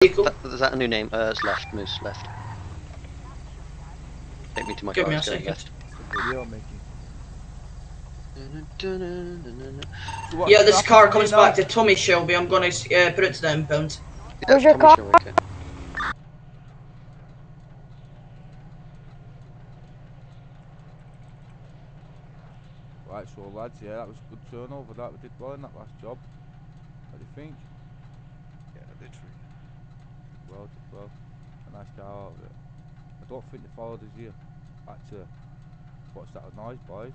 Is that a new name? It's left. Moose left. Take me to my car. Give me a second. Left. Video making. Yeah, this car comes back to Tommy Shelby. I'm gonna put it to the impound. Where's your car? Okay. Right, so lads, yeah, that was a good turnover. That we did well in that last job. What do you think? Yeah, literally. Well, a nice car out of it. I don't think they followed us here. Back to what's that noise, boys?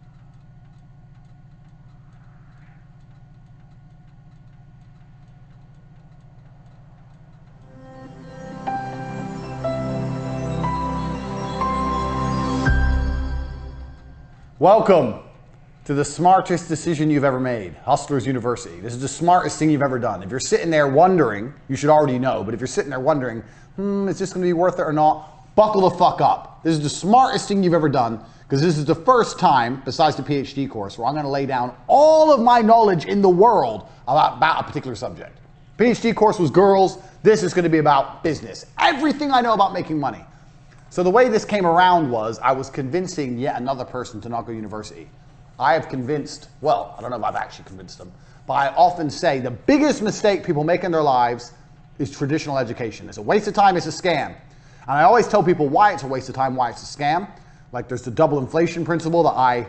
Welcome to the smartest decision you've ever made, Hustlers University. This is the smartest thing you've ever done. If you're sitting there wondering, you should already know, but if you're sitting there wondering, is this gonna be worth it or not, buckle the fuck up. This is the smartest thing you've ever done, because this is the first time, besides the PhD course, where I'm gonna lay down all of my knowledge in the world about a particular subject. PhD course was girls, this is gonna be about business. Everything I know about making money. So the way this came around was I was convincing yet another person to not go to university. I have convinced, well, I don't know if I've actually convinced them, but I often say the biggest mistake people make in their lives is traditional education. It's a waste of time, it's a scam. And I always tell people why it's a waste of time, why it's a scam. Like there's the double inflation principle that I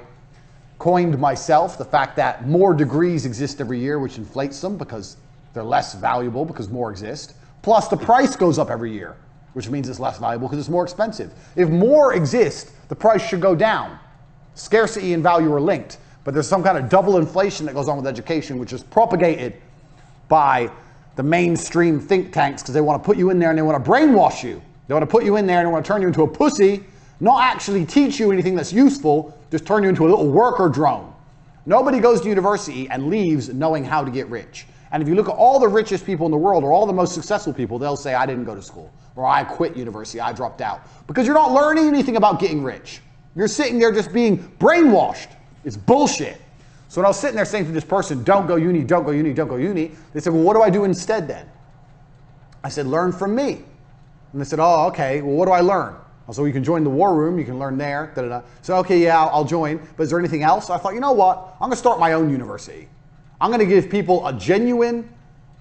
coined myself, the fact that more degrees exist every year, which inflates them because they're less valuable because more exist. Plus the price goes up every year, which means it's less valuable because it's more expensive. If more exist, the price should go down. Scarcity and value are linked, but there's some kind of double inflation that goes on with education, which is propagated by the mainstream think tanks because they want to put you in there and they want to brainwash you. They want to put you in there and they want to turn you into a pussy, not actually teach you anything that's useful, just turn you into a little worker drone. Nobody goes to university and leaves knowing how to get rich. And if you look at all the richest people in the world or all the most successful people, they'll say, I didn't go to school, or I quit university, I dropped out. Because you're not learning anything about getting rich. You're sitting there just being brainwashed. It's bullshit. So when I was sitting there saying to this person, don't go uni, don't go uni, don't go uni, they said, well, what do I do instead then? I said, learn from me. And they said, oh, okay, well, what do I learn? So you can join the war room, you can learn there, da-da-da. So, okay, yeah, I'll join, but is there anything else? I thought, you know what? I'm gonna start my own university. I'm gonna give people a genuine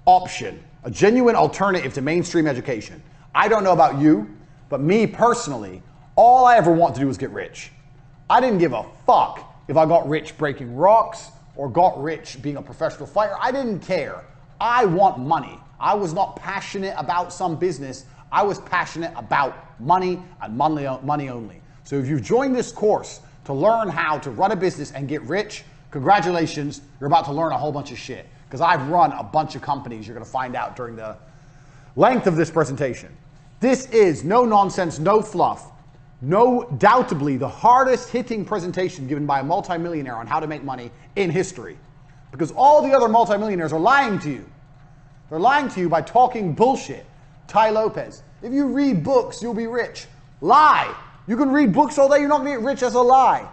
option, a genuine alternative to mainstream education. I don't know about you, but me personally, all I ever want to do is get rich. I didn't give a fuck if I got rich breaking rocks or got rich being a professional fighter. I didn't care. I want money. I was not passionate about some business. I was passionate about money and money only. So if you've joined this course to learn how to run a business and get rich, congratulations, you're about to learn a whole bunch of shit. Because I've run a bunch of companies, you're gonna find out during the length of this presentation. This is no nonsense, no fluff, no doubtably the hardest hitting presentation given by a multimillionaire on how to make money in history. Because all the other multimillionaires are lying to you. They're lying to you by talking bullshit. Ty Lopez, if you read books, you'll be rich. Lie. You can read books all day, you're not gonna get rich. That's a lie.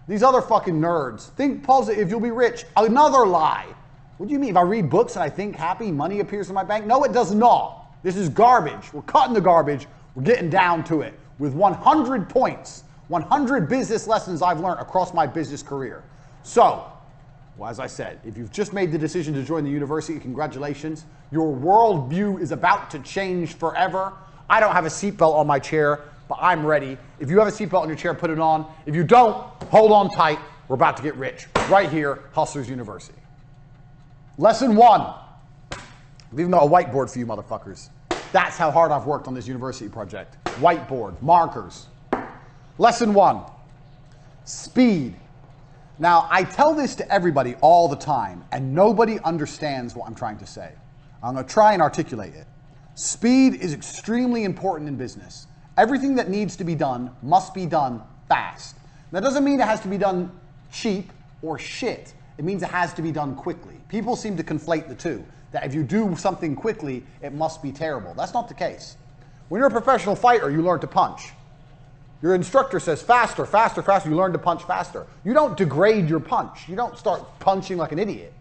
These other fucking nerds. Think positive, you'll be rich. Another lie. What do you mean? If I read books and I think happy, money appears in my bank? No, it does not. This is garbage. We're cutting the garbage. We're getting down to it with 100 points, 100 business lessons I've learned across my business career. So, well, as I said, if you've just made the decision to join the university, congratulations. Your worldview is about to change forever. I don't have a seatbelt on my chair, but I'm ready. If you have a seatbelt on your chair, put it on. If you don't, hold on tight. We're about to get rich. Right here, Hustlers University. Lesson 1. I've even got a whiteboard for you motherfuckers. That's how hard I've worked on this university project. Whiteboard, markers. Lesson 1, speed. Now, I tell this to everybody all the time, and nobody understands what I'm trying to say. I'm gonna try and articulate it. Speed is extremely important in business. Everything that needs to be done must be done fast. That doesn't mean it has to be done cheap or shit. It means it has to be done quickly. People seem to conflate the two, that if you do something quickly, it must be terrible. That's not the case. When you're a professional fighter, you learn to punch. Your instructor says faster, faster, faster. You learn to punch faster. You don't degrade your punch. You don't start punching like an idiot.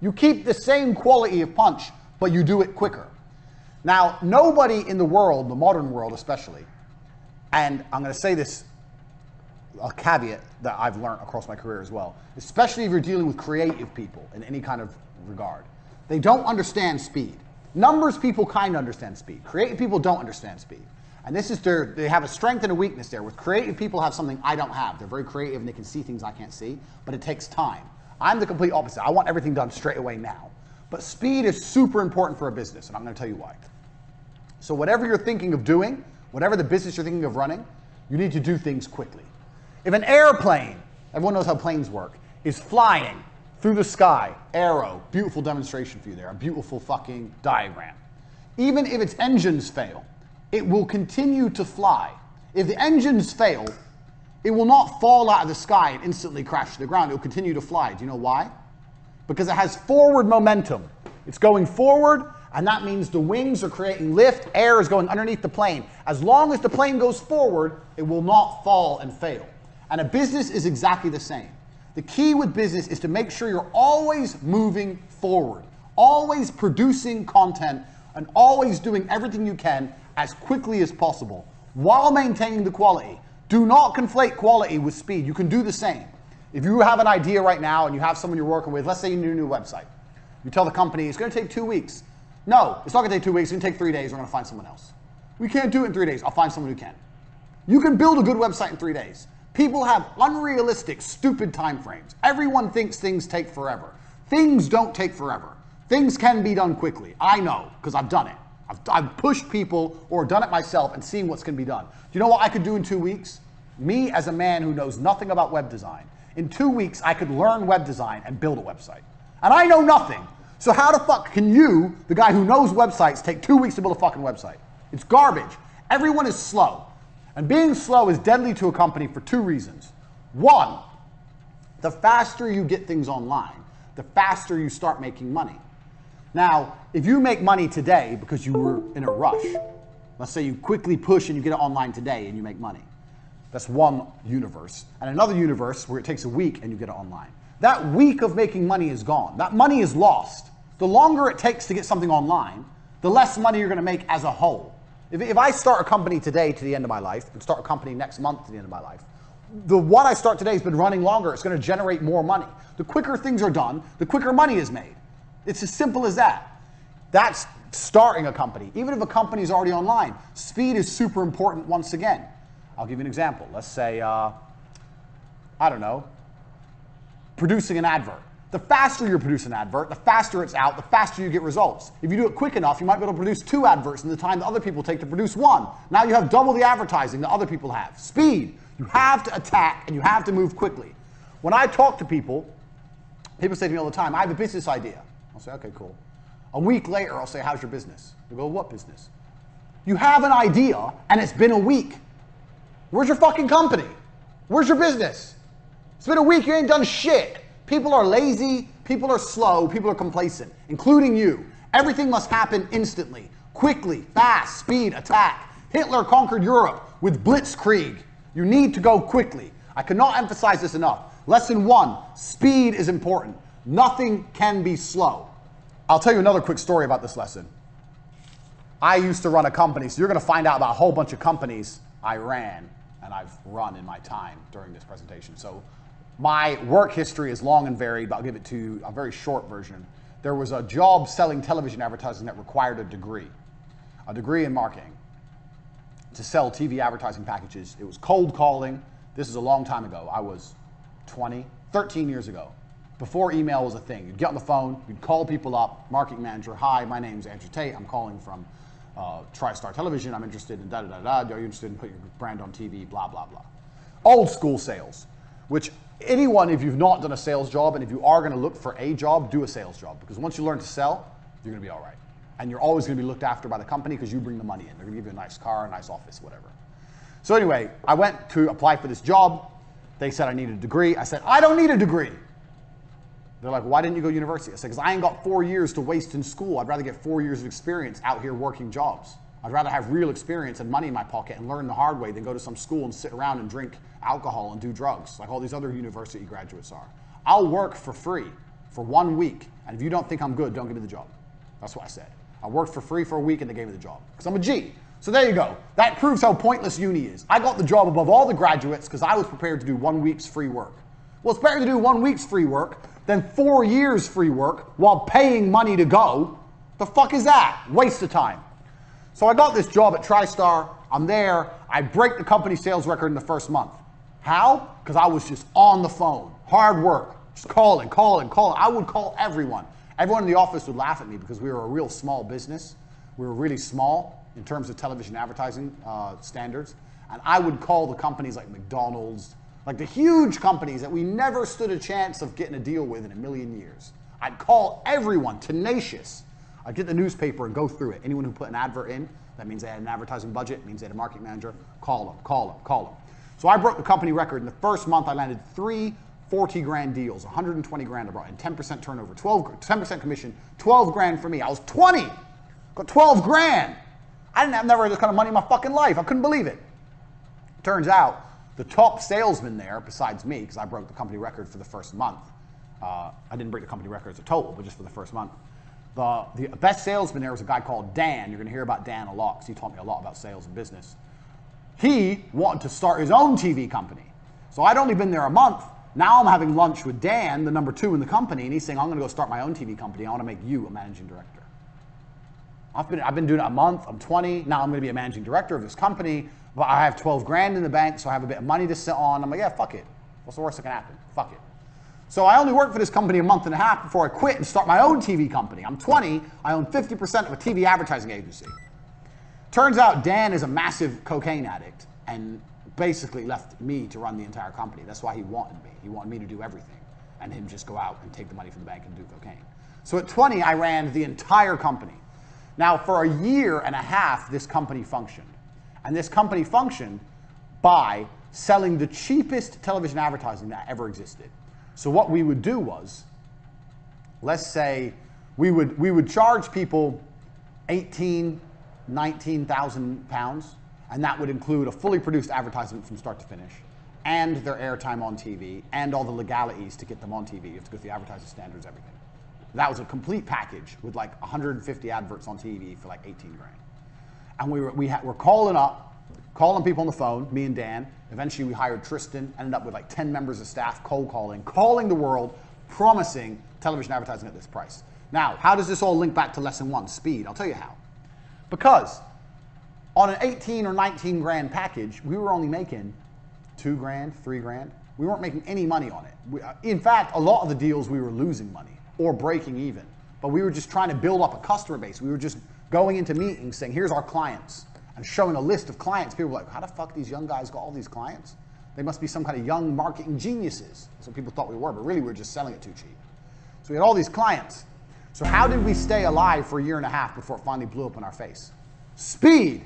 You keep the same quality of punch, but you do it quicker. Now, nobody in the world, the modern world especially, and I'm going to say this, a caveat that I've learned across my career as well, especially if you're dealing with creative people in any kind of regard, they don't understand speed. Numbers people kind of understand speed. Creative people don't understand speed. And this is they have a strength and a weakness there. With creative people have something I don't have. They're very creative and they can see things I can't see, but it takes time. I'm the complete opposite. I want everything done straight away now. But speed is super important for a business, and I'm going to tell you why. So whatever you're thinking of doing, whatever the business you're thinking of running, you need to do things quickly. If an airplane, everyone knows how planes work, is flying through the sky, arrow, beautiful demonstration for you there, a beautiful fucking diagram. Even if its engines fail, it will continue to fly. If the engines fail, it will not fall out of the sky and instantly crash to the ground. It will continue to fly. Do you know why? Because it has forward momentum. It's going forward, and that means the wings are creating lift, air is going underneath the plane. As long as the plane goes forward, it will not fall and fail. And a business is exactly the same. The key with business is to make sure you're always moving forward, always producing content, and always doing everything you can as quickly as possible while maintaining the quality. Do not conflate quality with speed. You can do the same. If you have an idea right now and you have someone you're working with, let's say you need a new website. You tell the company it's going to take 2 weeks. No, it's not going to take 2 weeks. It's going to take 3 days. We're going to find someone else. We can't do it in 3 days. I'll find someone who can. You can build a good website in 3 days. People have unrealistic, stupid time frames. Everyone thinks things take forever. Things don't take forever. Things can be done quickly. I know, because I've done it. I've pushed people or done it myself and seen what's going to be done. Do you know what I could do in 2 weeks? Me, as a man who knows nothing about web design, in 2 weeks, I could learn web design and build a website. And I know nothing. So how the fuck can you, the guy who knows websites, take 2 weeks to build a fucking website? It's garbage. Everyone is slow. And being slow is deadly to a company for 2 reasons. One, the faster you get things online, the faster you start making money. Now, if you make money today because you were in a rush, let's say you quickly push and you get it online today and you make money. That's one universe. And another universe where it takes a week and you get it online. That week of making money is gone. That money is lost. The longer it takes to get something online, the less money you're going to make as a whole. If I start a company today to the end of my life, and start a company next month to the end of my life, the one I start today has been running longer. It's going to generate more money. The quicker things are done, the quicker money is made. It's as simple as that. That's starting a company. Even if a company is already online, speed is super important once again. I'll give you an example. Let's say, I don't know, producing an advert. The faster you produce an advert, the faster it's out, the faster you get results. If you do it quick enough, you might be able to produce 2 adverts in the time that other people take to produce 1. Now you have double the advertising that other people have. Speed. You have to attack and you have to move quickly. When I talk to people, people say to me all the time, I have a business idea. I'll say, okay, cool. A week later, I'll say, how's your business? They go, what business? You have an idea and it's been a week. Where's your fucking company? Where's your business? It's been a week, you ain't done shit. People are lazy, people are slow, people are complacent, including you. Everything must happen instantly, quickly, fast, speed, attack. Hitler conquered Europe with blitzkrieg. You need to go quickly. I cannot emphasize this enough. Lesson 1, speed is important. Nothing can be slow. I'll tell you another quick story about this lesson. I used to run a company, so you're going to find out about a whole bunch of companies I ran and I've run in my time during this presentation. So my work history is long and varied, but I'll give it to you a very short version. There was a job selling television advertising that required a degree in marketing, to sell TV advertising packages. It was cold calling. This is a long time ago. I was 13 years ago, before email was a thing. You'd get on the phone, you'd call people up, marketing manager, hi, my name's Andrew Tate, I'm calling from TriStar Television, I'm interested in da-da-da-da, are you interested in putting your brand on TV, blah, blah, blah. Old school sales, which anyone, if you've not done a sales job, and if you are going to look for a job, do a sales job. Because once you learn to sell, you're going to be all right. And you're always going to be looked after by the company because you bring the money in. They're going to give you a nice car, a nice office, whatever. So anyway, I went to apply for this job. They said I needed a degree. I said, I don't need a degree. They're like, why didn't you go to university? I said, because I ain't got 4 years to waste in school. I'd rather get 4 years of experience out here working jobs. I'd rather have real experience and money in my pocket and learn the hard way than go to some school and sit around and drink alcohol and do drugs like all these other university graduates are. I'll work for free for 1 week, and if you don't think I'm good, don't give me the job. That's what I said. I worked for free for a week and they gave me the job because I'm a G. So there you go. That proves how pointless uni is. I got the job above all the graduates because I was prepared to do 1 week's free work. Well, it's better to do 1 week's free work than 4 years free work while paying money to go. The fuck is that? Waste of time. So I got this job at TriStar. I'm there. I break the company sales record in the first month. How? Because I was just on the phone. Hard work. Just calling. I would call everyone. Everyone in the office would laugh at me because we were a real small business. We were really small in terms of television advertising standards. And I would call the companies like McDonald's, like the huge companies that we never stood a chance of getting a deal with in a million years. I'd call everyone, tenacious. I'd get the newspaper and go through it. Anyone who put an advert in, that means they had an advertising budget, means they had a marketing manager, call them. So I broke the company record. In the first month, I landed 3 40 grand deals, 120 grand I brought in, 10% turnover, 10% commission, 12 grand for me. I was 20, got 12 grand. I didn't have never had this kind of money in my fucking life. I couldn't believe it. Turns out, the top salesman there, besides me, because I broke the company record for the first month. I didn't break the company record as a total, but just for the first month. The best salesman there was a guy called Dan. You're going to hear about Dan a lot because he taught me a lot about sales and business. He wanted to start his own TV company. So I'd only been there a month. Now I'm having lunch with Dan, the number 2 in the company, and he's saying, I'm going to go start my own TV company. I want to make you a managing director. I've been doing it a month. I'm 20. Now I'm going to be a managing director of this company. But I have 12 grand in the bank, so I have a bit of money to sit on. I'm like, yeah, fuck it. What's the worst that can happen? Fuck it. So I only worked for this company a month and a half before I quit and start my own TV company. I'm 20. I own 50% of a TV advertising agency. Turns out Dan is a massive cocaine addict and basically left me to run the entire company. That's why he wanted me. He wanted me to do everything and him just go out and take the money from the bank and do cocaine. So at 20, I ran the entire company. Now, for a year and a half, this company functioned. And this company functioned by selling the cheapest television advertising that ever existed. So what we would do was, let's say we would charge people 18, 19,000 pounds, and that would include a fully produced advertisement from start to finish, and their airtime on TV, and all the legalities to get them on TV. You have to go through the advertising standards, everything. That was a complete package with like 150 adverts on TV for like 18 grand. And we're calling people on the phone, me and Dan. Eventually we hired Tristan, ended up with like 10 members of staff, cold calling the world, promising television advertising at this price. Now, how does this all link back to lesson 1, speed? I'll tell you how. Because on an 18 or 19 grand package, we were only making 2 grand, 3 grand. We weren't making any money on it. In fact, a lot of the deals we were losing money or breaking even. But we were just trying to build up a customer base. We were just going into meetings saying, here's our clients, and showing a list of clients. People were like, how the fuck these young guys got all these clients? They must be some kind of young marketing geniuses. That's what people thought we were, but really we were just selling it too cheap. So we had all these clients. So how did we stay alive for a year and a half before it finally blew up in our face? Speed.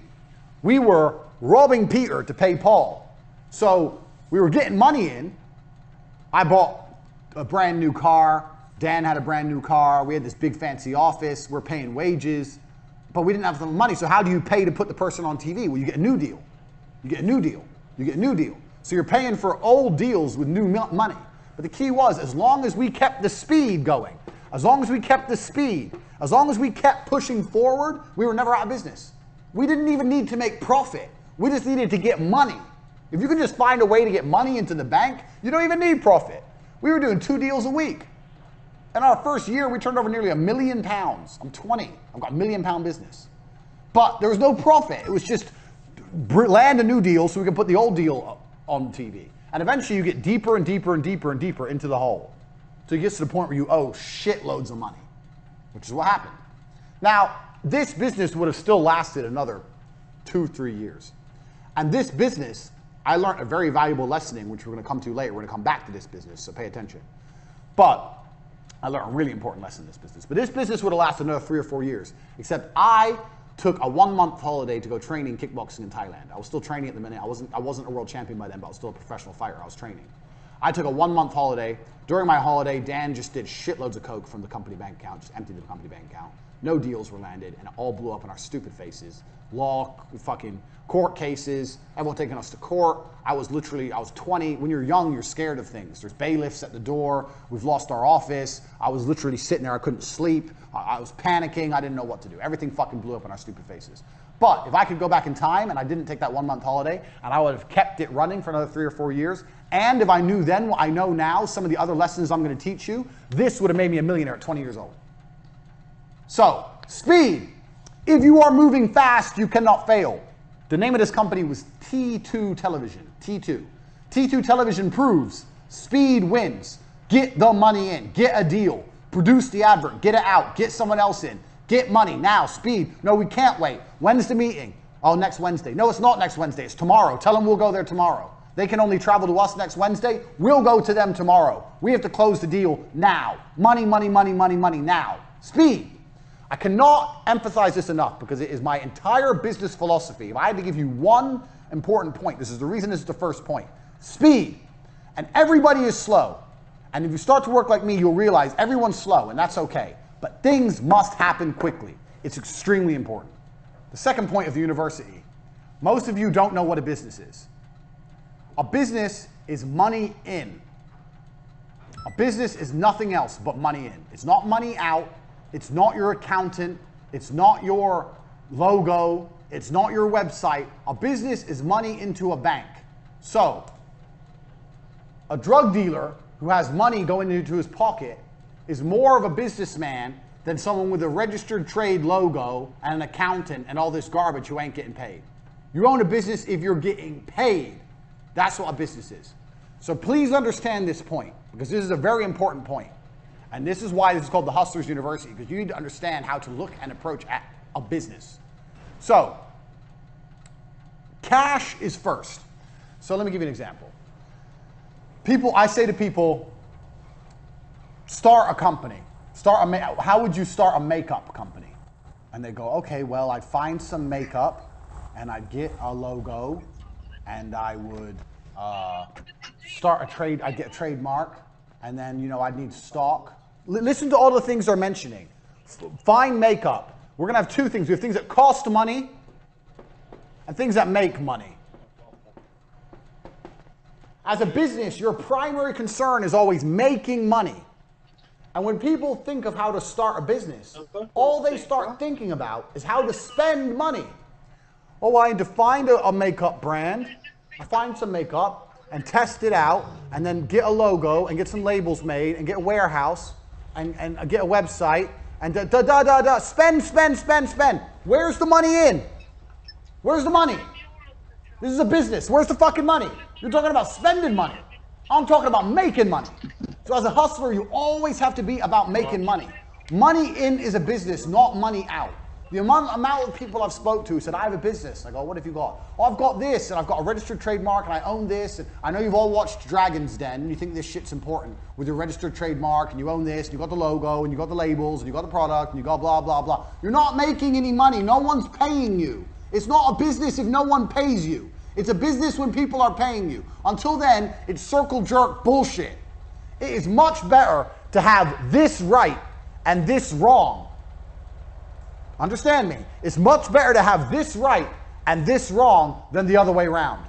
We were robbing Peter to pay Paul. So we were getting money in. I bought a brand new car. Dan had a brand new car. We had this big fancy office. We're paying wages, but we didn't have the money. So how do you pay to put the person on TV? Well, you get a new deal. You get a new deal. You get a new deal. So you're paying for old deals with new money. But the key was, as long as we kept the speed going, as long as we kept the speed, as long as we kept pushing forward, we were never out of business. We didn't even need to make profit. We just needed to get money. If you can just find a way to get money into the bank, you don't even need profit. We were doing 2 deals a week. In our first year, we turned over nearly £1 million. I'm 20. I've got £1 million business. But there was no profit. It was just land a new deal so we can put the old deal on TV. And eventually you get deeper and deeper and deeper and deeper into the hole. So it gets to the point where you owe shitloads of money, which is what happened. Now, this business would have still lasted another 2-3 years. And this business, I learned a very valuable lesson in, which we're going to come to later. We're going to come back to this business, so pay attention. But I learned a really important lesson in this business. But this business would have lasted another 3 or 4 years, except I took a 1-month holiday to go training kickboxing in Thailand. I was still training at the minute. I wasn't a world champion by then, but I was still a professional fighter. I was training. I took a 1-month holiday. During my holiday, Dan just did shitloads of coke from the company bank account, just emptied the company bank account, no deals were landed, and it all blew up in our stupid faces. Law, fucking court cases, everyone taking us to court. I was 20. When you're young, you're scared of things. There's bailiffs at the door. We've lost our office. I was literally sitting there. I couldn't sleep. I was panicking. I didn't know what to do. Everything fucking blew up in our stupid faces. But if I could go back in time and I didn't take that 1 month holiday and I would have kept it running for another 3 or 4 years, and if I knew then what I know now, some of the other lessons I'm going to teach you, this would have made me a millionaire at 20 years old. So, speed. If you are moving fast, you cannot fail. The name of this company was T2 Television. T2. T2 Television proves speed wins. Get the money in. Get a deal. Produce the advert. Get it out. Get someone else in. Get money now. Speed. No, we can't wait. When's the meeting? Oh, next Wednesday. No, it's not next Wednesday. It's tomorrow. Tell them we'll go there tomorrow. They can only travel to us next Wednesday. We'll go to them tomorrow. We have to close the deal now. Money, money, money, money, money now. Speed. I cannot emphasize this enough because it is my entire business philosophy. If I had to give you one important point, this is the reason this is the first point. Speed. And everybody is slow. And if you start to work like me, you'll realize everyone's slow, and that's okay. But things must happen quickly. It's extremely important. The second point of the university. Most of you don't know what a business is. A business is money in. A business is nothing else but money in. It's not money out. It's not your accountant. It's not your logo. It's not your website. A business is money into a bank. So, a drug dealer who has money going into his pocket is more of a businessman than someone with a registered trade logo and an accountant and all this garbage who ain't getting paid. You own a business if you're getting paid. That's what a business is. So please understand this point, because this is a very important point. And this is why this is called the Hustlers University, because you need to understand how to look and approach at a business. So, cash is first. So let me give you an example. I say to people, start a company. How would you start a makeup company? And they go, okay, well, I'd find some makeup, and I'd get a logo, and I would I'd get a trademark, and then, I'd need stock. Listen to all the things they're mentioning. Find makeup. We're going to have two things. We have things that cost money and things that make money. As a business, your primary concern is always making money. And when people think of how to start a business, all they start thinking about is how to spend money. Oh, I need to find a makeup brand. I find some makeup and test it out and then get a logo and get some labels made and get a warehouse and get a website and spend. Where's the money in? Where's the money? This is a business. Where's the fucking money? You're talking about spending money. I'm talking about making money. So as a hustler, you always have to be about making money. Money in is a business, not money out. The amount of people I've spoke to said, I have a business. I go, what have you got? Oh, I've got this, and I've got a registered trademark, and I own this. And I know you've all watched Dragon's Den, and you think this shit's important with your registered trademark, and you own this, and you got the logo, and you got the labels, and you got the product, and you got blah, blah, blah. You're not making any money. No one's paying you. It's not a business if no one pays you. It's a business when people are paying you. Until then, it's circle jerk bullshit. It is much better to have this right and this wrong. Understand me? It's much better to have this right and this wrong than the other way around.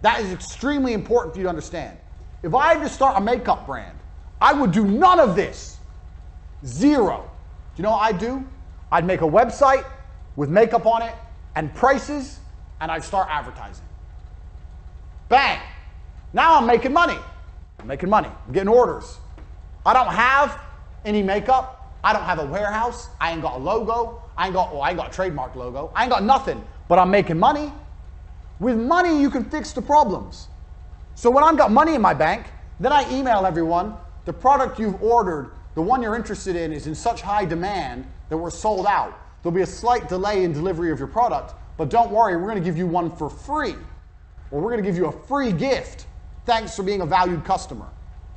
That is extremely important for you to understand. If I had to start a makeup brand, I would do none of this. Zero. Do you know what I'd do? I'd make a website with makeup on it and prices, and I'd start advertising. Bang! Now I'm making money. I'm making money. I'm getting orders. I don't have any makeup. I don't have a warehouse. I ain't got a logo. I ain't got a trademark logo. I ain't got nothing, but I'm making money. With money, you can fix the problems. So when I've got money in my bank, then I email everyone, the product you've ordered, the one you're interested in is in such high demand that we're sold out. There'll be a slight delay in delivery of your product, but don't worry, we're going to give you one for free. Or we're going to give you a free gift. Thanks for being a valued customer.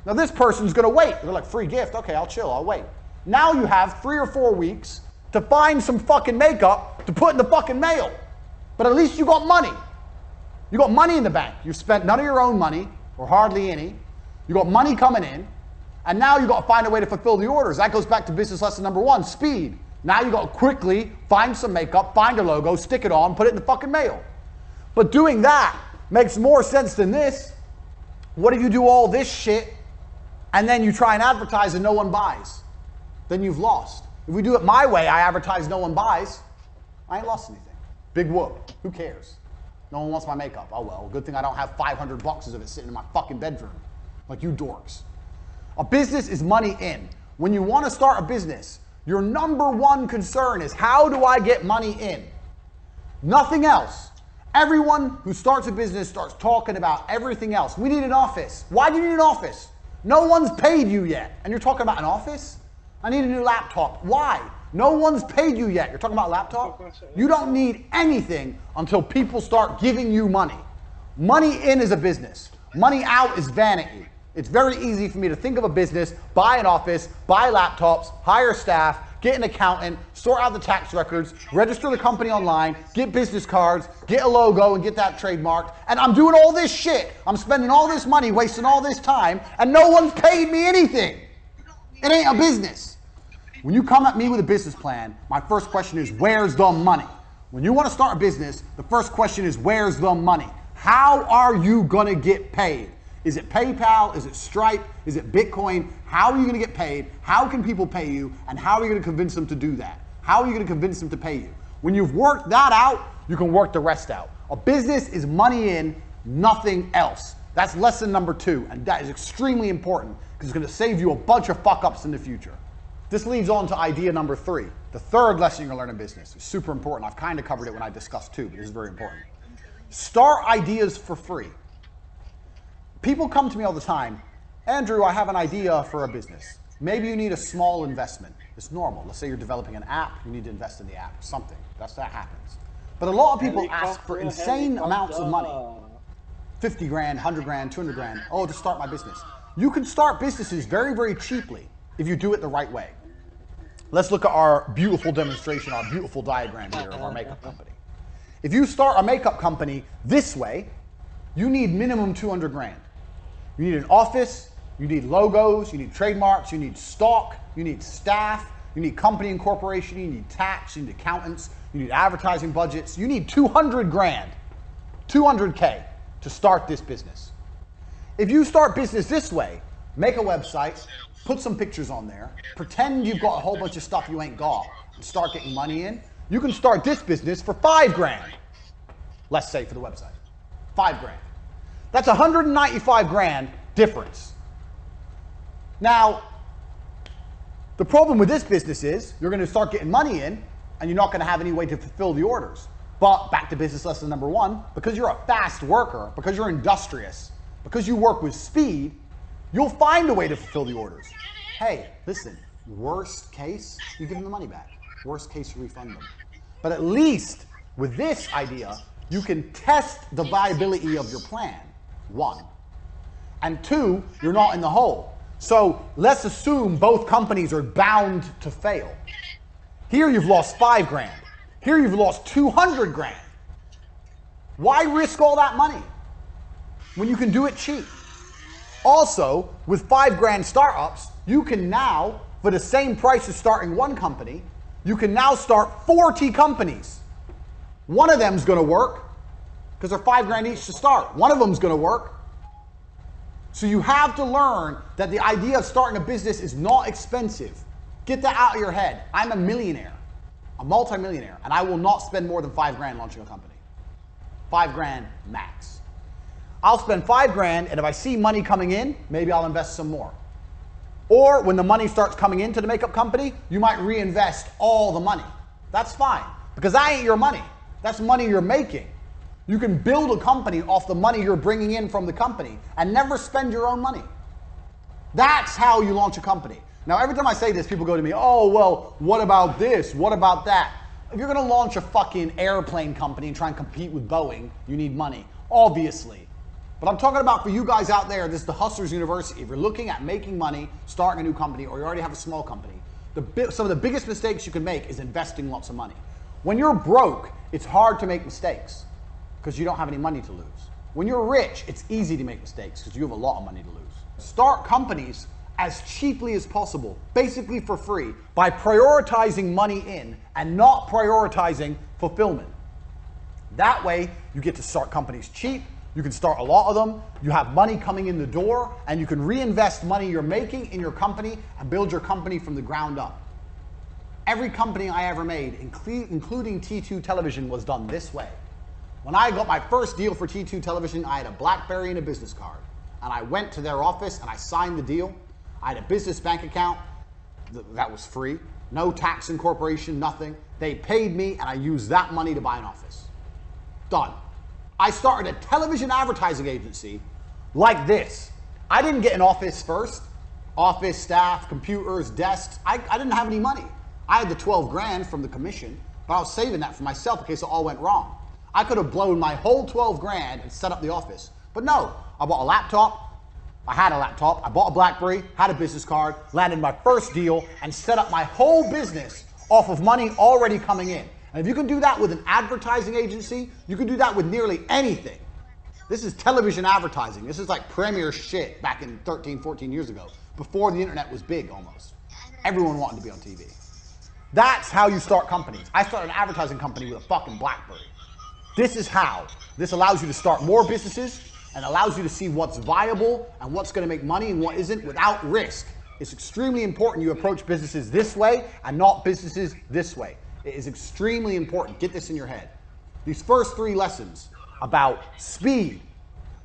Now this person's going to wait. They're like, free gift? Okay, I'll chill, I'll wait. Now you have 3 or 4 weeks to find some fucking makeup to put in the fucking mail. But at least you got money. You got money in the bank. You've spent none of your own money, or hardly any. You got money coming in, and now you got to find a way to fulfill the orders. That goes back to business lesson number 1, speed. Now you got to quickly find some makeup, find a logo, stick it on, put it in the fucking mail. But doing that makes more sense than this. What if you do all this shit and then you try and advertise and no one buys? Then you've lost. If we do it my way, I advertise, no one buys, I ain't lost anything. Big whoop. Who cares? No one wants my makeup. Oh well, good thing I don't have 500 boxes of it sitting in my fucking bedroom. Like you dorks. A business is money in. When you want to start a business, your number one concern is how do I get money in? Nothing else. Everyone who starts a business starts talking about everything else. We need an office. Why do you need an office? No one's paid you yet. And you're talking about an office? I need a new laptop. Why? No one's paid you yet. You're talking about a laptop? You don't need anything until people start giving you money. Money in is a business. Money out is vanity. It's very easy for me to think of a business, buy an office, buy laptops, hire staff, get an accountant, sort out the tax records, register the company online, get business cards, get a logo and get that trademarked. And I'm doing all this shit. I'm spending all this money, wasting all this time, and no one's paid me anything. It ain't a business. When you come at me with a business plan, my first question is, where's the money? When you want to start a business, the first question is, where's the money? How are you going to get paid? Is it PayPal? Is it Stripe? Is it Bitcoin? How are you going to get paid? How can people pay you? And how are you going to convince them to do that? How are you going to convince them to pay you? When you've worked that out, you can work the rest out. A business is money in, nothing else. That's lesson number 2, and that is extremely important because it's going to save you a bunch of fuck-ups in the future. This leads on to idea number 3. The third lesson you're going to learn in business is super important. I've kind of covered it when I discussed 2, but this is very important. Start ideas for free. People come to me all the time, Andrew, I have an idea for a business. Maybe you need a small investment. It's normal. Let's say you're developing an app, you need to invest in the app, something. That happens. But a lot of people ask for insane amounts of money. 50 grand, 100 grand, 200 grand. Oh, to start my business. You can start businesses very, very cheaply if you do it the right way. Let's look at our beautiful demonstration, our beautiful diagram here of our makeup company. If you start a makeup company this way, you need minimum 200 grand. You need an office, you need logos, you need trademarks, you need stock, you need staff, you need company incorporation, you need tax, you need accountants, you need advertising budgets. You need 200 grand, 200K to start this business. If you start business this way, make a website, put some pictures on there, pretend you've got a whole bunch of stuff you ain't got, and start getting money in, you can start this business for 5 grand. Let's say for the website, 5 grand. That's 195 grand difference. Now, the problem with this business is you're going to start getting money in and you're not going to have any way to fulfill the orders. But back to business lesson number 1, because you're a fast worker, because you're industrious, because you work with speed, you'll find a way to fulfill the orders. Hey, listen, worst case, you give them the money back. Worst case, you refund them. But at least with this idea, you can test the viability of your plan. 1. And 2, you're not in the hole. So let's assume both companies are bound to fail. Here you've lost 5 grand. Here you've lost 200 grand. Why risk all that money when you can do it cheap? Also, with 5 grand startups, you can now, for the same price as starting one company, you can now start 40 companies. One of them's going to work, because they're 5 grand each to start. One of them's going to work. So you have to learn that the idea of starting a business is not expensive. Get that out of your head. I'm a millionaire, a multi-millionaire, and I will not spend more than 5 grand launching a company. 5 grand max. I'll spend 5 grand, and if I see money coming in, maybe I'll invest some more. Or when the money starts coming into the makeup company, you might reinvest all the money. That's fine, because that ain't your money. That's money you're making. You can build a company off the money you're bringing in from the company and never spend your own money. That's how you launch a company. Now, every time I say this, people go to me, oh, well, what about this? What about that? If you're going to launch a fucking airplane company and try and compete with Boeing, you need money, obviously. But I'm talking about for you guys out there, this is the Hustlers University. If you're looking at making money, starting a new company, or you already have a small company, some of the biggest mistakes you can make is investing lots of money. When you're broke, it's hard to make mistakes because you don't have any money to lose. When you're rich, it's easy to make mistakes because you have a lot of money to lose. Start companies as cheaply as possible, basically for free, by prioritizing money in and not prioritizing fulfillment. That way, you get to start companies cheap, you can start a lot of them, you have money coming in the door, and you can reinvest money you're making in your company and build your company from the ground up. Every company I ever made, including T2 Television, was done this way. When I got my first deal for T2 Television, I had a BlackBerry and a business card. And I went to their office and I signed the deal. I had a business bank account that was free, no tax incorporation, nothing. They paid me and I used that money to buy an office. Done. I started a television advertising agency like this. I didn't get an office first. Office, staff, computers, desks. I didn't have any money. I had the 12 grand from the commission, but I was saving that for myself in case it all went wrong. I could have blown my whole 12 grand and set up the office. But no, I bought a laptop. I had a laptop. I bought a BlackBerry, had a business card, landed my first deal, and set up my whole business off of money already coming in. And if you can do that with an advertising agency, you can do that with nearly anything. This is television advertising. This is like premier shit back in 13, 14 years ago, before the internet was big almost. Everyone wanted to be on TV. That's how you start companies. I started an advertising company with a fucking BlackBerry. This is how. This allows you to start more businesses and allows you to see what's viable and what's going to make money and what isn't without risk. It's extremely important you approach businesses this way and not businesses this way. It is extremely important. Get this in your head. These first 3 lessons about speed,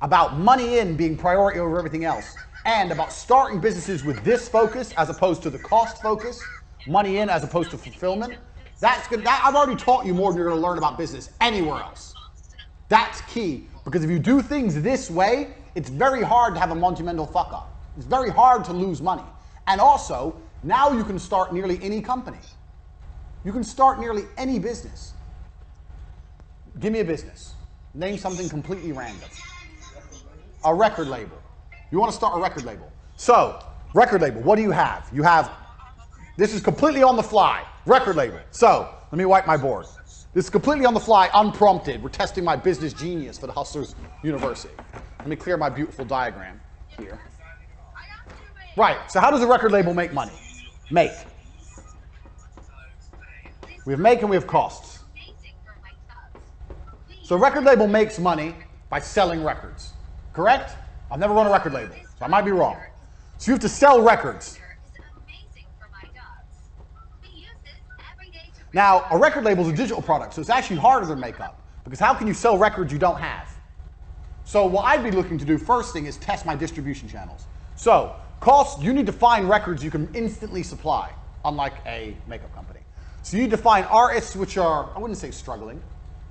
about money in being priority over everything else, and about starting businesses with this focus as opposed to the cost focus, money in as opposed to fulfillment, I've already taught you more than you're going to learn about business anywhere else. That's key, because if you do things this way, it's very hard to have a monumental fuck up. It's very hard to lose money. And also, now you can start nearly any company. You can start nearly any business. Give me a business. Name something completely random. A record label. You want to start a record label. So, record label, what do you have? You have, this is completely on the fly, record label. So, let me wipe my board. This is completely on the fly, unprompted. We're testing my business genius for the Hustlers University. Let me clear my beautiful diagram here. Right, so how does a record label make money? Make. We have make and we have costs. So a record label makes money by selling records, correct? I've never run a record label, so I might be wrong. So you have to sell records. Now, a record label is a digital product, so it's actually harder than makeup, because how can you sell records you don't have? So what I'd be looking to do first thing is test my distribution channels. So, costs, you need to find records you can instantly supply, unlike a makeup company. So you need to find artists which are, I wouldn't say struggling,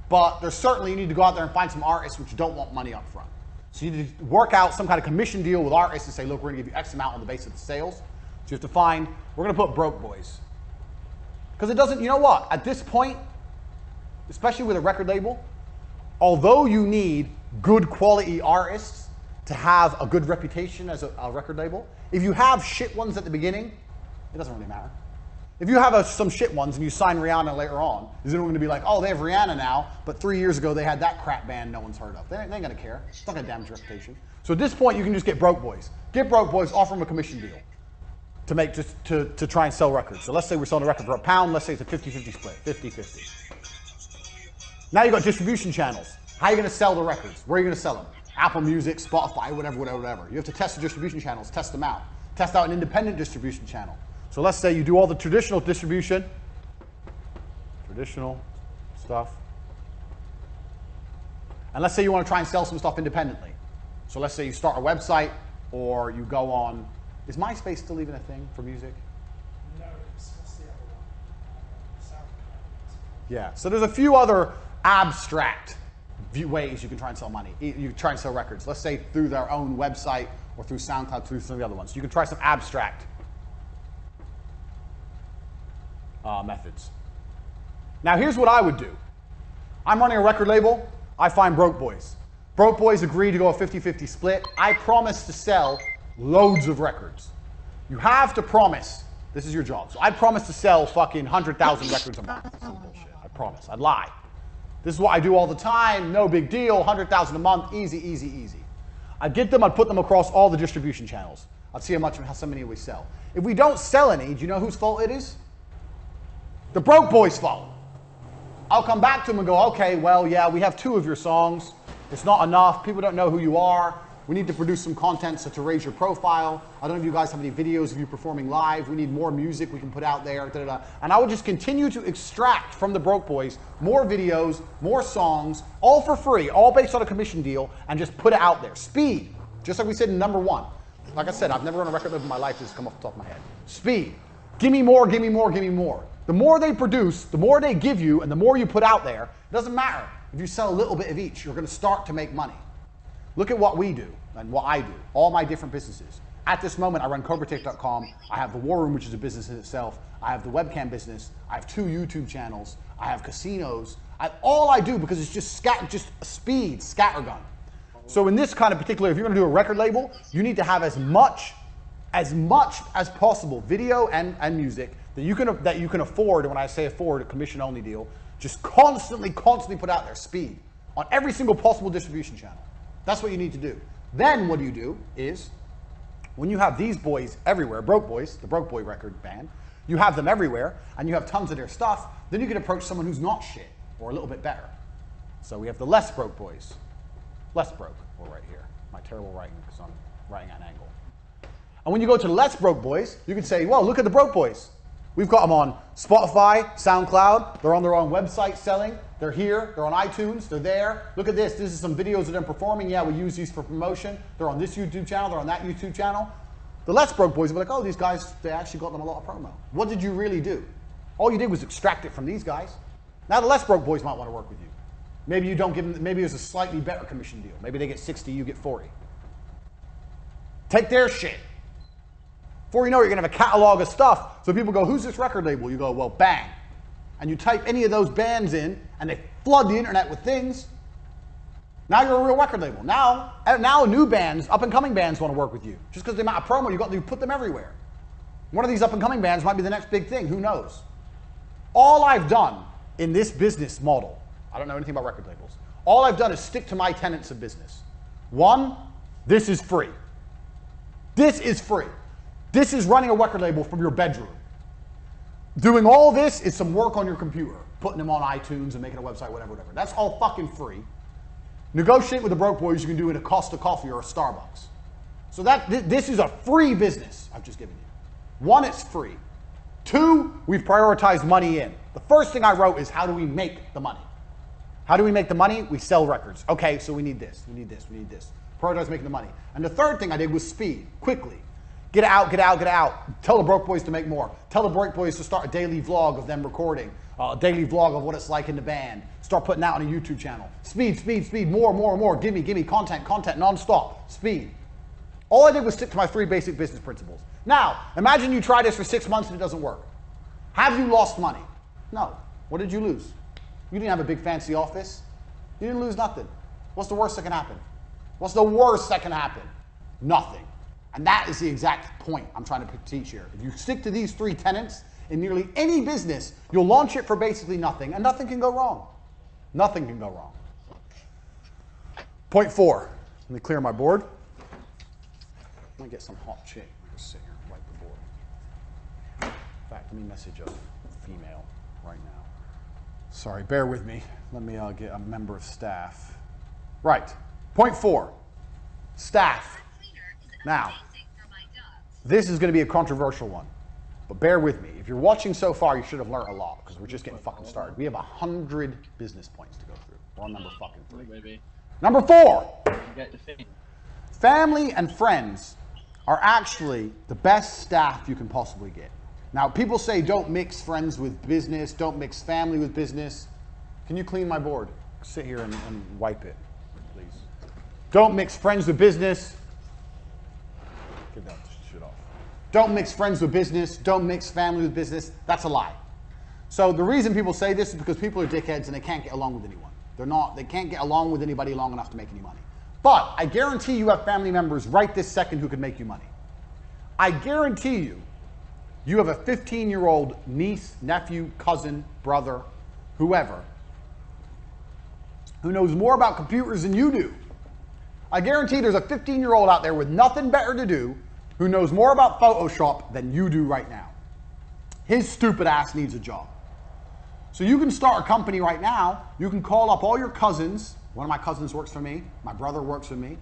but there's certainly, you need to go out there and find some artists which don't want money up front. So you need to work out some kind of commission deal with artists and say, look, we're gonna give you X amount on the basis of the sales. So you have to find, we're gonna put broke boys. Because it doesn't, you know what, at this point, especially with a record label, although you need good quality artists to have a good reputation as a record label, if you have shit ones at the beginning, it doesn't really matter. If you have some shit ones and you sign Rihanna later on, is anyone gonna be like, oh, they have Rihanna now, but 3 years ago they had that crap band no one's heard of. They ain't gonna care. It's not gonna damage your reputation. So at this point, you can just get broke boys. Get broke boys, offer them a commission deal to make to try and sell records. So let's say we're selling a record for £1. Let's say it's a 50-50 split, 50-50. Now you've got distribution channels. How are you gonna sell the records? Where are you gonna sell them? Apple Music, Spotify, whatever. You have to test the distribution channels, test them out. Test out an independent distribution channel. So let's say you do all the traditional distribution, traditional stuff. And let's say you want to try and sell some stuff independently. So let's say you start a website or you go on, is MySpace still even a thing for music? No, it's the other one. Yeah, so there's a few other abstract ways you can try and sell money. You can try and sell records. Let's say through their own website or through SoundCloud, through some of the other ones. You can try some abstract methods. Now here's what I would do. I'm running a record label. I find broke boys. Broke boys agree to go a 50-50 split. I promise to sell loads of records. You have to promise. This is your job. So I promise to sell fucking 100,000 records a month. Some bullshit. I promise. I'd lie. This is what I do all the time. No big deal. 100,000 a month. Easy, easy, easy. I'd get them. I'd put them across all the distribution channels. I'd see how many we sell. If we don't sell any, do you know whose fault it is? The broke boy's fault. I'll come back to him and go, okay, well, yeah, we have 2 of your songs. It's not enough. People don't know who you are. We need to produce some content to raise your profile. I don't know if you guys have any videos of you performing live. We need more music we can put out there. Da, da, da. And I would just continue to extract from the broke boys more videos, more songs, all for free, all based on a commission deal, and just put it out there. Speed, just like we said in number 1. Like I said, I've never run a record label in my life that's come off the top of my head. Speed. Give me more, give me more, give me more. The more they produce, the more they give you, and the more you put out there. It doesn't matter. If you sell a little bit of each, you're going to start to make money. Look at what we do and what I do, all my different businesses. At this moment, I run CobraTech.com. I have the War Room, which is a business in itself. I have the webcam business. I have 2 YouTube channels. I have casinos. All I do, because it's just speed, scattergun. So in this kind of particular, if you're going to do a record label, you need to have as much as possible video and music that you can afford. And when I say afford, a commission-only deal, just constantly put out there, speed, on every single possible distribution channel. That's what you need to do. Then what you do is, when you have these boys everywhere, Broke Boys, the Broke Boy record band, you have them everywhere, and you have tons of their stuff, then you can approach someone who's not shit, or a little bit better. So we have the Less Broke Boys. Less Broke, we're right here. My terrible writing, because I'm writing at an angle. And when you go to the Less Broke Boys, you can say, well, look at the Broke Boys. We've got them on Spotify, SoundCloud, they're on their own website selling, they're here, they're on iTunes, they're there. Look at this, this is some videos of them performing. Yeah, we use these for promotion. They're on this YouTube channel, they're on that YouTube channel. The Less Broke Boys will be like, oh, these guys, they actually got them a lot of promo. What did you really do? All you did was extract it from these guys. Now the Less Broke Boys might want to work with you. Maybe you don't give them, maybe it's a slightly better commission deal. Maybe they get 60, you get 40. Take their shit. Before you know it, you're going to have a catalog of stuff. So people go, who's this record label? You go, well, bang. And you type any of those bands in, and they flood the internet with things. Now you're a real record label. Now new bands, up-and-coming bands want to work with you. Just because the amount of promo you put them everywhere. One of these up-and-coming bands might be the next big thing. Who knows? All I've done in this business model, I don't know anything about record labels. All I've done is stick to my tenets of business. 1, this is free. This is free. This is running a record label from your bedroom. Doing all this is some work on your computer, putting them on iTunes and making a website, whatever. That's all fucking free. Negotiate with the Broke Boys, you can do it at Costa Coffee or a Starbucks. So this is a free business I've just given you. 1, it's free. 2, we've prioritized money in. The first thing I wrote is, how do we make the money? How do we make the money? We sell records. Okay, so we need this, we need this, we need this. Prioritize making the money. And the third thing I did was speed, quickly. Get out, get out, get out. Tell the Broke Boys to make more. Tell the Broke Boys to start a daily vlog of them recording, a daily vlog of what it's like in the band. Start putting out on a YouTube channel. Speed, speed, speed, more, more, more. Give me content, non-stop. Speed. All I did was stick to my 3 basic business principles. Now, imagine you try this for 6 months and it doesn't work. Have you lost money? No. What did you lose? You didn't have a big fancy office. You didn't lose nothing. What's the worst that can happen? What's the worst that can happen? Nothing. And that is the exact point I'm trying to teach here. If you stick to these 3 tenets in nearly any business, you'll launch it for basically nothing, and nothing can go wrong. Nothing can go wrong. Point 4. Let me clear my board. Let me get some hot chick. Just sit here and wipe the board. In fact, let me message a female right now. Sorry, bear with me. Let me get a member of staff. Right. Point 4. Staff. Now, this is going to be a controversial one, but bear with me. If you're watching so far, you should have learned a lot, because we're just getting fucking started. We have 100 business points to go through. We're on number fucking 3. Number 4. Family and friends are actually the best staff you can possibly get. Now, people say don't mix friends with business, don't mix family with business. Can you clean my board? Sit here and wipe it, please. Don't mix friends with business. Get that shit off. Don't mix friends with business. Don't mix family with business. That's a lie. So the reason people say this is because people are dickheads and they can't get along with anyone. They can't get along with anybody long enough to make any money. But I guarantee you have family members right this second who could make you money. I guarantee you have a 15-year-old niece, nephew, cousin, brother, whoever, who knows more about computers than you do. I guarantee there's a 15-year-old out there with nothing better to do, who knows more about Photoshop than you do right now. His stupid ass needs a job. So you can start a company right now. You can call up all your cousins. One of my cousins works for me. My brother works for me.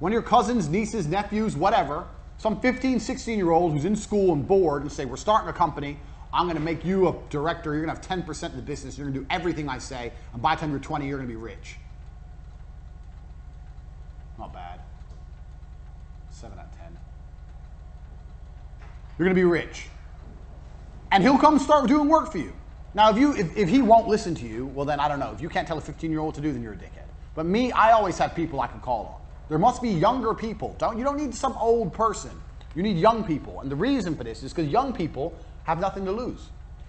One of your cousins, nieces, nephews, whatever, some 15, 16-year-old who's in school and bored, and say, we're starting a company. I'm going to make you a director. You're going to have 10% of the business. You're going to do everything I say. And by the time you're 20, you're going to be rich. Not bad. 7 out of 10. You're going to be rich. And he'll come start doing work for you. Now, if he won't listen to you, well, then I don't know. If you can't tell a 15-year-old what to do, then you're a dickhead. But me, I always have people I can call on. There must be younger people. You don't need some old person. You need young people. And the reason for this is because young people have nothing to lose.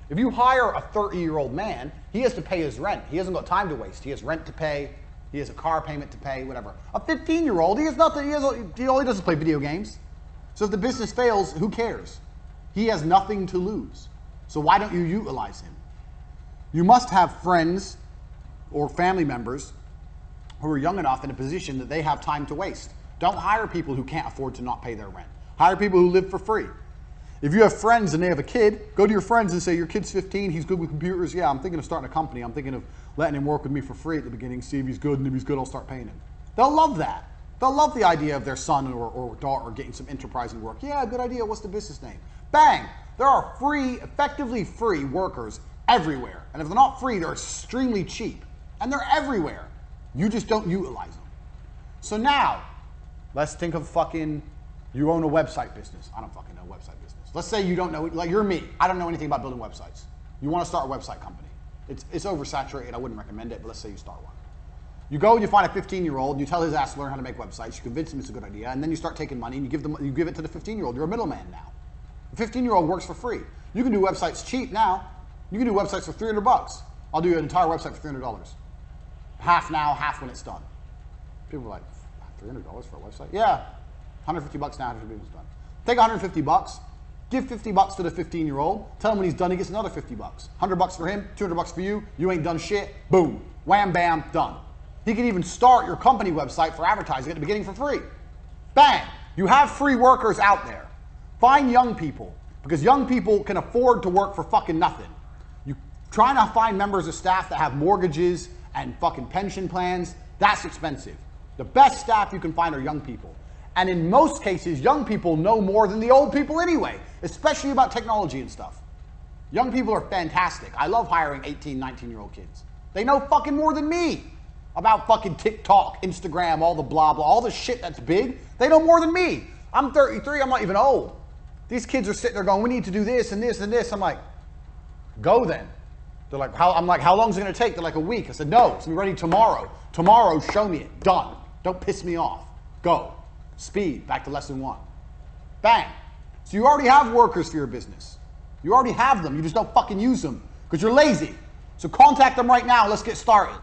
If you hire a 30-year-old man, he has to pay his rent. He hasn't got time to waste. He has rent to pay. He has a car payment to pay, whatever. A 15-year-old, he has nothing. All he does is play video games. So if the business fails, who cares? He has nothing to lose. So why don't you utilize him? You must have friends or family members who are young enough in a position that they have time to waste. Don't hire people who can't afford to not pay their rent. Hire people who live for free. If you have friends and they have a kid, go to your friends and say, your kid's 15, he's good with computers. Yeah, I'm thinking of starting a company. I'm thinking of letting him work with me for free at the beginning, see if he's good, and if he's good, I'll start paying him. They'll love that. They'll love the idea of their son or daughter getting some enterprising work. Yeah, good idea. What's the business name? Bang! There are free, effectively free workers everywhere. And if they're not free, they're extremely cheap. And they're everywhere. You just don't utilize them. So now, let's think of you own a website business. I don't fucking know website business. Let's say you don't know, like you're me. I don't know anything about building websites. You want to start a website company. It's oversaturated. I wouldn't recommend it, but let's say you start one. You go and you find a 15-year-old, you tell his ass to learn how to make websites, you convince him it's a good idea, and then you start taking money and you give it to the 15-year-old. You're a middleman now. The 15-year-old works for free. You can do websites cheap now. You can do websites for $300. I'll do an entire website for $300. Half now, half when it's done. People are like, $300 for a website? Yeah, $150 now after it's done. Take $150, give $50 to the 15-year-old, tell him when he's done he gets another $50. $100 for him, $200 for you, you ain't done shit, boom, wham, bam, done. He can even start your company website for advertising at the beginning for free. Bang, you have free workers out there. Find young people, because young people can afford to work for fucking nothing. You try to find members of staff that have mortgages and fucking pension plans, that's expensive. The best staff you can find are young people. And in most cases, young people know more than the old people anyway, especially about technology and stuff. Young people are fantastic. I love hiring 18, 19-year-old kids. They know fucking more than me about fucking TikTok, Instagram, all the blah, blah, all the shit that's big. They know more than me. I'm 33, I'm not even old. These kids are sitting there going, we need to do this and this and this. I'm like, go then. They're like, how long is it going to take? They're like, a week. I said, no, it's going to be ready tomorrow. Tomorrow, show me it. Done. Don't piss me off. Go. Speed. Back to lesson 1. Bang. So you already have workers for your business. You already have them. You just don't fucking use them because you're lazy. So contact them right now. Let's get started.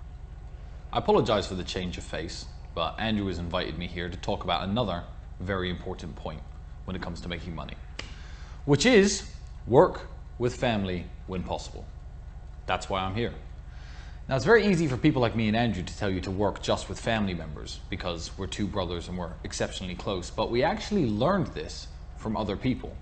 I apologize for the change of face, but Andrew has invited me here to talk about another very important point when it comes to making money, which is work with family when possible. That's why I'm here. Now, it's very easy for people like me and Andrew to tell you to work just with family members because we're two brothers and we're exceptionally close, but we actually learned this from other people.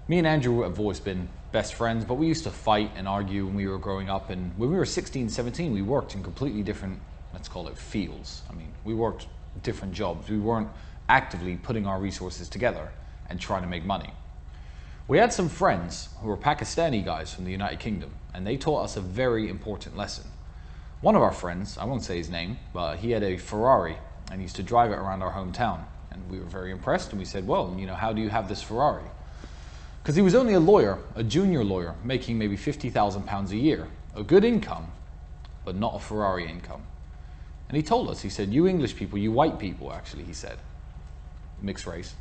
Me and Andrew have always been best friends, but we used to fight and argue when we were growing up, and when we were 16, 17, we worked in completely different, let's call it fields. I mean, we worked different jobs. We weren't actively putting our resources together and trying to make money. We had some friends who were Pakistani guys from the United Kingdom, and they taught us a very important lesson. One of our friends, I won't say his name, but he had a Ferrari and he used to drive it around our hometown. And we were very impressed and we said, well, how do you have this Ferrari? Because he was only a lawyer, a junior lawyer, making maybe £50,000 a year. A good income, but not a Ferrari income. And he told us, he said, you English people, you white people actually, he said, mixed race,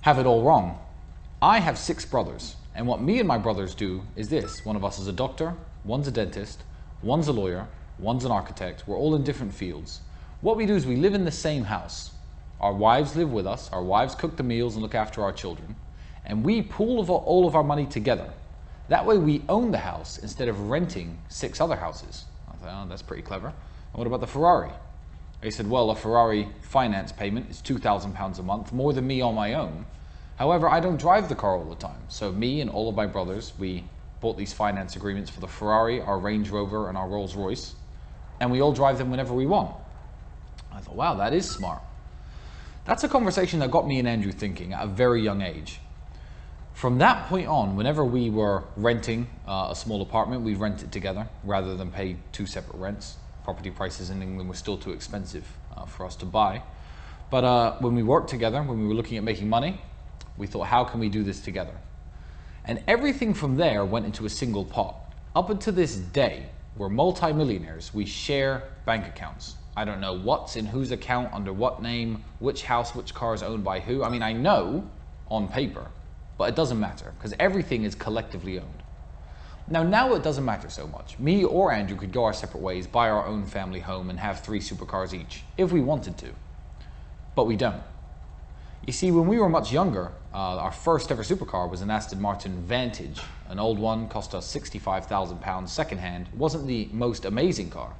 have it all wrong. I have 6 brothers, and what me and my brothers do is this. One of us is a doctor, one's a dentist, one's a lawyer, one's an architect. We're all in different fields. What we do is we live in the same house. Our wives live with us. Our wives cook the meals and look after our children. And we pool all of our money together. That way we own the house instead of renting 6 other houses. I thought, oh, that's pretty clever. And what about the Ferrari? They said, well, a Ferrari finance payment is £2,000 a month, more than me on my own. However, I don't drive the car all the time. So me and all of my brothers, we bought these finance agreements for the Ferrari, our Range Rover, and our Rolls Royce. And we all drive them whenever we want. I thought, wow, that is smart. That's a conversation that got me and Andrew thinking at a very young age. From that point on, whenever we were renting a small apartment, we'd rent it together rather than pay 2 separate rents. Property prices in England were still too expensive for us to buy. But when we worked together, when we were looking at making money, we thought, how can we do this together? And everything from there went into a single pot. Up until this day, we're multi-millionaires. We share bank accounts. I don't know what's in whose account, under what name, which house, which car is owned by who. I mean, I know on paper, but it doesn't matter because everything is collectively owned. Now it doesn't matter so much. Me or Andrew could go our separate ways, buy our own family home and have 3 supercars each if we wanted to, but we don't. You see, when we were much younger, our first ever supercar was an Aston Martin Vantage. An old one, cost us £65,000 secondhand. It wasn't the most amazing car,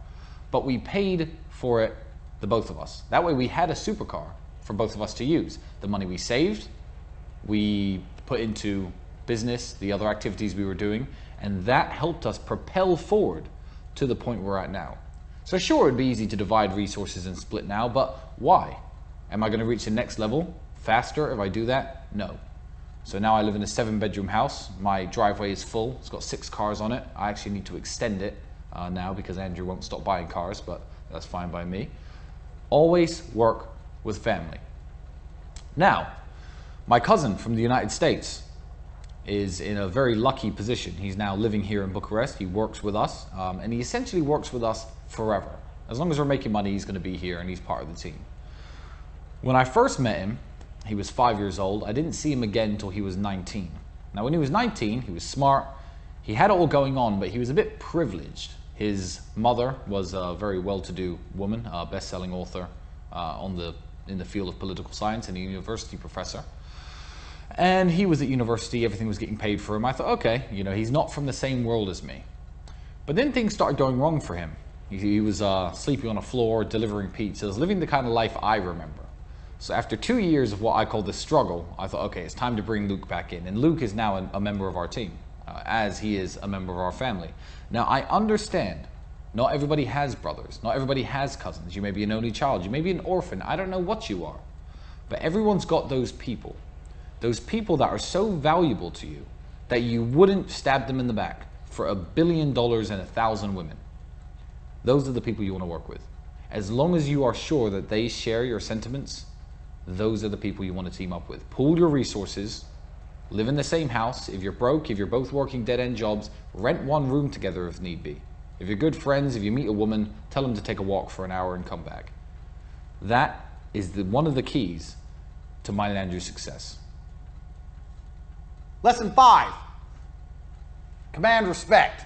but we paid for it, the both of us. That way we had a supercar for both of us to use. The money we saved, we put into business, the other activities we were doing, and that helped us propel forward to the point we're at now. So sure, it'd be easy to divide resources and split now, but why? Am I going to reach the next level faster if I do that? No. So now I live in a 7-bedroom house. My driveway is full. It's got 6 cars on it. I actually need to extend it now because Andrew won't stop buying cars, but that's fine by me. Always work with family. Now, my cousin from the United States is in a very lucky position. He's now living here in Bucharest. He works with us, and he essentially works with us forever. As long as we're making money, he's going to be here and he's part of the team. When I first met him, he was 5 years old. I didn't see him again until he was 19. Now, when he was 19, he was smart. He had it all going on, but he was a bit privileged. His mother was a very well-to-do woman, a best-selling author in the field of political science and a university professor. And he was at university, everything was getting paid for him. I thought, okay, you know, he's not from the same world as me. But then things started going wrong for him. He was sleeping on a floor, delivering pizzas, living the kind of life I remember. So after 2 years of what I call the struggle, I thought, okay, it's time to bring Luke back in. And Luke is now a member of our team, as he is a member of our family. Now, I understand not everybody has brothers. Not everybody has cousins. You may be an only child. You may be an orphan. I don't know what you are. But everyone's got those people. Those people that are so valuable to you that you wouldn't stab them in the back for $1 billion and 1,000 women. Those are the people you want to work with. As long as you are sure that they share your sentiments, those are the people you want to team up with. Pool your resources, live in the same house. If you're broke, if you're both working dead-end jobs, rent one room together if need be. If you're good friends, if you meet a woman, tell them to take a walk for an hour and come back. That is one of the keys to mine and Andrew's success. Lesson 5, command respect.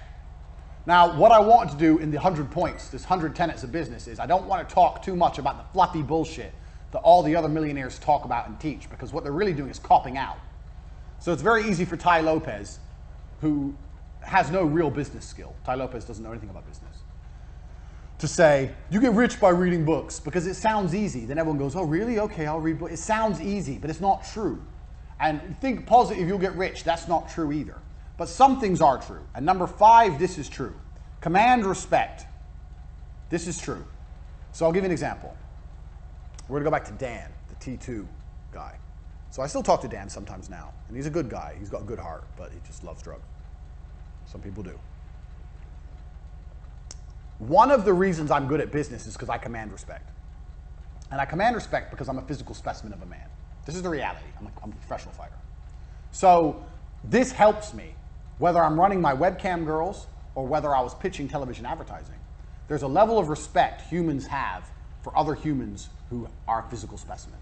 Now, what I want to do in the 100 points, this 100 tenets of business, is I don't want to talk too much about the fluffy bullshit that all the other millionaires talk about and teach, because what they're really doing is copping out. So it's very easy for Ty Lopez, who has no real business skill. Ty Lopez doesn't know anything about business, to say, you get rich by reading books, because it sounds easy. Then everyone goes, oh, really? Okay, I'll read books. It sounds easy, but it's not true. And think positive, you'll get rich. That's not true either. But some things are true. And number 5, this is true. Command respect. This is true. So I'll give you an example. We're going to go back to Dan, the T2 guy. So I still talk to Dan sometimes now. And he's a good guy. He's got a good heart, but he just loves drugs. Some people do. One of the reasons I'm good at business is because I command respect. And I command respect because I'm a physical specimen of a man. This is the reality. I'm a professional fighter. So this helps me, whether I'm running my webcam girls or whether I was pitching television advertising. There's a level of respect humans have for other humans who are a physical specimen.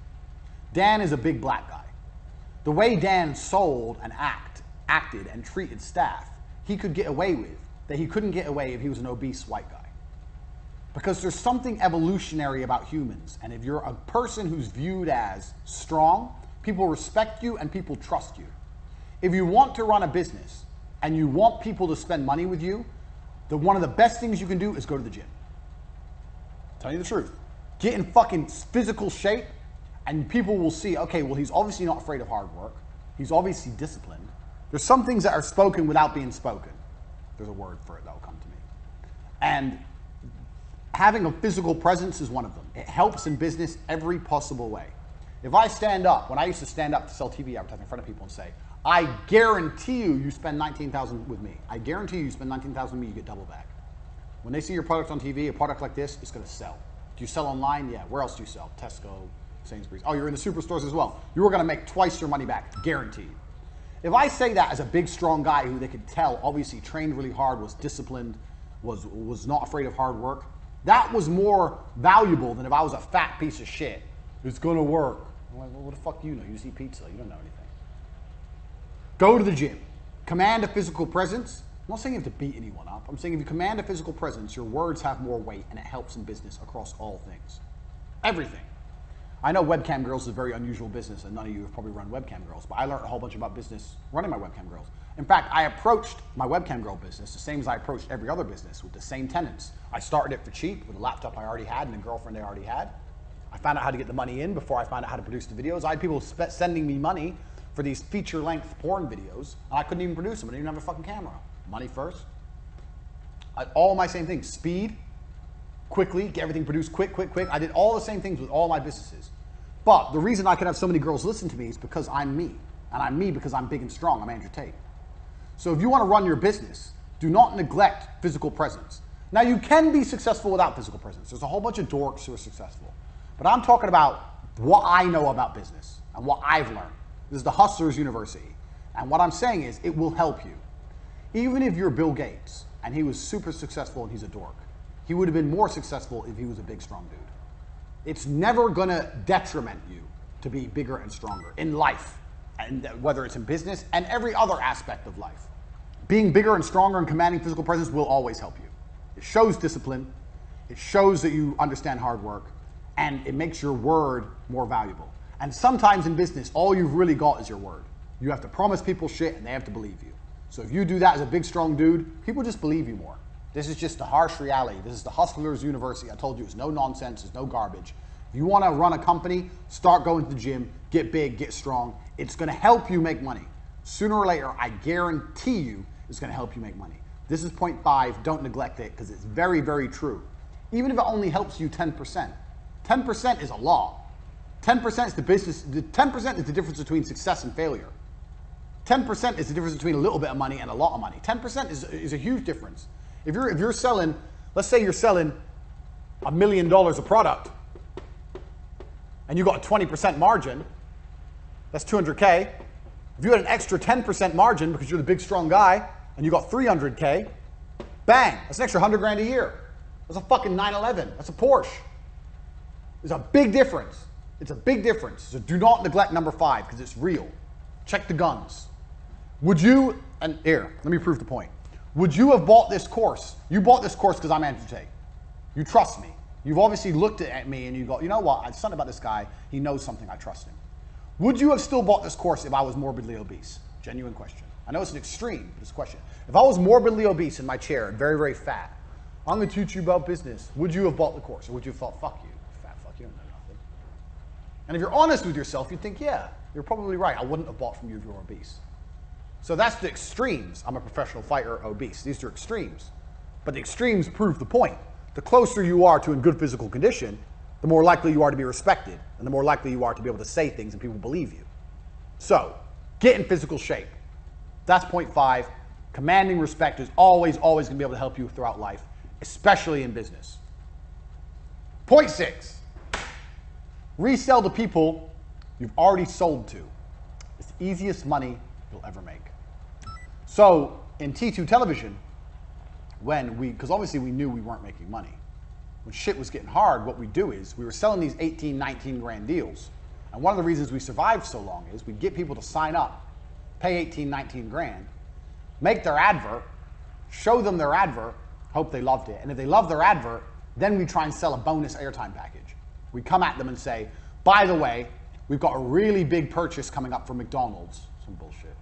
Dan is a big black guy. The way Dan sold and acted and treated staff, he could get away with that he couldn't get away if he was an obese white guy. Because there's something evolutionary about humans, and if you're a person who's viewed as strong, people respect you and people trust you. If you want to run a business and you want people to spend money with you, one of the best things you can do is go to the gym. Tell you the truth. Get in fucking physical shape And people will see, okay, well, he's obviously not afraid of hard work. He's obviously disciplined. There's some things that are spoken without being spoken. There's a word for it that will come to me. And having a physical presence is one of them. It helps in business every possible way. If I stand up, when I used to stand up to sell TV advertising in front of people and say, I guarantee you spend $19,000 with me. I guarantee you spend $19,000 with me, you get double back. When they see your product on TV, a product like this, it's going to sell. Do you sell online? Yeah. Where else do you sell? Tesco, Sainsbury's. Oh, you're in the superstores as well. You are going to make twice your money back, guaranteed. If I say that as a big, strong guy who they could tell obviously trained really hard, was disciplined, was not afraid of hard work, that was more valuable than if I was a fat piece of shit. It's going to work. I'm like, well, what the fuck do you know? You just eat pizza. You don't know anything. Go to the gym. Command a physical presence. I'm not saying you have to beat anyone up. I'm saying if you command a physical presence, your words have more weight and it helps in business across all things. Everything. I know webcam girls is a very unusual business and none of you have probably run webcam girls, but I learned a whole bunch about business running my webcam girls. In fact, I approached my webcam girl business the same as I approached every other business, with the same tenets. I started it for cheap with a laptop I already had and a girlfriend I already had. I found out how to get the money in before I found out how to produce the videos. I had people sending me money for these feature-length porn videos, and I couldn't even produce them. I didn't even have a fucking camera. Money first. All my same things. Speed, quickly, get everything produced quick. I did all the same things with all my businesses. But the reason I can have so many girls listen to me is because I'm me. And I'm me because I'm big and strong. I'm Andrew Tate. So if you want to run your business, do not neglect physical presence. Now, you can be successful without physical presence. There's a whole bunch of dorks who are successful. But I'm talking about what I know about business and what I've learned. This is the Hustlers University. And what I'm saying is it will help you. Even if you're Bill Gates and he was super successful and he's a dork, he would have been more successful if he was a big, strong dude. It's never going to detriment you to be bigger and stronger in life, and whether it's in business and every other aspect of life. Being bigger and stronger and commanding physical presence will always help you. It shows discipline, it shows that you understand hard work, and it makes your word more valuable. And sometimes in business, all you've really got is your word. You have to promise people shit and they have to believe you. So if you do that as a big, strong dude, people just believe you more. This is just the harsh reality. This is the Hustlers University. I told you it's no nonsense, it's no garbage. If you want to run a company, start going to the gym, get big, get strong. It's going to help you make money. Sooner or later, I guarantee you, it's going to help you make money. This is point 5. Don't neglect it because it's very, very true. Even if it only helps you 10%. 10% is a lot. 10% is the business. 10% is the difference between success and failure. 10% is the difference between a little bit of money and a lot of money. 10% is a huge difference. If you're selling, let's say you're selling $1 million of product, and you got a 20% margin, that's 200K. If you had an extra 10% margin because you're the big strong guy and you got 300K, bang, that's an extra 100 grand a year. That's a fucking 911. That's a Porsche. There's a big difference. It's a big difference. So do not neglect number 5 because it's real. Check the guns. Would you, and here, let me prove the point. Would you have bought this course? You bought this course because I'm Andrew Tate. You trust me. You've obviously looked at me and you go, you know what, something about this guy, he knows something, I trust him. Would you have still bought this course if I was morbidly obese? Genuine question. I know it's an extreme, but it's a question. If I was morbidly obese in my chair and very, very fat, I'm going to teach you about business, would you have bought the course? Or would you have thought, fuck you, fat fuck, you don't know nothing? And if you're honest with yourself, you'd think, yeah, you're probably right. I wouldn't have bought from you if you were obese. So that's the extremes. I'm a professional fighter, obese. These are extremes. But the extremes prove the point. The closer you are to in good physical condition, the more likely you are to be respected, and the more likely you are to be able to say things and people believe you. So, get in physical shape. That's point 5. Commanding respect is always going to be able to help you throughout life, especially in business. Point 6. Resell to people you've already sold to. It's the easiest money you'll ever make. So, in T2 television, because obviously we knew we weren't making money. When shit was getting hard, what we do is we were selling these 18, 19 grand deals. And one of the reasons we survived so long is we'd get people to sign up, pay 18, 19 grand, make their advert, show them their advert, hope they loved it. And if they love their advert, then we try and sell a bonus airtime package. We come at them and say, by the way, we've got a really big purchase coming up for McDonald's, some bullshit.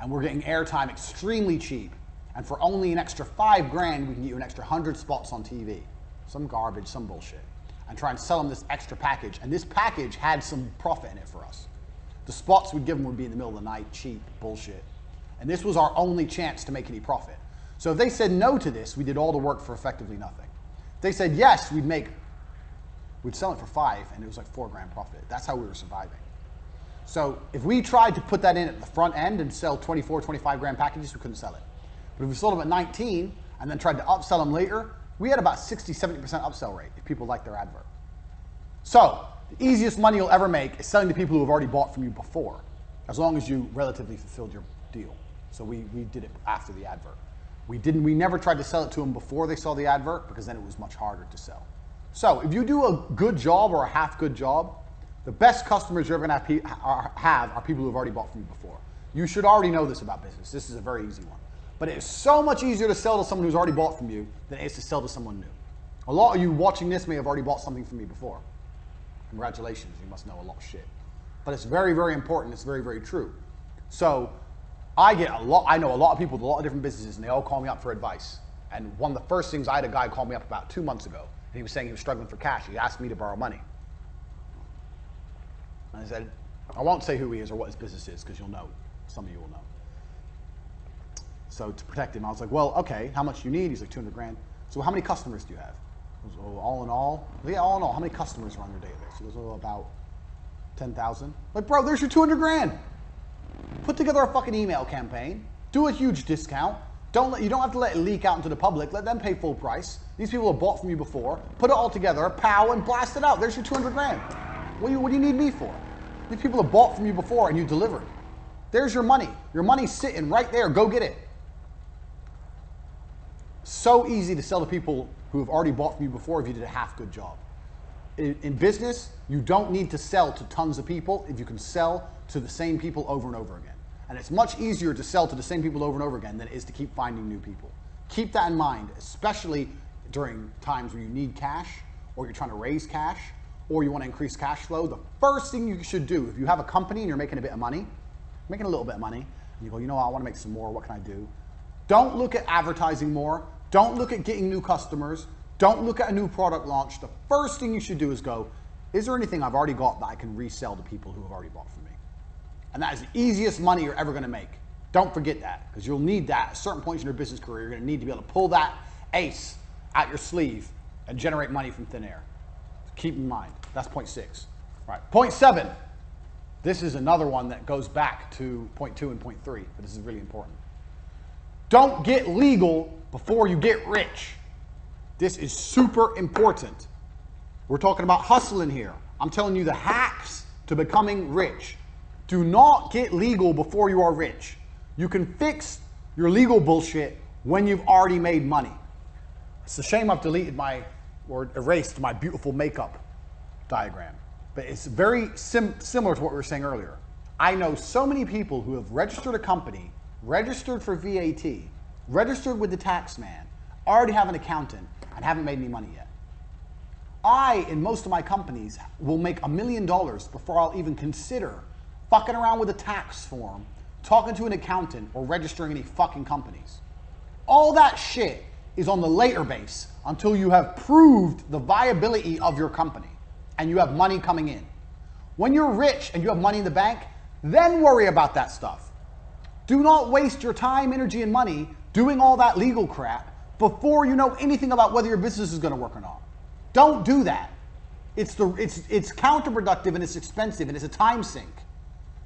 And we're getting airtime extremely cheap. And for only an extra 5 grand, we can get you an extra 100 spots on TV. Some garbage, some bullshit. and try and sell them this extra package. And this package had some profit in it for us. The spots we'd give them would be in the middle of the night, cheap, bullshit. And this was our only chance to make any profit. So if they said no to this, we did all the work for effectively nothing. If they said yes, we'd sell it for $5, and it was like $4 grand profit. That's how we were surviving. So if we tried to put that in at the front end and sell 24, 25 grand packages, we couldn't sell it. But if we sold them at 19 and then tried to upsell them later, we had about 60, 70% upsell rate if people liked their advert. So the easiest money you'll ever make is selling to people who have already bought from you before, as long as you relatively fulfilled your deal. So we did it after the advert. We never tried to sell it to them before they saw the advert, because then it was much harder to sell. So if you do a good job or a half good job, the best customers you're ever going to have are people who have already bought from you before. You should already know this about business. This is a very easy one. But it's so much easier to sell to someone who's already bought from you than it is to sell to someone new. A lot of you watching this may have already bought something from me before. Congratulations, you must know a lot of shit. But it's very, very important. It's very, very true. So I know a lot of people with a lot of different businesses, and they all call me up for advice. And one of the first things, I had a guy call me up about 2 months ago, and he was saying he was struggling for cash. He asked me to borrow money. And I said, I won't say who he is or what his business is, because you'll know. Some of you will know. So to protect him, I was like, well, okay, how much do you need? He's like, 200 grand. So how many customers do you have? I was, oh, all in all? Yeah, all in all, how many customers are on your database? He goes, oh, about 10,000. Like, bro, there's your 200 grand. Put together a fucking email campaign. Do a huge discount. You don't have to let it leak out into the public. Let them pay full price. These people have bought from you before. Put it all together, pow, and blast it out. There's your 200 grand. What do you need me for? These people have bought from you before and you delivered. There's your money. Your money's sitting right there. Go get it. So easy to sell to people who have already bought from you before if you did a half good job. In business, you don't need to sell to tons of people if you can sell to the same people over and over again. And it's much easier to sell to the same people over and over again than it is to keep finding new people. Keep that in mind, especially during times where you need cash, or you're trying to raise cash, or you want to increase cash flow. The first thing you should do, if you have a company and you're making a bit of money, making a little bit of money, and you go, you know what, I want to make some more, what can I do? Don't look at advertising more. Don't look at getting new customers. Don't look at a new product launch. The first thing you should do is go, is there anything I've already got that I can resell to people who have already bought from me? And that is the easiest money you're ever going to make. Don't forget that, because you'll need that at certain points in your business career. You're going to need to be able to pull that ace out your sleeve and generate money from thin air. Keep in mind. That's point 6. All right, point 7. This is another one that goes back to point 2 and point 3, but this is really important. Don't get legal before you get rich. This is super important. We're talking about hustling here. I'm telling you the hacks to becoming rich. Do not get legal before you are rich. You can fix your legal bullshit when you've already made money. It's a shame I've deleted or erased my beautiful makeup diagram. But it's very similar to what we were saying earlier. I know so many people who have registered a company, registered for VAT, registered with the tax man, already have an accountant, and haven't made any money yet. In most of my companies, will make $1 million before I'll even consider fucking around with a tax form, talking to an accountant, or registering any fucking companies. All that shit is on the later base until you have proved the viability of your company and you have money coming in. When you're rich and you have money in the bank, then worry about that stuff. Do not waste your time, energy, and money doing all that legal crap before you know anything about whether your business is going to work or not. Don't do that. It's counterproductive and it's expensive and it's a time sink.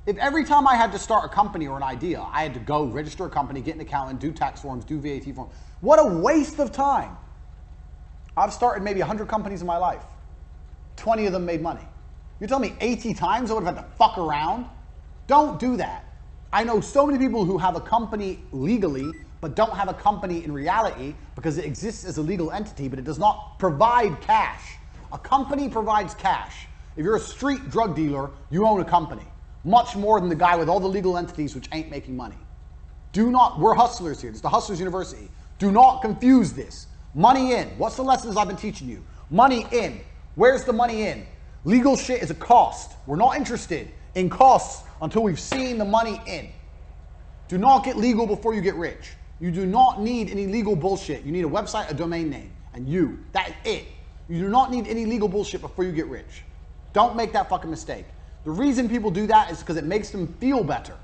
If every time I had to start a company or an idea, I had to go register a company, get an accountant, do tax forms, do VAT forms, what a waste of time. I've started maybe 100 companies in my life. 20 of them made money. You're telling me 80 times I would have had to fuck around? Don't do that. I know so many people who have a company legally, but don't have a company in reality because it exists as a legal entity, but it does not provide cash. A company provides cash. If you're a street drug dealer, you own a company. Much more than the guy with all the legal entities which ain't making money. We're hustlers here. It's the Hustlers University. Do not confuse this. Money in. What's the lessons I've been teaching you? Money in. Where's the money in? Legal shit is a cost. We're not interested in costs until we've seen the money in. Do not get legal before you get rich. You do not need any legal bullshit. You need a website, a domain name, and that's it. You do not need any legal bullshit before you get rich. Don't make that fucking mistake. The reason people do that is because it makes them feel better.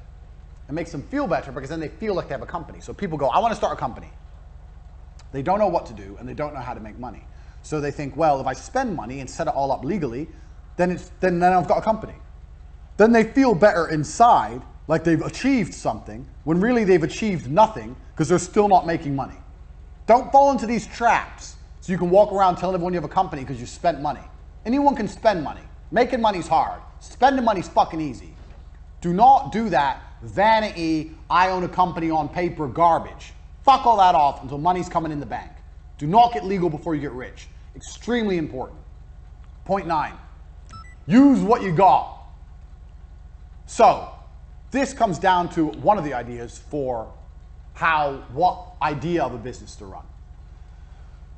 It makes them feel better because then they feel like they have a company. So people go, I want to start a company. They don't know what to do and they don't know how to make money. So they think, well, if I spend money and set it all up legally, then I've got a company. Then they feel better inside, like they've achieved something, when really they've achieved nothing because they're still not making money. Don't fall into these traps so you can walk around telling everyone you have a company because you spent money. Anyone can spend money. Making money's hard. Spending money's fucking easy. Do not do that vanity, I own a company on paper garbage. Fuck all that off until money's coming in the bank. Do not get legal before you get rich. Extremely important. Point 9. Use what you got. So, this comes down to one of the ideas for what idea of a business to run.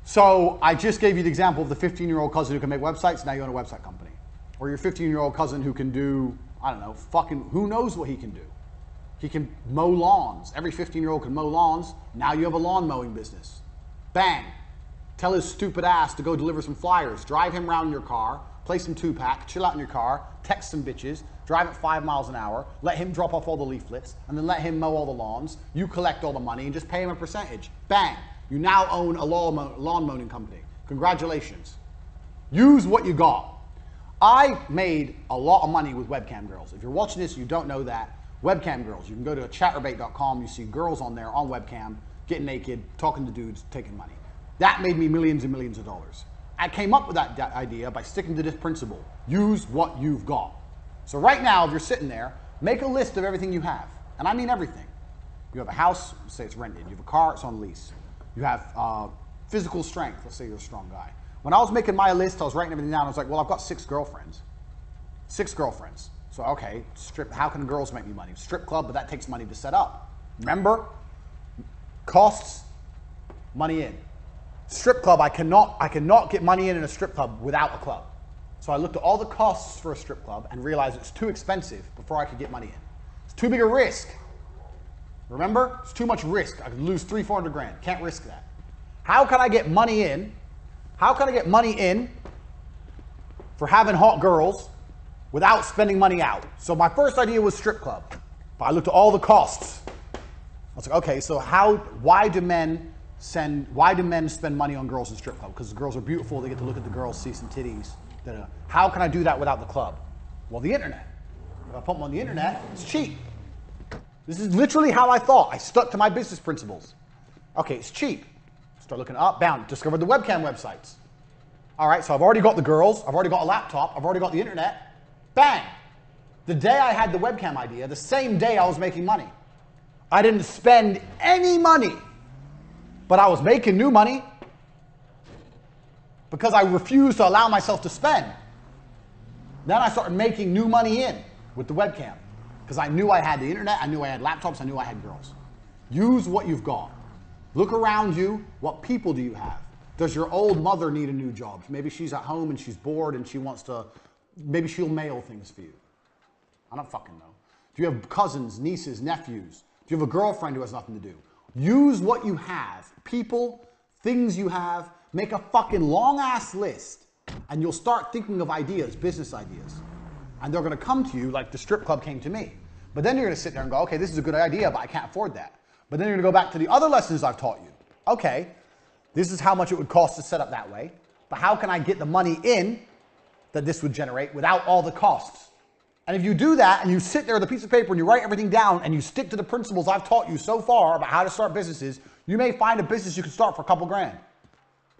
So, I just gave you the example of the 15-year-old cousin who can make websites, now you own a website company. Or your 15-year-old cousin who can do, I don't know, fucking, who knows what he can do. He can mow lawns. Every 15-year-old can mow lawns. Now you have a lawn mowing business. Bang. Tell his stupid ass to go deliver some flyers. Drive him around in your car. Play some 2-pack. Chill out in your car. Text some bitches. Drive at 5 miles an hour. Let him drop off all the leaflets. And then let him mow all the lawns. You collect all the money and just pay him a percentage. Bang. You now own a lawn mowing company. Congratulations. Use what you got. I made a lot of money with webcam girls. If you're watching this, you don't know that. Webcam girls. You can go to chatterbait.com. You see girls on there on webcam, getting naked, talking to dudes, taking money. That made me millions and millions of dollars. I came up with that idea by sticking to this principle. Use what you've got. So right now, if you're sitting there, make a list of everything you have. And I mean everything. You have a house, say it's rented. You have a car, it's on lease. You have physical strength. Let's say you're a strong guy. When I was making my list, I was writing everything down. I was like, well, I've got 6 girlfriends. 6 girlfriends. So, okay, how can girls make me money? Strip club, but that takes money to set up. Remember? Costs, money in. Strip club, I cannot get money in a strip club without a club. So I looked at all the costs for a strip club and realized it's too expensive before I could get money in. It's too big a risk. Remember? It's too much risk. I could lose 300-400 grand. Can't risk that. How can I get money in? How can I get money in for having hot girls without spending money out? So my first idea was strip club. But I looked at all the costs. I was like, okay, so why do men spend money on girls in strip club? Because the girls are beautiful, they get to look at the girls, see some titties. How can I do that without the club? Well, the internet. If I put them on the internet, it's cheap. This is literally how I thought. I stuck to my business principles. Okay, it's cheap. Start looking up, bound, discovered the webcam websites. All right, so I've already got the girls, I've already got a laptop, I've already got the internet. Bang! The day I had the webcam idea, the same day I was making money. I didn't spend any money, but I was making new money because I refused to allow myself to spend. Then I started making new money in with the webcam because I knew I had the internet, I knew I had laptops, I knew I had girls. Use what you've got. Look around you. What people do you have? Does your old mother need a new job? Maybe she's at home and she's bored and she wants to, maybe she'll mail things for you. I don't fucking know. Do you have cousins, nieces, nephews? Do you have a girlfriend who has nothing to do? Use what you have. People, things you have. Make a fucking long ass list and you'll start thinking of ideas, business ideas. And they're going to come to you like the strip club came to me. But then you're going to sit there and go, okay, this is a good idea, but I can't afford that. But then you're going to go back to the other lessons I've taught you. Okay, this is how much it would cost to set up that way, but how can I get the money in that this would generate without all the costs? And if you do that and you sit there with a piece of paper and you write everything down and you stick to the principles I've taught you so far about how to start businesses, you may find a business you can start for a couple grand.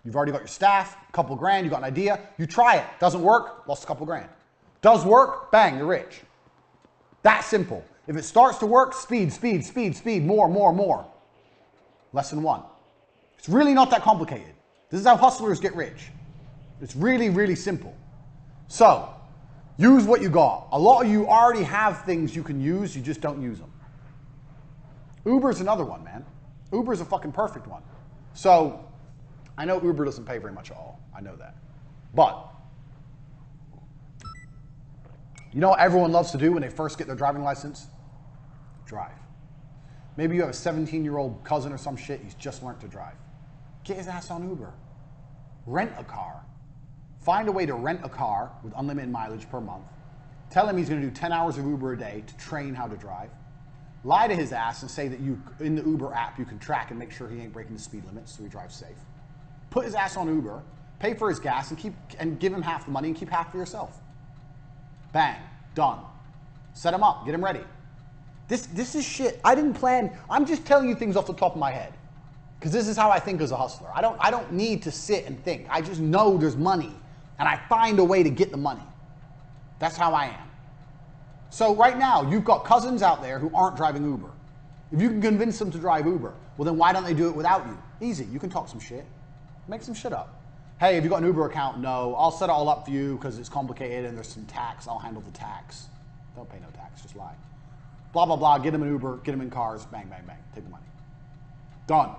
You've already got your staff, a couple grand, you got an idea, you try it. Doesn't work, lost a couple grand. Does work, bang, you're rich. That simple. If it starts to work, speed, more. Lesson 1. It's really not that complicated. This is how hustlers get rich. It's really, really simple. So, use what you got. A lot of you already have things you can use, you just don't use them. Uber's another one, man. Uber's a fucking perfect one. So, I know Uber doesn't pay very much at all. I know that. But, you know what everyone loves to do when they first get their driving license? Drive. Maybe you have a 17-year-old cousin or some shit, he's just learned to drive. Get his ass on Uber. Rent a car. find a way to rent a car with unlimited mileage per month, tell him he's going to do 10 hours of Uber a day to train how to drive, lie to his ass and say that in the Uber app you can track and make sure he ain't breaking the speed limits so he drives safe. Put his ass on Uber, pay for his gas, and give him half the money and keep half for yourself. Bang, done. Set him up, get him ready. This is shit. I didn't plan. I'm just telling you things off the top of my head. Because this is how I think as a hustler. I don't need to sit and think. I just know there's money, and I find a way to get the money. That's how I am. So right now, you've got cousins out there who aren't driving Uber. If you can convince them to drive Uber, well then why don't they do it without you? Easy, you can talk some shit. Make some shit up. Hey, have you got an Uber account? No, I'll set it all up for you because it's complicated and there's some tax. I'll handle the tax. Don't pay no tax, just lie. Blah, blah, blah, get them an Uber, get them in cars, bang, bang, bang, take the money. Done.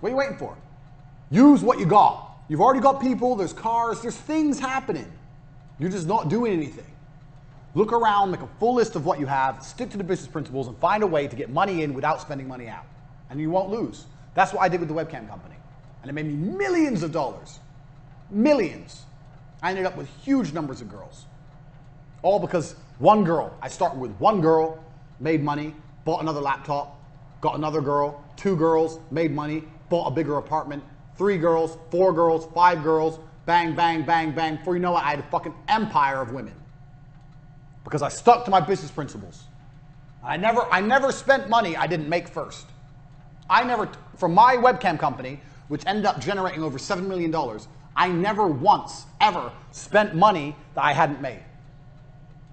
What are you waiting for? Use what you got. You've already got people, there's cars, there's things happening. You're just not doing anything. Look around, make a full list of what you have, stick to the business principles, and find a way to get money in without spending money out. And you won't lose. That's what I did with the webcam company. And it made me millions of dollars. Millions. I ended up with huge numbers of girls. All because one girl. I started with one girl, made money, bought another laptop, got another girl, 2 girls, made money, bought a bigger apartment, 3 girls, 4 girls, 5 girls, bang, bang, bang, bang. Before you know it, I had a fucking empire of women. Because I stuck to my business principles. I never spent money I didn't make first. From my webcam company, which ended up generating over $7 million, I never once, ever spent money that I hadn't made.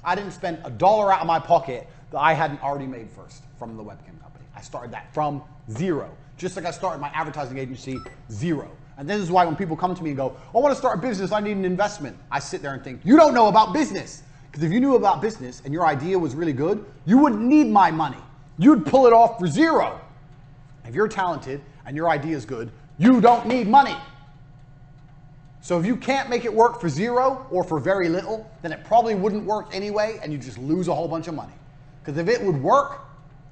I didn't spend $1 out of my pocket that I hadn't already made first from the webcam company. I started that from zero. Just like I started my advertising agency, zero. And this is why when people come to me and go, I want to start a business, I need an investment. I sit there and think, you don't know about business. Because if you knew about business and your idea was really good, you wouldn't need my money. You'd pull it off for zero. If you're talented and your idea is good, you don't need money. So if you can't make it work for zero or for very little, then it probably wouldn't work anyway and you just lose a whole bunch of money. Because if it would work,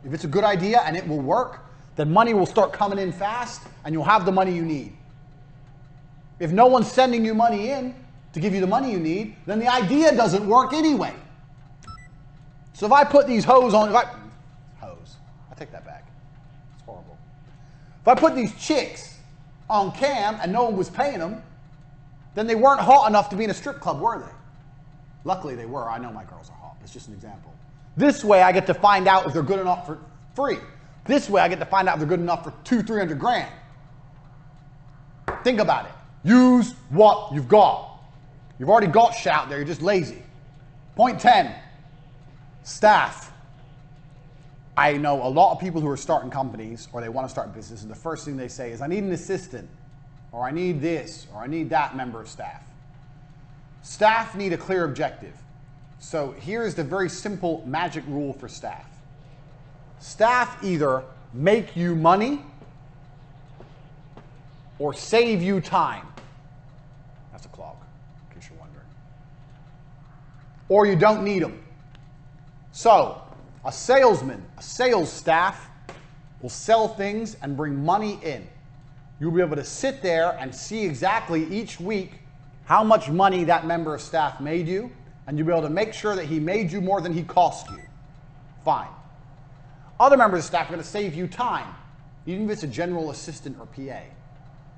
if it's a good idea and it will work, then money will start coming in fast and you'll have the money you need. If no one's sending you money in to give you the money you need, then the idea doesn't work anyway. So if I put these I take that back. It's horrible. If I put these chicks on cam and no one was paying them, then they weren't hot enough to be in a strip club, were they? Luckily they were. I know my girls are hot. It's just an example. This way I get to find out if they're good enough for free. This way I get to find out if they're good enough for 200-300 grand. Think about it. Use what you've got. You've already got shit out there, you're just lazy. Point 10, staff. I know a lot of people who are starting companies or they want to start business and the first thing they say is, I need an assistant, or I need this, or I need that member of staff. Staff need a clear objective. So here's the very simple magic rule for staff. Staff either make you money or save you time. That's a clog, in case you're wondering. Or you don't need them. So a salesman, a sales staff will sell things and bring money in. You'll be able to sit there and see exactly each week how much money that member of staff made you, and you'll be able to make sure that he made you more than he cost you. Fine. Other members of staff are going to save you time, even if it's a general assistant or PA.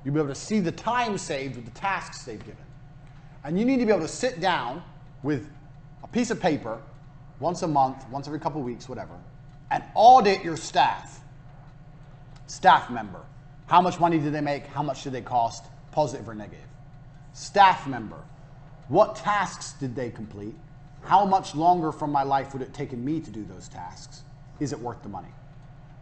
You'll be able to see the time saved with the tasks they've given. And you need to be able to sit down with a piece of paper once a month, once every couple of weeks, whatever, and audit your staff. Staff member. How much money did they make? How much did they cost? Positive or negative. Staff member. What tasks did they complete? How much longer from my life would it have taken me to do those tasks? Is it worth the money?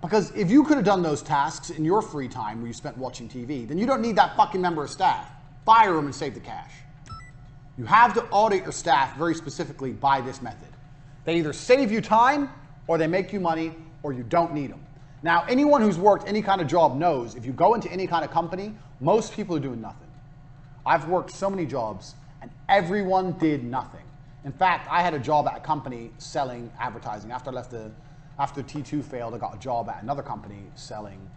Because if you could have done those tasks in your free time where you spent watching TV, then you don't need that fucking member of staff. Fire them and save the cash. You have to audit your staff very specifically by this method. They either save you time, or they make you money, or you don't need them. Now, anyone who's worked any kind of job knows if you go into any kind of company, most people are doing nothing. I've worked so many jobs, and everyone did nothing. In fact, I had a job at a company selling advertising. After T2 failed, I got a job at another company selling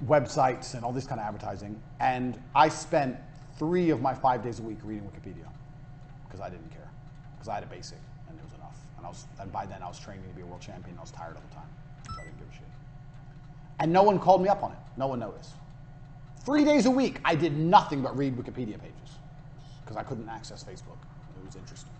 websites and all this kind of advertising. And I spent 3 of my 5 days a week reading Wikipedia because I didn't care, because I had a basic and it was enough. And by then I was training to be a world champion. I was tired all the time, so I didn't give a shit. And no one called me up on it. No one noticed. 3 days a week, I did nothing but read Wikipedia pages because I couldn't access Facebook. It was interesting.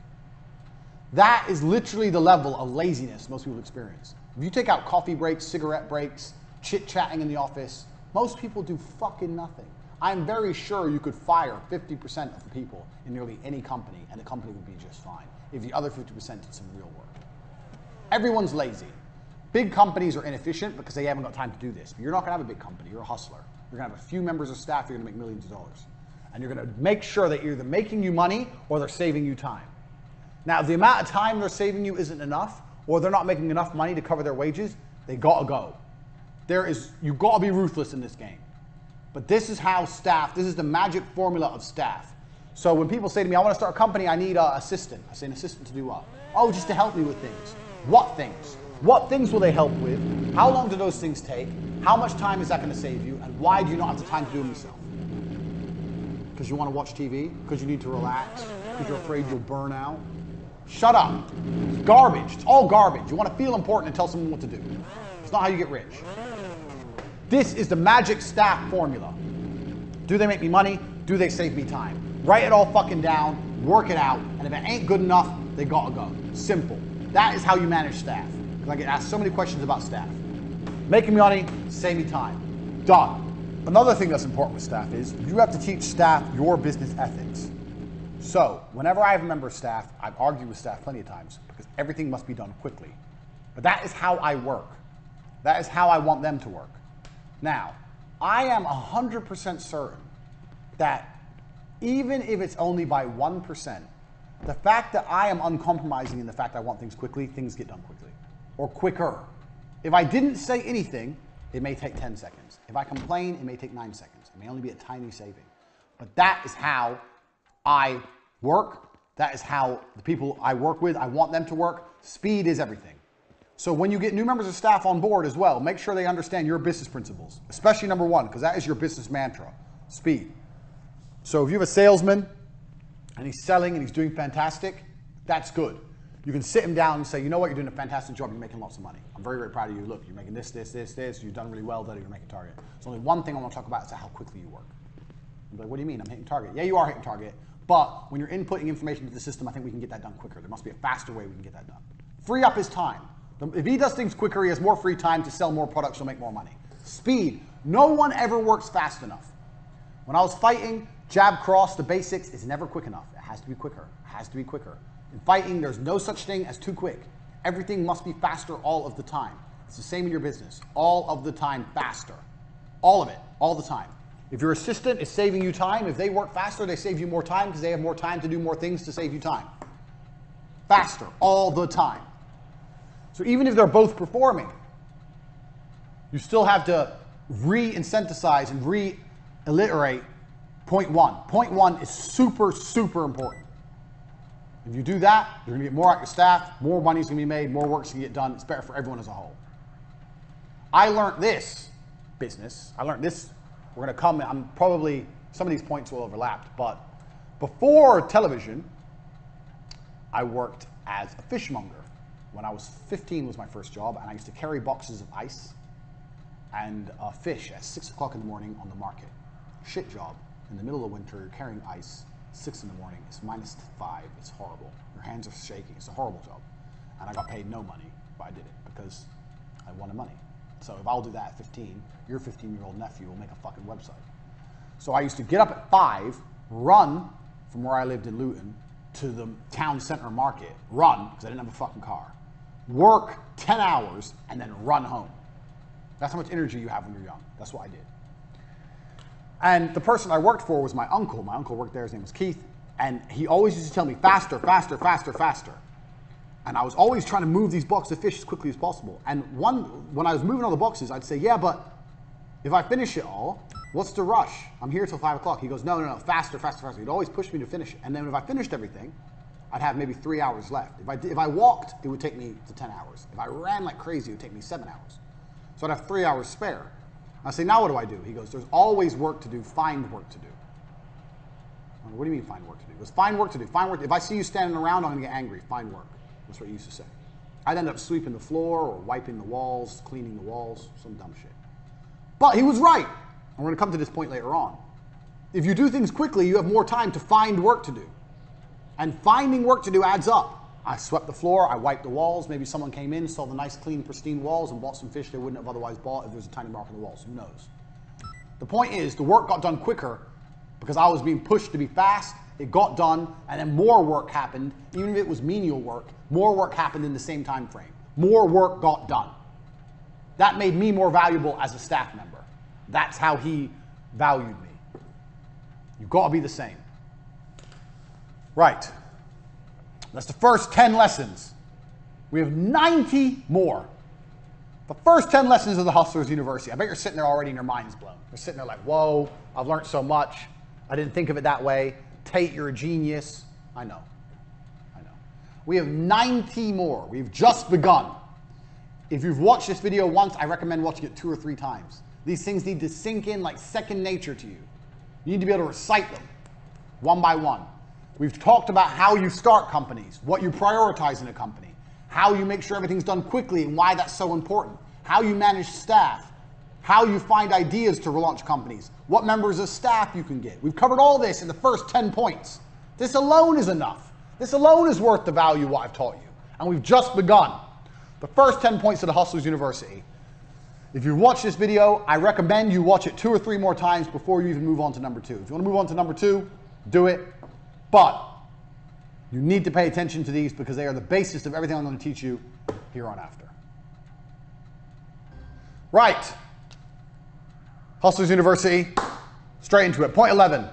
That is literally the level of laziness most people experience. If you take out coffee breaks, cigarette breaks, chit-chatting in the office, most people do fucking nothing. I'm very sure you could fire 50% of the people in nearly any company and the company would be just fine if the other 50% did some real work. Everyone's lazy. Big companies are inefficient because they haven't got time to do this. But you're not going to have a big company. You're a hustler. You're going to have a few members of staff. You're going to make millions of dollars. And you're going to make sure that you're either making you money or they're saving you time. Now, if the amount of time they're saving you isn't enough, or they're not making enough money to cover their wages, they got to go. You've got to be ruthless in this game. But this is how staff, this is the magic formula of staff. So when people say to me, I want to start a company, I need an assistant. I say, an assistant to do what? Oh, just to help me with things. What things? What things will they help with? How long do those things take? How much time is that going to save you? And why do you not have the time to do them yourself? Because you want to watch TV? Because you need to relax? Because you're afraid you'll burn out? Shut up. It's garbage. It's all garbage. You want to feel important and tell someone what to do. It's not how you get rich. This is the magic staff formula. Do they make me money? Do they save me time? Write it all fucking down, work it out, and if it ain't good enough, they gotta go. Simple. That is how you manage staff. Because I get asked so many questions about staff. Making me money, save me time. Done. Another thing that's important with staff is you have to teach staff your business ethics. So, whenever I have a member of staff, I've argued with staff plenty of times because everything must be done quickly. But that is how I work. That is how I want them to work. Now, I am 100% certain that even if it's only by 1%, the fact that I am uncompromising in the fact I want things quickly, things get done quickly. Or quicker. If I didn't say anything, it may take 10 seconds. If I complain, it may take 9 seconds. It may only be a tiny saving. But that is how I work. That is how the people I work with, I want them to work. Speed is everything. So when you get new members of staff on board as well, make sure they understand your business principles, especially number 1, because that is your business mantra, speed. So if you have a salesman and he's selling and he's doing fantastic, that's good. You can sit him down and say, you know what, you're doing a fantastic job, you're making lots of money. I'm very, very proud of you. Look, you're making this, you've done really well there, you're making target. There's only one thing I want to talk about, is how quickly you work. I'm like, what do you mean, I'm hitting target? Yeah, you are hitting target, but when you're inputting information into the system, I think we can get that done quicker. There must be a faster way we can get that done. Free up his time. If he does things quicker, he has more free time to sell more products, he'll make more money. Speed. No one ever works fast enough. When I was fighting, jab, cross, the basics is never quick enough. It has to be quicker. It has to be quicker. In fighting, there's no such thing as too quick. Everything must be faster all of the time. It's the same in your business. All of the time, faster. All of it, all the time. If your assistant is saving you time, if they work faster, they save you more time because they have more time to do more things to save you time. Faster, all the time. So even if they're both performing, you still have to re-incentivize and re-alliterate point 1. Point 1 is super, super important. If you do that, you're going to get more out of your staff, more money's going to be made, more work's going to get done. It's better for everyone as a whole. I learned this business. I learned this. We're going to come, I'm probably, some of these points will overlap, but before television, I worked as a fishmonger. When I was 15 was my first job, and I used to carry boxes of ice and fish at 6 o'clock in the morning on the market. Shit job. In the middle of winter, you're carrying ice, 6 in the morning, it's -5, it's horrible. Your hands are shaking, it's a horrible job. And I got paid no money, but I did it because I wanted money. So if I'll do that at 15, your 15-year-old nephew will make a fucking website. So I used to get up at 5, run from where I lived in Luton to the town center market, run, because I didn't have a fucking car. Work 10 hours and then run home. That's how much energy you have when you're young. That's what I did. And the person I worked for was my uncle. My uncle worked there, his name was Keith, and he always used to tell me faster, faster, faster, faster. And I was always trying to move these boxes of fish as quickly as possible. And when I was moving all the boxes, I'd say, yeah, but if I finish it all, what's the rush? I'm here till 5 o'clock. He goes, no, faster, faster, faster. He'd always push me to finish it. And then if I finished everything, I'd have maybe 3 hours left. If I walked, it would take me to 10 hours. If I ran like crazy, it would take me 7 hours. So I'd have 3 hours spare. I say, now what do I do? He goes, there's always work to do, find work to do. What do you mean find work to do? It was find work to do. Find work. If I see you standing around, I'm going to get angry. Find work. That's what you used to say. I'd end up sweeping the floor or wiping the walls, cleaning the walls, some dumb shit. But he was right. And we're going to come to this point later on. If you do things quickly, you have more time to find work to do. And finding work to do adds up. I swept the floor, I wiped the walls, maybe someone came in, saw the nice, clean, pristine walls and bought some fish they wouldn't have otherwise bought if there was a tiny mark on the walls. Who knows? The point is, the work got done quicker because I was being pushed to be fast. It got done, and then more work happened. Even if it was menial work, more work happened in the same time frame. More work got done. That made me more valuable as a staff member. That's how he valued me. You've got to be the same. Right. That's the first 10 lessons. We have 90 more. The first 10 lessons of the Hustlers University. I bet you're sitting there already and your mind's blown. You're sitting there like, whoa, I've learned so much. I didn't think of it that way. Tate, you're a genius. I know. We have 90 more. We've just begun. If you've watched this video once, I recommend watching it 2 or 3 times. These things need to sink in like second nature to you. You need to be able to recite them one by one. We've talked about how you start companies, what you prioritize in a company, how you make sure everything's done quickly and why that's so important, how you manage staff, how you find ideas to launch companies, what members of staff you can get. We've covered all this in the first 10 points. This alone is enough. This alone is worth the value of what I've taught you. And we've just begun. The first 10 points of the Hustlers University. If you've watched this video, I recommend you watch it 2 or 3 more times before you even move on to number 2. If you want to move on to number 2, do it. But you need to pay attention to these because they are the basis of everything I'm going to teach you here on after. Right. Hustlers University, straight into it. Point 11.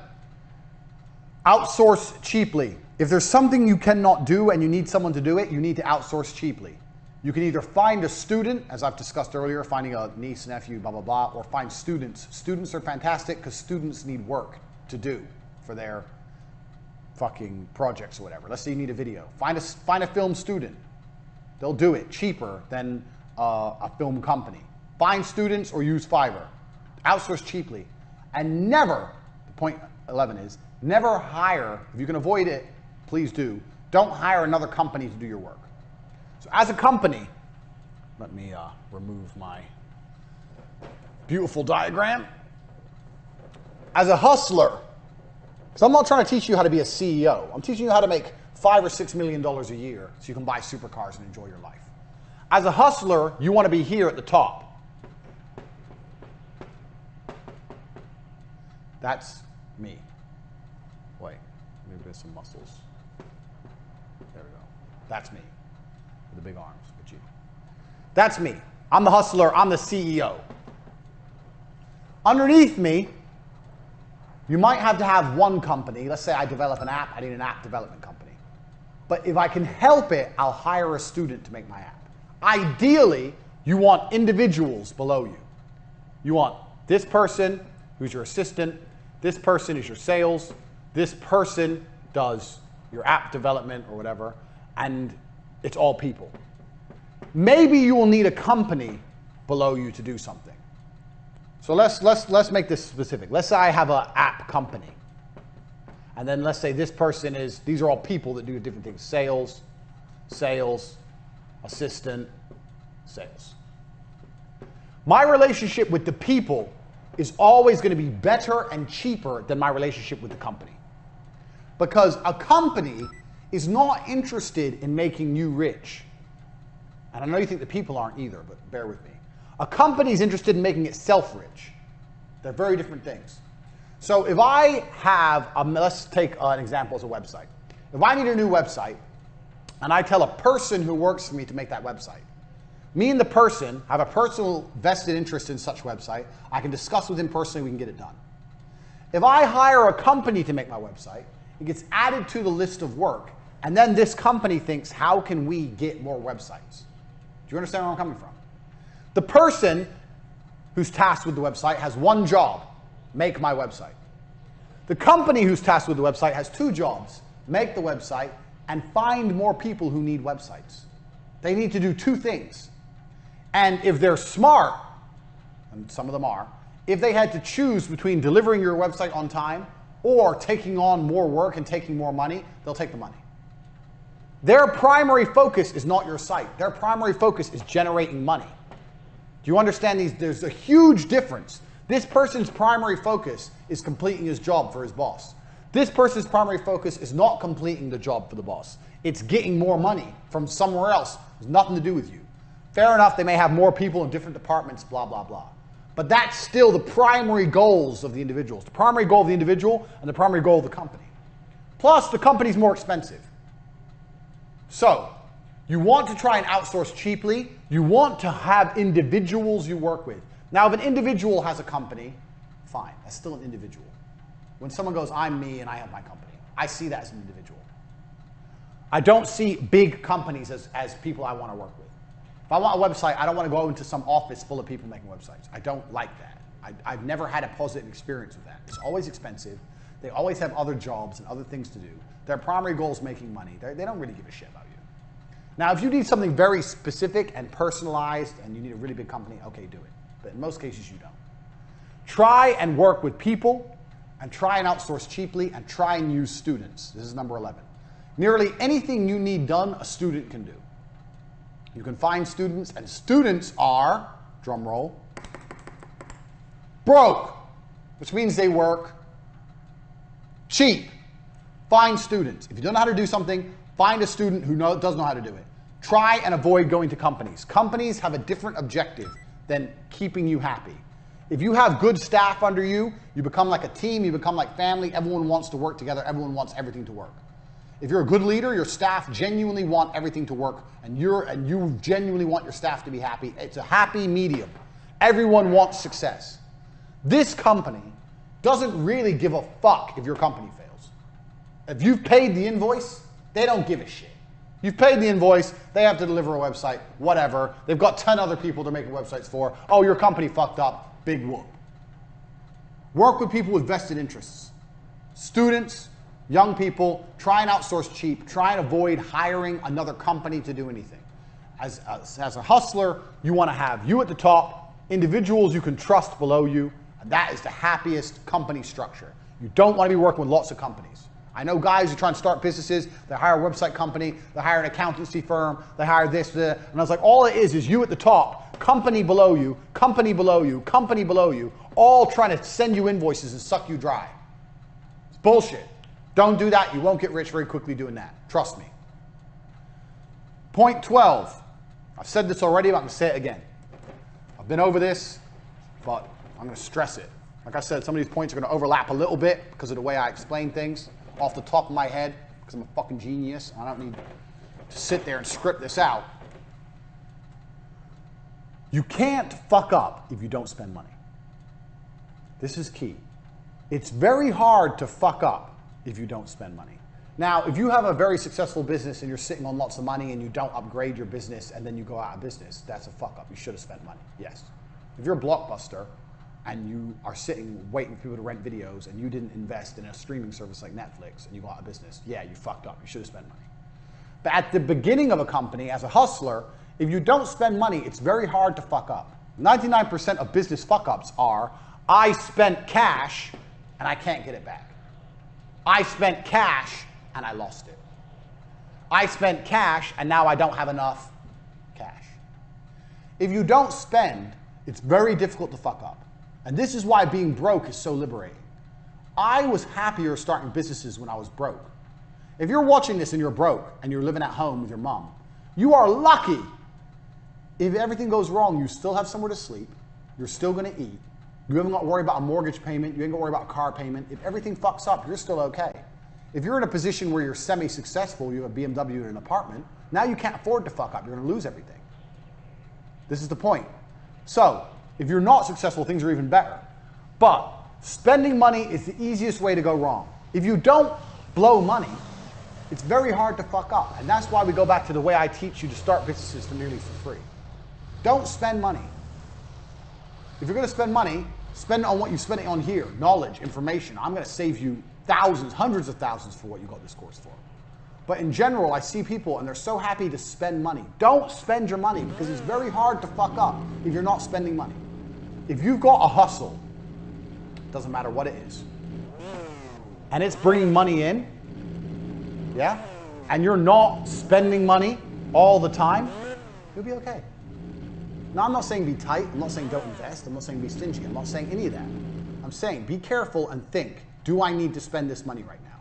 Outsource cheaply. If there's something you cannot do and you need someone to do it, you need to outsource cheaply. You can either find a student, as I've discussed earlier, finding a niece, nephew, blah, blah, blah, or find students. Students are fantastic because students need work to do for their fucking projects or whatever. Let's say you need a video. Find a film student. They'll do it cheaper than a film company. Find students or use Fiverr. Outsource cheaply. And never, point 11 is, never hire, if you can avoid it, please do, don't hire another company to do your work. So as a company, let me remove my beautiful diagram. As a hustler, because I'm not trying to teach you how to be a CEO. I'm teaching you how to make $5 or $6 million a year so you can buy supercars and enjoy your life. As a hustler, you want to be here at the top. That's me. Wait, maybe there's some muscles. There we go. That's me. With the big arms, but you. That's me. I'm the hustler. I'm the CEO. Underneath me, you might have to have one company. Let's say I develop an app. I need an app development company. But if I can help it, I'll hire a student to make my app. Ideally, you want individuals below you. You want this person who's your assistant. This person is your sales. This person does your app development or whatever. And it's all people. Maybe you will need a company below you to do something. So let's make this specific. Let's say I have an app company. And then let's say this person is, these are all people that do different things. Sales, assistant, sales. My relationship with the people is always going to be better and cheaper than my relationship with the company. Because a company is not interested in making you rich. And I know you think the people aren't either, but bear with me. A company is interested in making itself rich. They're very different things. So if I have, let's take an example as a website. If I need a new website, and I tell a person who works for me to make that website, me and the person have a personal vested interest in such website. I can discuss with him personally, we can get it done. If I hire a company to make my website, it gets added to the list of work, and then this company thinks, how can we get more websites? Do you understand where I'm coming from? The person who's tasked with the website has one job, make my website. The company who's tasked with the website has 2 jobs, make the website and find more people who need websites. They need to do 2 things. And if they're smart, and some of them are, if they had to choose between delivering your website on time or taking on more work and taking more money, they'll take the money. Their primary focus is not your site. Their primary focus is generating money. Do you understand these? There's a huge difference. This person's primary focus is completing his job for his boss. This person's primary focus is not completing the job for the boss. It's getting more money from somewhere else. It has nothing to do with you. Fair enough, they may have more people in different departments, blah, blah, blah. But that's still the primary goals of the individuals. The primary goal of the individual and the primary goal of the company. Plus, the company's more expensive. So, you want to try and outsource cheaply. You want to have individuals you work with. Now, if an individual has a company, fine, that's still an individual. When someone goes, I'm me and I have my company, I see that as an individual. I don't see big companies as people I want to work with. If I want a website, I don't want to go into some office full of people making websites. I don't like that. I've never had a positive experience with that. It's always expensive. They always have other jobs and other things to do. Their primary goal is making money. They don't really give a shit about you. Now, if you need something very specific and personalized and you need a really big company, okay, do it. But in most cases, you don't. Try and work with people and try and outsource cheaply and try and use students. This is number 11. Nearly anything you need done, a student can do. You can find students, and students are, drum roll, broke, which means they work cheap. Find students. If you don't know how to do something, find a student who does know how to do it. Try and avoid going to companies. Companies have a different objective than keeping you happy. If you have good staff under you, you become like a team, you become like family, everyone wants to work together, everyone wants everything to work. If you're a good leader, your staff genuinely want everything to work, and you genuinely want your staff to be happy. It's a happy medium. Everyone wants success. This company doesn't really give a fuck if your company fails. If you've paid the invoice, they don't give a shit. You've paid the invoice, they have to deliver a website, whatever. They've got 10 other people they're making websites for. Oh, your company fucked up, big whoop. Work with people with vested interests. Students, young people, try and outsource cheap. Try and avoid hiring another company to do anything. As a hustler, you want to have you at the top, individuals you can trust below you, and that is the happiest company structure. You don't want to be working with lots of companies. I know guys who try and start businesses, they hire a website company, they hire an accountancy firm, they hire this, that, and I was like, all it is you at the top, company below you, company below you, company below you, all trying to send you invoices and suck you dry. It's bullshit. Don't do that. You won't get rich very quickly doing that. Trust me. Point 12. I've said this already, but I'm going to say it again. I've been over this, but I'm going to stress it. Like I said, some of these points are going to overlap a little bit because of the way I explain things off the top of my head, because I'm a fucking genius. I don't need to sit there and script this out. You can't fuck up if you don't spend money. This is key. It's very hard to fuck up if you don't spend money. Now, if you have a very successful business and you're sitting on lots of money and you don't upgrade your business and then you go out of business, that's a fuck up. You should have spent money, yes. If you're a Blockbuster and you are sitting waiting for people to rent videos and you didn't invest in a streaming service like Netflix and you go out of business, yeah, you fucked up. You should have spent money. But at the beginning of a company, as a hustler, if you don't spend money, it's very hard to fuck up. 99% of business fuck-ups are, I spent cash and I can't get it back. I spent cash and I lost it. I spent cash and now I don't have enough cash. If you don't spend, it's very difficult to fuck up. And this is why being broke is so liberating. I was happier starting businesses when I was broke. If you're watching this and you're broke and you're living at home with your mom, you are lucky. If everything goes wrong, you still have somewhere to sleep, you're still going to eat, you haven't got to worry about a mortgage payment, you ain't got to worry about a car payment. If everything fucks up, you're still okay. If you're in a position where you're semi-successful, you have a BMW and an apartment, now you can't afford to fuck up, you're going to lose everything. This is the point. So, if you're not successful, things are even better. But spending money is the easiest way to go wrong. If you don't blow money, it's very hard to fuck up. And that's why we go back to the way I teach you to start businesses for nearly for free. Don't spend money. If you're going to spend money, spend it on what you spend it on here. Knowledge, information. I'm going to save you thousands, hundreds of thousands for what you got this course for. But in general, I see people and they're so happy to spend money. Don't spend your money because it's very hard to fuck up if you're not spending money. If you've got a hustle, doesn't matter what it is. and it's bringing money in, yeah, and you're not spending money all the time, you'll be okay. Now, I'm not saying be tight. I'm not saying don't invest. I'm not saying be stingy. I'm not saying any of that. I'm saying be careful and think, do I need to spend this money right now?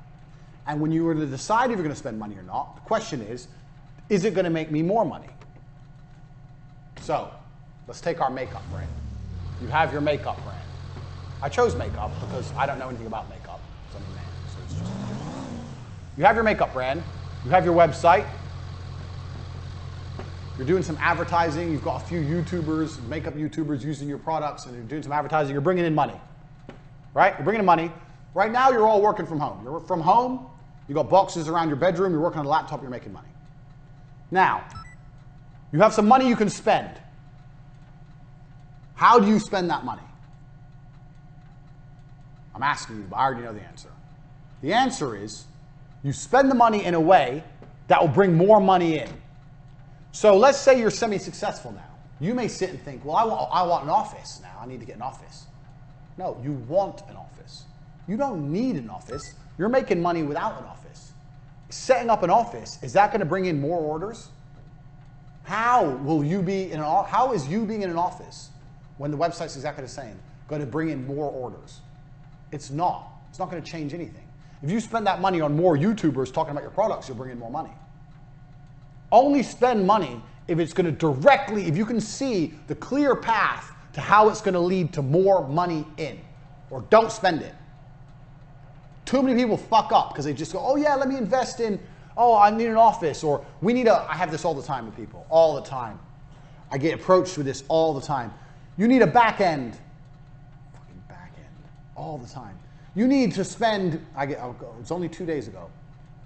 And when you were to decide if you're going to spend money or not, the question is it going to make me more money? So let's take our makeup brand. You have your makeup brand. I chose makeup because I don't know anything about makeup. So I'm a man, so it's just. You have your makeup brand. You have your website. You're doing some advertising. You've got a few YouTubers, makeup YouTubers using your products, and you're doing some advertising. You're bringing in money, right? You're bringing in money. Right now, you're all working from home. You're from home. You've got boxes around your bedroom. You're working on a laptop. You're making money. Now, you have some money you can spend. How do you spend that money? I'm asking you, but I already know the answer. The answer is you spend the money in a way that will bring more money in. So let's say you're semi-successful now. You may sit and think, well, I want an office now. I need to get an office. No, you want an office. You don't need an office. You're making money without an office. Setting up an office, is that going to bring in more orders? How will you be in an how is you being in an office when the website's exactly the same going to bring in more orders? It's not. It's not going to change anything. If you spend that money on more YouTubers talking about your products, you'll bring in more money. Only spend money if it's going to directly, if you can see the clear path to how it's going to lead to more money in. Or don't spend it. Too many people fuck up because they just go, oh yeah, let me invest in, oh, I need an office, or we need a, I have this all the time with people, all the time. I get approached with this all the time. You need a back end. Fucking back end. All the time. You need to spend, it's only 2 days ago,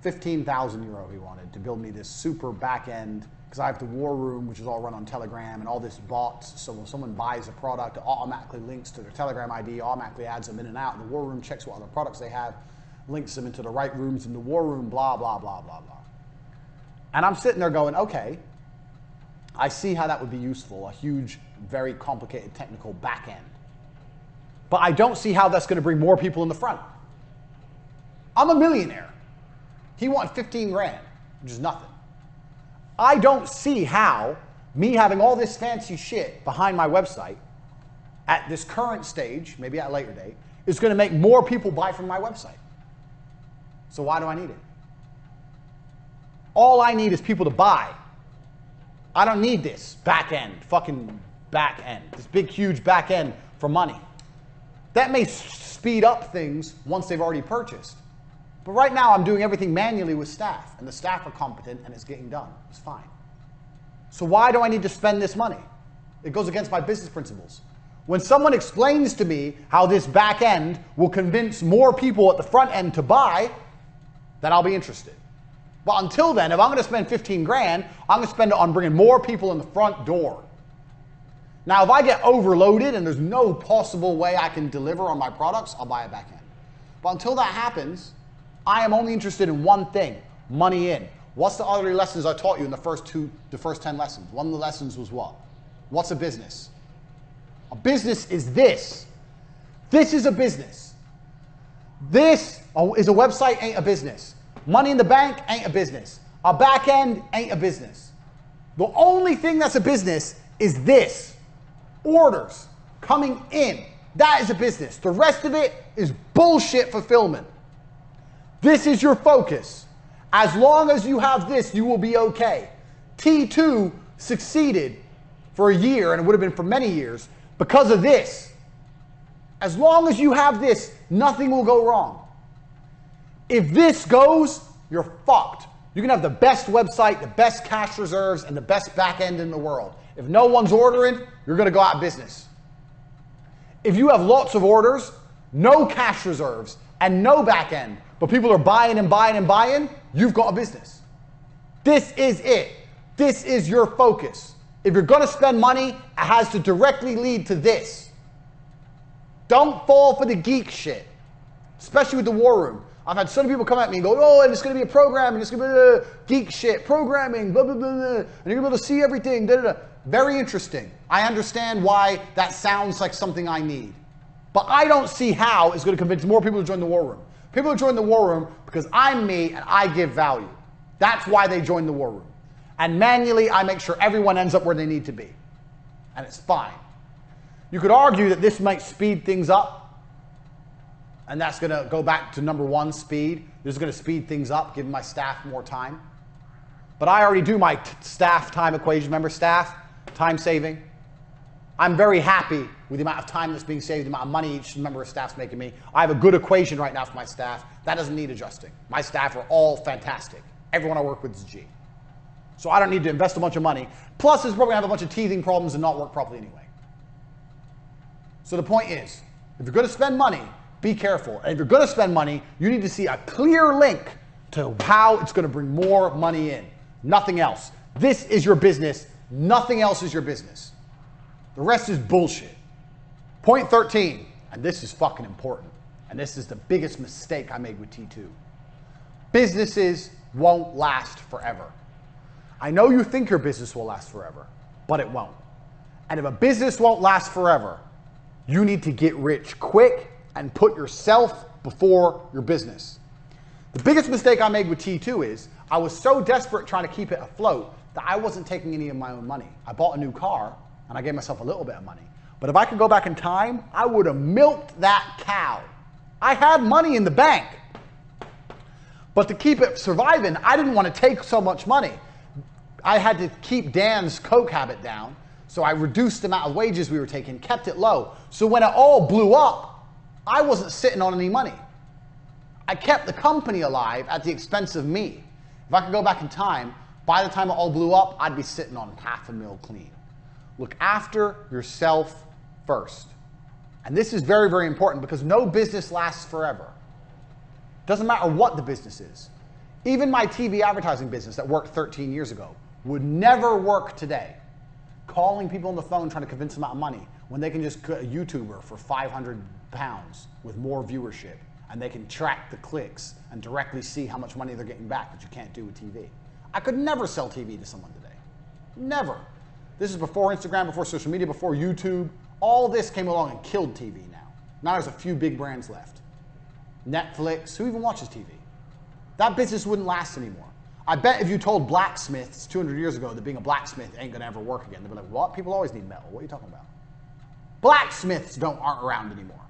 15,000 euro he wanted to build me this super back end, because I have the war room, which is all run on Telegram, and all this bots, so when someone buys a product, it automatically links to their Telegram ID, automatically adds them in and out, and the war room checks what other products they have, links them into the right rooms in the war room, blah, blah, blah, blah, blah. And I'm sitting there going, okay, I see how that would be useful, a huge, very complicated technical back end. But I don't see how that's going to bring more people in the front. I'm a millionaire. He wanted 15 grand, which is nothing. I don't see how me having all this fancy shit behind my website at this current stage, maybe at a later date, is going to make more people buy from my website. So why do I need it? All I need is people to buy. I don't need this back end, fucking back end, this big, huge back end for money. That may speed up things once they've already purchased. But right now, I'm doing everything manually with staff, and the staff are competent, and it's getting done. It's fine. So why do I need to spend this money? It goes against my business principles. When someone explains to me how this back end will convince more people at the front end to buy, then I'll be interested. But until then, if I'm going to spend 15 grand, I'm going to spend it on bringing more people in the front door. Now, if I get overloaded and there's no possible way I can deliver on my products, I'll buy a back end. But until that happens, I am only interested in one thing, money in. What's the other lessons I taught you in the first 10 lessons? One of the lessons was what? What's a business? A business is this. This is a business. This is a website, ain't a business. Money in the bank ain't a business. A back end ain't a business. The only thing that's a business is this. Orders coming in. That is a business. The rest of it is bullshit fulfillment. This is your focus. As long as you have this, you will be okay. T2 succeeded for a year, and it would have been for many years, because of this. As long as you have this, nothing will go wrong. If this goes, you're fucked. You can have the best website, the best cash reserves, and the best back end in the world. If no one's ordering, you're going to go out of business. If you have lots of orders, no cash reserves, and no back end, but people are buying and buying and buying, you've got a business. This is it. This is your focus. If you're going to spend money, it has to directly lead to this. Don't fall for the geek shit, especially with the war room. I've had so many people come at me and go, oh, and it's going to be a program, and it's going to be geek shit, programming, blah, blah, blah, blah, and you're going to be able to see everything, da, da, da. Very interesting. I understand why that sounds like something I need. But I don't see how it's going to convince more people to join the war room. People join the war room because I'm me and I give value. That's why they join the war room. And manually, I make sure everyone ends up where they need to be. And it's fine. You could argue that this might speed things up. And that's going to go back to number one, speed. This is going to speed things up, giving my staff more time. But I already do my staff time equation. Remember staff? Time saving. I'm very happy with the amount of time that's being saved, the amount of money each member of staff's making me. I have a good equation right now for my staff. That doesn't need adjusting. My staff are all fantastic. Everyone I work with is G. So I don't need to invest a bunch of money. Plus, it's probably going to have a bunch of teething problems and not work properly anyway. So the point is, if you're going to spend money, be careful. And if you're going to spend money, you need to see a clear link to how it's going to bring more money in. Nothing else. This is your business. Nothing else is your business. The rest is bullshit. Point 13, and this is fucking important, and this is the biggest mistake I made with T2. Businesses won't last forever. I know you think your business will last forever, but it won't. And if a business won't last forever, you need to get rich quick and put yourself before your business. The biggest mistake I made with T2 is I was so desperate trying to keep it afloat that I wasn't taking any of my own money. I bought a new car, and I gave myself a little bit of money. But if I could go back in time, I would have milked that cow. I had money in the bank. But to keep it surviving, I didn't want to take so much money. I had to keep Dan's coke habit down, so I reduced the amount of wages we were taking, kept it low. So when it all blew up, I wasn't sitting on any money. I kept the company alive at the expense of me. If I could go back in time, by the time it all blew up, I'd be sitting on $500,000 clean. Look after yourself first. And this is very, very important because no business lasts forever. Doesn't matter what the business is. Even my TV advertising business that worked 13 years ago would never work today. Calling people on the phone trying to convince them out of money when they can just get a YouTuber for 500 pounds with more viewership and they can track the clicks and directly see how much money they're getting back that you can't do with TV. I could never sell TV to someone today. Never. This is before Instagram, before social media, before YouTube. All this came along and killed TV now. Now there's a few big brands left. Netflix, who even watches TV? That business wouldn't last anymore. I bet if you told blacksmiths 200 years ago that being a blacksmith ain't gonna ever work again, they'd be like, what? People always need metal. What are you talking about? Blacksmiths aren't around anymore.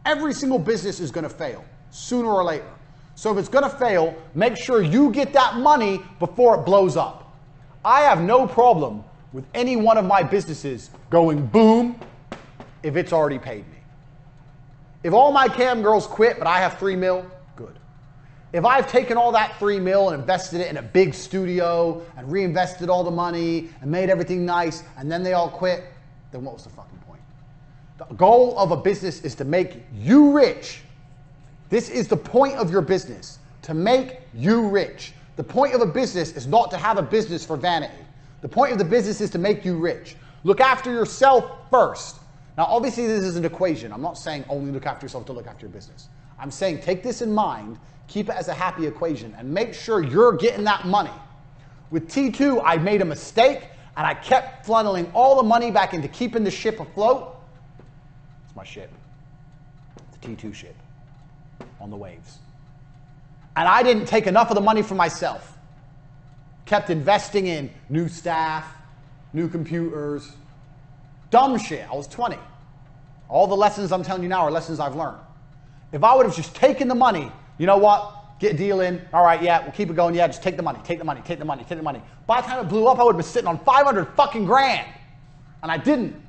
Every single business is gonna fail, sooner or later. So if it's gonna fail, make sure you get that money before it blows up. I have no problem with any one of my businesses going boom if it's already paid me. If all my cam girls quit but I have $3 million, good. If I've taken all that $3 million and invested it in a big studio and reinvested all the money and made everything nice and then they all quit, then what was the fucking point? The goal of a business is to make you rich. This is the point of your business, to make you rich. The point of a business is not to have a business for vanity. The point of the business is to make you rich. Look after yourself first. Now, obviously, this is an equation. I'm not saying only look after yourself to look after your business. I'm saying take this in mind, keep it as a happy equation, and make sure you're getting that money. With T2, I made a mistake, and I kept funneling all the money back into keeping the ship afloat. It's my ship. The T2 ship on the waves. And I didn't take enough of the money for myself. Kept investing in new staff, new computers, dumb shit. I was 20. All the lessons I'm telling you now are lessons I've learned. If I would have just taken the money, you know what? Get a deal in. All right, yeah, we'll keep it going. Yeah, just take the money, take the money, take the money, take the money. By the time it blew up, I would have been sitting on 500 fucking grand. And I didn't.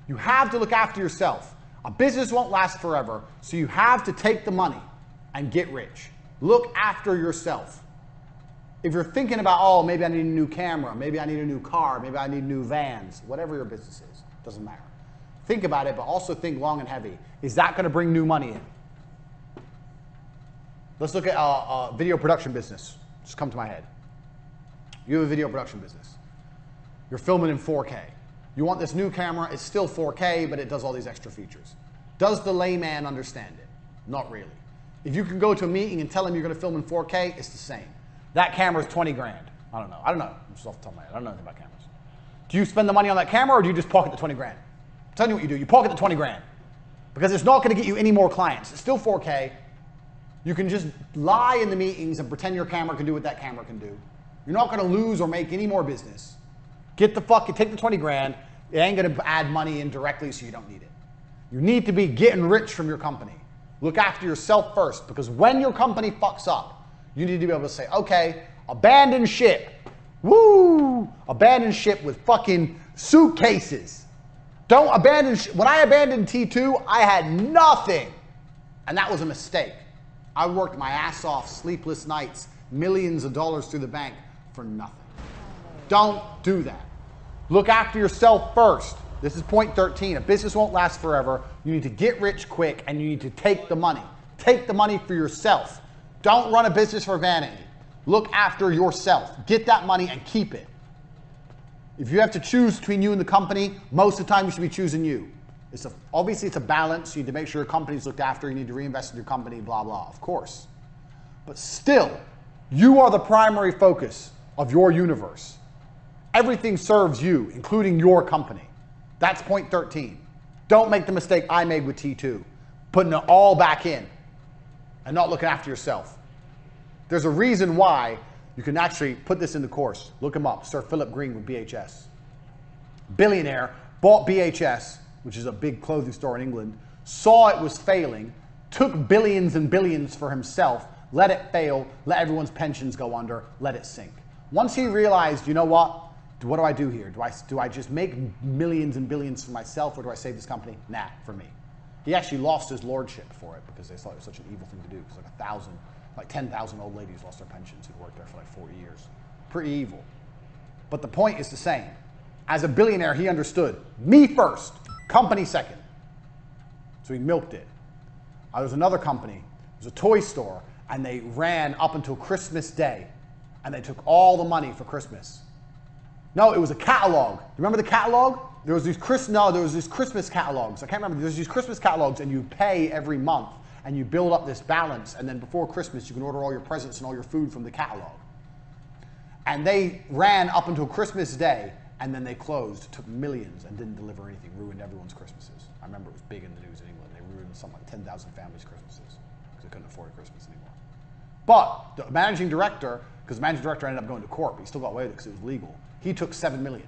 You have to look after yourself. A business won't last forever, so you have to take the money and get rich. Look after yourself. If you're thinking about, oh, maybe I need a new camera, maybe I need a new car, maybe I need new vans, whatever your business is, doesn't matter. Think about it, but also think long and heavy. Is that going to bring new money in? Let's look at a video production business. Just come to my head. You have a video production business. You're filming in 4K. You want this new camera, it's still 4K, but it does all these extra features. Does the layman understand it? Not really. If you can go to a meeting and tell him you're going to film in 4K, it's the same. That camera is 20 grand. I don't know. I'm just off the top of my head. I don't know anything about cameras. Do you spend the money on that camera or do you just pocket the 20 grand? I'm telling you what you do. You pocket the 20 grand because it's not going to get you any more clients. It's still 4K. You can just lie in the meetings and pretend your camera can do what that camera can do. You're not going to lose or make any more business. Take the 20 grand. It ain't going to add money in directly, so you don't need it. You need to be getting rich from your company. Look after yourself first, because when your company fucks up, you need to be able to say, okay, abandon ship. Woo! Abandon ship with fucking suitcases. Don't abandon ship. When I abandoned T2, I had nothing. And that was a mistake. I worked my ass off, sleepless nights, millions of dollars through the bank for nothing. Don't do that. Look after yourself first. This is point 13. A business won't last forever. You need to get rich quick, and you need to take the money. Take the money for yourself. Don't run a business for vanity. Look after yourself. Get that money and keep it. If you have to choose between you and the company, most of the time you should be choosing you. Obviously, it's a balance. You need to make sure your company's looked after. You need to reinvest in your company, blah, blah, of course. But still, you are the primary focus of your universe. Everything serves you, including your company. That's point 13. Don't make the mistake I made with T2, putting it all back in and not looking after yourself. There's a reason why you can actually put this in the course. Look him up, Sir Philip Green with BHS. Billionaire, bought BHS, which is a big clothing store in England, saw it was failing, took billions and billions for himself, let it fail, let everyone's pensions go under, let it sink. Once he realized, you know what do I do here? Do I just make millions and billions for myself, or do I save this company? Nah, for me. He actually lost his lordship for it because they thought it was such an evil thing to do. Because like 10,000 old ladies lost their pensions who'd worked there for like 40 years. Pretty evil. But the point is the same. As a billionaire, he understood, me first, company second. So he milked it. There was another company, it was a toy store, and they ran up until Christmas Day, and they took all the money for Christmas. No, it was a catalog. You remember the catalog? There was these Christmas catalogs. I can't remember. There's these Christmas catalogs, and you pay every month, and you build up this balance, and then before Christmas, you can order all your presents and all your food from the catalog. And they ran up until Christmas Day, and then they closed, took millions, and didn't deliver anything, ruined everyone's Christmases. I remember it was big in the news in England. They ruined something like 10,000 families' Christmases because they couldn't afford Christmas anymore. But the managing director, because the managing director ended up going to court, but he still got away with it because it was legal. He took $7 million.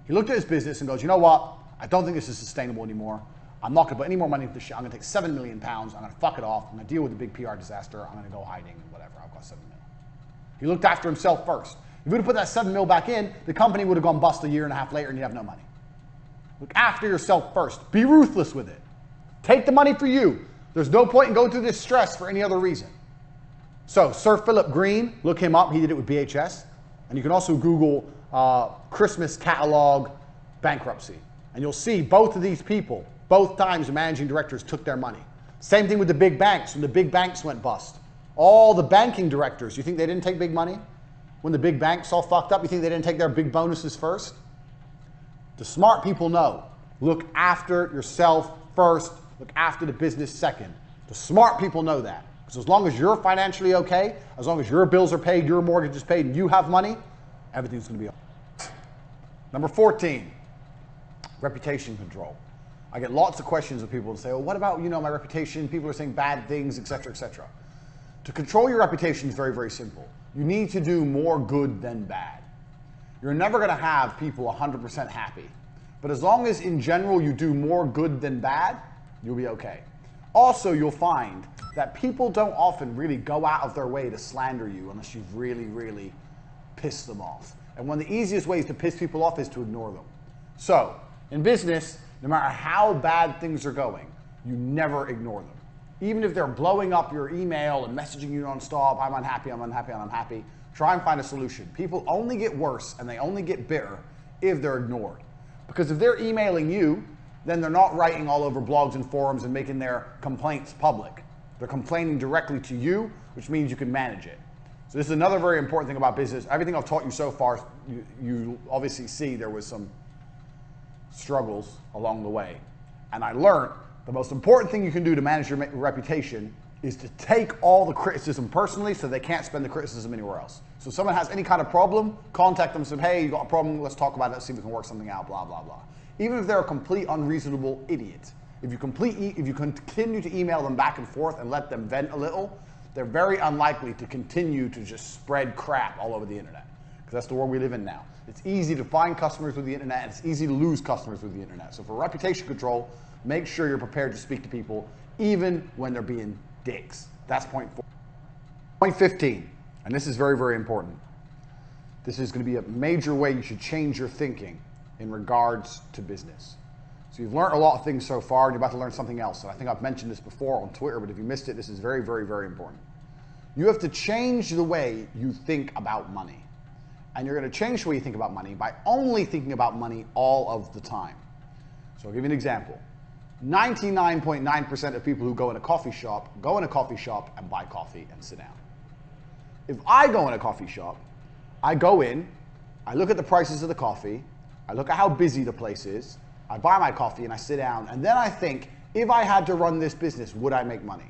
He looked at his business and goes, you know what? I don't think this is sustainable anymore. I'm not going to put any more money into this shit. I'm going to take £7 million. I'm going to fuck it off. I'm going to deal with the big PR disaster. I'm going to go hiding and whatever. I've got $7 million. He looked after himself first. If he would have put that $7 million back in, the company would have gone bust a year and a half later and you'd have no money. Look after yourself first. Be ruthless with it. Take the money for you. There's no point in going through this stress for any other reason. So, Sir Philip Green, look him up. He did it with BHS. And you can also Google Christmas catalog bankruptcy. And you'll see both of these people, both times the managing directors took their money. Same thing with the big banks. When the big banks went bust, all the banking directors, you think they didn't take big money? When the big banks all fucked up, you think they didn't take their big bonuses first? The smart people know. Look after yourself first. Look after the business second. The smart people know that. Because as long as you're financially okay, as long as your bills are paid, your mortgage is paid, and you have money, everything's going to be okay. Number 14, reputation control. I get lots of questions of people who say, well, what about, my reputation? People are saying bad things, etc., etc. To control your reputation is very, very simple. You need to do more good than bad. You're never going to have people 100% happy. But as long as, in general, you do more good than bad, you'll be okay. Also, you'll find that people don't often really go out of their way to slander you unless you've really, really pissed them off. And one of the easiest ways to piss people off is to ignore them. So, in business, no matter how bad things are going, you never ignore them. Even if they're blowing up your email and messaging you nonstop, I'm unhappy, I'm unhappy, I'm unhappy, try and find a solution. People only get worse and they only get bitter if they're ignored. Because if they're emailing you, then they're not writing all over blogs and forums and making their complaints public. They're complaining directly to you, which means you can manage it. So this is another very important thing about business. Everything I've taught you so far, you obviously see there was some struggles along the way. And I learned the most important thing you can do to manage your reputation is to take all the criticism personally so they can't spend the criticism anywhere else. So if someone has any kind of problem, contact them and say, hey, you got a problem, let's talk about it, let's see if we can work something out, blah, blah, blah. Even if they're a complete unreasonable idiot, If you continue to email them back and forth and let them vent a little, they're very unlikely to continue to just spread crap all over the internet. Because that's the world we live in now. It's easy to find customers with the internet, and it's easy to lose customers with the internet. So for reputation control, make sure you're prepared to speak to people even when they're being dicks. That's point 4. Point 15, and this is very, very important. This is going to be a major way you should change your thinking in regards to business. So you've learned a lot of things so far, and you're about to learn something else. And I think I've mentioned this before on Twitter, but if you missed it, this is very, very, very important. You have to change the way you think about money. And you're going to change the way you think about money by only thinking about money all of the time. So I'll give you an example. 99.9% of people who go in a coffee shop and buy coffee and sit down. If I go in a coffee shop, I go in, I look at the prices of the coffee, I look at how busy the place is, I buy my coffee and I sit down, and then I think, if I had to run this business, would I make money?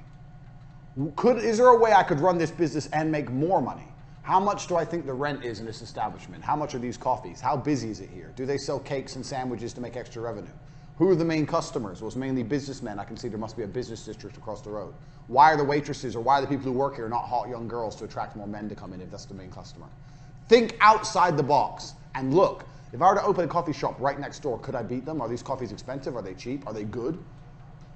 Is there a way I could run this business and make more money? How much do I think the rent is in this establishment? How much are these coffees? How busy is it here? Do they sell cakes and sandwiches to make extra revenue? Who are the main customers? Well, it's mainly businessmen. I can see there must be a business district across the road. Why are the waitresses or why are the people who work here not hot young girls to attract more men to come in if that's the main customer? Think outside the box and look. If I were to open a coffee shop right next door, could I beat them? Are these coffees expensive? Are they cheap? Are they good?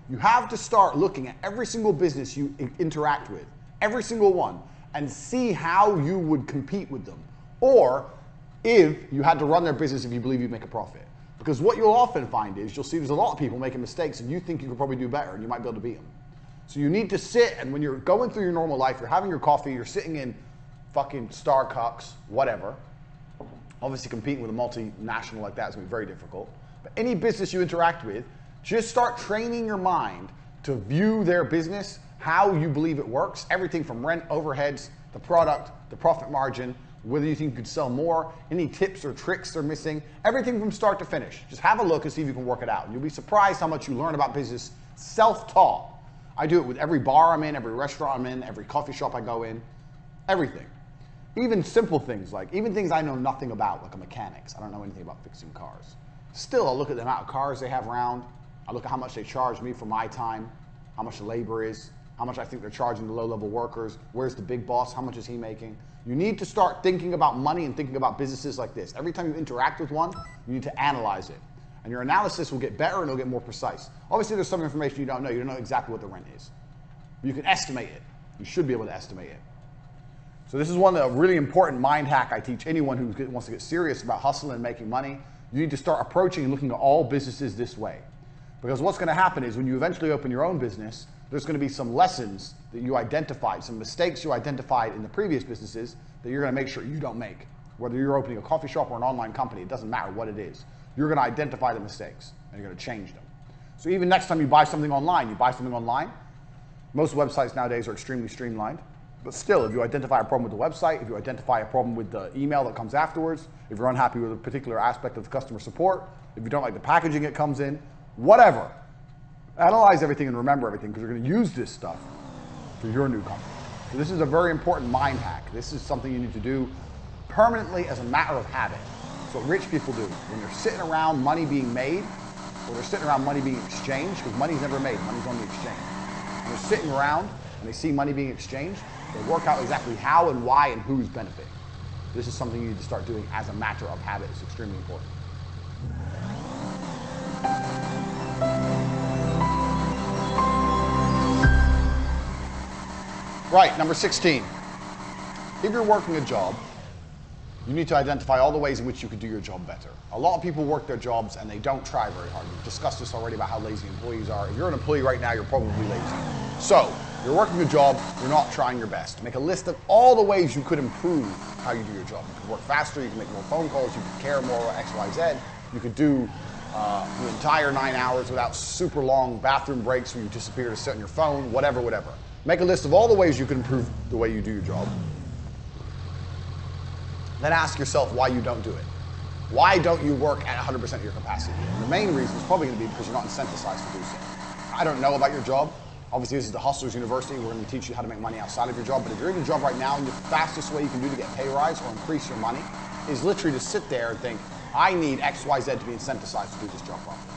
You have to start looking at every single business you interact with, every single one, and see how you would compete with them. Or if you had to run their business if you believe you'd make a profit. Because what you'll often find is you'll see there's a lot of people making mistakes and you think you could probably do better and you might be able to beat them. So you need to sit, and when you're going through your normal life, you're having your coffee, you're sitting in fucking Starbucks, whatever. Obviously competing with a multinational like that is going to be very difficult. But any business you interact with, just start training your mind to view their business, how you believe it works, everything from rent, overheads, the product, the profit margin, whether you think you could sell more, any tips or tricks they're missing, everything from start to finish. Just have a look and see if you can work it out. You'll be surprised how much you learn about business self-taught. I do it with every bar I'm in, every restaurant I'm in, every coffee shop I go in, everything. Even simple things, like even things I know nothing about, like a mechanics. I don't know anything about fixing cars. Still, I'll look at the amount of cars they have around. I look at how much they charge me for my time, how much the labor is, how much I think they're charging the low-level workers, where's the big boss, how much is he making. You need to start thinking about money and thinking about businesses like this. Every time you interact with one, you need to analyze it. And your analysis will get better and it'll get more precise. Obviously, there's some information you don't know. You don't know exactly what the rent is. But you can estimate it. You should be able to estimate it. So this is one of the really important mind hack I teach anyone who wants to get serious about hustling and making money. You need to start approaching and looking at all businesses this way. Because what's going to happen is when you eventually open your own business, there's going to be some lessons that you identified, some mistakes you identified in the previous businesses that you're going to make sure you don't make. Whether you're opening a coffee shop or an online company, it doesn't matter what it is. You're going to identify the mistakes and you're going to change them. So even next time you buy something online, most websites nowadays are extremely streamlined. But still, if you identify a problem with the website, if you identify a problem with the email that comes afterwards, if you're unhappy with a particular aspect of the customer support, if you don't like the packaging it comes in, whatever. Analyze everything and remember everything because you're going to use this stuff for your new company. So this is a very important mind hack. This is something you need to do permanently as a matter of habit. It's what rich people do. When they're sitting around money being made, or they're sitting around money being exchanged, because money's never made, money's only exchanged. When they're sitting around and they see money being exchanged, they work out exactly how and why and who's benefiting. This is something you need to start doing as a matter of habit. It's extremely important. Right, number 16. If you're working a job, you need to identify all the ways in which you could do your job better. A lot of people work their jobs and they don't try very hard. We've discussed this already about how lazy employees are. If you're an employee right now, you're probably lazy. So, you're working a job, you're not trying your best. Make a list of all the ways you could improve how you do your job. You could work faster, you can make more phone calls, you could care more, X, Y, Z. You could do the entire 9 hours without super long bathroom breaks where you disappear to sit on your phone, whatever. Make a list of all the ways you can improve the way you do your job. Then ask yourself why you don't do it. Why don't you work at 100% of your capacity? And the main reason is probably going to be because you're not incentivized to do so. I don't know about your job. Obviously, this is the Hustlers University. We're going to teach you how to make money outside of your job. But if you're in your job right now, the fastest way you can do to get a pay rise or increase your money is literally to sit there and think, I need X, Y, Z to be incentivized to do this job properly.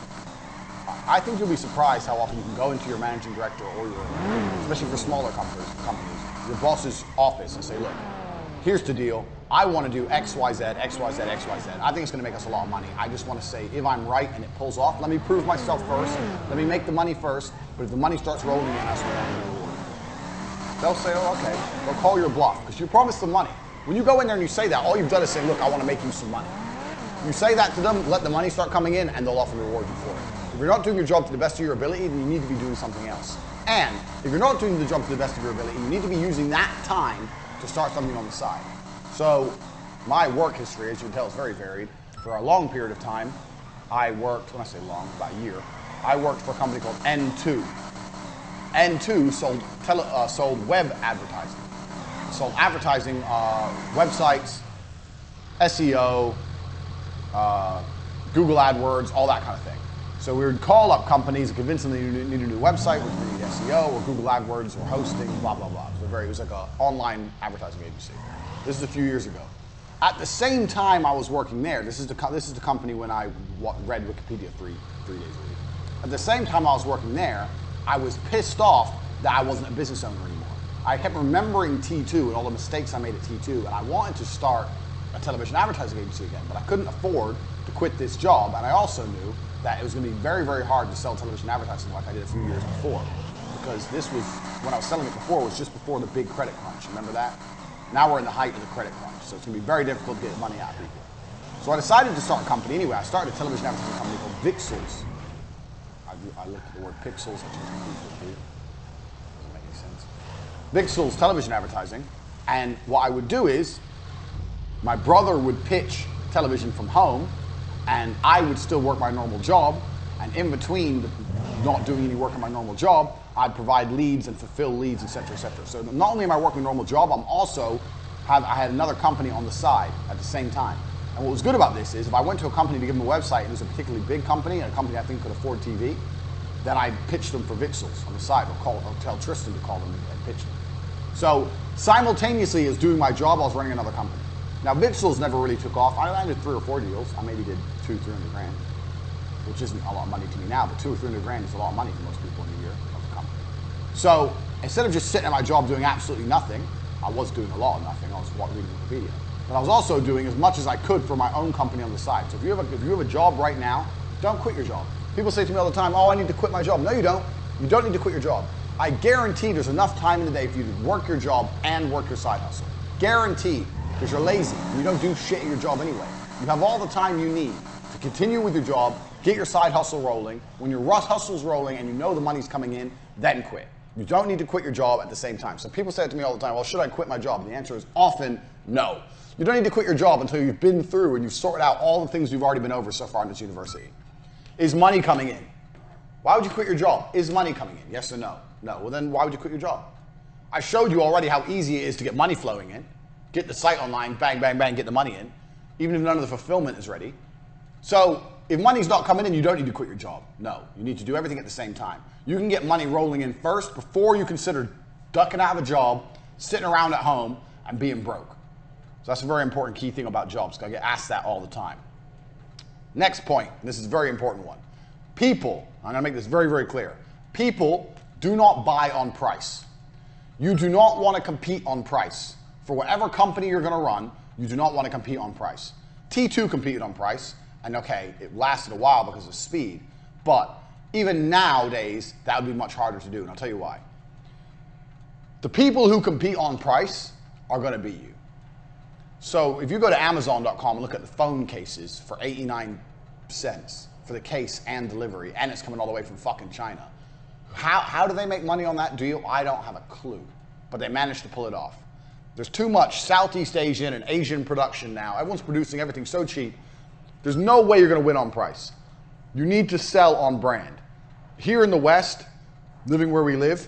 I think you'll be surprised how often you can go into your managing director or your, especially for smaller companies, your boss's office and say, look, here's the deal. I want to do X, Y, Z, X, Y, Z, X, Y, Z. I think it's going to make us a lot of money. I just want to say, if I'm right and it pulls off, let me prove myself first. Let me make the money first. But if the money starts rolling in, that's when I'm going to reward. They'll say, oh, okay. They'll call your bluff because you promised them money. When you go in there and you say that, all you've done is say, look, I want to make you some money. You say that to them, let the money start coming in, and they'll often reward you for it. If you're not doing your job to the best of your ability, then you need to be doing something else. And if you're not doing the job to the best of your ability, you need to be using that time to start something on the side. So my work history, as you can tell, is very varied. For a long period of time, I worked, when I say long, about a year, I worked for a company called N2. N2 sold web advertising. Sold advertising, websites, SEO, Google AdWords, all that kind of thing. So we would call up companies and convince them they need a new website, which we need SEO or Google AdWords or hosting, blah, blah, blah. So it was like an online advertising agency. This is a few years ago. At the same time I was working there, this is the company when I read Wikipedia three days a week. At the same time I was working there, I was pissed off that I wasn't a business owner anymore. I kept remembering T2 and all the mistakes I made at T2, and I wanted to start a television advertising agency again, but I couldn't afford to quit this job, and I also knew that it was going to be very, very hard to sell television advertising like I did a few years before, because this was, when I was selling it before, was just before the big credit crunch. Remember that? Now we're in the height of the credit crunch, so it's going to be very difficult to get money out of people. So I decided to start a company anyway. I started a television advertising company called Vixels. I looked at the word pixels, I changed my pixels here. Doesn't make any sense. Vixels television advertising, and what I would do is, my brother would pitch television from home, and I would still work my normal job, and in between not doing any work on my normal job, I'd provide leads and fulfill leads, etc., etc. So not only am I working a normal job, I had another company on the side at the same time. And what was good about this is if I went to a company to give them a website and it was a particularly big company and a company I think could afford TV, then I'd pitch them for Vixels on the side or tell Tristan to call them and pitch them. So simultaneously as doing my job, I was running another company. Now Vixels never really took off. I landed 3 or 4 deals. I maybe did 200-300 grand, which isn't a lot of money to me now, but 200 or 300 grand is a lot of money for most people in a year of a company. So instead of just sitting at my job doing absolutely nothing, I was doing a lot of nothing. I was reading Wikipedia. But I was also doing as much as I could for my own company on the side. So if you have a job right now, don't quit your job. People say to me all the time, oh, I need to quit my job. No, you don't. You don't need to quit your job. I guarantee there's enough time in the day for you to work your job and work your side hustle. Guaranteed. Because you're lazy and you don't do shit at your job anyway. You have all the time you need to continue with your job, get your side hustle rolling. When your hustle's rolling and you know the money's coming in, then quit. You don't need to quit your job at the same time. So people say it to me all the time, well, should I quit my job? And the answer is often no. You don't need to quit your job until you've been through and you've sorted out all the things you've already been over so far in this university. Is money coming in? Why would you quit your job? Is money coming in? Yes or no? No. Well, then why would you quit your job? I showed you already how easy it is to get money flowing in. Get the site online, bang, bang, bang, get the money in, even if none of the fulfillment is ready. So if money's not coming in, you don't need to quit your job. No, you need to do everything at the same time. You can get money rolling in first before you consider ducking out of a job, sitting around at home, and being broke. So that's a very important key thing about jobs, because I get asked that all the time. Next point, and this is a very important one. People, I'm gonna make this very, very clear. People do not buy on price. You do not want to compete on price. For whatever company you're going to run, you do not want to compete on price. T2 competed on price, and okay, it lasted a while because of speed, but even nowadays, that would be much harder to do, and I'll tell you why. The people who compete on price are going to beat you. So if you go to Amazon.com and look at the phone cases for 89 cents for the case and delivery, and it's coming all the way from fucking China. How do they make money on that deal? I don't have a clue, but they managed to pull it off. There's too much Southeast Asian and Asian production now. Everyone's producing everything so cheap. There's no way you're going to win on price. You need to sell on brand. Here in the West, living where we live,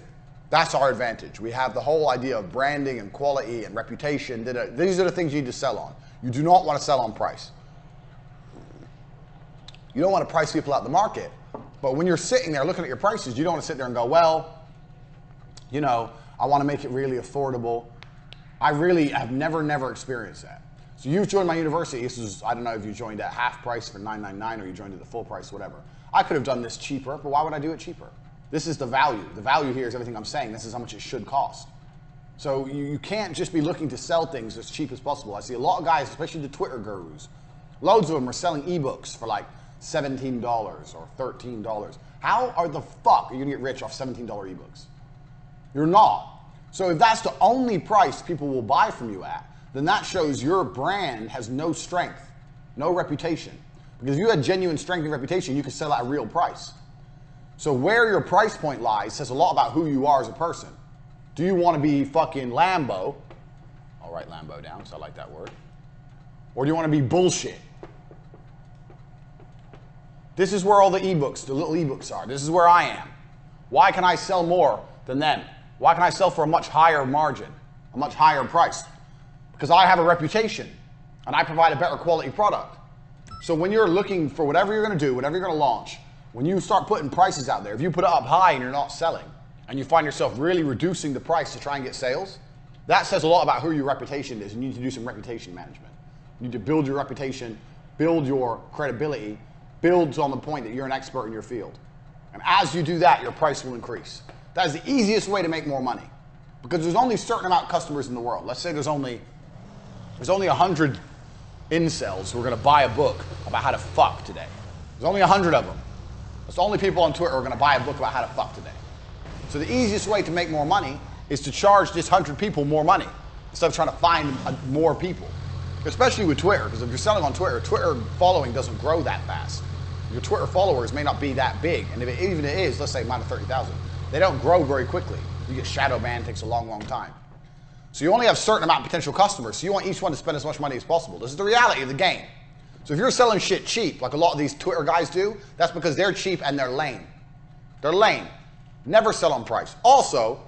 that's our advantage. We have the whole idea of branding and quality and reputation. These are the things you need to sell on. You do not want to sell on price. You don't want to price people out the market. But when you're sitting there looking at your prices, you don't want to sit there and go, well, you know, I want to make it really affordable. I really have never experienced that. So you've joined my university. This is, I don't know if you joined at half price for $9.99 or you joined at the full price, whatever. I could have done this cheaper, but why would I do it cheaper? This is the value. The value here is everything I'm saying. This is how much it should cost. So you can't just be looking to sell things as cheap as possible. I see a lot of guys, especially the Twitter gurus, loads of them are selling ebooks for like $17 or $13. How are the fuck are you gonna get rich off $17 ebooks? You're not. So if that's the only price people will buy from you at, then that shows your brand has no strength, no reputation. Because if you had genuine strength and reputation, you could sell at a real price. So where your price point lies says a lot about who you are as a person. Do you want to be fucking Lambo? I'll write Lambo down because I like that word. Or do you want to be bullshit? This is where all the ebooks, the little ebooks are. This is where I am. Why can I sell more than them? Why can I sell for a much higher margin, a much higher price? Because I have a reputation and I provide a better quality product. So when you're looking for whatever you're going to do, whatever you're going to launch, when you start putting prices out there, if you put it up high and you're not selling, and you find yourself really reducing the price to try and get sales, that says a lot about who your reputation is. You need to do some reputation management. You need to build your reputation, build your credibility, build on the point that you're an expert in your field. And as you do that, your price will increase. That is the easiest way to make more money. Because there's only a certain amount of customers in the world. Let's say there's only 100 incels who are going to buy a book about how to fuck today. There's only 100 of them. That's the only people on Twitter who are going to buy a book about how to fuck today. So the easiest way to make more money is to charge this 100 people more money instead of trying to find more people. Especially with Twitter, because if you're selling on Twitter, Twitter following doesn't grow that fast. Your Twitter followers may not be that big, and if even it is, let's say minus 30,000, they don't grow very quickly. You get shadow banned, it takes a long, long time. So you only have a certain amount of potential customers, so you want each one to spend as much money as possible. This is the reality of the game. So if you're selling shit cheap, like a lot of these Twitter guys do, that's because they're cheap and they're lame. They're lame. Never sell on price. Also,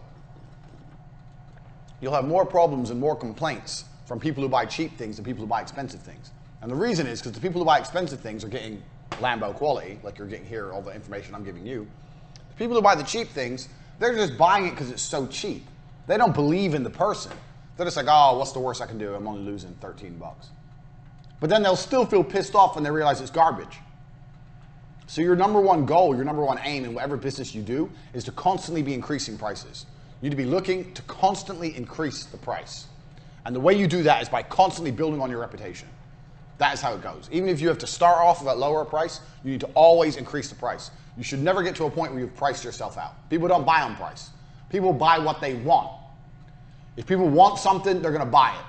you'll have more problems and more complaints from people who buy cheap things than people who buy expensive things. And the reason is because the people who buy expensive things are getting Lambo quality, like you're getting here, all the information I'm giving you. The people who buy the cheap things, they're just buying it because it's so cheap. They don't believe in the person. They're just like, oh, what's the worst I can do? I'm only losing 13 bucks. But then they'll still feel pissed off when they realize it's garbage. So your number one goal, your number one aim in whatever business you do is to constantly be increasing prices. You need to be looking to constantly increase the price. And the way you do that is by constantly building on your reputation. That is how it goes. Even if you have to start off at a lower price, you need to always increase the price. You should never get to a point where you've priced yourself out. People don't buy on price. People buy what they want. If people want something, they're going to buy it.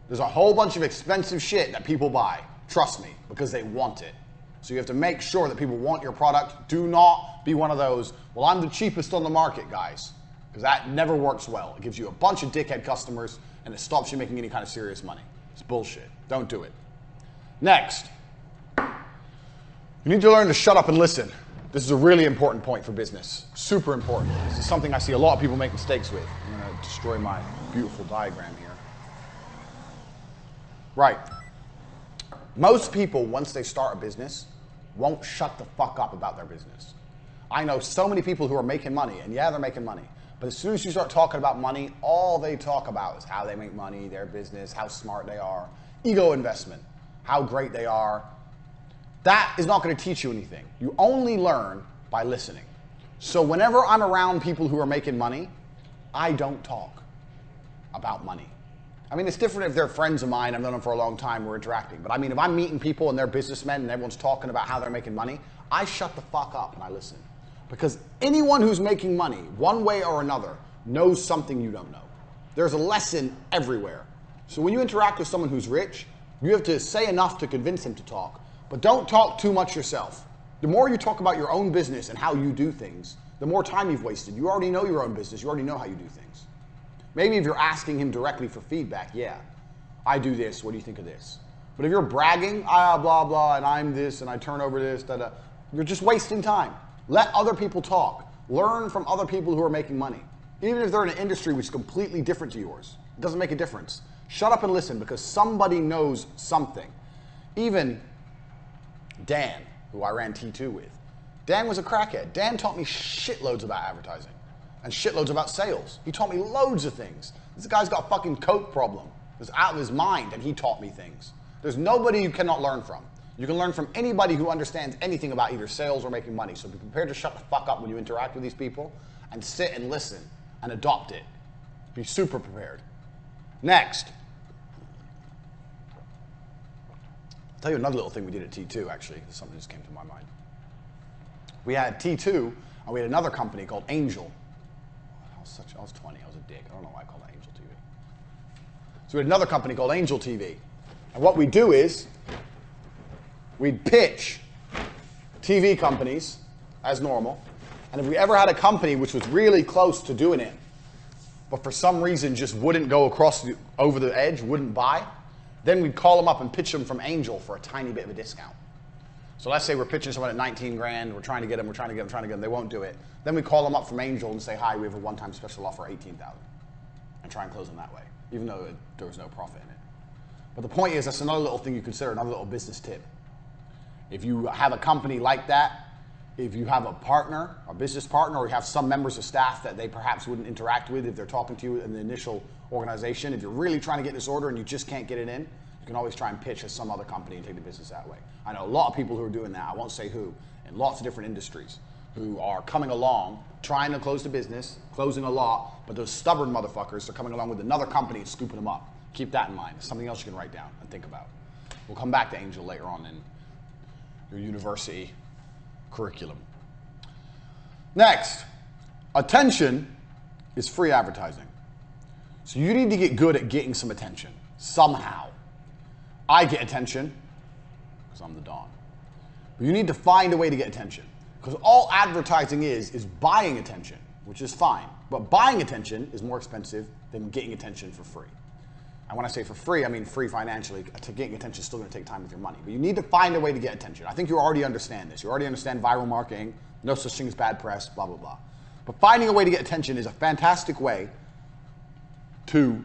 There's a whole bunch of expensive shit that people buy, trust me, because they want it. So you have to make sure that people want your product. Do not be one of those, well, I'm the cheapest on the market, guys, because that never works well. It gives you a bunch of dickhead customers, and it stops you making any kind of serious money. It's bullshit. Don't do it. Next, you need to learn to shut up and listen. This is a really important point for business. Super important. This is something I see a lot of people make mistakes with. I'm going to destroy my beautiful diagram here. Right. Most people, once they start a business, won't shut the fuck up about their business. I know so many people who are making money, and yeah, they're making money. But as soon as you start talking about money, all they talk about is how they make money, their business, how smart they are, ego investment, how great they are. That is not going to teach you anything. You only learn by listening. So whenever I'm around people who are making money, I don't talk about money. I mean, it's different if they're friends of mine, I've known them for a long time, we're interacting. But I mean, if I'm meeting people and they're businessmen and everyone's talking about how they're making money, I shut the fuck up and I listen. Because anyone who's making money, one way or another, knows something you don't know. There's a lesson everywhere. So when you interact with someone who's rich, you have to say enough to convince him to talk, but don't talk too much yourself. The more you talk about your own business and how you do things, the more time you've wasted. You already know your own business, you already know how you do things. Maybe if you're asking him directly for feedback, yeah, I do this, what do you think of this? But if you're bragging, blah, blah, and I'm this, and I turn over this, da, da, you're just wasting time. Let other people talk. Learn from other people who are making money. Even if they're in an industry which is completely different to yours, it doesn't make a difference. Shut up and listen because somebody knows something. Even Dan, who I ran T2 with, Dan was a crackhead. Dan taught me shitloads about advertising and shitloads about sales. He taught me loads of things. This guy's got a fucking coke problem. He's out of his mind and he taught me things. There's nobody you cannot learn from. You can learn from anybody who understands anything about either sales or making money. So be prepared to shut the fuck up when you interact with these people and sit and listen and adopt it. Be super prepared. Next. I'll tell you another little thing we did at T2, actually. Something just came to my mind. We had T2, and we had another company called Angel. I was 20, I was a dick. I don't know why I called it Angel TV. So we had another company called Angel TV. And what we do is, we'd pitch TV companies as normal, and if we ever had a company which was really close to doing it, but for some reason just wouldn't go over the edge, wouldn't buy, then we'd call them up and pitch them from Angel for a tiny bit of a discount. So let's say we're pitching someone at 19 grand, we're trying to get them, they won't do it. Then we call them up from Angel and say, hi, we have a one-time special offer, 18,000, and try and close them that way, even though there was no profit in it. But the point is, that's another little thing you consider, another little business tip. If you have a company like that, if you have a partner, a business partner, or you have some members of staff that they perhaps wouldn't interact with if they're talking to you in the initial organization, if you're really trying to get this order and you just can't get it in, you can always try and pitch at some other company and take the business that way. I know a lot of people who are doing that, I won't say who, in lots of different industries, who are coming along, trying to close the business, closing a lot, but those stubborn motherfuckers are coming along with another company and scooping them up. Keep that in mind. It's something else you can write down and think about. We'll come back to Angel later on in your university curriculum. Next, attention is free advertising. So you need to get good at getting some attention, somehow. I get attention because I'm the Don. But you need to find a way to get attention. Because all advertising is buying attention, which is fine. But buying attention is more expensive than getting attention for free. And when I say for free, I mean free financially. Getting attention is still going to take time with your money. But you need to find a way to get attention. I think you already understand this. You already understand viral marketing, no such thing as bad press, blah, blah, blah. But finding a way to get attention is a fantastic way to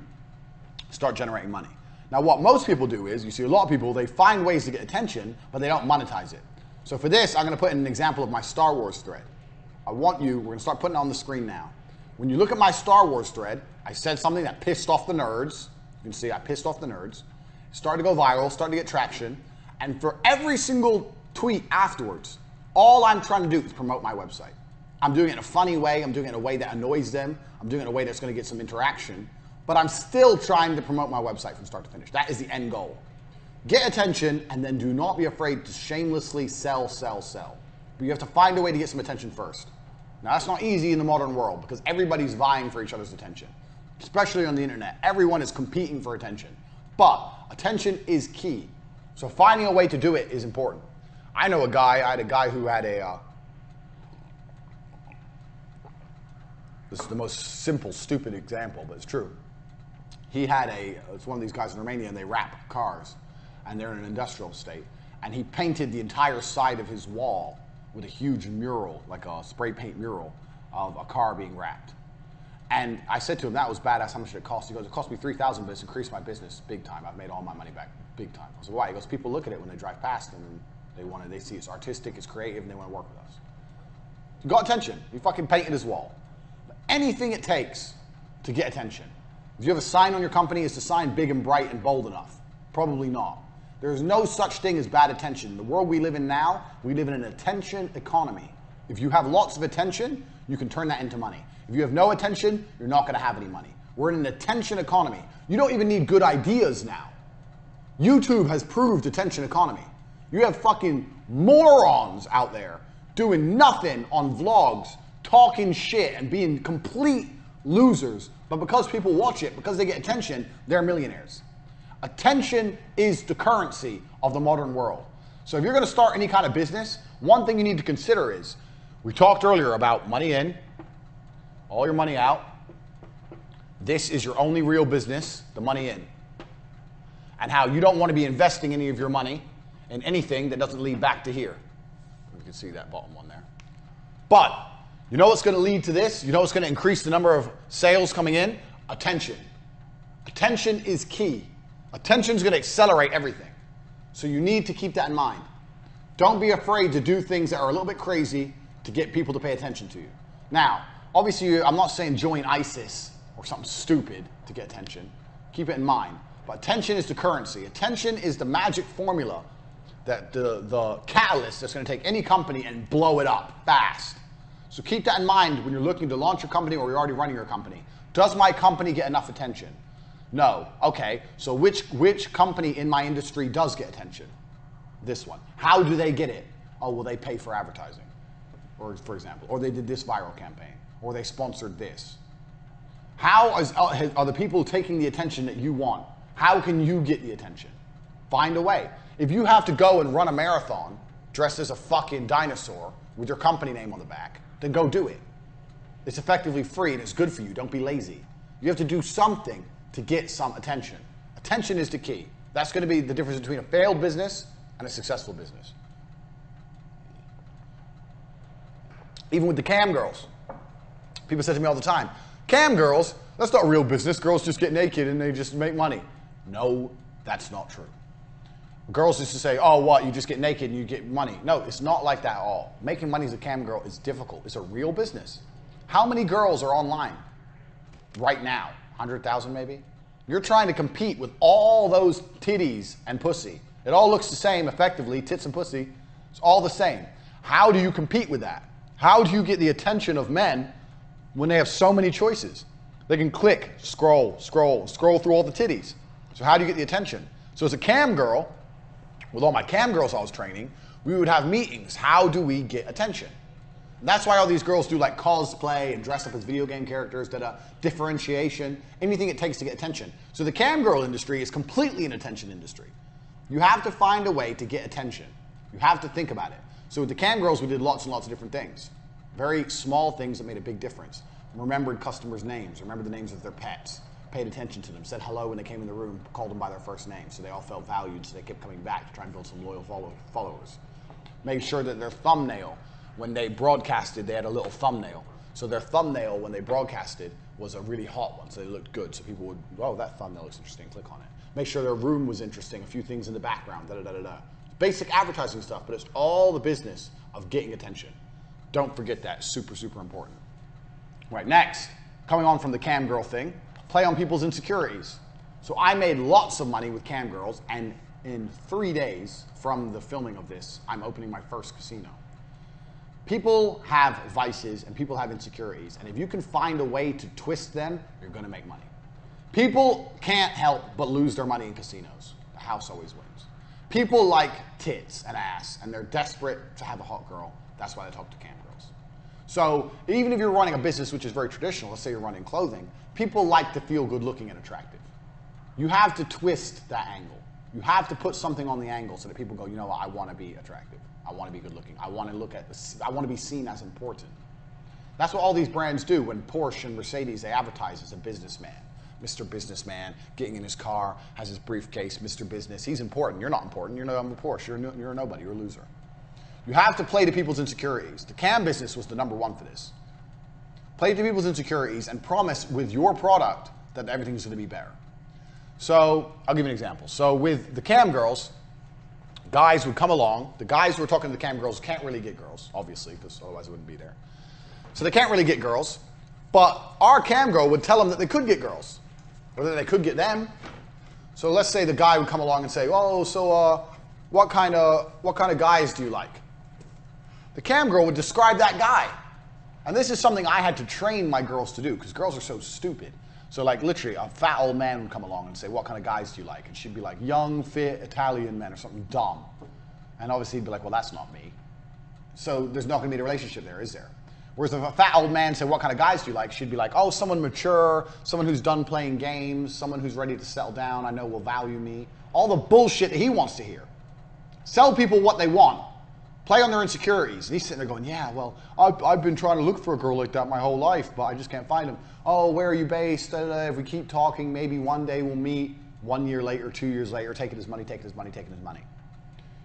start generating money. Now, what most people do is, you see a lot of people, they find ways to get attention, but they don't monetize it. So for this, I'm going to put in an example of my Star Wars thread. We're going to start putting it on the screen now. When you look at my Star Wars thread, I said something that pissed off the nerds. You can see I pissed off the nerds. Started to go viral, started to get traction. And for every single tweet afterwards, all I'm trying to do is promote my website. I'm doing it in a funny way. I'm doing it in a way that annoys them. I'm doing it in a way that's going to get some interaction. But I'm still trying to promote my website from start to finish. That is the end goal. Get attention, and then do not be afraid to shamelessly sell. But you have to find a way to get some attention first. Now, that's not easy in the modern world because everybody's vying for each other's attention, especially on the internet. Everyone is competing for attention. But attention is key. So finding a way to do it is important. I had a guy who had this is the most simple, stupid example, but it's true. It's one of these guys in Romania, and they wrap cars, and they're in an industrial state. And he painted the entire side of his wall with a huge mural, like a spray paint mural of a car being wrapped. And I said to him, that was badass, how much did it cost? He goes, it cost me $3,000, but it's increased my business big time. I've made all my money back big time. I said, why? He goes, people look at it when they drive past and they see it's artistic, it's creative, and they want to work with us. He got attention. He fucking painted his wall. But anything it takes to get attention. If you have a sign on your company, is the sign big and bright and bold enough? Probably not. There's no such thing as bad attention. In the world we live in now, we live in an attention economy. If you have lots of attention, you can turn that into money. If you have no attention, you're not going to have any money. We're in an attention economy. You don't even need good ideas now. YouTube has proved attention economy. You have fucking morons out there doing nothing on vlogs, talking shit and being complete losers. But because people watch it, because they get attention, they're millionaires. Attention is the currency of the modern world. So if you're going to start any kind of business, one thing you need to consider is, we talked earlier about money in, all your money out. This is your only real business, the money in. And how you don't want to be investing any of your money in anything that doesn't lead back to here. You can see that bottom one there. But you know what's going to lead to this? You know what's going to increase the number of sales coming in? Attention. Attention is key. Attention is going to accelerate everything. So you need to keep that in mind. Don't be afraid to do things that are a little bit crazy to get people to pay attention to you. Now, obviously, I'm not saying join ISIS or something stupid to get attention. Keep it in mind. But attention is the currency. Attention is the magic formula the catalyst that's going to take any company and blow it up fast. So keep that in mind when you're looking to launch your company or you're already running your company. Does my company get enough attention? No. Okay, so which company in my industry does get attention? This one. How do they get it? Oh, well, they pay for advertising, or for example, or they did this viral campaign, or they sponsored this. How are the people taking the attention that you want? How can you get the attention? Find a way. If you have to go and run a marathon dressed as a fucking dinosaur with your company name on the back, then go do it. It's effectively free and it's good for you. Don't be lazy. You have to do something to get some attention. Attention is the key. That's going to be the difference between a failed business and a successful business. Even with the cam girls. People say to me all the time, cam girls, that's not real business. Girls just get naked and they just make money. No, that's not true. Girls used to say, oh, what, you just get naked and you get money. No, it's not like that at all. Making money as a cam girl is difficult. It's a real business. How many girls are online right now? 100,000 maybe? You're trying to compete with all those titties and pussy. It all looks the same effectively, tits and pussy. It's all the same. How do you compete with that? How do you get the attention of men when they have so many choices? They can click, scroll through all the titties. So how do you get the attention? So as a cam girl, with all my cam girls I was training, we would have meetings. How do we get attention? And that's why all these girls do like cosplay and dress up as video game characters, differentiation, anything it takes to get attention. So the cam girl industry is completely an attention industry. You have to find a way to get attention. You have to think about it. So with the cam girls, we did lots and lots of different things. Very small things that made a big difference. Remembered customers' names, remembered the names of their pets, paid attention to them, said hello when they came in the room, called them by their first name, so they all felt valued, so they kept coming back to try and build some loyal followers. Made sure that their thumbnail, when they broadcasted, they had a little thumbnail. So their thumbnail, when they broadcasted, was a really hot one, so they looked good. So people would, oh, that thumbnail looks interesting, click on it. Make sure their room was interesting, a few things in the background, da-da-da-da-da. Basic advertising stuff, but it's all the business of getting attention. Don't forget that, super, super important. Right, next, coming on from the cam girl thing, play on people's insecurities. So I made lots of money with cam girls, and in 3 days from the filming of this, I'm opening my first casino. People have vices and people have insecurities, and if you can find a way to twist them, you're gonna make money. People can't help but lose their money in casinos. The house always wins. People like tits and ass, and they're desperate to have a hot girl. That's why they talk to cam girls. So even if you're running a business which is very traditional, let's say you're running clothing, people like to feel good looking and attractive. You have to twist that angle. You have to put something on the angle so that people go, you know what, I want to be attractive. I want to be good looking. I want to be seen as important. That's what all these brands do when Porsche and Mercedes, they advertise as a businessman. Mr. Businessman, getting in his car, has his briefcase, Mr. Business. He's important. You're not important. You're a Porsche. You're a nobody. You're a loser. You have to play to people's insecurities. The cam business was the #1 for this. Play to people's insecurities and promise with your product that everything's going to be better. So I'll give you an example. So with the cam girls, guys would come along. The guys who are talking to the cam girls can't really get girls, obviously, because otherwise they wouldn't be there. So they can't really get girls. But our cam girl would tell them that they could get girls, or that they could get them. So let's say the guy would come along and say, oh, so what kind of guys do you like? The cam girl would describe that guy. And this is something I had to train my girls to do, because girls are so stupid. So like literally a fat old man would come along and say, what kind of guys do you like? And she'd be like, young, fit, Italian men, or something dumb. And obviously he'd be like, well, that's not me. So there's not going to be a relationship there, is there? Whereas if a fat old man said, what kind of guys do you like? She'd be like, oh, someone mature, someone who's done playing games, someone who's ready to settle down, I know will value me. All the bullshit that he wants to hear. Sell people what they want. Play on their insecurities. And he's sitting there going, yeah, well, I've been trying to look for a girl like that my whole life, but I just can't find him. Oh, where are you based? If we keep talking, maybe one day we'll meet. 1 year later, 2 years later, taking his money, taking his money, taking his money.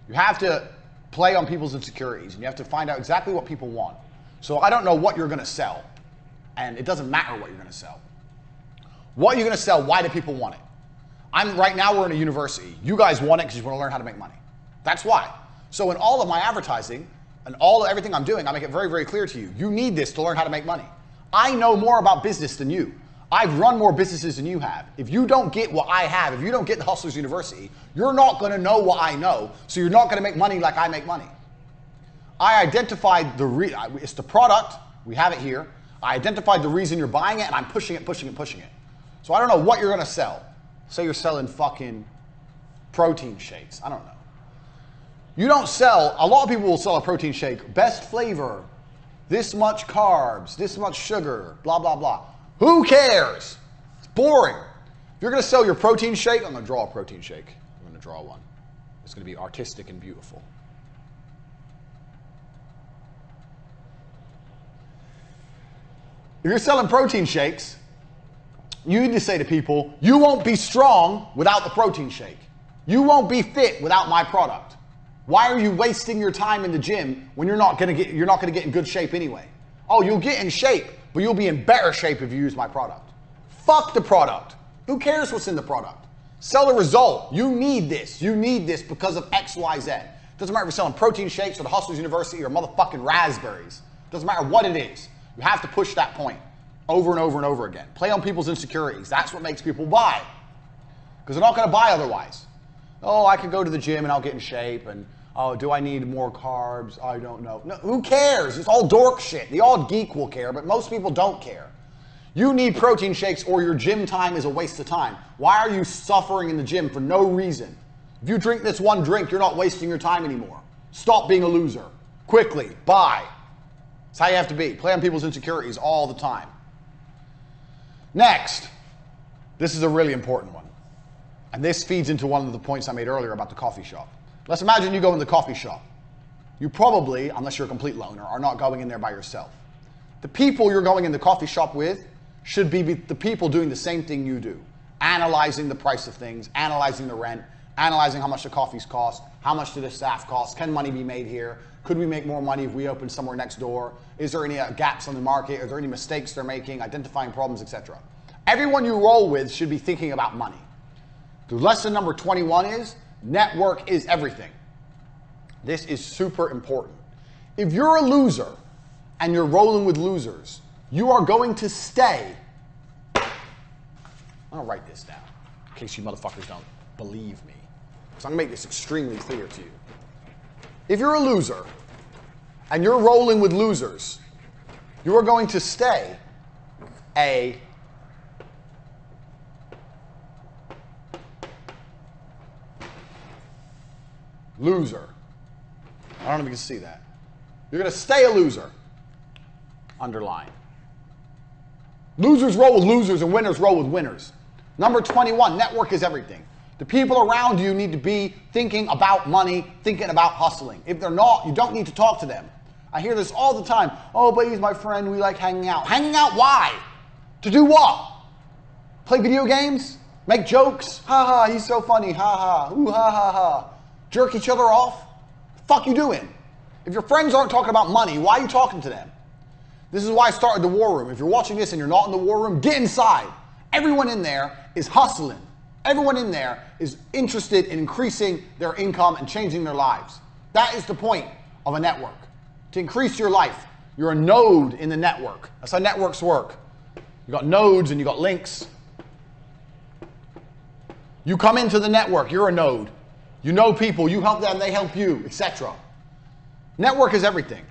You have to play on people's insecurities, and you have to find out exactly what people want. So I don't know what you're going to sell, and it doesn't matter what you're going to sell. What you're going to sell, why do people want it? Right now we're in a university. You guys want it because you want to learn how to make money. That's why. So in all of my advertising and everything I'm doing, I make it very, very clear to you. You need this to learn how to make money. I know more about business than you. I've run more businesses than you have. If you don't get what I have, if you don't get the Hustlers University, you're not going to know what I know, so you're not going to make money like I make money. I identified it's the product. We have it here. I identified the reason you're buying it, and I'm pushing it, pushing it, pushing it. So I don't know what you're going to sell. Say you're selling fucking protein shakes. I don't know. You don't sell, a lot of people will sell a protein shake, best flavor, this much carbs, this much sugar, blah, blah, blah. Who cares? It's boring. If you're going to sell your protein shake, I'm going to draw a protein shake. I'm going to draw one. It's going to be artistic and beautiful. If you're selling protein shakes, you need to say to people, you won't be strong without the protein shake. You won't be fit without my product. Why are you wasting your time in the gym when you're not going to get in good shape anyway? Oh, you'll get in shape, but you'll be in better shape if you use my product. Fuck the product. Who cares what's in the product? Sell the result. You need this. You need this because of X, Y, Z. Doesn't matter if you're selling protein shakes or the Hustlers University or motherfucking raspberries. Doesn't matter what it is. You have to push that point over and over and over again. Play on people's insecurities. That's what makes people buy. Because they're not going to buy otherwise. Oh, I can go to the gym and I'll get in shape. And oh, do I need more carbs? I don't know. No, who cares? It's all dork shit. The odd geek will care, but most people don't care. You need protein shakes or your gym time is a waste of time. Why are you suffering in the gym for no reason? If you drink this one drink, you're not wasting your time anymore. Stop being a loser. Quickly, buy. That's how you have to be. Play on people's insecurities all the time. Next, this is a really important one. And this feeds into one of the points I made earlier about the coffee shop. Let's imagine you go in the coffee shop. You probably, unless you're a complete loner, are not going in there by yourself. The people you're going in the coffee shop with should be the people doing the same thing you do. Analyzing the price of things, analyzing the rent, analyzing how much the coffees cost, how much do the staff cost, can money be made here, could we make more money if we open somewhere next door, is there any gaps on the market, are there any mistakes they're making, identifying problems, etc. Everyone you roll with should be thinking about money. The lesson number 21 is, network is everything. This is super important. If you're a loser and you're rolling with losers, you are going to stay. I'm going to write this down in case you motherfuckers don't believe me. So I'm going to make this extremely clear to you. If you're a loser and you're rolling with losers, you are going to stay a loser. I don't know if you can see that. You're going to stay a loser. Underline. Losers roll with losers and winners roll with winners. Number 21, network is everything. The people around you need to be thinking about money, thinking about hustling. If they're not, you don't need to talk to them. I hear this all the time. Oh, but he's my friend. We like hanging out. Hanging out, why? To do what? Play video games? Make jokes? Ha ha, he's so funny. Ha ha. Ooh, ha ha ha. Jerk each other off? The fuck you doing? If your friends aren't talking about money, why are you talking to them? This is why I started the war room. If you're watching this and you're not in the war room, get inside. Everyone in there is hustling. Everyone in there is interested in increasing their income and changing their lives. That is the point of a network. To increase your life, you're a node in the network. That's how networks work. You got nodes and you got links. You come into the network, you're a node. You know people, you help them, they help you, etc. Network is everything.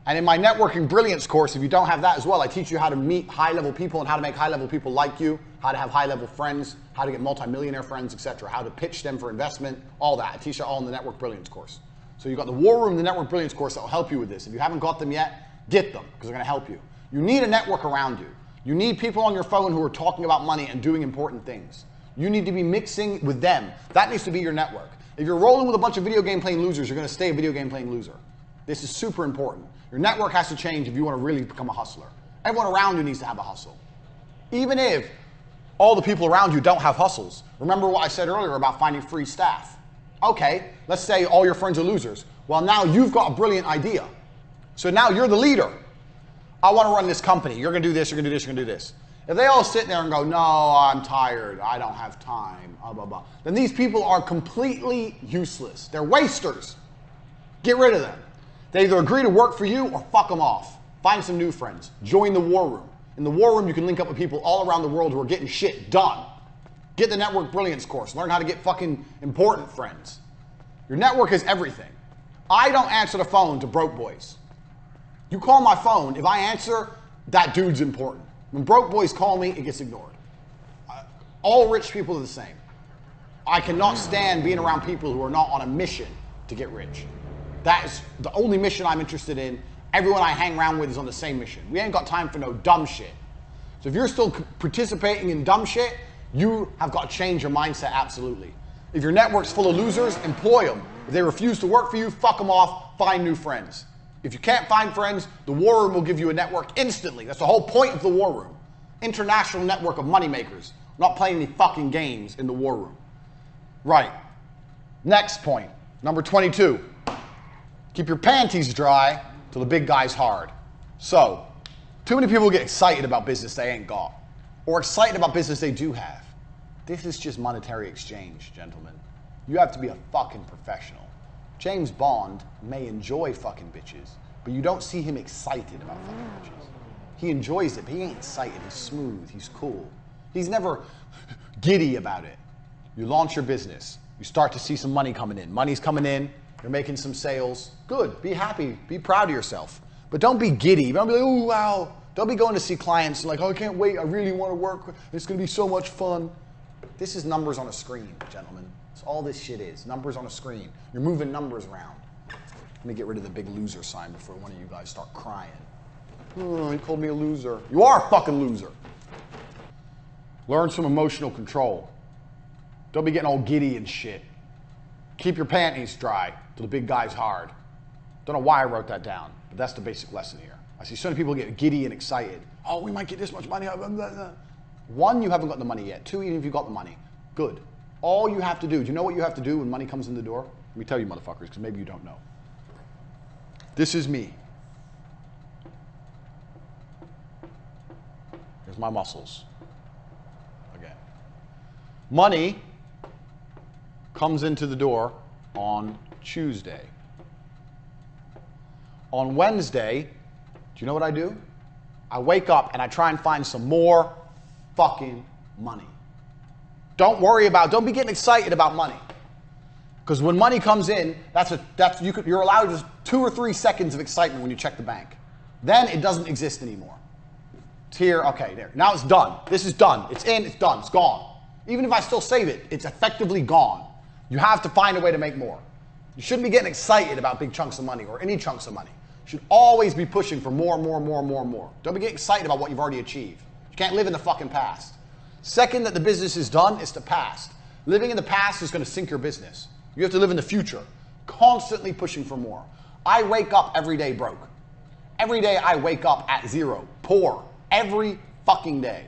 And in my Networking Brilliance course, if you don't have that as well, I teach you how to meet high-level people and how to make high-level people like you, how to have high-level friends, how to get multi-millionaire friends, etc., how to pitch them for investment, all that. I teach you all in the Network Brilliance course. So you've got the War Room, the Network Brilliance course that will help you with this. If you haven't got them yet, get them, because they're going to help you. You need a network around you. You need people on your phone who are talking about money and doing important things. You need to be mixing with them. That needs to be your network. If you're rolling with a bunch of video game playing losers, you're going to stay a video game playing loser. This is super important. Your network has to change if you want to really become a hustler. Everyone around you needs to have a hustle. Even if all the people around you don't have hustles. Remember what I said earlier about finding free staff. Okay, let's say all your friends are losers. Well, now you've got a brilliant idea. So now you're the leader. I want to run this company. You're going to do this, you're going to do this, you're going to do this. If they all sit there and go, no, I'm tired, I don't have time, blah, blah, blah, then these people are completely useless. They're wasters. Get rid of them. They either agree to work for you or fuck them off. Find some new friends. Join the war room. In the war room, you can link up with people all around the world who are getting shit done. Get the Network Brilliance course. Learn how to get fucking important friends. Your network is everything. I don't answer the phone to broke boys. You call my phone, if I answer, that dude's important. When broke boys call me, it gets ignored. All rich people are the same. I cannot stand being around people who are not on a mission to get rich. That is the only mission I'm interested in. Everyone I hang around with is on the same mission. We ain't got time for no dumb shit. So if you're still participating in dumb shit, you have got to change your mindset absolutely. If your network's full of losers, employ them. If they refuse to work for you, fuck them off, find new friends. If you can't find friends, the war room will give you a network instantly. That's the whole point of the war room. International network of moneymakers. Not playing any fucking games in the war room. Right. Next point. Number 22. Keep your panties dry till the big guy's hard. So, too many people get excited about business they ain't got. Or excited about business they do have. This is just monetary exchange, gentlemen. You have to be a fucking professional. James Bond may enjoy fucking bitches, but you don't see him excited about fucking bitches. He enjoys it, but he ain't excited. He's smooth. He's cool. He's never giddy about it. You launch your business. You start to see some money coming in. Money's coming in. You're making some sales. Good. Be happy. Be proud of yourself. But don't be giddy. Don't be like, oh, wow. Don't be going to see clients and like, oh, I can't wait. I really want to work. It's going to be so much fun. This is numbers on a screen, gentlemen. That's all this shit is. Numbers on a screen. You're moving numbers around. Let me get rid of the big loser sign before one of you guys start crying. Oh, he called me a loser. You are a fucking loser. Learn some emotional control. Don't be getting all giddy and shit. Keep your panties dry till the big guy's hard. Don't know why I wrote that down, but that's the basic lesson here. I see so many people get giddy and excited. Oh, we might get this much money. One, you haven't got the money yet. Two, even if you got the money, good. All you have to do you know what you have to do when money comes in the door? Let me tell you, motherfuckers, because maybe you don't know. This is me. Here's my muscles. Again. Money comes into the door on Tuesday. On Wednesday, do you know what I do? I wake up and I try and find some more fucking money. Don't be getting excited about money. Because when money comes in, you're allowed just 2 or 3 seconds of excitement when you check the bank. Then it doesn't exist anymore. It's here, okay, there. Now it's done. This is done. It's in, it's done, it's gone. Even if I still save it, it's effectively gone. You have to find a way to make more. You shouldn't be getting excited about big chunks of money or any chunks of money. You should always be pushing for more. Don't be getting excited about what you've already achieved. You can't live in the fucking past. Second that the business is done, it's the past. Living in the past is going to sink your business. You have to live in the future, constantly pushing for more. I wake up every day broke. Every day I wake up at zero, poor, every fucking day.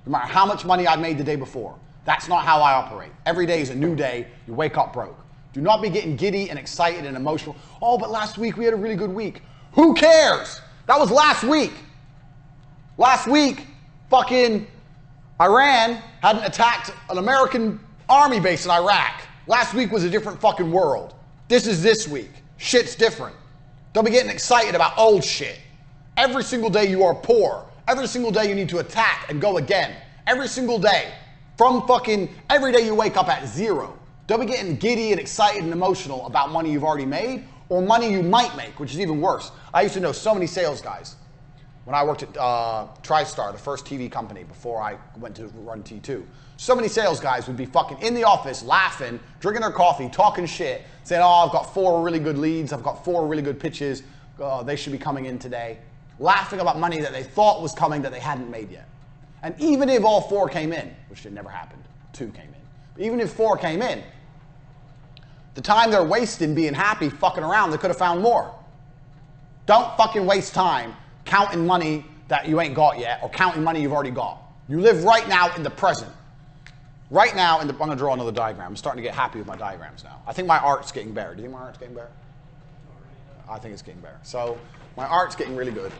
No matter how much money I made the day before. That's not how I operate. Every day is a new day. You wake up broke. Do not be getting giddy and excited and emotional. Oh, but last week we had a really good week. Who cares? That was last week. Last week, fucking Iran hadn't attacked an American army base in Iraq. Last week was a different fucking world. This is this week. Shit's different. Don't be getting excited about old shit. Every single day you are poor. Every single day you need to attack and go again. Every single day. Every day you wake up at zero. Don't be getting giddy and excited and emotional about money you've already made or money you might make, which is even worse. I used to know so many sales guys. When I worked at TriStar, the first TV company before I went to run T2, so many sales guys would be fucking in the office laughing, drinking their coffee, talking shit, saying, oh, I've got 4 really good leads, I've got 4 really good pitches, they should be coming in today. Laughing about money that they thought was coming that they hadn't made yet. And even if all 4 came in, which it never happened, 2 came in, but even if 4 came in, the time they're wasting being happy fucking around, they could have found more. Don't fucking waste time counting money that you ain't got yet or counting money you've already got. You live right now in the present. Right now, I'm going to draw another diagram. I'm starting to get happy with my diagrams now. I think my art's getting better. Do you think my art's getting better? I think it's getting better. So my art's getting really good.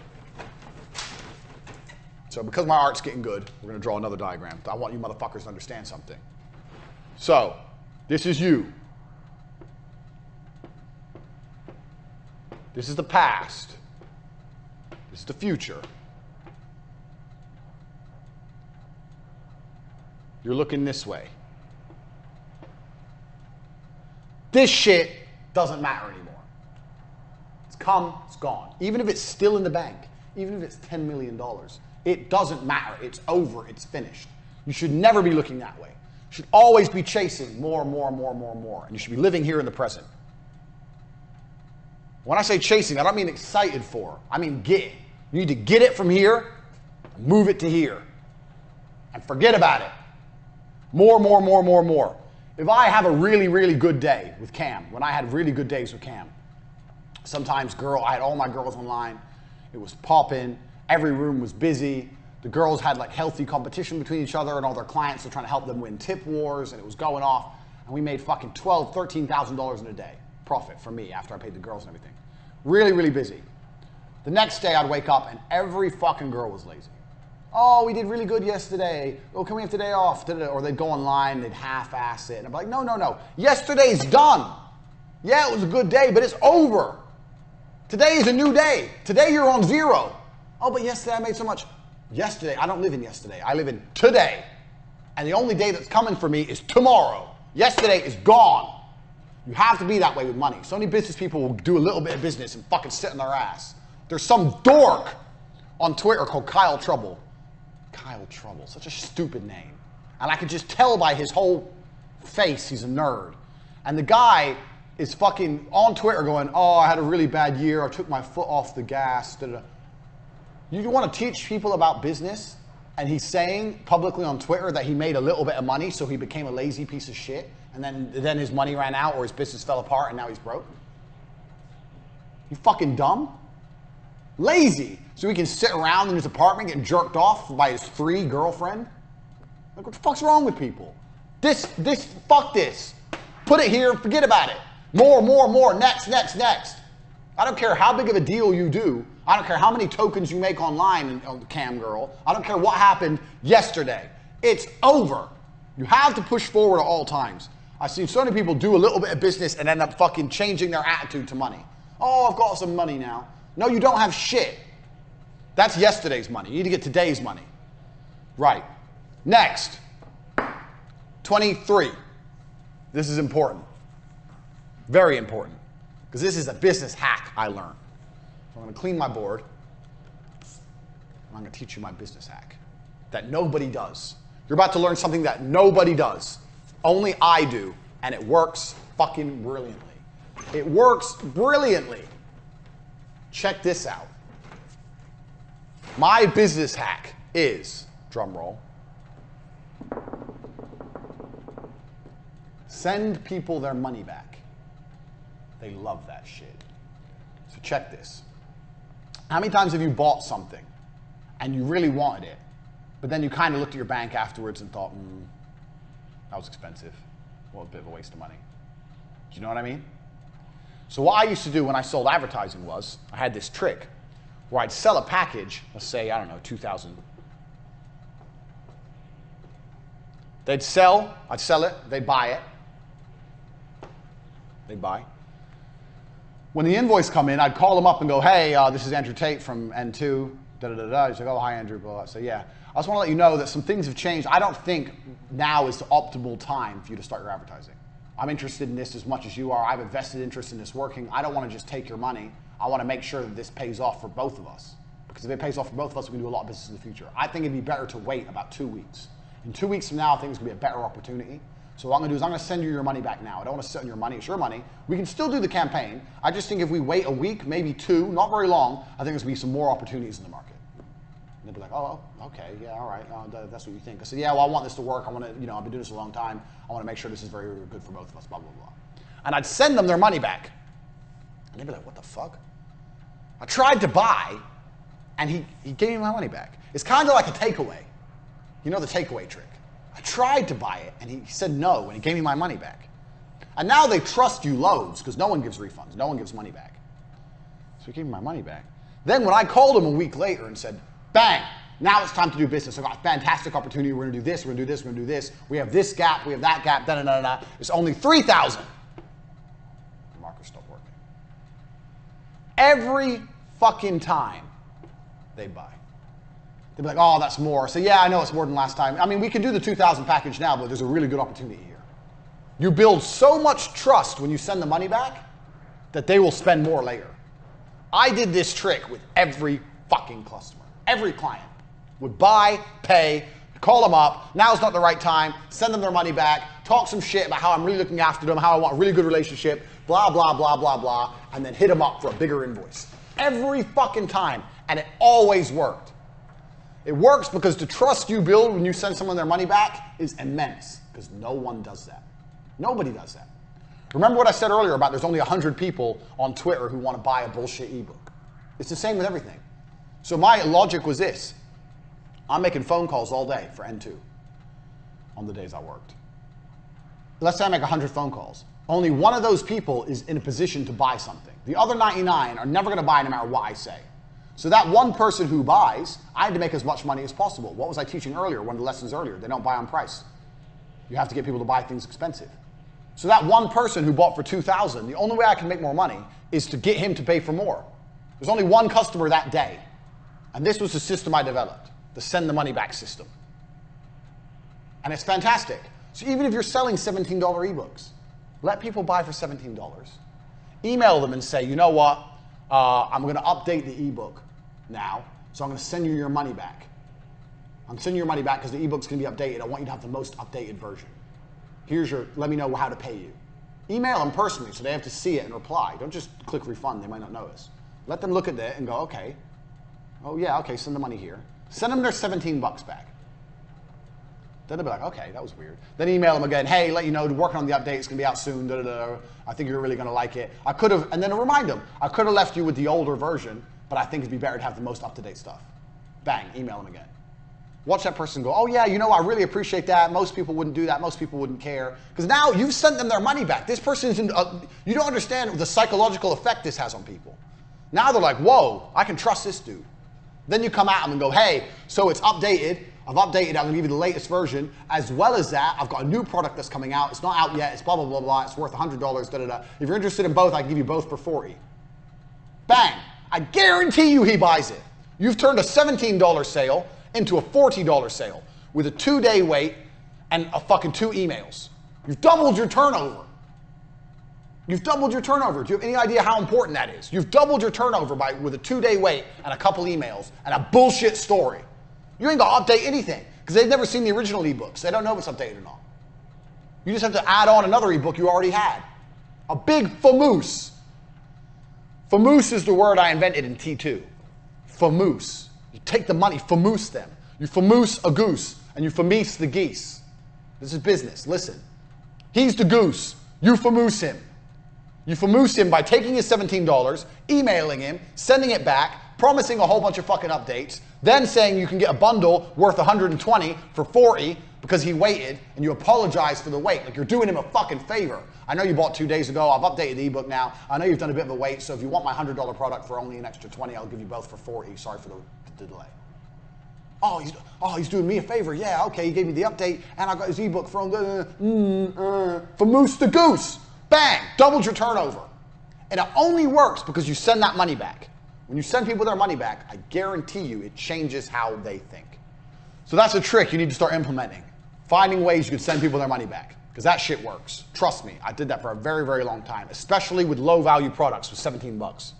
So because my art's getting good, we're going to draw another diagram. I want you motherfuckers to understand something. So this is you. This is the past. This is the future. you're looking this way. This shit doesn't matter anymore. It's come, it's gone. Even if it's still in the bank, even if it's $10 million, it doesn't matter. It's over, it's finished. You should never be looking that way. You should always be chasing more and more and more and more and more. And you should be living here in the present. When I say chasing, I don't mean excited for. I mean get it. You need to get it from here, move it to here. And forget about it. More, more, more, more, more. If I have a really, really good day with Cam, when I had really good days with Cam, sometimes I had all my girls online. It was popping. Every room was busy. The girls had like healthy competition between each other, and all their clients were trying to help them win tip wars, and it was going off. And we made fucking $12,000, $13,000 in a day profit for me after I paid the girls and everything. Really, really busy. The next day I'd wake up and every fucking girl was lazy. Oh, we did really good yesterday. Oh, can we have today off? Or they'd go online, they'd half-ass it. And I'd be like, no, no, no. Yesterday's done. Yeah, it was a good day, but it's over. Today is a new day. Today you're on zero. Oh, but yesterday I made so much. Yesterday, I don't live in yesterday. I live in today. And the only day that's coming for me is tomorrow. Yesterday is gone. You have to be that way with money. So many business people will do a little bit of business and fucking sit on their ass. There's some dork on Twitter called Kyle Trouble. Kyle Trouble, such a stupid name. And I could just tell by his whole face he's a nerd. And the guy is fucking on Twitter going, oh, I had a really bad year. I took my foot off the gas. Da, da, da. You want to teach people about business? And he's saying publicly on Twitter that he made a little bit of money, so he became a lazy piece of shit. And then his money ran out or his business fell apart and now he's broke? You fucking dumb? Lazy. So he can sit around in his apartment getting jerked off by his free girlfriend? Like, what the fuck's wrong with people? Fuck this. Put it here, forget about it. More, more, more, next, next, next. I don't care how big of a deal you do. I don't care how many tokens you make online, Cam girl. I don't care what happened yesterday. It's over. You have to push forward at all times. I've seen so many people do a little bit of business and end up fucking changing their attitude to money. Oh, I've got some money now. No, you don't have shit. That's yesterday's money. You need to get today's money. Right. Next. 23. This is important. Very important. Because this is a business hack I learned. So I'm going to clean my board. And I'm going to teach you my business hack that nobody does. You're about to learn something that nobody does. Only I do. And it works fucking brilliantly. It works brilliantly. Check this out. My business hack is, drum roll, send people their money back. They love that shit. So check this. How many times have you bought something and you really wanted it, but then you kind of looked at your bank afterwards and thought, that was expensive. Well, a bit of a waste of money. Do you know what I mean? So what I used to do when I sold advertising was, I had this trick where I'd sell a package, let's say, I don't know, 2,000. I'd sell it, they'd buy it. They'd buy. When the invoice come in, I'd call them up and go, hey, this is Andrew Tate from N2, da-da-da-da. He's like, oh, hi, Andrew, blah. I say, yeah. I just want to let you know that some things have changed. I don't think now is the optimal time for you to start your advertising. I'm interested in this as much as you are. I have a vested interest in this working. I don't want to just take your money. I want to make sure that this pays off for both of us. Because if it pays off for both of us, we can do a lot of business in the future. I think it'd be better to wait about 2 weeks. In 2 weeks from now, I think it's going to be a better opportunity. So what I'm going to do is I'm going to send you your money back now. I don't want to sit on your money. It's your money. We can still do the campaign. I just think if we wait a week, maybe 2, not very long, I think there's going to be some more opportunities in the market. And they'll be like, oh, okay, yeah, all right, that's what you think. I said, yeah, well, I want this to work. I want to, I've been doing this a long time. I want to make sure this is very, very good for both of us, blah, blah, blah. And I'd send them their money back. And they'd be like, what the fuck? I tried to buy, and he gave me my money back. It's kind of like a takeaway. You know the takeaway trick. I tried to buy it, and he said no, and he gave me my money back. And now they trust you loads, because no one gives refunds. No one gives money back. So he gave me my money back. Then when I called him a week later and said, bang, now it's time to do business. I've got a fantastic opportunity. We're going to do this, we're going to do this, we're going to do this. We have this gap, we have that gap, da-da-da-da. It's only 3,000. The marker stopped working. Every fucking time they buy. They'd be like, oh, that's more. So yeah, I know it's more than last time. I mean, we can do the 2,000 package now, but there's a really good opportunity here. You build so much trust when you send the money back that they will spend more later. I did this trick with every fucking customer. Every client would buy, pay, call them up, now's not the right time, send them their money back, talk some shit about how I'm really looking after them, how I want a really good relationship, blah, blah, blah, blah, blah, and then hit them up for a bigger invoice. Every fucking time, and it always worked. It works because the trust you build when you send someone their money back is immense, because no one does that. Nobody does that. Remember what I said earlier about there's only 100 people on Twitter who want to buy a bullshit ebook. It's the same with everything. So my logic was this. I'm making phone calls all day for N2 on the days I worked. Let's say I make 100 phone calls. Only one of those people is in a position to buy something. The other 99 are never going to buy no matter what I say. So that one person who buys, I had to make as much money as possible. What was I teaching earlier, one of the lessons earlier? They don't buy on price. You have to get people to buy things expensive. So that one person who bought for 2,000, the only way I can make more money is to get him to pay for more. There's only one customer that day. And this was the system I developed, the send the money back system. And it's fantastic. So even if you're selling $17 ebooks, let people buy for $17. Email them and say, you know what, I'm going to update the ebook now, so I'm going to send you your money back. I'm sending you your money back because the ebook's going to be updated. I want you to have the most updated version. Here's your, let me know how to pay you. Email them personally so they have to see it and reply. Don't just click refund, they might not notice. Let them look at it and go, okay. Oh yeah, okay, send the money here. Send them their 17 bucks back. Then they'll be like, okay, that was weird. Then email them again, hey, let you know, working on the update, it's gonna be out soon, da, da, da. I think you're really gonna like it. I could have, and then remind them, I could have left you with the older version, but I think it'd be better to have the most up-to-date stuff. Bang, email them again. Watch that person go, oh yeah, you know, I really appreciate that. Most people wouldn't do that. Most people wouldn't care. Because now you've sent them their money back. This person isn't, you don't understand the psychological effect this has on people. Now they're like, whoa, I can trust this dude. Then you come at them and go, hey, so it's updated. I've updated, I'm gonna give you the latest version. As well as that, I've got a new product that's coming out. It's not out yet, it's blah, blah, blah, blah. It's worth $100, da, da, da. If you're interested in both, I can give you both for 40. Bang, I guarantee you he buys it. You've turned a $17 sale into a $40 sale with a 2-day wait and a fucking 2 emails. You've doubled your turnover. You've doubled your turnover. Do you have any idea how important that is? You've doubled your turnover with a 2-day wait and a couple emails and a bullshit story. You ain't gonna update anything because they've never seen the original ebooks. They don't know if it's updated or not. You just have to add on another ebook you already had. A big famoose. Famoose is the word I invented in T2. Famoose. You take the money, famoose them. You famoose a goose and you famease the geese. This is business. Listen. He's the goose. You famoose him. You famoose him by taking his $17, emailing him, sending it back, promising a whole bunch of fucking updates, then saying you can get a bundle worth 120 for 40 because he waited, and you apologize for the wait. Like you're doing him a fucking favor. I know you bought 2 days ago. I've updated the ebook now. I know you've done a bit of a wait, so if you want my $100 product for only an extra 20, I'll give you both for 40. Sorry for the delay. Oh, he's doing me a favor. Yeah, okay, he gave me the update, and I got his ebook from Moose the Goose. Bang, doubled your turnover. And it only works because you send that money back. When you send people their money back, I guarantee you it changes how they think. So that's a trick you need to start implementing. Finding ways you can send people their money back. Because that shit works. Trust me, I did that for a very, very long time. Especially with low value products with 17 bucks.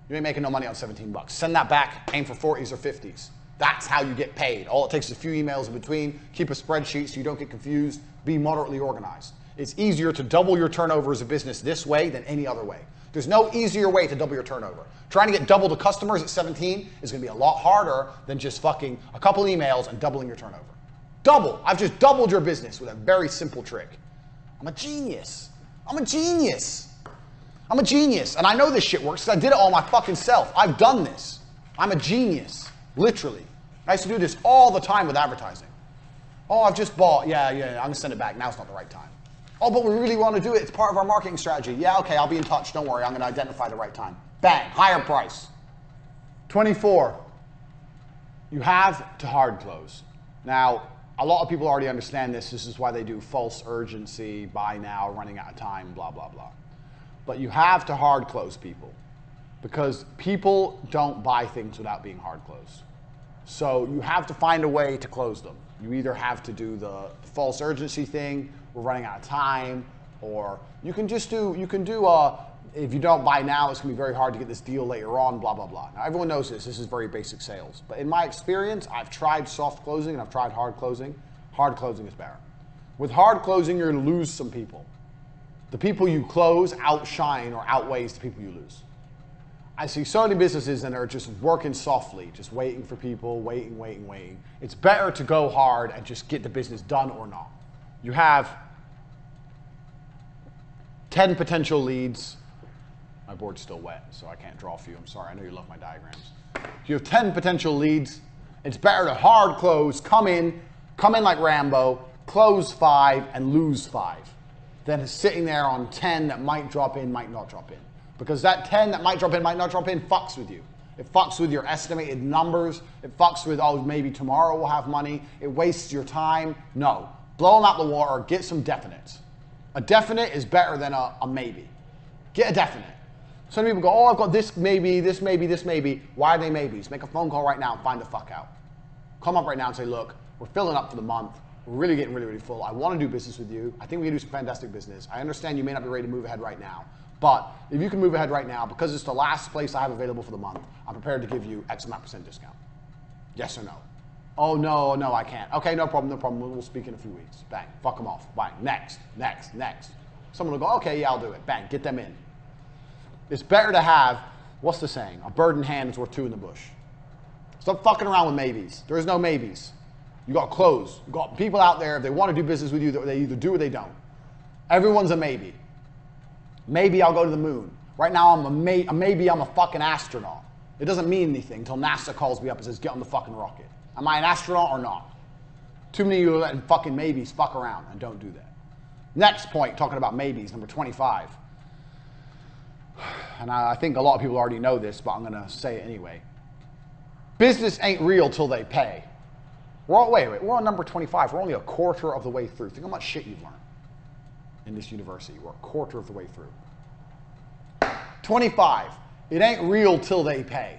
You ain't making no money on 17 bucks. Send that back, aim for 40s or 50s. That's how you get paid. All it takes is a few emails in between. Keep a spreadsheet so you don't get confused. Be moderately organized. It's easier to double your turnover as a business this way than any other way. There's no easier way to double your turnover. Trying to get double the customers at 17 is going to be a lot harder than just fucking a couple emails and doubling your turnover. Double. I've just doubled your business with a very simple trick. I'm a genius. I'm a genius. I'm a genius. And I know this shit works because I did it all my fucking self. I've done this. I'm a genius. Literally. I used to do this all the time with advertising. Oh, I've just bought. Yeah, I'm going to send it back. Now's not the right time. Oh, but we really want to do it. It's part of our marketing strategy. Yeah, okay, I'll be in touch. Don't worry. I'm going to identify the right time. Bang, higher price. 24. You have to hard close. Now, a lot of people already understand this. This is why they do false urgency, buy now, running out of time, blah, blah, blah. But you have to hard close people because people don't buy things without being hard closed. So you have to find a way to close them. You either have to do the false urgency thing, we're running out of time, or you can just do, if you don't buy now, it's gonna be very hard to get this deal later on, blah, blah, blah. Now everyone knows this is very basic sales. But in my experience, I've tried soft closing and I've tried hard closing. Hard closing is better. With hard closing, you're gonna lose some people. The people you close outshine or outweighs the people you lose. I see so many businesses and are just working softly, just waiting for people, waiting. It's better to go hard and just get the business done or not. You have 10 potential leads. My board's still wet, so I can't draw for you. I'm sorry, I know you love my diagrams. You have 10 potential leads. It's better to hard close, come in like Rambo, close 5 and lose 5, than sitting there on 10 that might drop in, might not drop in. Because that 10 that might drop in, might not drop in, fucks with you. It fucks with your estimated numbers. It fucks with, oh, maybe tomorrow we'll have money. It wastes your time. No. Blow them out the water. Get some definites. A definite is better than a maybe. Get a definite. Some people go, oh, I've got this maybe, this maybe, this maybe. Why are they maybes? Make a phone call right now and find the fuck out. Come up right now and say, look, we're filling up for the month. We're really getting really full. I want to do business with you. I think we can do some fantastic business. I understand you may not be ready to move ahead right now. But if you can move ahead right now, because it's the last place I have available for the month, I'm prepared to give you X amount % discount. Yes or no? Oh, no, I can't. Okay, no problem. We'll speak in a few weeks. Bang, fuck them off. Bang, next. Someone will go, okay, yeah, I'll do it. Bang, get them in. It's better to have, what's the saying? A bird in hand is worth 2 in the bush. Stop fucking around with maybes. There is no maybes. You got to close. You got people out there, if they want to do business with you, they either do or they don't. Everyone's a maybe. Maybe I'll go to the moon. Right now, maybe I'm a fucking astronaut. It doesn't mean anything until NASA calls me up and says, get on the fucking rocket. Am I an astronaut or not? Too many of you are letting fucking maybes fuck around, and don't do that. Next point, talking about maybes, number 25. And I think a lot of people already know this, but I'm going to say it anyway. Business ain't real till they pay. We're on number 25. We're only a quarter of the way through. Think how much shit you've learned in this university. We're a quarter of the way through. 25. It ain't real till they pay.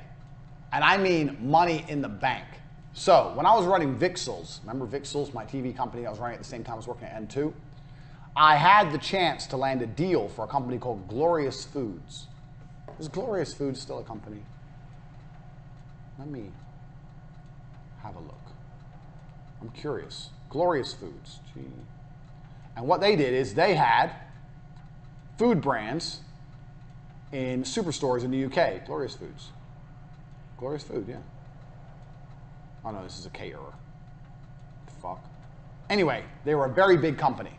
And I mean money in the bank. So when I was running Vixels, remember Vixels, my TV company I was running at the same time I was working at N2? I had the chance to land a deal for a company called Glorious Foods. Is Glorious Foods still a company? Let me have a look. I'm curious. Glorious Foods. Gee. And what they did is they had food brands in superstores in the UK. Glorious Foods. Glorious Food, yeah. Oh no, this is a caterer. Fuck. Anyway, they were a very big company.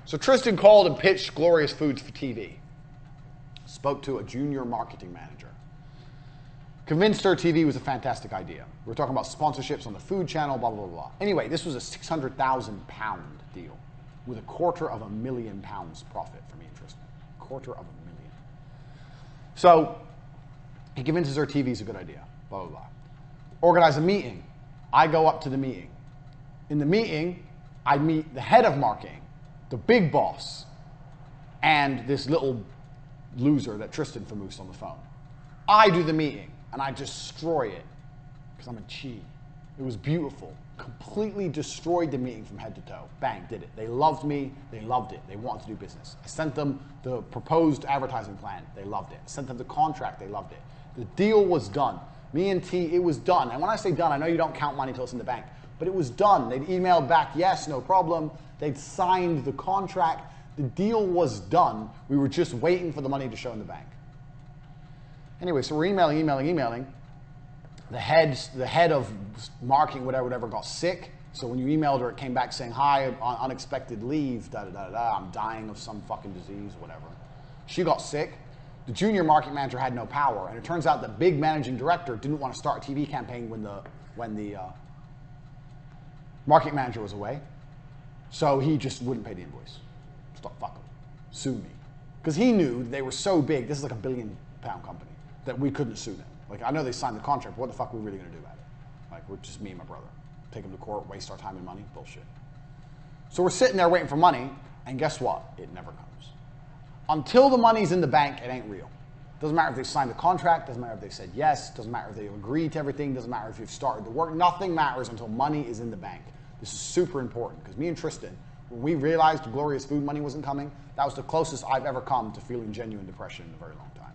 So Tristan called and pitched Glorious Foods for TV. Spoke to a junior marketing manager. Convinced her TV was a fantastic idea. We were talking about sponsorships on the food channel, blah, blah, blah, blah. Anyway, this was a £600,000 deal with £250,000 profit for me and Tristan. $250,000. So he convinces her TV's a good idea, blah, blah, blah. Organize a meeting. I go up to the meeting. In the meeting, I meet the head of marketing, the big boss, and this little loser that Tristan famoosed on the phone. I do the meeting, and I destroy it, because I'm a chi. It was beautiful. Completely destroyed the meeting from head to toe. Bang, did it. They loved me. They loved it. They wanted to do business. I sent them the proposed advertising plan. They loved it. I sent them the contract. They loved it. The deal was done. Me and T, it was done. And when I say done, I know you don't count money until it's in the bank, but it was done. They'd emailed back, yes, no problem. They'd signed the contract. The deal was done. We were just waiting for the money to show in the bank. Anyway, so we're emailing. The head of marketing, whatever, got sick. So when you emailed her, it came back saying, hi, on unexpected leave, I'm dying of some fucking disease, whatever. She got sick. The junior marketing manager had no power. And it turns out the big managing director didn't want to start a TV campaign when the marketing manager was away. So he just wouldn't pay the invoice. Stop fucking. Sue me. Because he knew they were so big, this is like £1 billion company, that we couldn't sue them. Like, I know they signed the contract, but what the fuck are we really going to do about it? Like, we're just me and my brother. Take them to court, waste our time and money? Bullshit. So we're sitting there waiting for money, and guess what? It never comes. Until the money's in the bank, it ain't real. Doesn't matter if they signed the contract, doesn't matter if they said yes, doesn't matter if they agreed to everything, doesn't matter if you've started the work. Nothing matters until money is in the bank. This is super important because me and Tristan, when we realized glorious food money wasn't coming, that was the closest I've ever come to feeling genuine depression in a very long time.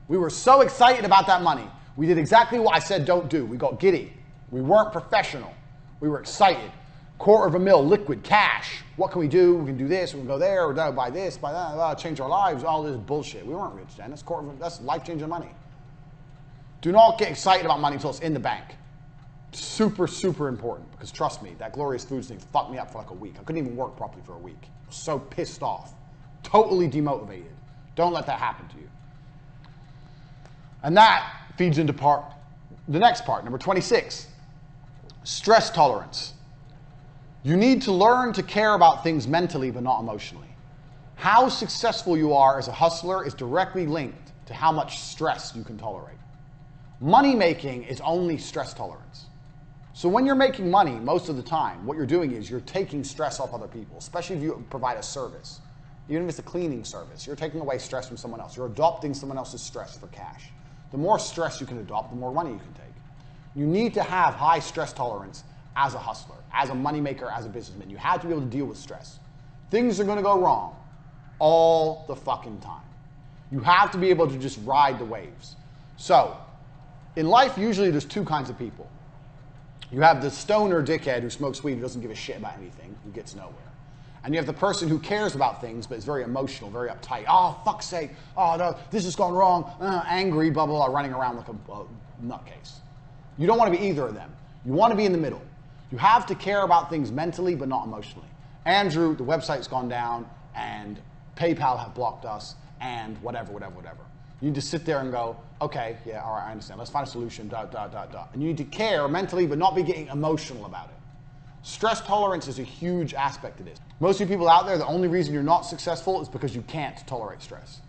We were so excited about that money. We did exactly what I said don't do. We got giddy. We weren't professional. We were excited. $250,000 liquid cash. What can we do? We can do this, we can go there, or buy this, buy that, change our lives, all this bullshit. We weren't rich then. That's life-changing money. Do not get excited about money until it's in the bank. Super, super important, because trust me, that glorious foods thing fucked me up for like a week. I couldn't even work properly for a week. I was so pissed off. Totally demotivated. Don't let that happen to you. And that feeds into the next part, number 26. Stress tolerance. You need to learn to care about things mentally but not emotionally. How successful you are as a hustler is directly linked to how much stress you can tolerate. Money making is only stress tolerance. So when you're making money, most of the time, what you're doing is you're taking stress off other people, especially if you provide a service. Even if it's a cleaning service, you're taking away stress from someone else. You're adopting someone else's stress for cash. The more stress you can adopt, the more money you can take. You need to have high stress tolerance as a hustler, as a moneymaker, as a businessman. You have to be able to deal with stress. Things are going to go wrong all the fucking time. You have to be able to just ride the waves. So, in life, usually there's two kinds of people. You have the stoner dickhead who smokes weed, who doesn't give a shit about anything, who gets nowhere. And you have the person who cares about things, but is very emotional, very uptight. Oh, fuck's sake. Oh, no, this has gone wrong. Angry, blah, blah, blah, running around like a nutcase. You don't want to be either of them. You want to be in the middle. You have to care about things mentally, but not emotionally. Andrew, the website's gone down, and PayPal have blocked us, and whatever. You need to sit there and go, okay, yeah, all right, I understand. Let's find a solution, ... And you need to care mentally, but not be getting emotional about it. Stress tolerance is a huge aspect of this. Most of you people out there, the only reason you're not successful is because you can't tolerate stress.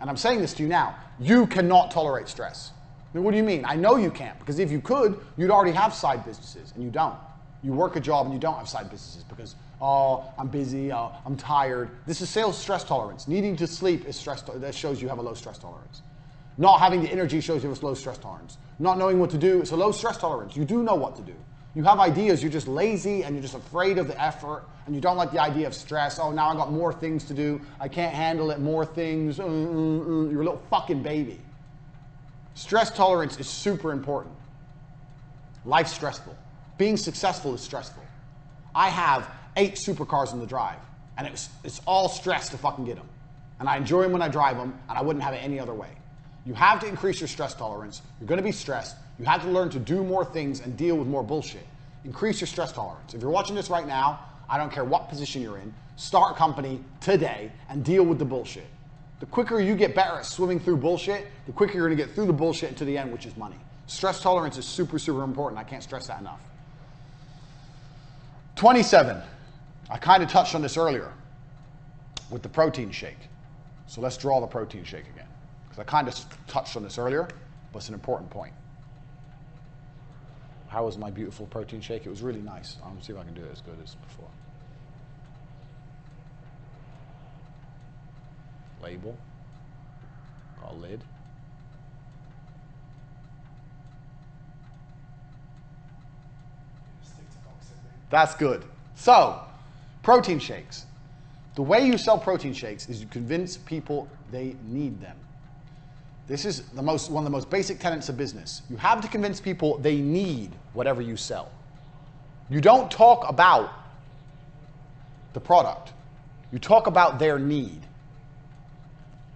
And I'm saying this to you now. You cannot tolerate stress. I mean, what do you mean? I know you can't, because if you could, you'd already have side businesses, and you don't. You work a job and you don't have side businesses because, oh, I'm busy, I'm tired. This is sales stress tolerance. Needing to sleep is stress. That shows you have a low stress tolerance. Not having the energy shows you have a low stress tolerance. Not knowing what to do is a low stress tolerance. You do know what to do. You have ideas, you're just lazy and you're just afraid of the effort and you don't like the idea of stress. Oh, now I got more things to do. I can't handle it, more things. You're a little fucking baby. Stress tolerance is super important. Life's stressful. Being successful is stressful. I have 8 supercars in the drive, and it's all stress to fucking get them. And I enjoy them when I drive them, and I wouldn't have it any other way. You have to increase your stress tolerance. You're going to be stressed. You have to learn to do more things and deal with more bullshit. Increase your stress tolerance. If you're watching this right now, I don't care what position you're in, start a company today and deal with the bullshit. The quicker you get better at swimming through bullshit, the quicker you're going to get through the bullshit and to the end, which is money. Stress tolerance is super, super important. I can't stress that enough. 27. I kind of touched on this earlier with the protein shake. So let's draw the protein shake again. Because I kind of touched on this earlier, but it's an important point. How was my beautiful protein shake? It was really nice. I'm going to see if I can do it as good as before. Label. Got a lid. That's good. So, protein shakes. The way you sell protein shakes is you convince people they need them. This is one of the most basic tenets of business. You have to convince people they need whatever you sell. You don't talk about the product. You talk about their need.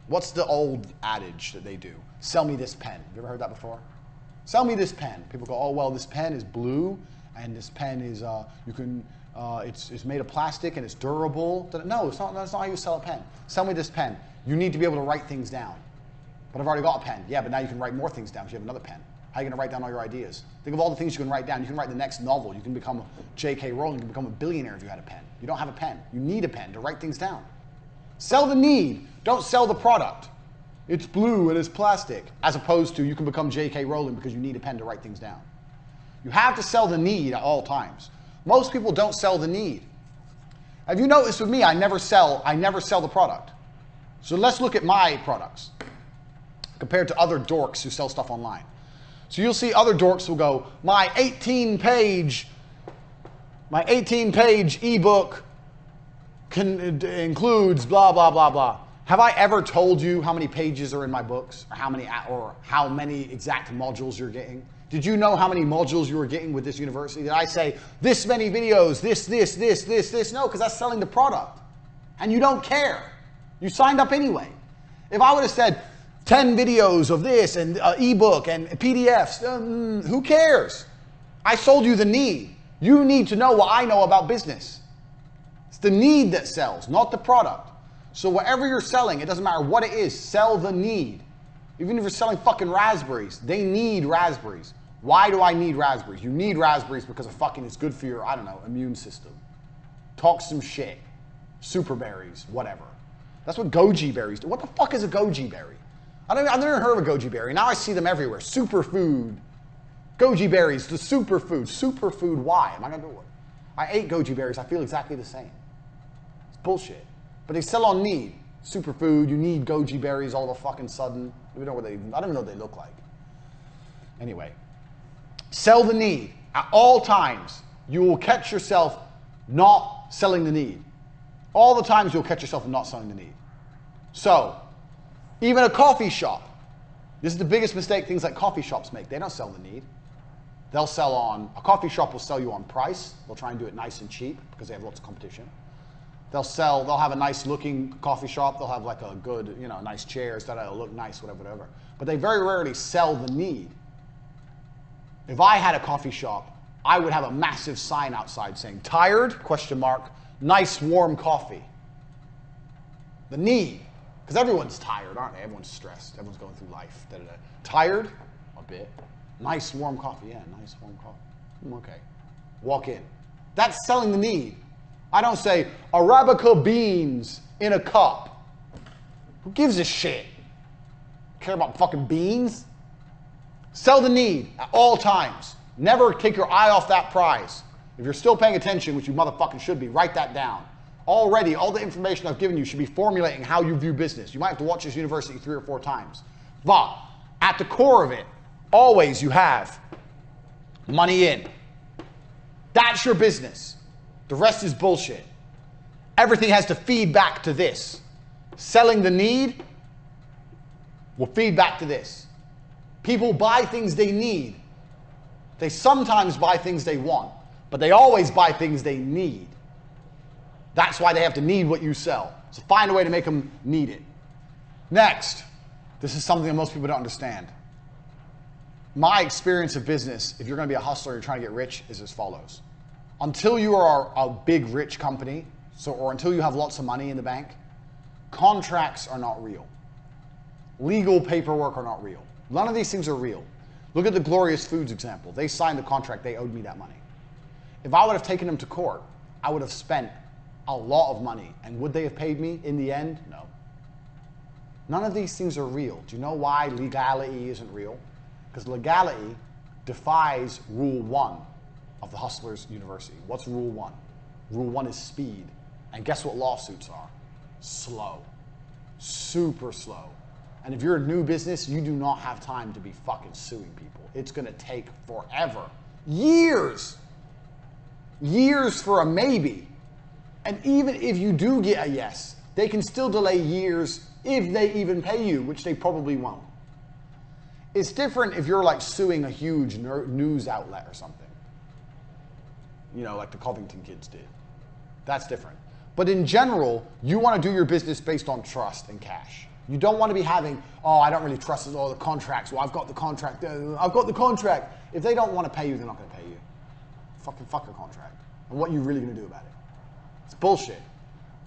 What's the old adage that they do? Sell me this pen. Have you ever heard that before? Sell me this pen. People go, oh, well, this pen is blue, and this pen is, it's made of plastic, and it's durable. No, that's not how you sell a pen. Sell me this pen. You need to be able to write things down. But I've already got a pen. Yeah, but now you can write more things down because you have another pen. How are you going to write down all your ideas? Think of all the things you can write down. You can write the next novel. You can become J.K. Rowling. You can become a billionaire if you had a pen. You don't have a pen. You need a pen to write things down. Sell the need. Don't sell the product. It's blue and it's plastic. As opposed to you can become J.K. Rowling because you need a pen to write things down. You have to sell the need at all times. Most people don't sell the need. Have you noticed with me, I never sell the product. So let's look at my products. compared to other dorks who sell stuff online. So you'll see other dorks will go, my 18-page ebook includes blah, blah, blah, blah. Have I ever told you how many pages are in my books, or how many exact modules you're getting? Did you know how many modules you were getting with this university? Did I say this many videos, this? No, because that's selling the product. And you don't care. You signed up anyway. If I would have said 10 videos of this and ebook and PDFs, who cares? I sold you the need. You need to know what I know about business. It's the need that sells, not the product. So whatever you're selling, it doesn't matter what it is, sell the need. Even if you're selling fucking raspberries, they need raspberries. Why do I need raspberries? You need raspberries because of fucking it's good for your, I don't know, immune system. Talk some shit. Super berries, whatever. That's what goji berries do. What the fuck is a goji berry? I've never heard of a goji berry. Now I see them everywhere. Superfood. Goji berries, the superfood. Superfood, why? Am I gonna do it? I ate goji berries. I feel exactly the same. It's bullshit. But they sell on need. Superfood, you need goji berries all of a fucking sudden. I don't even know what they look like. Anyway, sell the need. At all times, you will catch yourself not selling the need. All the times you'll catch yourself not selling the need. So, even a coffee shop. This is the biggest mistake things like coffee shops make. They don't sell the need. They'll sell on, a coffee shop will sell you on price. They'll try and do it nice and cheap because they have lots of competition. They'll have a nice looking coffee shop. They'll have like a good, nice chairs that'll look nice, whatever. But they very rarely sell the need. If I had a coffee shop, I would have a massive sign outside saying, tired, ? Nice warm coffee. The need. Because everyone's tired, aren't they? Everyone's stressed. Everyone's going through life. Tired? A bit. Nice warm coffee. Yeah, nice warm coffee. Okay. Walk in. That's selling the need. I don't say Arabica beans in a cup. Who gives a shit? Care about fucking beans? Sell the need at all times. Never take your eye off that prize. If you're still paying attention, which you motherfucking should be, write that down. Already, all the information I've given you should be formulating how you view business. You might have to watch this university 3 or 4 times. But at the core of it, always you have money in. That's your business. The rest is bullshit. Everything has to feed back to this. Selling the need will feed back to this. People buy things they need. They sometimes buy things they want, but they always buy things they need. That's why they have to need what you sell. So find a way to make them need it. Next, this is something that most people don't understand. My experience of business, if you're going to be a hustler and you're trying to get rich, is as follows. Until you are a big rich company, or until you have lots of money in the bank, contracts are not real. Legal paperwork are not real. None of these things are real. Look at the Glorious Foods example. They signed the contract, they owed me that money. If I would have taken them to court, I would have spent a lot of money. And would they have paid me in the end? No. None of these things are real. Do you know why legality isn't real? Because legality defies Rule 1 of the Hustlers University. What's Rule 1? Rule 1 is speed. And guess what lawsuits are? Slow. Super slow. And if you're a new business, you do not have time to be fucking suing people. It's going to take forever. Years. Years for a maybe. And even if you do get a yes, they can still delay years if they even pay you, which they probably won't. It's different if you're like suing a huge news outlet or something. Like the Covington kids did. That's different. But in general, you want to do your business based on trust and cash. You don't want to be having, I don't really trust all the contracts. Well, I've got the contract. I've got the contract. If they don't want to pay you, they're not going to pay you. Fucking fuck a contract. And what are you really going to do about it? It's bullshit.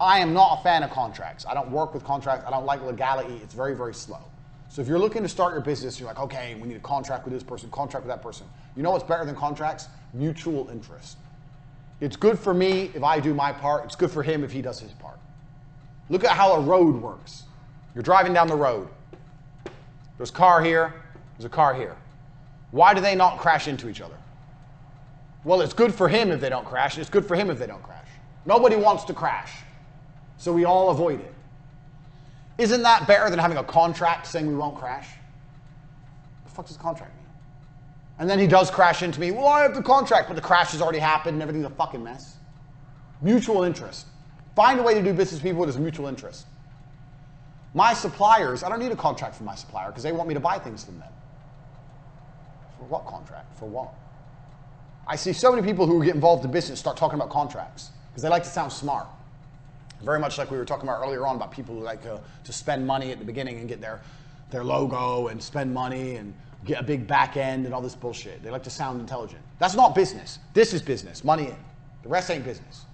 I am not a fan of contracts. I don't work with contracts. I don't like legality. It's very, very slow. So if you're looking to start your business, you're like, okay, we need a contract with this person, contract with that person. You know what's better than contracts? Mutual interest. It's good for me if I do my part. It's good for him if he does his part. Look at how a road works. You're driving down the road. There's a car here. There's a car here. Why do they not crash into each other? Well, it's good for him if they don't crash, and it's good for him if they don't crash. Nobody wants to crash, so we all avoid it. Isn't that better than having a contract saying we won't crash? The fuck does a contract mean? And then he does crash into me. Well, I have the contract, but the crash has already happened and everything's a fucking mess. Mutual interest. Find a way to do business with people where there's mutual interest. My suppliers, I don't need a contract from my supplier because they want me to buy things from them. For what contract? For what? I see so many people who get involved in business start talking about contracts because they like to sound smart. Very much like we were talking about earlier on about people who like to spend money at the beginning and get their logo and spend money and get a big back end and all this bullshit. They like to sound intelligent. That's not business. This is business. Money in. The rest ain't business.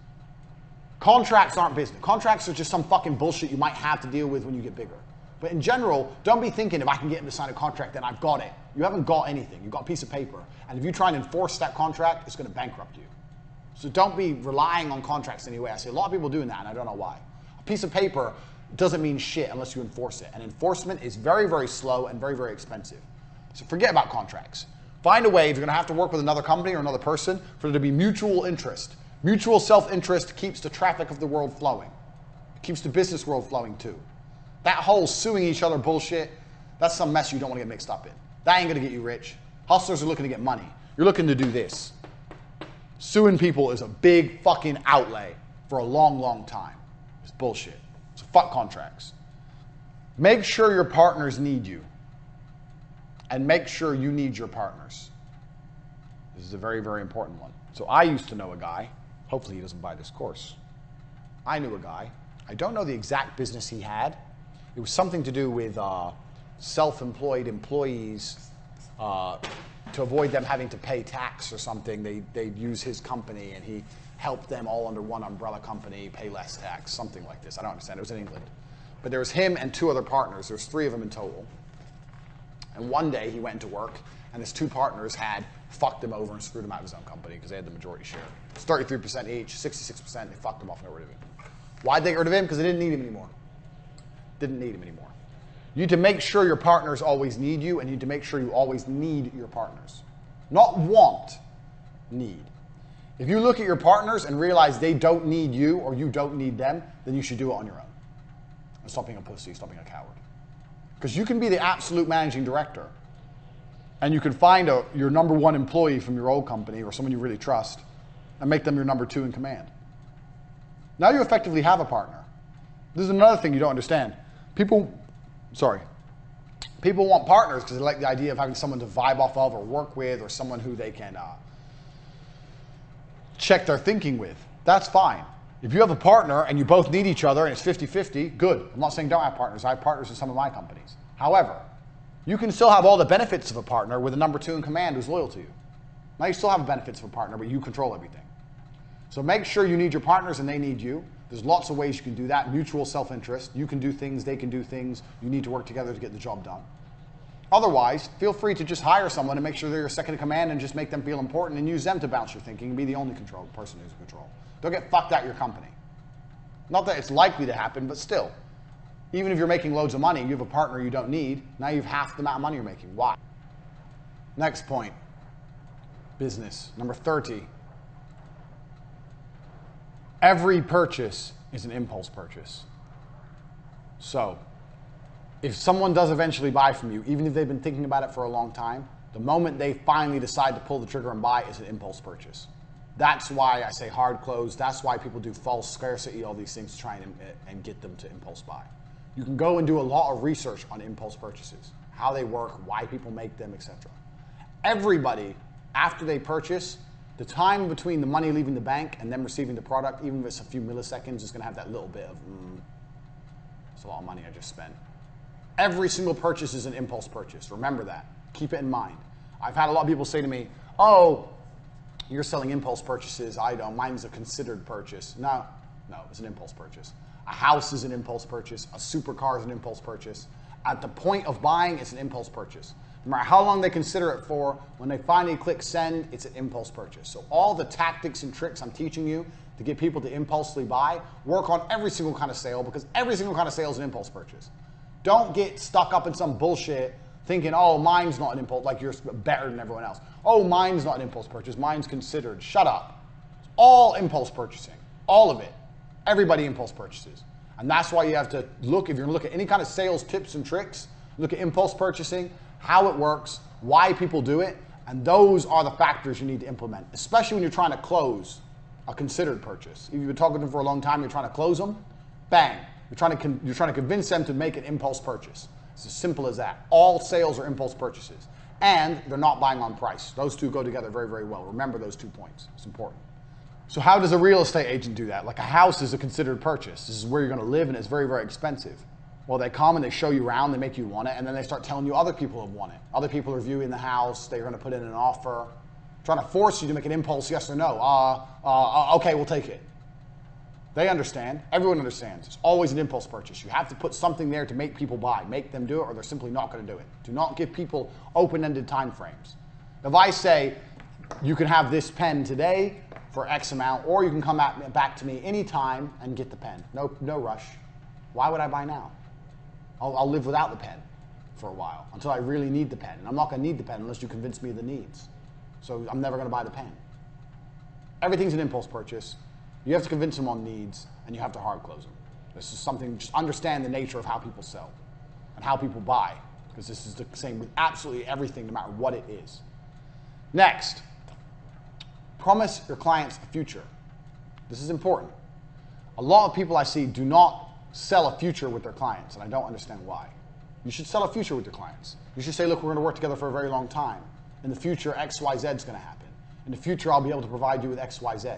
Contracts aren't business. Contracts are just some fucking bullshit you might have to deal with when you get bigger. But in general, don't be thinking if I can get him to sign a contract, then I've got it. You haven't got anything. You've got a piece of paper. And if you try and enforce that contract, it's going to bankrupt you. So don't be relying on contracts anyway. I see a lot of people doing that, and I don't know why. A piece of paper doesn't mean shit unless you enforce it. And enforcement is very, very slow and very, very expensive. So forget about contracts. Find a way, if you're going to have to work with another company or another person, for there to be mutual interest. Mutual self-interest keeps the traffic of the world flowing. It keeps the business world flowing too. That whole suing each other bullshit, that's some mess you don't want to get mixed up in. That ain't going to get you rich. Hustlers are looking to get money. You're looking to do this. Suing people is a big fucking outlay for a long, long time. It's bullshit. So fuck contracts. Make sure your partners need you. And make sure you need your partners. This is a very, very important one. So I used to know a guy. Hopefully he doesn't buy this course. I knew a guy. I don't know the exact business he had. It was something to do with self-employed employees to avoid them having to pay tax or something. They'd use his company and he helped them all under one umbrella company pay less tax, something like this. I don't understand. It was in England. But there was him and two other partners. There was 3 of them in total. And one day he went into work and his 2 partners had fucked him over and screwed him out of his own company because they had the majority share. It's 33% each, 66%, they fucked him off and got rid of him. Why'd they get rid of him? Because they didn't need him anymore. Didn't need him anymore. You need to make sure your partners always need you, and you need to make sure you always need your partners. Not want, need. If you look at your partners and realize they don't need you or you don't need them, then you should do it on your own. And stop being a pussy, stop being a coward. Because you can be the absolute managing director, and you can find your number 1 employee from your old company or someone you really trust and make them your number 2 in command. Now you effectively have a partner. This is another thing you don't understand. People want partners because they like the idea of having someone to vibe off of or work with or someone who they can check their thinking with. That's fine. If you have a partner and you both need each other and it's 50-50, good. I'm not saying don't have partners. I have partners in some of my companies. However, you can still have all the benefits of a partner with a number 2 in command who's loyal to you. Now you still have the benefits of a partner, but you control everything. So make sure you need your partners and they need you. There's lots of ways you can do that. Mutual self-interest. You can do things, they can do things. You need to work together to get the job done. Otherwise, feel free to just hire someone and make sure they're your second in command and just make them feel important and use them to bounce your thinking and be the only person who's in control. Don't get fucked out your company. Not that it's likely to happen, but still. Even if you're making loads of money, you have a partner you don't need, now you have half the amount of money you're making. Why? Next point. Business. Number 30. Every purchase is an impulse purchase. So, if someone does eventually buy from you, even if they've been thinking about it for a long time, the moment they finally decide to pull the trigger and buy is an impulse purchase. That's why I say hard close. That's why people do false scarcity, all these things to try and get them to impulse buy. You can go and do a lot of research on impulse purchases, how they work, why people make them, etc. Everybody, after they purchase, the time between the money leaving the bank and them receiving the product, even if it's a few milliseconds, is going to have that little bit of, it's a lot of money I just spent. Every single purchase is an impulse purchase. Remember that. Keep it in mind. I've had a lot of people say to me, oh, you're selling impulse purchases. I don't. Mine's a considered purchase. No, it's an impulse purchase. A house is an impulse purchase. A supercar is an impulse purchase. At the point of buying, it's an impulse purchase. No matter how long they consider it for, when they finally click send, it's an impulse purchase. So all the tactics and tricks I'm teaching you to get people to impulsively buy, work on every single kind of sale, because every single kind of sale is an impulse purchase. Don't get stuck up in some bullshit thinking, oh, mine's not an impulse, like you're better than everyone else. Oh, mine's not an impulse purchase, mine's considered. Shut up. It's all impulse purchasing. All of it. Everybody impulse purchases. And that's why you have to look, if you're going to look at any kind of sales tips and tricks, look at impulse purchasing, how it works, why people do it, and those are the factors you need to implement, especially when you're trying to close a considered purchase. If you've been talking to them for a long time, you're trying to close them, bang. You're trying to convince them to make an impulse purchase. It's as simple as that. All sales are impulse purchases. And they're not buying on price. Those two go together very, very well. Remember those 2 points. It's important. So how does a real estate agent do that? Like a house is a considered purchase. This is where you're going to live, and it's very, very expensive. Well, they come and they show you around, they make you want it, and then they start telling you other people have won it. Other people are viewing the house, they're going to put in an offer, trying to force you to make an impulse yes or no. Okay, we'll take it. They understand. Everyone understands. It's always an impulse purchase. You have to put something there to make people buy. Make them do it, or they're simply not going to do it. Do not give people open-ended time frames. If I say, you can have this pen today for X amount, or you can come back to me anytime and get the pen. No rush. Why would I buy now? I'll live without the pen for a while until I really need the pen. And I'm not going to need the pen unless you convince me of the needs. So I'm never going to buy the pen. Everything's an impulse purchase. You have to convince them on needs, and you have to hard close them. This is something, just understand the nature of how people sell and how people buy, because this is the same with absolutely everything, no matter what it is. Next, promise your clients a future. This is important. A lot of people I see do not sell a future with their clients, and I don't understand why. You should sell a future with your clients. You should say, look, we're going to work together for a very long time. In the future, X, Y, Z is going to happen. In the future, I'll be able to provide you with X, Y, Z.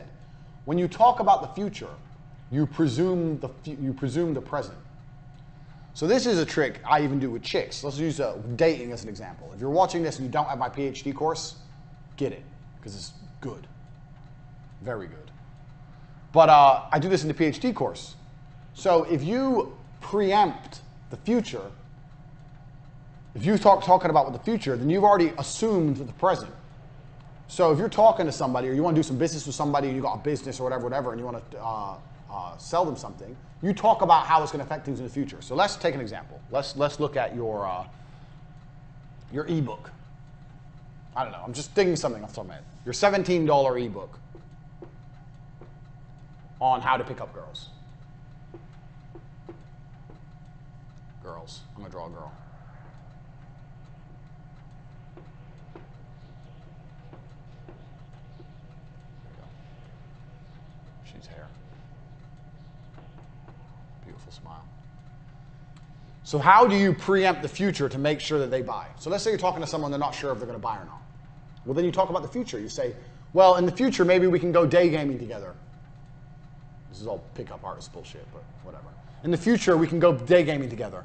When you talk about the future, you presume the present. So this is a trick I even do with chicks. Let's use dating as an example. If you're watching this and you don't have my PhD course, get it, because it's good. Very good. But I do this in the PhD course. So if you preempt the future, if you talking about the future, then you've already assumed the present. So if you're talking to somebody, or you want to do some business with somebody, and you got a business or whatever, and you want to sell them something, you talk about how it's going to affect things in the future. So let's take an example. Let's look at your ebook. I don't know. I'm just thinking something off the top of my head. Your $17 ebook on how to pick up girls. Girls. I'm going to draw a girl. Hair. Beautiful smile. So how do you preempt the future to make sure that they buy? So let's say you're talking to someone, they're not sure if they're going to buy or not. Well, then you talk about the future. You say, well, in the future, maybe we can go day gaming together. This is all pickup artist bullshit, but whatever. In the future, we can go day gaming together.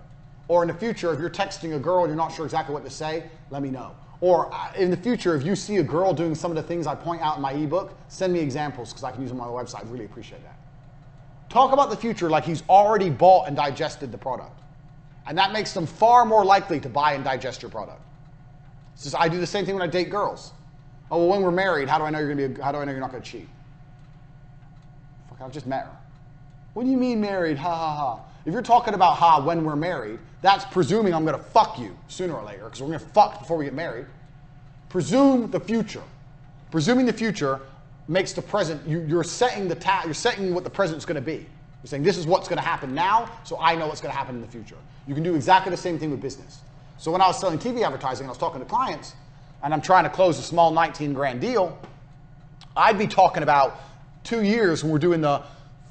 Or in the future, if you're texting a girl and you're not sure exactly what to say, let me know. Or in the future, if you see a girl doing some of the things I point out in my ebook, send me examples because I can use them on my website. I'd really appreciate that. Talk about the future like he's already bought and digested the product. And that makes them far more likely to buy and digest your product. It's just, I do the same thing when I date girls. Oh, well, when we're married, how do I know you're not going to cheat? Fuck, I've just met her. What do you mean married? Ha ha ha. If you're talking about when we're married, that's presuming I'm going to fuck you sooner or later, because we're going to fuck before we get married. Presume the future. Presuming the future makes the present, you're setting what the present's going to be. You're saying this is what's going to happen now, so I know what's going to happen in the future. You can do exactly the same thing with business. So when I was selling TV advertising and I was talking to clients, and I'm trying to close a small 19 grand deal, I'd be talking about 2 years when we're doing the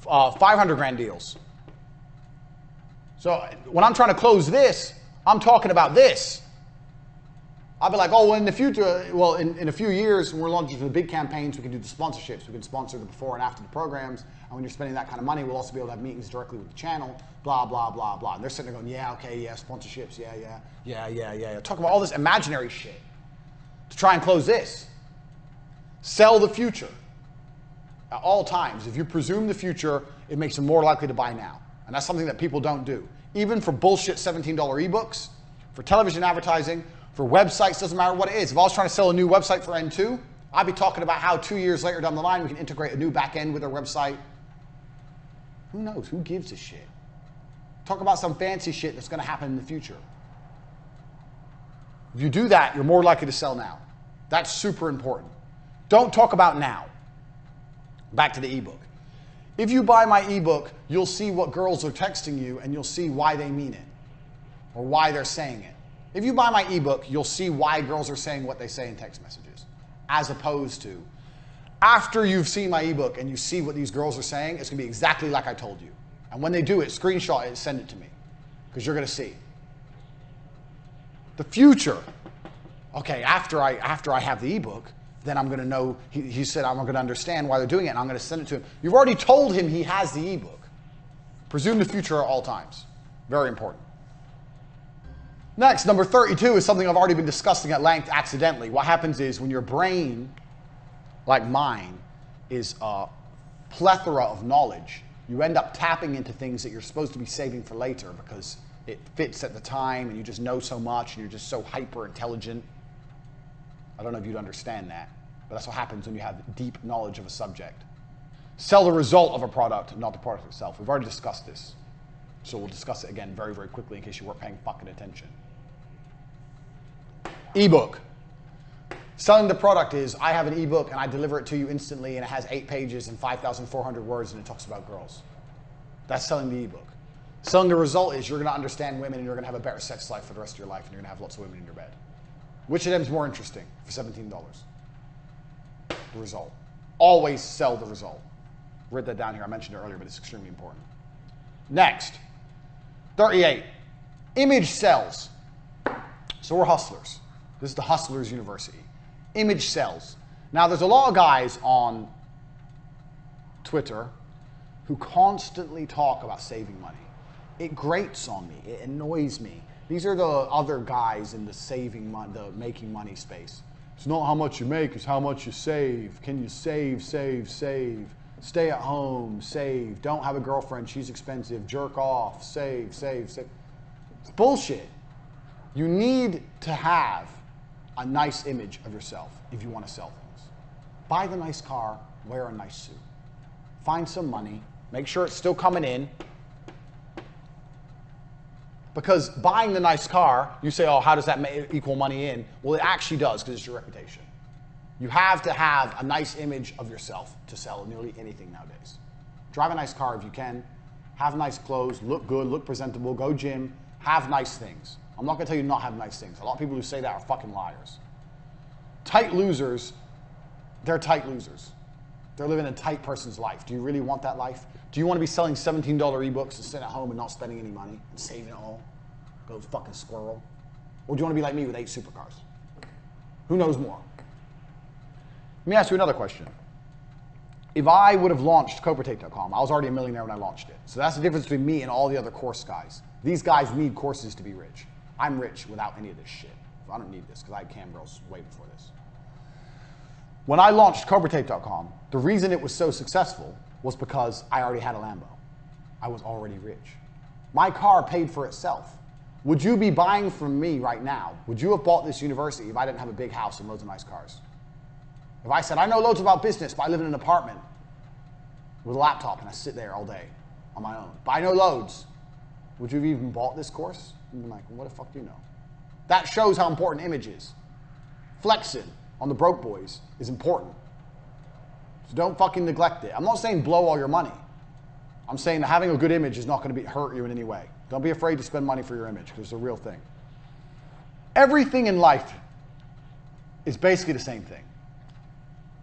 500 grand deals. So when I'm trying to close this, I'm talking about this. I'll be like, oh, well, in the future, well, in a few years, when we're launching the big campaigns, we can do the sponsorships. We can sponsor the before and after the programs. And when you're spending that kind of money, we'll also be able to have meetings directly with the channel, blah, blah, blah, blah. And they're sitting there going, yeah, okay, yeah, sponsorships, yeah. Talking about all this imaginary shit to try and close this. Sell the future at all times. If you presume the future, it makes them more likely to buy now. And that's something that people don't do. Even for bullshit $17 ebooks, for television advertising, for websites, doesn't matter what it is. If I was trying to sell a new website for N2, I'd be talking about how 2 years later down the line we can integrate a new back end with our website. Who knows? Who gives a shit? Talk about some fancy shit that's going to happen in the future. If you do that, you're more likely to sell now. That's super important. Don't talk about now. Back to the ebook. If you buy my ebook, you'll see what girls are texting you and you'll see why they mean it or why they're saying it. If you buy my ebook, you'll see why girls are saying what they say in text messages, as opposed to after you've seen my ebook and you see what these girls are saying, it's going to be exactly like I told you. And when they do it, screenshot it, send it to me, because you're going to see. The future. Okay, after I have the ebook, then I'm going to know, he said I'm going to understand why they're doing it, and I'm going to send it to him. You've already told him he has the ebook. Presume the future at all times. Very important. Next, number 32 is something I've already been discussing at length accidentally. What happens is when your brain, like mine, is a plethora of knowledge, you end up tapping into things that you're supposed to be saving for later because it fits at the time and you just know so much and you're just so hyper intelligent. I don't know if you'd understand that, but that's what happens when you have deep knowledge of a subject. Sell the result of a product, not the product itself. We've already discussed this, so we'll discuss it again very, very quickly in case you weren't paying fucking attention. Ebook. Selling the product is, I have an ebook and I deliver it to you instantly and it has 8 pages and 5,400 words and it talks about girls. That's selling the ebook. Selling the result is you're going to understand women and you're going to have a better sex life for the rest of your life and you're going to have lots of women in your bed. Which of them is more interesting for $17? The result. Always sell the result. Write that down here. I mentioned it earlier, but it's extremely important. Next, 38. Image sells. So we're hustlers. This is the Hustlers University. Image sells. Now, there's a lot of guys on Twitter who constantly talk about saving money. It grates on me. It annoys me. These are the other guys in the saving money, the making money space. It's not how much you make, it's how much you save. Can you save, save, save? Stay at home, save. Don't have a girlfriend, she's expensive. Jerk off, save, save, save. It's bullshit. You need to have a nice image of yourself if you want to sell things. Buy the nice car, wear a nice suit. Find some money, make sure it's still coming in. Because buying the nice car, you say, oh, how does that equal money in? Well, it actually does because it's your reputation. You have to have a nice image of yourself to sell nearly anything nowadays. Drive a nice car if you can. Have nice clothes, look good, look presentable, go gym, have nice things. I'm not going to tell you not have nice things. A lot of people who say that are fucking liars. Tight losers, they're tight losers. They're living a tight person's life. Do you really want that life? Do you want to be selling $17 ebooks and sitting at home and not spending any money and saving it all? Go fucking squirrel. Or do you want to be like me with 8 supercars? Who knows more? Let me ask you another question. If I would have launched CobraTape.com, I was already a millionaire when I launched it. So that's the difference between me and all the other course guys. These guys need courses to be rich. I'm rich without any of this shit. I don't need this because I had cam girls way before this. When I launched CobraTape.com, the reason it was so successful was because I already had a Lambo. I was already rich. My car paid for itself. Would you be buying from me right now? Would you have bought this university if I didn't have a big house and loads of nice cars? If I said, I know loads about business, but I live in an apartment with a laptop and I sit there all day on my own, but I know loads, would you have even bought this course? You'd be like, well, what the fuck do you know? That shows how important image is. Flexing on the broke boys is important. So don't fucking neglect it. I'm not saying blow all your money. I'm saying that having a good image is not going to hurt you in any way. Don't be afraid to spend money for your image because it's a real thing. Everything in life is basically the same thing.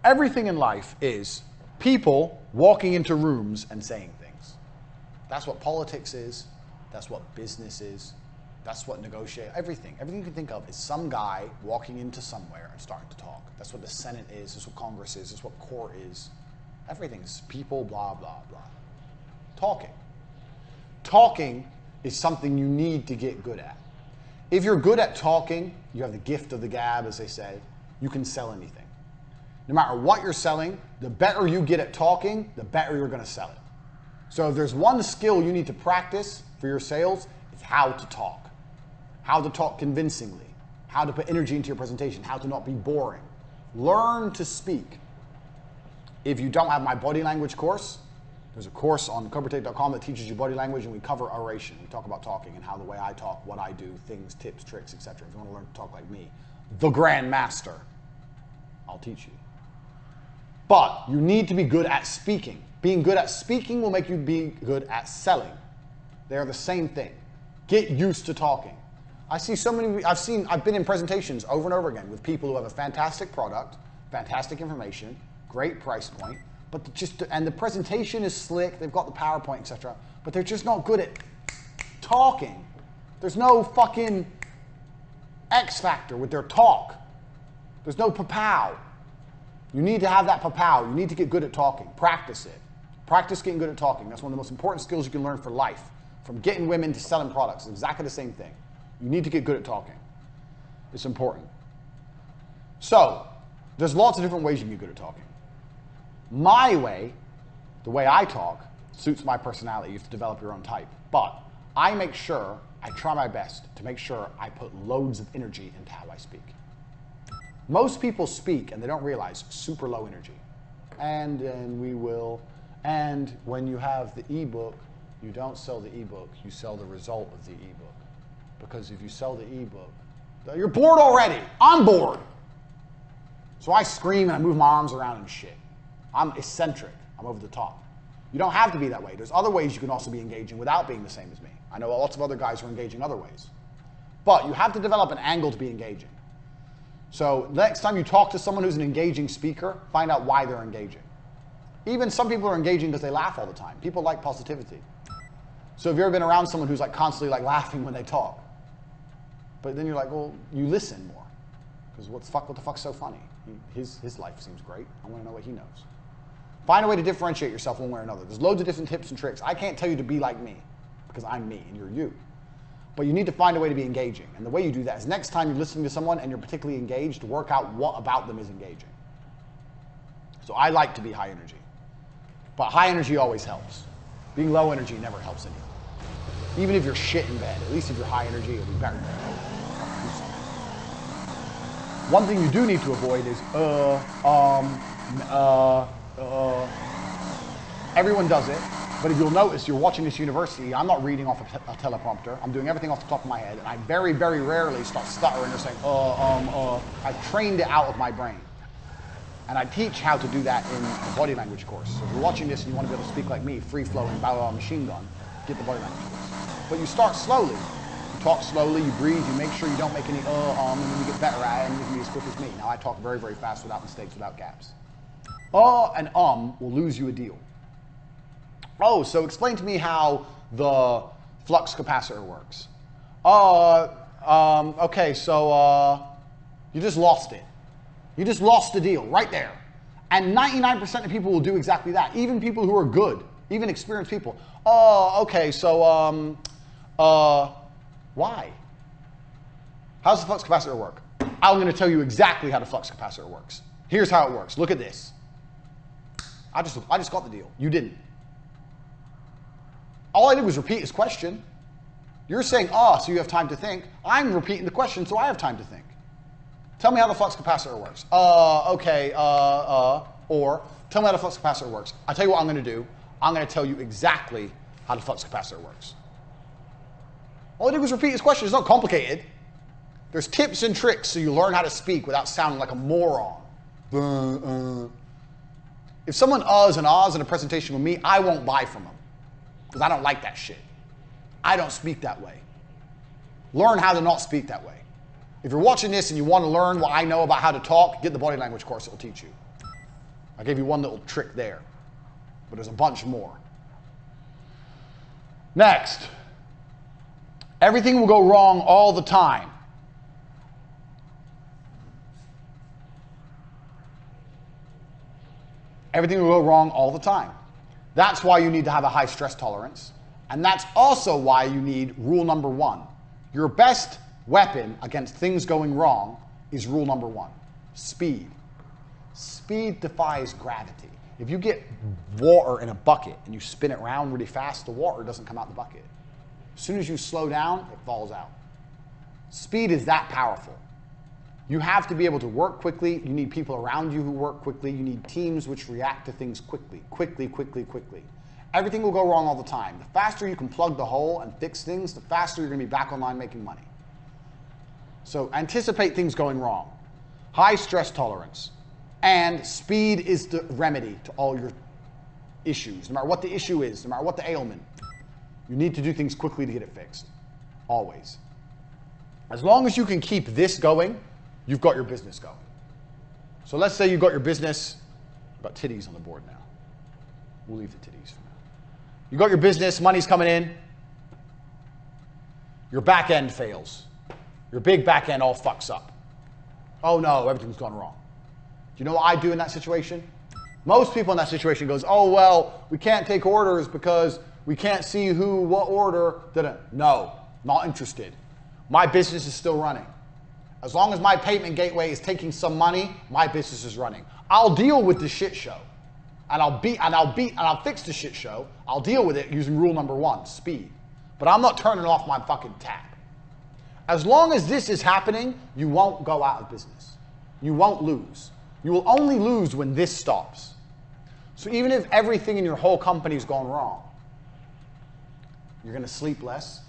Everything in life is people walking into rooms and saying things. That's what politics is. That's what business is. That's what negotiate. Everything you can think of is some guy walking into somewhere and starting to talk. That's what the Senate is. That's what Congress is. That's what court is. Everything is people, blah, blah, blah. Talking. Talking is something you need to get good at. If you're good at talking, you have the gift of the gab, as they say, you can sell anything. No matter what you're selling, the better you get at talking, the better you're going to sell it. So if there's one skill you need to practice for your sales, it's how to talk. How to talk convincingly. How to put energy into your presentation. How to not be boring. Learn to speak. If you don't have my body language course, there's a course on CobraTape.com that teaches you body language, and we cover oration. We talk about talking and how the way I talk, what I do, things, tips, tricks, etc. If you want to learn to talk like me, the Grand Master, I'll teach you. But you need to be good at speaking. Being good at speaking will make you be good at selling. They're the same thing. Get used to talking. I see so many, I've been in presentations over and over again with people who have a fantastic product, fantastic information, great price point, but and the presentation is slick, they've got the PowerPoint, etc., but they're just not good at talking. There's no fucking X factor with their talk. There's no pa-pow. You need to have that pa-pow. You need to get good at talking. Practice it. Practice getting good at talking. That's one of the most important skills you can learn for life. From getting women to selling products. It's exactly the same thing. You need to get good at talking. It's important. So, there's lots of different ways you can get good at talking. My way, the way I talk, suits my personality. You have to develop your own type. But I make sure, I try my best to make sure I put loads of energy into how I speak. Most people speak and they don't realize super low energy. And when you have the ebook, you don't sell the ebook, you sell the result of the ebook. Because if you sell the ebook, you're bored already. I'm bored. So I scream and I move my arms around and shit. I'm eccentric. I'm over the top. You don't have to be that way. There's other ways you can also be engaging without being the same as me. I know lots of other guys who are engaging other ways. But you have to develop an angle to be engaging. So next time you talk to someone who's an engaging speaker, find out why they're engaging. Even some people are engaging because they laugh all the time. People like positivity. So have you ever been around someone who's like constantly like laughing when they talk? But then you're like, well, you listen more. Because what the fuck's so funny? His life seems great. I want to know what he knows. Find a way to differentiate yourself one way or another. There's loads of different tips and tricks. I can't tell you to be like me, because I'm me and you're you. But you need to find a way to be engaging. And the way you do that is next time you're listening to someone and you're particularly engaged, work out what about them is engaging. So I like to be high energy. But high energy always helps. Being low energy never helps anyone. Even if you're shit in bed, at least if you're high energy, it'll be better. One thing you do need to avoid is, everyone does it, but if you'll notice, you're watching this university, I'm not reading off a teleprompter, I'm doing everything off the top of my head, and I very, very rarely start stuttering or saying, I've trained it out of my brain. And I teach how to do that in the body language course. So if you're watching this and you want to be able to speak like me, free-flowing, bow machine gun, get the body language course. But you start slowly. You talk slowly, you breathe, you make sure you don't make any and then you get better at it and you can be as quick as me. Now I talk very, very fast without mistakes, without gaps. And will lose you a deal. Oh, so explain to me how the flux capacitor works. Okay, so you just lost it. You just lost the deal right there. And 99% of people will do exactly that. Even people who are good, even experienced people. Okay, so why? How does the flux capacitor work? I'm going to tell you exactly how the flux capacitor works. Here's how it works. Look at this. I just got the deal. You didn't. All I did was repeat his question. You're saying, so you have time to think. I'm repeating the question, so I have time to think. Tell me how the flux capacitor works. Okay, or tell me how the flux capacitor works. I'll tell you what I'm going to do. I'm going to tell you exactly how the flux capacitor works. All I did was repeat his question. It's not complicated. There's tips and tricks so you learn how to speak without sounding like a moron. If someone and ahs in a presentation with me, I won't buy from them. Because I don't like that shit. I don't speak that way. Learn how to not speak that way. If you're watching this and you want to learn what I know about how to talk, get the body language course. It will teach you. I gave you one little trick there. But there's a bunch more. Next. Everything will go wrong all the time. Everything will go wrong all the time. That's why you need to have a high stress tolerance. And that's also why you need rule number 1. Your best weapon against things going wrong is rule number 1. Speed. Speed defies gravity. If you get water in a bucket and you spin it around really fast, the water doesn't come out the bucket. As soon as you slow down, it falls out. Speed is that powerful. You have to be able to work quickly. You need people around you who work quickly. You need teams which react to things quickly. Everything will go wrong all the time. The faster you can plug the hole and fix things, the faster you're going to be back online making money. So anticipate things going wrong. High stress tolerance. And speed is the remedy to all your issues. No matter what the issue is, no matter what the ailment, you need to do things quickly to get it fixed. Always. As long as you can keep this going, you've got your business going. So let's say you've got your business. I've got titties on the board now. We'll leave the titties for now. You got your business, money's coming in. Your back end fails. Your big back end all fucks up. Oh no, everything's gone wrong. Do you know what I do in that situation? Most people in that situation goes, oh well, we can't take orders because we can't see who, what order. No, not interested. My business is still running. As long as my payment gateway is taking some money, my business is running. I'll deal with the shit show. And I'll fix the shit show. I'll deal with it using rule number 1, speed. But I'm not turning off my fucking tap. As long as this is happening, you won't go out of business. You won't lose. You will only lose when this stops. So even if everything in your whole company has gone wrong, you're going to sleep less.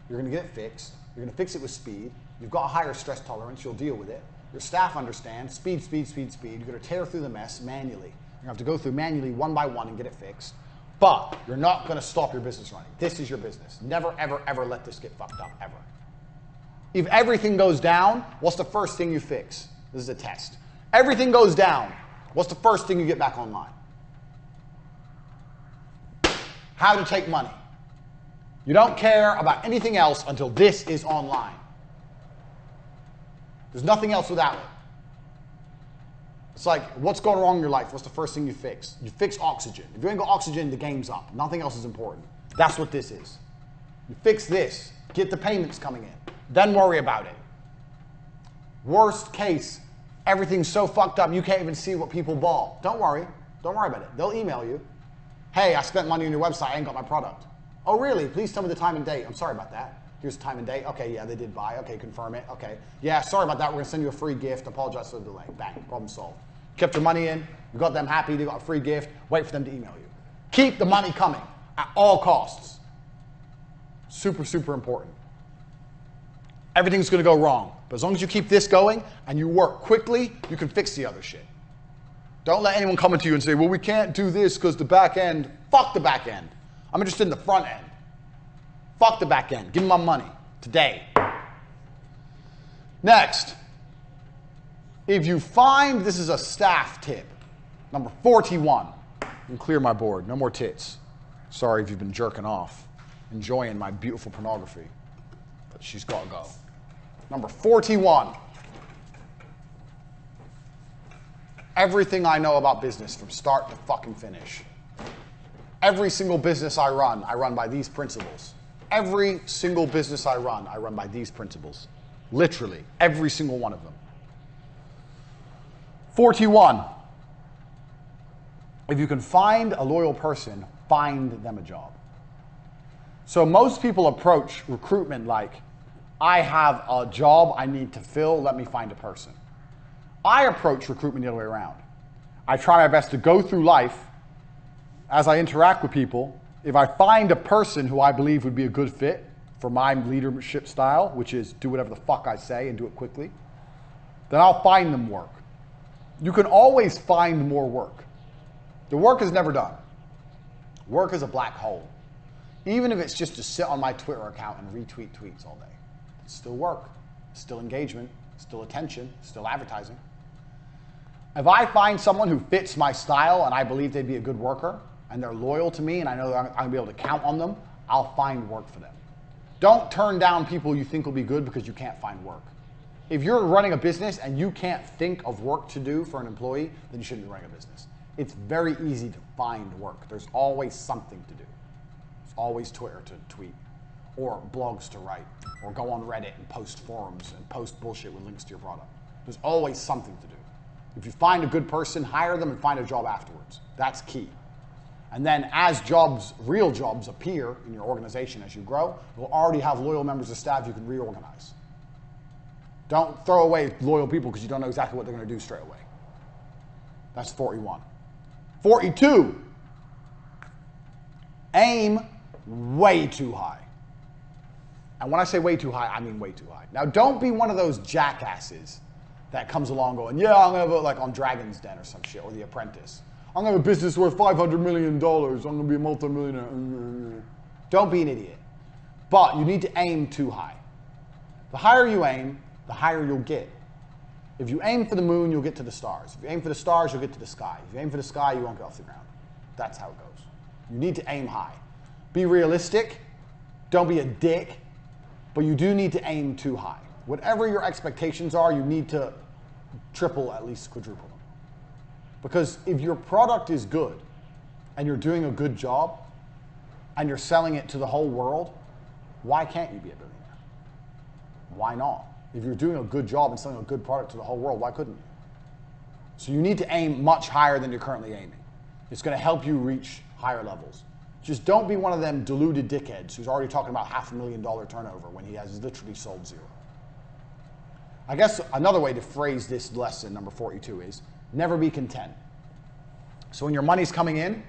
You're going to get it fixed. You're going to fix it with speed. You've got a higher stress tolerance. You'll deal with it. Your staff understand. Speed, speed, speed, speed. You're going to tear through the mess manually. You're going to have to go through manually one by one and get it fixed. But you're not going to stop your business running. This is your business. Never, ever, ever let this get fucked up, ever. If everything goes down, what's the first thing you fix? This is a test. Everything goes down. What's the first thing you get back online? How to take money. You don't care about anything else until this is online. There's nothing else without it. It's like, what's going wrong in your life? What's the first thing you fix? You fix oxygen. If you ain't got oxygen, the game's up. Nothing else is important. That's what this is. You fix this. Get the payments coming in. Then worry about it. Worst case, everything's so fucked up you can't even see what people bought. Don't worry. Don't worry about it. They'll email you. Hey, I spent money on your website. I ain't got my product. Oh, really? Please tell me the time and date. I'm sorry about that. Here's the time and date. Okay, yeah, they did buy. Okay, confirm it. Okay. Yeah, sorry about that. We're going to send you a free gift. Apologize for the delay. Bang. Problem solved. Kept your money in. You got them happy. They got a free gift. Wait for them to email you. Keep the money coming at all costs. Super, super important. Everything's going to go wrong. But as long as you keep this going and you work quickly, you can fix the other shit. Don't let anyone come into you and say, well, we can't do this because the back end. Fuck the back end. I'm interested in the front end. Fuck the back end. Give me my money today. Next. If you find, this is a staff tip, number 41. You can clear my board. No more tits. Sorry if you've been jerking off, enjoying my beautiful pornography. But she's got to go. Number 41. Everything I know about business from start to fucking finish. Every single business I run by these principles. Every single business I run by these principles. Literally, every single one of them. 41. If you can find a loyal person, find them a job. So most people approach recruitment like, I have a job I need to fill, let me find a person. I approach recruitment the other way around. I try my best to go through life as I interact with people. If I find a person who I believe would be a good fit for my leadership style, which is do whatever the fuck I say and do it quickly, then I'll find them work. You can always find more work. The work is never done. Work is a black hole. Even if it's just to sit on my Twitter account and retweet tweets all day. It's still work, still engagement, still attention, still advertising. If I find someone who fits my style and I believe they'd be a good worker and they're loyal to me and I know I'm going to be able to count on them, I'll find work for them. Don't turn down people you think will be good because you can't find work. If you're running a business and you can't think of work to do for an employee, then you shouldn't be running a business. It's very easy to find work. There's always something to do. There's always Twitter to tweet, or blogs to write, or go on Reddit and post forums and post bullshit with links to your product. There's always something to do. If you find a good person, hire them and find a job afterwards. That's key. And then as jobs, real jobs appear in your organization as you grow, you'll already have loyal members of staff you can reorganize. Don't throw away loyal people because you don't know exactly what they're going to do straight away. That's 41. 42. Aim way too high. And when I say way too high, I mean way too high. Now, don't be one of those jackasses that comes along going, yeah, I'm going to have like on Dragon's Den or some shit, or The Apprentice. I'm going to have a business worth $500 million. I'm going to be a multimillionaire. Don't be an idiot. But you need to aim too high. The higher you aim, the higher you'll get. If you aim for the moon, you'll get to the stars. If you aim for the stars, you'll get to the sky. If you aim for the sky, you won't get off the ground. That's how it goes. You need to aim high. Be realistic. Don't be a dick. But you do need to aim too high. Whatever your expectations are, you need to triple, at least quadruple them. Because if your product is good and you're doing a good job and you're selling it to the whole world, why can't you be a billionaire? Why not? If you're doing a good job and selling a good product to the whole world, why couldn't you? So you need to aim much higher than you're currently aiming. It's going to help you reach higher levels. Just don't be one of them deluded dickheads who's already talking about $500,000 turnover when he has literally sold zero. I guess another way to phrase this lesson, number 42, is never be content. So when your money's coming in,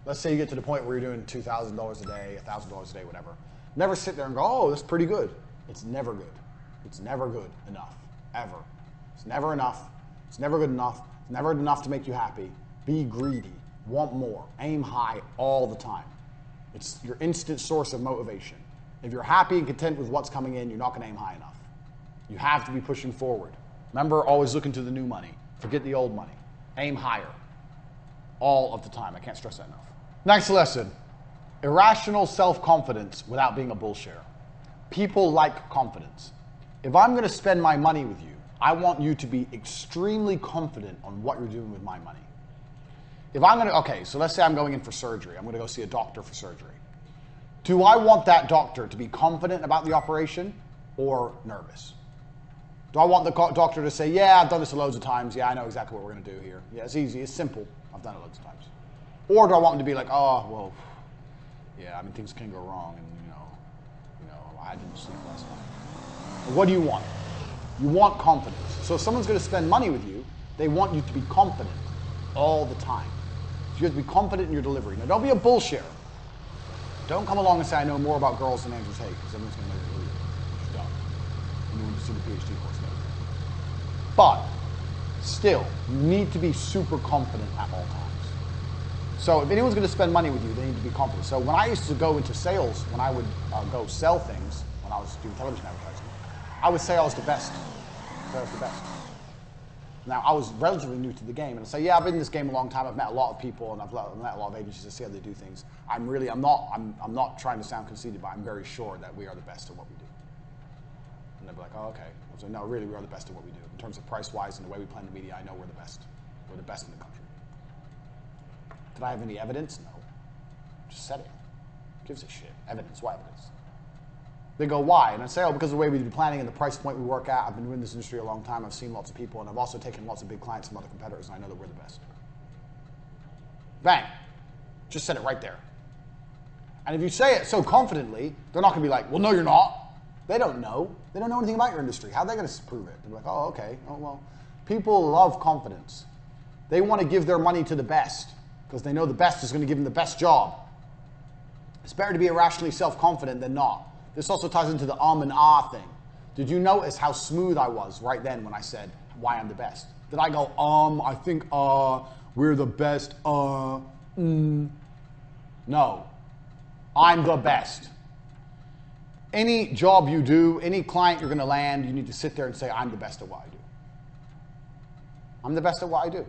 let's say you get to the point where you're doing $2,000 a day, $1,000 a day, whatever. Never sit there and go, oh, that's pretty good. It's never good. It's never good enough, ever. It's never enough. It's never good enough. It's never enough to make you happy. Be greedy. Want more. Aim high all the time. It's your instant source of motivation. If you're happy and content with what's coming in, you're not going to aim high enough. You have to be pushing forward. Remember, always looking to the new money. Forget the old money. Aim higher. All of the time. I can't stress that enough. Next lesson. Irrational self-confidence without being a bullshitter. People like confidence. If I'm going to spend my money with you, I want you to be extremely confident on what you're doing with my money. If I'm going to, okay, so let's say I'm going in for surgery. I'm going to go see a doctor for surgery. Do I want that doctor to be confident about the operation or nervous? Do I want the doctor to say, yeah, I've done this loads of times. Yeah, I know exactly what we're going to do here. Yeah, it's easy. It's simple. I've done it loads of times. Or do I want him to be like, oh, well, yeah, I mean, things can go wrong, and, you know, I didn't sleep last night. What do you want? You want confidence. So if someone's going to spend money with you, they want you to be confident all the time. So you have to be confident in your delivery. Now, don't be a bullshitter. Don't come along and say, I know more about girls than Andrew's hate, because everyone's going to make it believe it. You don't. And you want to see the PhD course later. But still, you need to be super confident at all times. So if anyone's going to spend money with you, they need to be confident. So when I used to go into sales, when I would go sell things, when I was doing television advertising, I would say I was the best. I was the best. Now, I was relatively new to the game, and I'd say, yeah, I've been in this game a long time. I've met a lot of people, and I've met a lot of agencies. I see how they do things. I'm not trying to sound conceited, but I'm very sure that we are the best at what we do. And they'd be like, oh, okay. I was like, no, really, we are the best at what we do. In terms of price-wise and the way we plan the media, I know we're the best. We're the best in the country. Did I have any evidence? No. Just said it. Gives a shit. Evidence. Why evidence? They go, why? And I say, oh, because of the way we do planning and the price point we work at. I've been doing this industry a long time. I've seen lots of people, and I've also taken lots of big clients from other competitors, and I know that we're the best. Bang. Just said it right there. And if you say it so confidently, they're not going to be like, well, no, you're not. They don't know. They don't know anything about your industry. How are they going to prove it? They're like, oh, okay. Oh, well. People love confidence. They want to give their money to the best because they know the best is going to give them the best job. It's better to be irrationally self-confident than not. This also ties into the and ah thing. Did you notice how smooth I was right then when I said why I'm the best? Did I go, I think, we're the best, No. I'm the best. Any job you do, any client you're going to land, you need to sit there and say, I'm the best at what I do. I'm the best at what I do.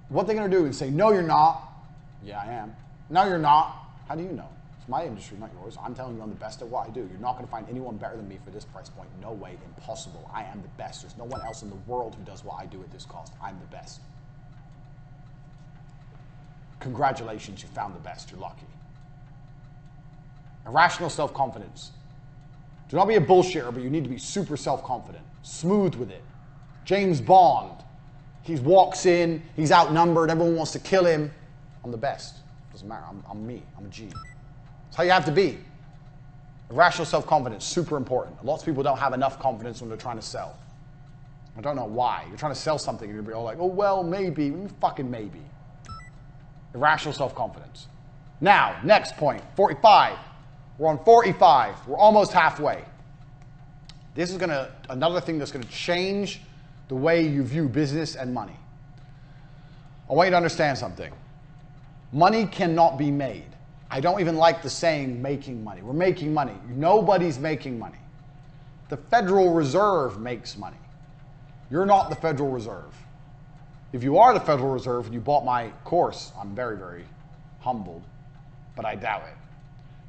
What they're going to do is say, no, you're not. Yeah, I am. No, you're not. How do you know? It's my industry, not yours. I'm telling you I'm the best at what I do. You're not going to find anyone better than me for this price point. No way. Impossible. I am the best. There's no one else in the world who does what I do at this cost. I'm the best. Congratulations, you found the best. You're lucky. Irrational self-confidence. Do not be a bullshitter, but you need to be super self-confident. Smooth with it. James Bond. He walks in, he's outnumbered, everyone wants to kill him. I'm the best. Doesn't matter. I'm me. I'm a G. That's how you have to be. Irrational self-confidence, super important. Lots of people don't have enough confidence when they're trying to sell. I don't know why. You're trying to sell something and you're all like, oh, well, maybe. Fucking maybe. Irrational self-confidence. Now, next point, 45. We're on 45. We're almost halfway. This is another thing that's going to change the way you view business and money. I want you to understand something. Money cannot be made. I don't even like the saying making money. We're making money. Nobody's making money. The Federal Reserve makes money. You're not the Federal Reserve. If you are the Federal Reserve and you bought my course, I'm very, very humbled, but I doubt it.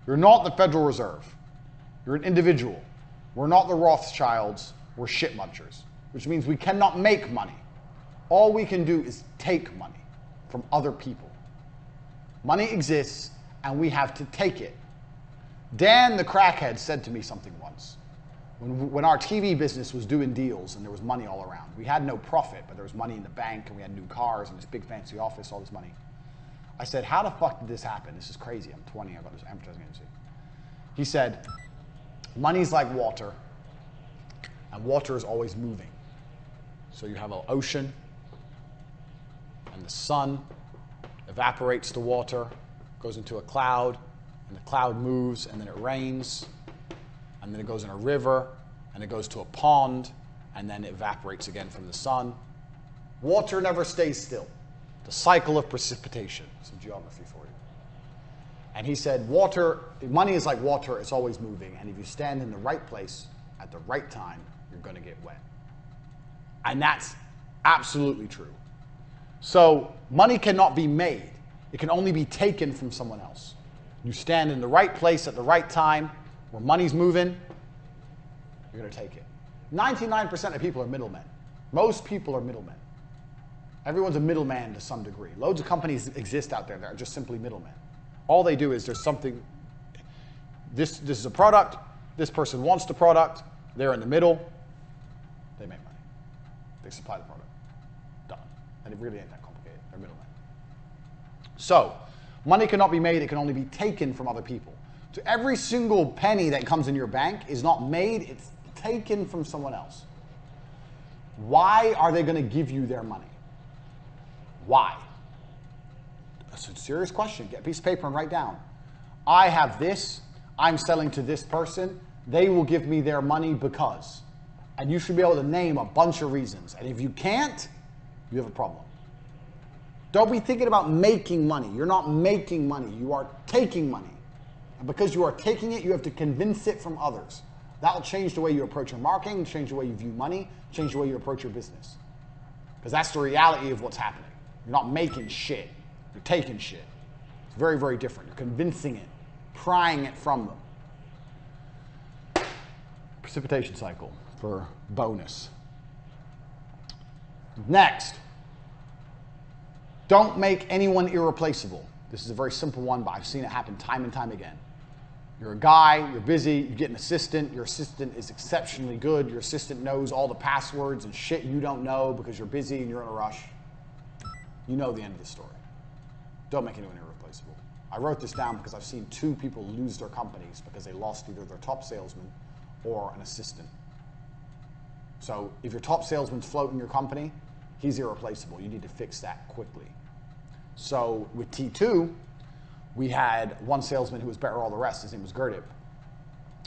You're not the Federal Reserve. You're an individual. We're not the Rothschilds. We're shit munchers, which means we cannot make money. All we can do is take money from other people. Money exists, and we have to take it. Dan the crackhead said to me something once. When our TV business was doing deals and there was money all around. We had no profit, but there was money in the bank, and we had new cars and this big fancy office, all this money. I said, how the fuck did this happen? This is crazy. I'm 20, I've got this advertising agency. He said, money's like water, and water is always moving. So you have an ocean, and the sun evaporates the water, goes into a cloud, and the cloud moves, and then it rains, and then it goes in a river, and it goes to a pond, and then it evaporates again from the sun. Water never stays still. The cycle of precipitation. Some geography for you. And he said, money is like water, it's always moving, and if you stand in the right place at the right time, you're going to get wet. And that's absolutely true. So money cannot be made. It can only be taken from someone else. You stand in the right place at the right time, where money's moving, you're going to take it. 99% of people are middlemen. Most people are middlemen. Everyone's a middleman to some degree. Loads of companies exist out there that are just simply middlemen. All they do is there's something, this is a product, this person wants the product, they're in the middle, they make money. They supply the product. Done. And it really ain't that complicated. They're middlemen. So, money cannot be made, it can only be taken from other people. So every single penny that comes in your bank is not made, it's taken from someone else. Why are they going to give you their money? Why? That's a serious question. Get a piece of paper and write down. I have this, I'm selling to this person, they will give me their money because. And you should be able to name a bunch of reasons. And if you can't, you have a problem. Don't be thinking about making money. You're not making money, you are taking money. And because you are taking it, you have to convince it from others. That will change the way you approach your marketing, change the way you view money, change the way you approach your business. Because that's the reality of what's happening. You're not making shit, you're taking shit. It's very, very different. You're convincing it, prying it from them. Precipitation cycle for bonus. Next, don't make anyone irreplaceable. This is a very simple one, but I've seen it happen time and time again. You're a guy, you're busy, you get an assistant, your assistant is exceptionally good, your assistant knows all the passwords and shit you don't know because you're busy and you're in a rush. You know the end of the story. Don't make anyone irreplaceable. I wrote this down because I've seen 2 people lose their companies because they lost either their top salesman or an assistant. So if your top salesman's floating your company, he's irreplaceable. You need to fix that quickly. So with T2, we had one salesman who was better than all the rest. His name was Gerdip,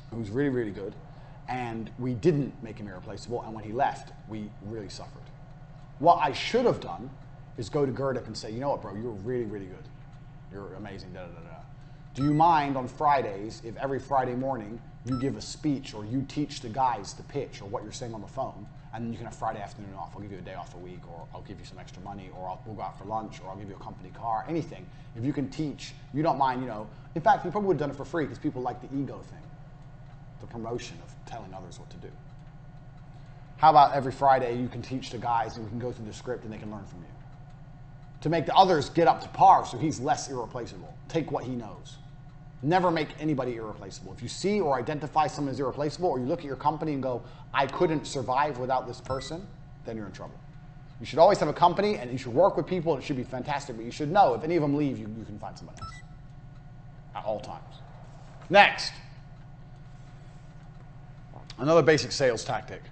who was really, really good. And we didn't make him irreplaceable. And when he left, we really suffered. What I should have done is go to Gerdip and say, you know what, bro, you're really, really good. You're amazing, da, da, da, da. Do you mind on Fridays, if every Friday morning you give a speech or you teach the guys the pitch or what you're saying on the phone, and then you can have Friday afternoon off. I'll give you a day off a week, or I'll give you some extra money, or we'll go out for lunch, or I'll give you a company car, anything. If you can teach, you don't mind, you know. In fact, you probably would have done it for free because people like the ego thing, the promotion of telling others what to do. How about every Friday you can teach the guys and we can go through the script and they can learn from you? To make the others get up to par so he's less irreplaceable. Take what he knows. Never make anybody irreplaceable. If you see or identify someone as irreplaceable, or you look at your company and go, I couldn't survive without this person, then you're in trouble. You should always have a company and you should work with people and it should be fantastic, but you should know if any of them leave, you can find someone else at all times. Next, another basic sales tactic.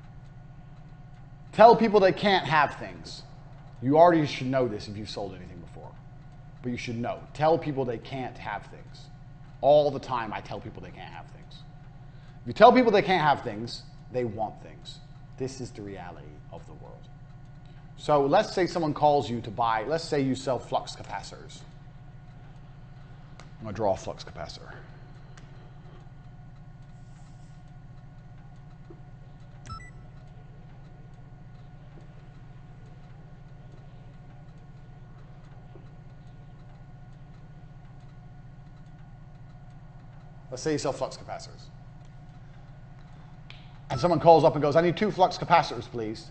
Tell people they can't have things. You already should know this if you've sold anything before, but you should know. Tell people they can't have things. All the time I tell people they can't have things. If you tell people they can't have things, they want things. This is the reality of the world. So let's say someone calls you to buy, let's say you sell flux capacitors. I'm going to draw a flux capacitor. Let's say you sell flux capacitors. And someone calls up and goes, I need 2 flux capacitors, please.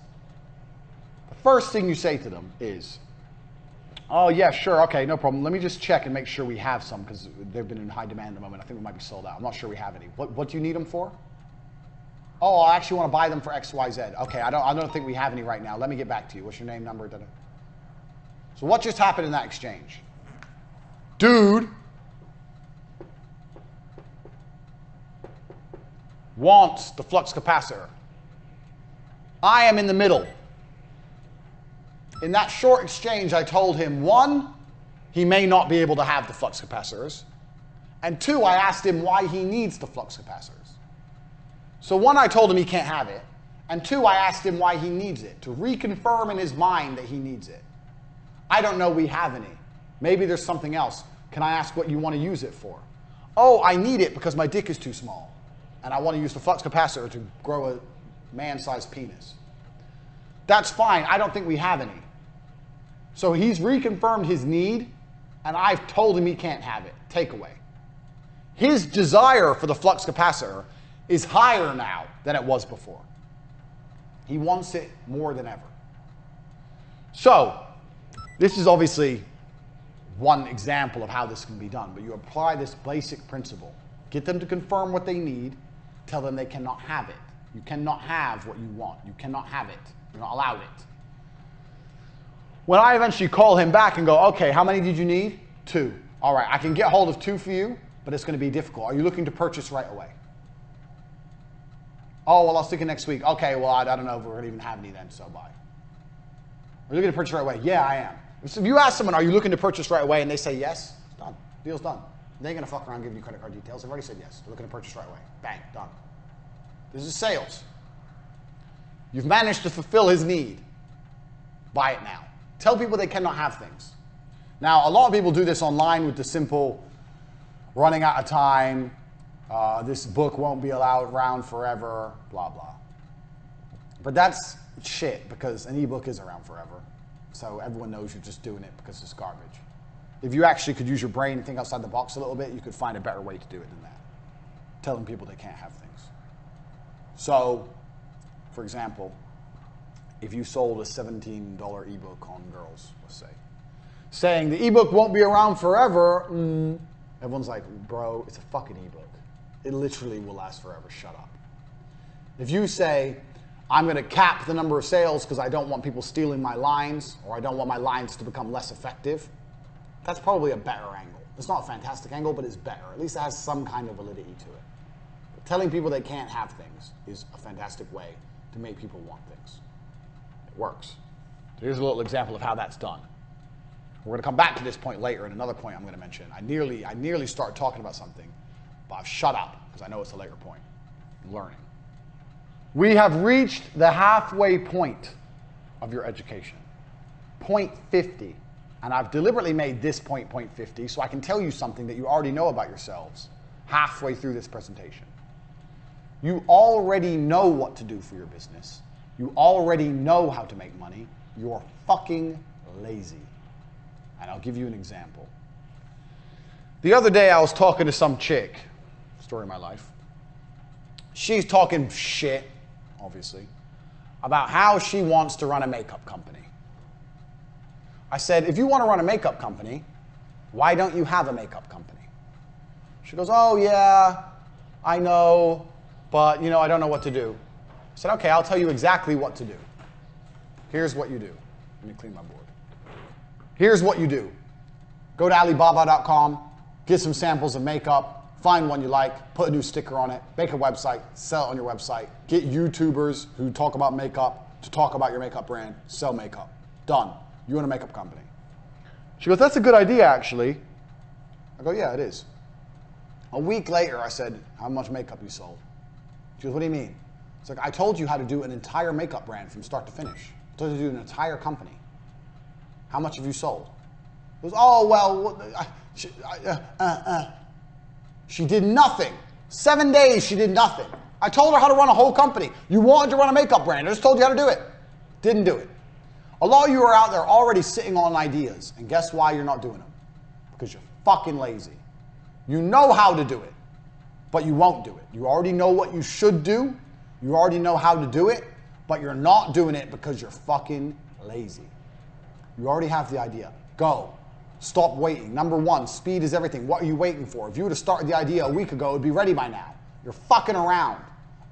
The first thing you say to them is, oh, yeah, sure, okay, no problem. Let me just check and make sure we have some, because they've been in high demand at the moment. I think we might be sold out. I'm not sure we have any. What do you need them for? Oh, I actually want to buy them for X, Y, Z. Okay, I don't think we have any right now. Let me get back to you. What's your name, number? Da-da. So what just happened in that exchange? Dude wants the flux capacitor. I am in the middle. In that short exchange, I told him, 1, he may not be able to have the flux capacitors, and 2, I asked him why he needs the flux capacitors. So 1, I told him he can't have it, and 2, I asked him why he needs it, to reconfirm in his mind that he needs it. I don't know we have any. Maybe there's something else. Can I ask what you want to use it for? Oh, I need it because my dick is too small, and I want to use the flux capacitor to grow a man-sized penis. That's fine. I don't think we have any. So he's reconfirmed his need, and I've told him he can't have it. Takeaway. His desire for the flux capacitor is higher now than it was before. He wants it more than ever. So this is obviously one example of how this can be done, but you apply this basic principle. Get them to confirm what they need. Tell them they cannot have it. You cannot have what you want. You cannot have it. You're not allowed it. When I eventually call him back and go, okay, how many did you need? 2. All right, I can get hold of 2 for you, but it's going to be difficult. Are you looking to purchase right away? Oh, well, I was thinking next week. Okay, well, I don't know if we're going to even have any then, so bye. Are you looking to purchase right away? Yeah, I am. So if you ask someone, are you looking to purchase right away, and they say yes, it's done. Deal's done. They ain't going to fuck around giving you credit card details. They've already said yes. They're looking to purchase right away. Bang, done. This is sales. You've managed to fulfill his need. Buy it now. Tell people they cannot have things. Now, a lot of people do this online with the simple running out of time, this book won't be allowed around forever, blah, blah. But that's shit, because an ebook is around forever. So everyone knows you're just doing it because it's garbage. If you actually could use your brain and think outside the box a little bit, you could find a better way to do it than that. Telling people they can't have things. So, for example, if you sold a $17 ebook on girls, let's say, saying the ebook won't be around forever, everyone's like, bro, it's a fucking ebook. It literally will last forever. Shut up. If you say, I'm going to cap the number of sales because I don't want people stealing my lines, or I don't want my lines to become less effective, that's probably a better angle. It's not a fantastic angle, but it's better. At least it has some kind of validity to it. But telling people they can't have things is a fantastic way to make people want things. It works. So here's a little example of how that's done. We're going to come back to this point later, and another point I'm going to mention. I nearly start talking about something, but I've shut up because I know it's a later point. Learning. We have reached the halfway point of your education. Point 50. And I've deliberately made this point 50 so I can tell you something that you already know about yourselves halfway through this presentation. You already know what to do for your business. You already know how to make money. You're fucking lazy. And I'll give you an example. The other day I was talking to some chick, story of my life. She's talking shit, obviously, about how she wants to run a makeup company. I said, if you want to run a makeup company, why don't you have a makeup company? She goes, oh yeah, I know, but I don't know what to do. I said, okay, I'll tell you exactly what to do. Here's what you do. Let me clean my board. Here's what you do. Go to Alibaba.com, get some samples of makeup, find one you like, put a new sticker on it, make a website, sell it on your website, get YouTubers who talk about makeup to talk about your makeup brand, sell makeup. Done. You own a makeup company. She goes, that's a good idea, actually. I go, yeah, it is. A week later, I said, how much makeup you sold? She goes, what do you mean? It's like, I told you how to do an entire makeup brand from start to finish. I told you to do an entire company. How much have you sold? It was, oh, well, she did nothing. 7 days, she did nothing. I told her how to run a whole company. You wanted to run a makeup brand. I just told you how to do it. Didn't do it. A lot of you are out there already sitting on ideas. And guess why you're not doing them? Because you're fucking lazy. You know how to do it, but you won't do it. You already know what you should do. You already know how to do it, but you're not doing it because you're fucking lazy. You already have the idea. Go. Stop waiting. Number one, speed is everything. What are you waiting for? If you would have started the idea a week ago, it would be ready by now. You're fucking around.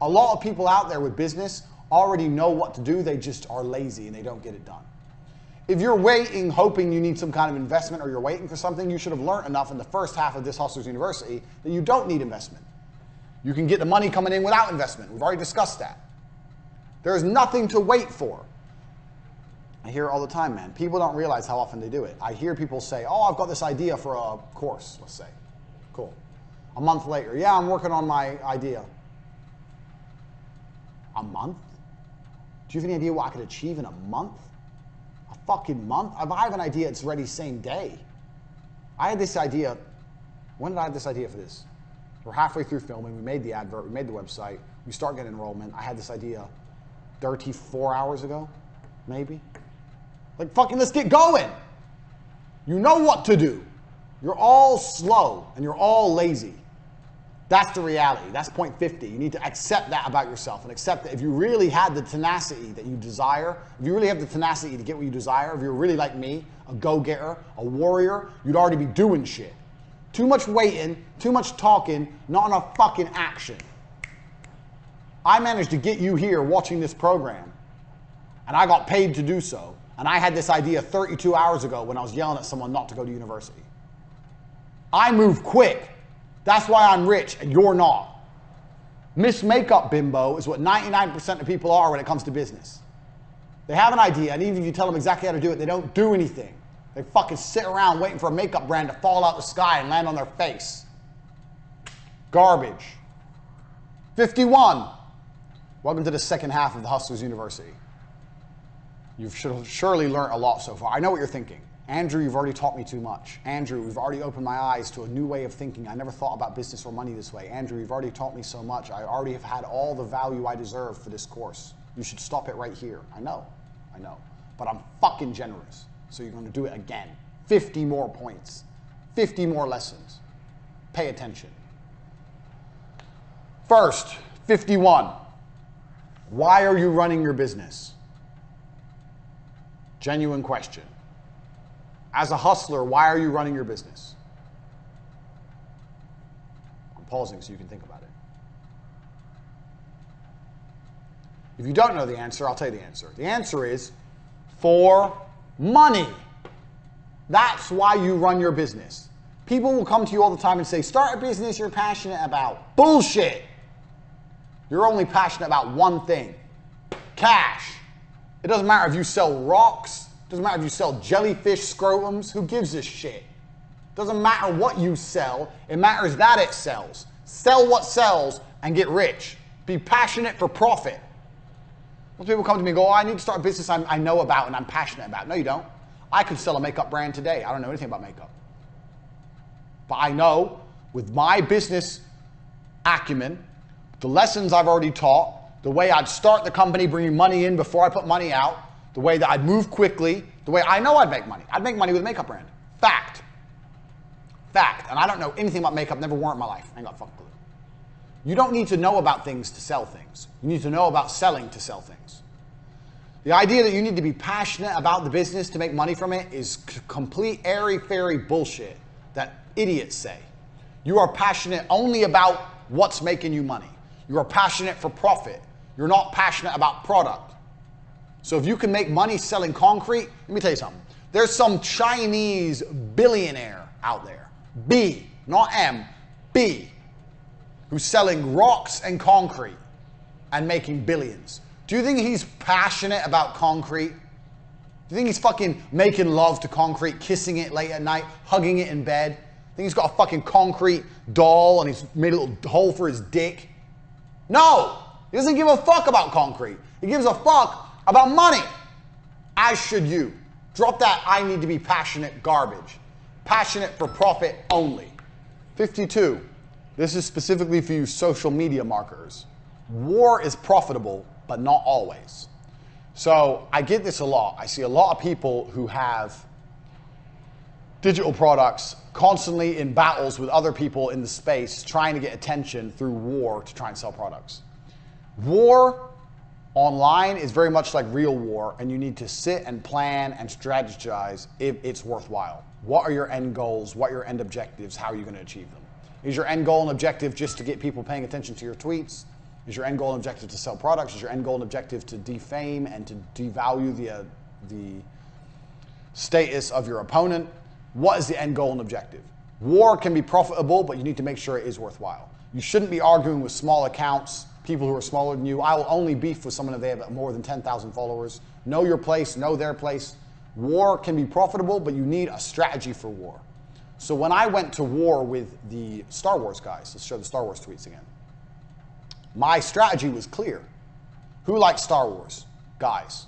A lot of people out there with business already know what to do. They just are lazy and they don't get it done. If you're waiting, hoping you need some kind of investment or you're waiting for something, you should have learned enough in the first half of this Hustlers University that you don't need investment. You can get the money coming in without investment. We've already discussed that. There is nothing to wait for. I hear it all the time, man. People don't realize how often they do it. I hear people say, oh, I've got this idea for a course, let's say. Cool. A month later, yeah, I'm working on my idea. A month? Do you have any idea what I could achieve in a month? A fucking month? If I have an idea, it's ready same day. I had this idea. When did I have this idea for this? We're halfway through filming. We made the advert. We made the website. We start getting enrollment. I had this idea 34 hours ago, maybe. Like, fucking, let's get going. You know what to do. You're all slow and you're all lazy. That's the reality. That's point 50. You need to accept that about yourself and accept that if you really had the tenacity that you desire, if you really have the tenacity to get what you desire, if you're really like me, a go-getter, a warrior, you'd already be doing shit. Too much waiting, too much talking, not enough fucking action. I managed to get you here watching this program, and I got paid to do so. And I had this idea 32 hours ago when I was yelling at someone not to go to university. I move quick. That's why I'm rich and you're not. Miss Makeup Bimbo is what 99% of people are when it comes to business. They have an idea, and even if you tell them exactly how to do it, they don't do anything. They fucking sit around waiting for a makeup brand to fall out the sky and land on their face. Garbage. 51. Welcome to the second half of the Hustlers University. You've surely learned a lot so far. I know what you're thinking. Andrew, you've already taught me too much. Andrew, we've already opened my eyes to a new way of thinking. I never thought about business or money this way. Andrew, you've already taught me so much. I already have had all the value I deserve for this course. You should stop it right here. I know. But I'm fucking generous. So you're going to do it again. 50 more points. 50 more lessons. Pay attention. First, 51. Why are you running your business? Genuine question. As a hustler, why are you running your business? I'm pausing so you can think about it. If you don't know the answer, I'll tell you the answer. The answer is for money. That's why you run your business. People will come to you all the time and say, start a business you're passionate about. Bullshit. You're only passionate about one thing. Cash. It doesn't matter if you sell rocks. It doesn't matter if you sell jellyfish scrotums. Who gives a shit? It doesn't matter what you sell. It matters that it sells. Sell what sells and get rich. Be passionate for profit. Most people come to me and go, oh, I need to start a business I know about and I'm passionate about. No, you don't. I could sell a makeup brand today. I don't know anything about makeup. But I know with my business acumen, the lessons I've already taught, the way I'd start the company bringing money in before I put money out, the way that I'd move quickly, the way I know I'd make money. I'd make money with a makeup brand. Fact. And I don't know anything about makeup, never wore it in my life. I ain't got a fucking clue. You don't need to know about things to sell things. You need to know about selling to sell things. The idea that you need to be passionate about the business to make money from it is complete airy-fairy bullshit that idiots say. You are passionate only about what's making you money. You are passionate for profit. You're not passionate about product. So if you can make money selling concrete, let me tell you something. There's some Chinese billionaire out there, B, not M, B, who's selling rocks and concrete and making billions. Do you think he's passionate about concrete? Do you think he's fucking making love to concrete, kissing it late at night, hugging it in bed? Think he's got a fucking concrete doll and he's made a little hole for his dick? No! He doesn't give a fuck about concrete. He gives a fuck about money. As should you. Drop that I need to be passionate garbage. Passionate for profit only. 52. This is specifically for you social media marketers. War is profitable, but not always. So I get this a lot. I see a lot of people who have digital products constantly in battles with other people in the space trying to get attention through war to try and sell products. War online is very much like real war, and you need to sit and plan and strategize if it's worthwhile. What are your end goals? What are your end objectives? How are you going to achieve them? Is your end goal and objective just to get people paying attention to your tweets? Is your end goal and objective to sell products? Is your end goal and objective to defame and to devalue the status of your opponent? What is the end goal and objective? War can be profitable, but you need to make sure it is worthwhile. You shouldn't be arguing with small accounts, people who are smaller than you. I will only beef with someone if they have more than 10,000 followers. Know your place, know their place. War can be profitable, but you need a strategy for war. So when I went to war with the Star Wars guys, let's show the Star Wars tweets again. My strategy was clear. Who likes Star Wars? Guys.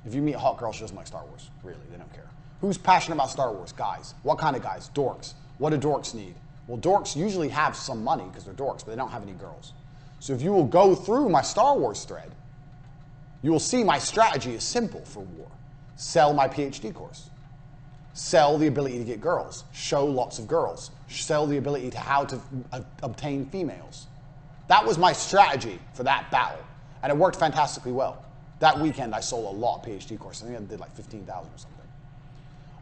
If you meet a hot girl, she doesn't like Star Wars. Really, they don't care. Who's passionate about Star Wars? Guys. What kind of guys? Dorks. What do dorks need? Well, dorks usually have some money because they're dorks, but they don't have any girls. So if you will go through my Star Wars thread, you will see my strategy is simple for war. Sell my PhD course. Sell the ability to get girls. Show lots of girls. Sell the ability to how to obtain females. That was my strategy for that battle, and it worked fantastically well. That weekend, I sold a lot of PhD courses. I think I did like 15,000 or something.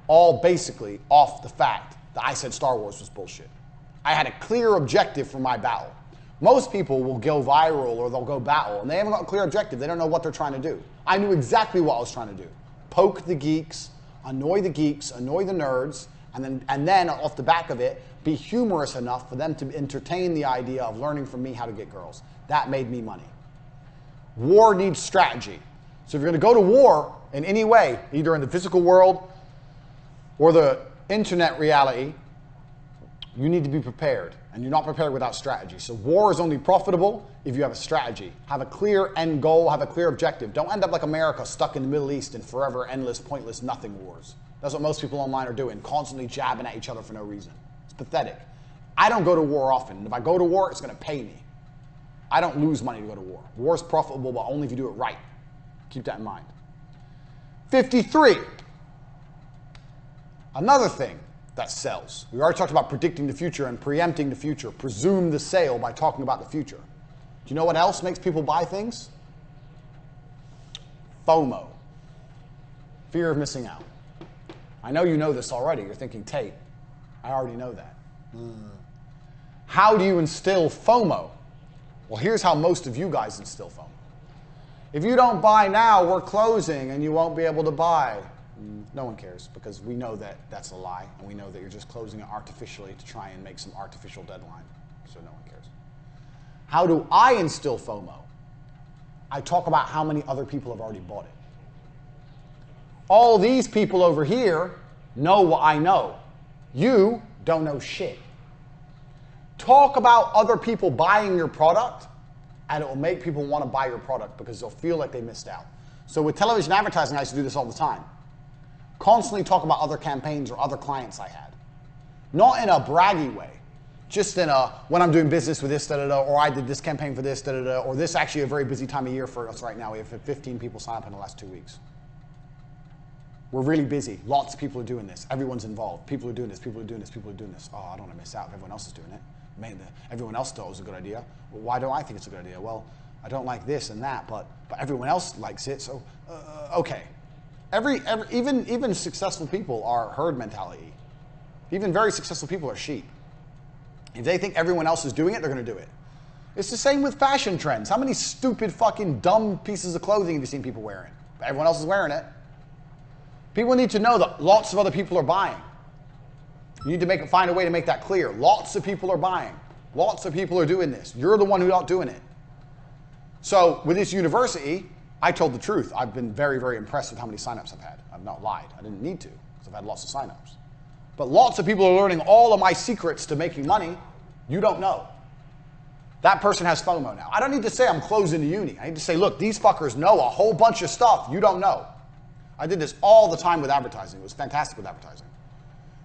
All basically off the fact that I said Star Wars was bullshit. I had a clear objective for my battle. Most people will go viral or they'll go battle, and they haven't got a clear objective. They don't know what they're trying to do. I knew exactly what I was trying to do. Poke the geeks, annoy the nerds, and then off the back of it, be humorous enough for them to entertain the idea of learning from me how to get girls. That made me money. War needs strategy. So if you're going to go to war in any way, either in the physical world or the internet reality, you need to be prepared. And you're not prepared without strategy. So war is only profitable if you have a strategy. Have a clear end goal, have a clear objective. Don't end up like America, stuck in the Middle East in forever, endless, pointless, nothing wars. That's what most people online are doing, constantly jabbing at each other for no reason. It's pathetic. I don't go to war often. And if I go to war, it's going to pay me. I don't lose money to go to war. War is profitable, but only if you do it right. Keep that in mind. 53. Another thing that sells. We already talked about predicting the future and preempting the future. Presume the sale by talking about the future. Do you know what else makes people buy things? FOMO. Fear of missing out. I know you know this already. You're thinking, Tate, I already know that. How do you instill FOMO? Well, here's how most of you guys instill FOMO. If you don't buy now, we're closing and you won't be able to buy. No one cares because we know that that's a lie, and we know that you're just closing it artificially to try and make some artificial deadline, so no one cares. How do I instill FOMO? I talk about how many other people have already bought it. All these people over here know what I know. You don't know shit. Talk about other people buying your product, and it will make people want to buy your product because they'll feel like they missed out. So with television advertising, I used to do this all the time. Constantly talk about other campaigns or other clients I had. Not in a braggy way, just in a, when I'm doing business with this, da-da-da, or I did this campaign for this, da-da-da, or this actually a very busy time of year for us right now. We have 15 people sign up in the last 2 weeks. We're really busy. Lots of people are doing this. Everyone's involved. People are doing this, people are doing this, people are doing this. Oh, I don't want to miss out if everyone else is doing it. Man, everyone else thought it was a good idea. Well, why don't I think it's a good idea? Well, I don't like this and that, but everyone else likes it, so okay. Even successful people are herd mentality. Even very successful people are sheep. If they think everyone else is doing it, they're going to do it. It's the same with fashion trends. How many stupid, fucking, dumb pieces of clothing have you seen people wearing? Everyone else is wearing it. People need to know that lots of other people are buying. You need to find a way to make that clear. Lots of people are buying. Lots of people are doing this. You're the one who's not doing it. So with this university, I told the truth. I've been very, very impressed with how many signups I've had. I've not lied. I didn't need to because I've had lots of signups. But lots of people are learning all of my secrets to making money. You don't know. That person has FOMO now. I don't need to say I'm closing the uni. I need to say, look, these fuckers know a whole bunch of stuff you don't know. I did this all the time with advertising. It was fantastic with advertising.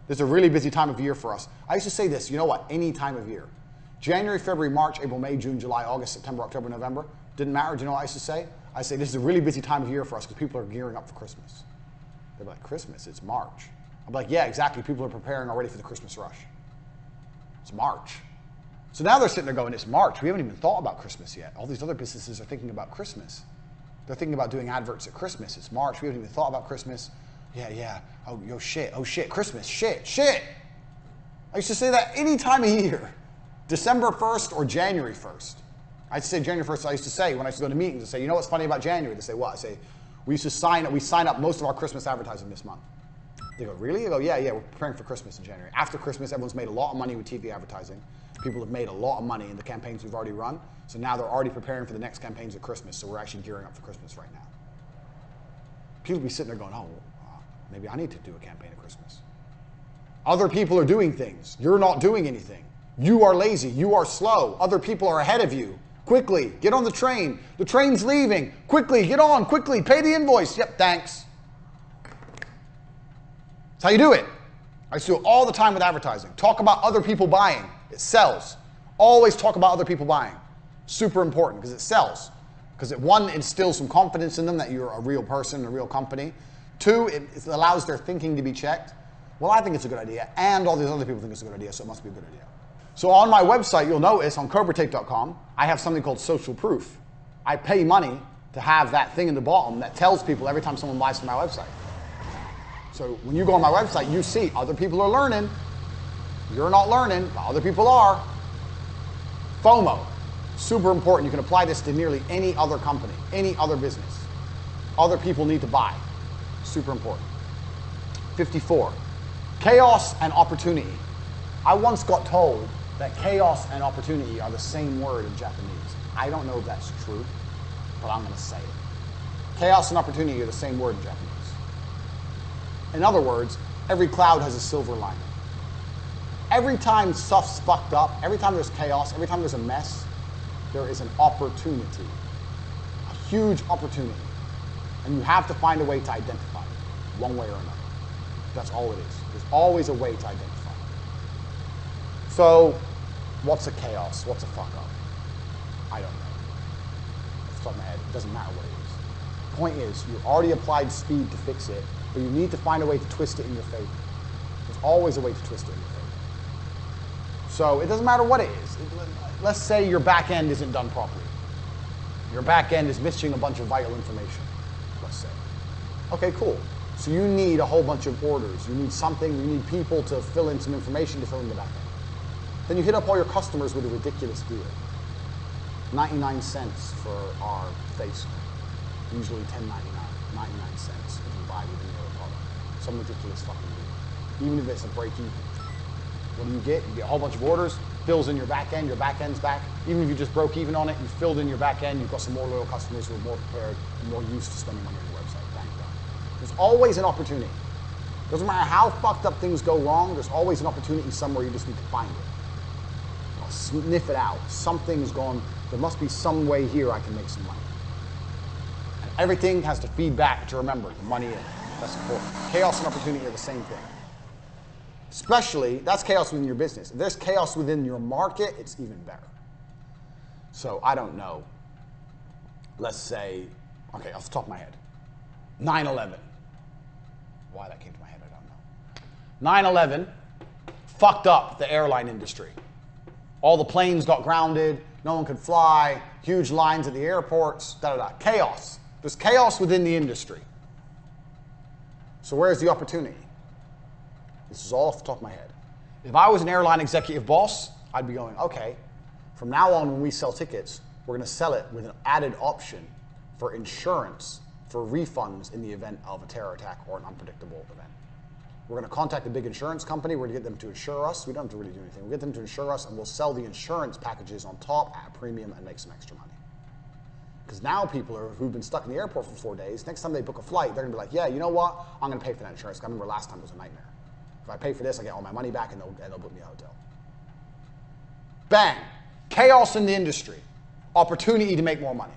This is a really busy time of year for us. I used to say this, you know what, any time of year. January, February, March, April, May, June, July, August, September, October, November. Didn't matter. Do you know what I used to say? I say this is a really busy time of year for us because people are gearing up for Christmas. They're like, Christmas? It's March. I'm like, yeah, exactly. People are preparing already for the Christmas rush. It's March. So now they're sitting there going, it's March. We haven't even thought about Christmas yet. All these other businesses are thinking about Christmas. They're thinking about doing adverts at Christmas. It's March. We haven't even thought about Christmas. Yeah. Oh, yo, shit. Oh, shit. Christmas. Shit. I used to say that any time of year. December 1st or January 1st. I'd say January 1st. I used to say, when I used to go to meetings, I'd say, you know what's funny about January? They say, what? I say, we sign up most of our Christmas advertising this month. They go, really? I go, yeah, we're preparing for Christmas in January. After Christmas, everyone's made a lot of money with TV advertising. People have made a lot of money in the campaigns we've already run. So now they're already preparing for the next campaigns at Christmas. So we're actually gearing up for Christmas right now. People be sitting there going, oh, maybe I need to do a campaign at Christmas. Other people are doing things. You're not doing anything. You are lazy. You are slow. Other people are ahead of you. Quickly, get on the train. The train's leaving. Quickly, get on. Quickly, pay the invoice. Yep, thanks. That's how you do it. I used to do it all the time with advertising. Talk about other people buying. It sells. Always talk about other people buying. Super important because it sells. Because it, one, instills some confidence in them that you're a real person, a real company. Two, it allows their thinking to be checked. Well, I think it's a good idea, and all these other people think it's a good idea, so it must be a good idea. So on my website, you'll notice on CobraTape.com, I have something called social proof. I pay money to have that thing in the bottom that tells people every time someone buys from my website. So when you go on my website, you see other people are learning. You're not learning, but other people are. FOMO, super important. You can apply this to nearly any other company, any other business. Other people need to buy, super important. 54, chaos and opportunity. I once got told that chaos and opportunity are the same word in Japanese. I don't know if that's true, but I'm going to say it. Chaos and opportunity are the same word in Japanese. In other words, every cloud has a silver lining. Every time stuff's fucked up, every time there's chaos, every time there's a mess, there is an opportunity, a huge opportunity. And you have to find a way to identify it, one way or another. That's all it is. There's always a way to identify it. So, what's a chaos? What's a fuck up? I don't know. Off the top of my head, it doesn't matter what it is. The point is, you already applied speed to fix it, but you need to find a way to twist it in your favor. There's always a way to twist it in your favor. So it doesn't matter what it is. Let's say your back end isn't done properly. Your back end is missing a bunch of vital information, let's say. Okay, cool. So you need a whole bunch of orders. You need something, you need people to fill in some information to fill in the back end. Then you hit up all your customers with a ridiculous deal. 99 cents for our face cream. Usually $10.99, 99 cents if you buy within your product. Some ridiculous fucking deal. Even if it's a break even. What do you get? You get a whole bunch of orders, fills in your back end's back. Even if you just broke even on it, you filled in your back end, you've got some more loyal customers who are more prepared and more used to spending money on your website. Bang, done. There's always an opportunity. Doesn't matter how fucked up things go wrong, there's always an opportunity somewhere, you just need to find it. I'll sniff it out. Something's gone, there must be some way here I can make some money. And everything has to feed back to remember the money in. That's important. Chaos and opportunity are the same thing. Especially, that's chaos within your business. If there's chaos within your market, it's even better. So, I don't know. Let's say, okay, off the top of my head, 9/11. Why that came to my head, I don't know. 9/11 fucked up the airline industry. All the planes got grounded, no one could fly, huge lines at the airports, da-da-da. Chaos. There's chaos within the industry. So where's the opportunity? This is all off the top of my head. If I was an airline executive boss, I'd be going, okay, from now on when we sell tickets, we're going to sell it with an added option for insurance, for refunds in the event of a terror attack or an unpredictable event. We're going to contact a big insurance company. We're going to get them to insure us. We don't have to really do anything. We'll get them to insure us, and we'll sell the insurance packages on top at a premium and make some extra money. Because now people who've been stuck in the airport for 4 days, next time they book a flight, they're going to be like, yeah, you know what? I'm going to pay for that insurance. I remember last time it was a nightmare. If I pay for this, I get all my money back, and they'll book me a hotel. Bang! Chaos in the industry. Opportunity to make more money.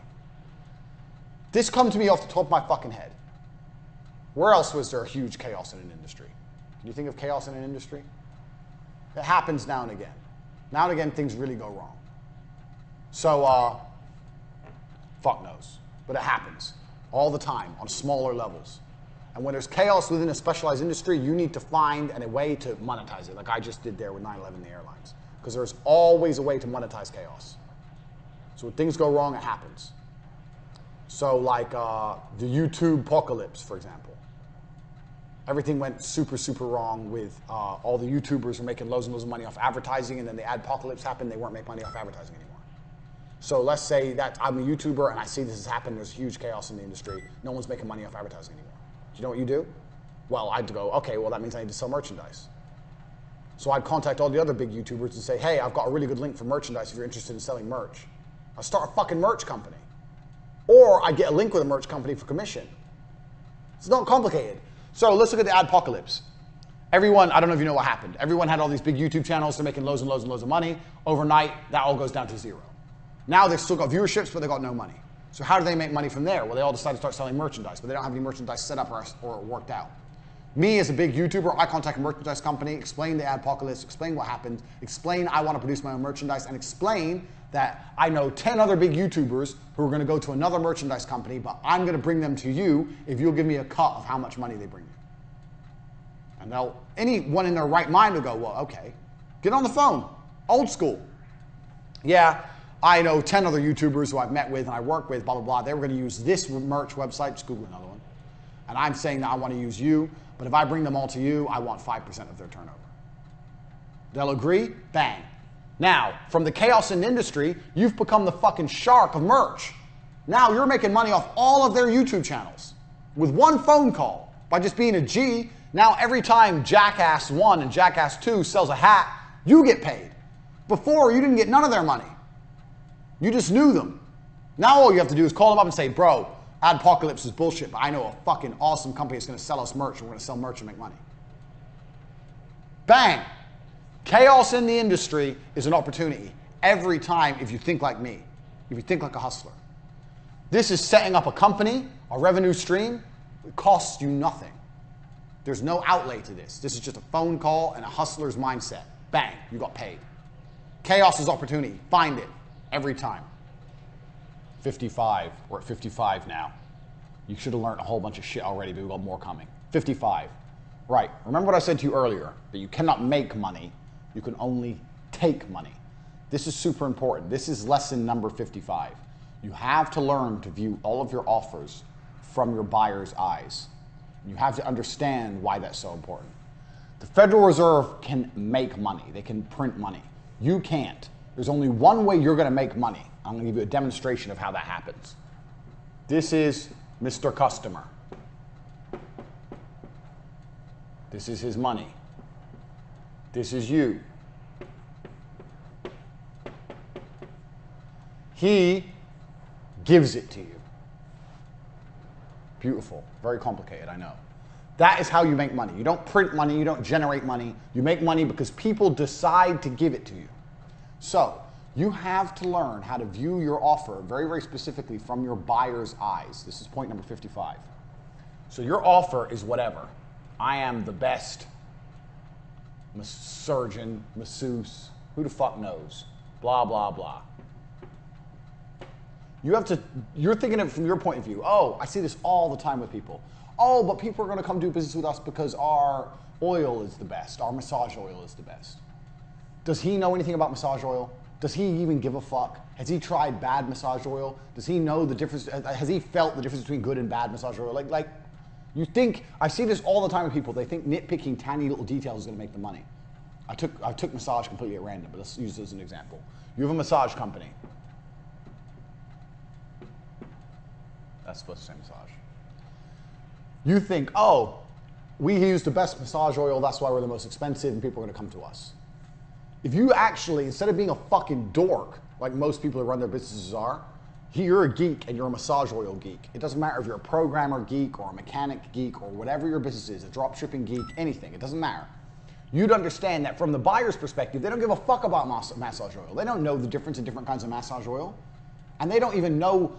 This comes to me off the top of my fucking head. Where else was there huge chaos in an industry? Can you think of chaos in an industry? It happens now and again. Now and again, things really go wrong. So, fuck knows. But it happens all the time on smaller levels. And when there's chaos within a specialized industry, you need to find a way to monetize it, like I just did there with 9/11 and the airlines. Because there's always a way to monetize chaos. So when things go wrong, it happens. So like the YouTube apocalypse, for example. Everything went super, super wrong with all the YouTubers were making loads and loads of money off advertising, and then the apocalypse happened, they weren't making money off advertising anymore. So let's say that I'm a YouTuber and I see this has happened, there's huge chaos in the industry, no one's making money off advertising anymore. Do you know what you do? Well, I'd go, okay, well that means I need to sell merchandise. So I'd contact all the other big YouTubers and say, hey, I've got a really good link for merchandise if you're interested in selling merch. I'll start a fucking merch company. Or I get a link with a merch company for commission. It's not complicated. So let's look at the adpocalypse. Everyone, I don't know if you know what happened. Everyone had all these big YouTube channels. They're making loads and loads and loads of money. Overnight, that all goes down to zero. Now they've still got viewerships, but they've got no money. So how do they make money from there? Well, they all decide to start selling merchandise, but they don't have any merchandise set up or worked out. Me as a big YouTuber, I contact a merchandise company, explain the adpocalypse, explain what happened, explain I want to produce my own merchandise, and explain that I know 10 other big YouTubers who are going to go to another merchandise company, but I'm going to bring them to you if you'll give me a cut of how much money they bring you. And they'll, anyone in their right mind will go, well, okay, get on the phone, old school. Yeah, I know 10 other YouTubers who I've met with and I work with, blah, blah, blah. They were going to use this merch website, just Google another one. And I'm saying that I want to use you, but if I bring them all to you, I want 5% of their turnover. They'll agree, bang. Now, from the chaos in the industry, you've become the fucking shark of merch. Now you're making money off all of their YouTube channels with one phone call by just being a G. Now every time Jackass 1 and Jackass 2 sells a hat, you get paid. Before, you didn't get none of their money. You just knew them. Now all you have to do is call them up and say, bro, Adpocalypse is bullshit, but I know a fucking awesome company that's going to sell us merch, and we're going to sell merch and make money. Bang! Chaos in the industry is an opportunity every time if you think like me, if you think like a hustler. This is setting up a company, a revenue stream. It costs you nothing. There's no outlay to this. This is just a phone call and a hustler's mindset. Bang, you got paid. Chaos is opportunity. Find it every time. 55. We're at 55 now. You should have learned a whole bunch of shit already, but we've got more coming. 55. Right. Remember what I said to you earlier, that you cannot make money. You can only take money. This is super important. This is lesson number 55. You have to learn to view all of your offers from your buyer's eyes. You have to understand why that's so important. The Federal Reserve can make money. They can print money. You can't. There's only one way you're going to make money. I'm going to give you a demonstration of how that happens. This is Mr. Customer. This is his money. This is you. He gives it to you. Beautiful. Very complicated, I know. That is how you make money. You don't print money. You don't generate money. You make money because people decide to give it to you. So you have to learn how to view your offer very, very specifically from your buyer's eyes. This is point number 55. So your offer is whatever. I am the best surgeon, masseuse, who the fuck knows, blah, blah, blah. You have to, you're thinking of it from your point of view. Oh, I see this all the time with people. Oh, but people are going to come do business with us because our oil is the best. Our massage oil is the best. Does he know anything about massage oil? Does he even give a fuck? Has he tried bad massage oil? Does he know the difference? Has he felt the difference between good and bad massage oil? Like you think, I see this all the time with people. They think nitpicking tiny little details is going to make them money. I took massage completely at random, but let's use this as an example. You have a massage company. That's supposed to say massage. You think, oh, we use the best massage oil, that's why we're the most expensive, and people are going to come to us. If you actually, instead of being a fucking dork, like most people who run their businesses are, you're a geek and you're a massage oil geek. It doesn't matter if you're a programmer geek or a mechanic geek or whatever your business is, a drop shipping geek, anything, it doesn't matter. you'd understand that from the buyer's perspective, they don't give a fuck about massage oil. They don't know the difference in different kinds of massage oil. And they don't even know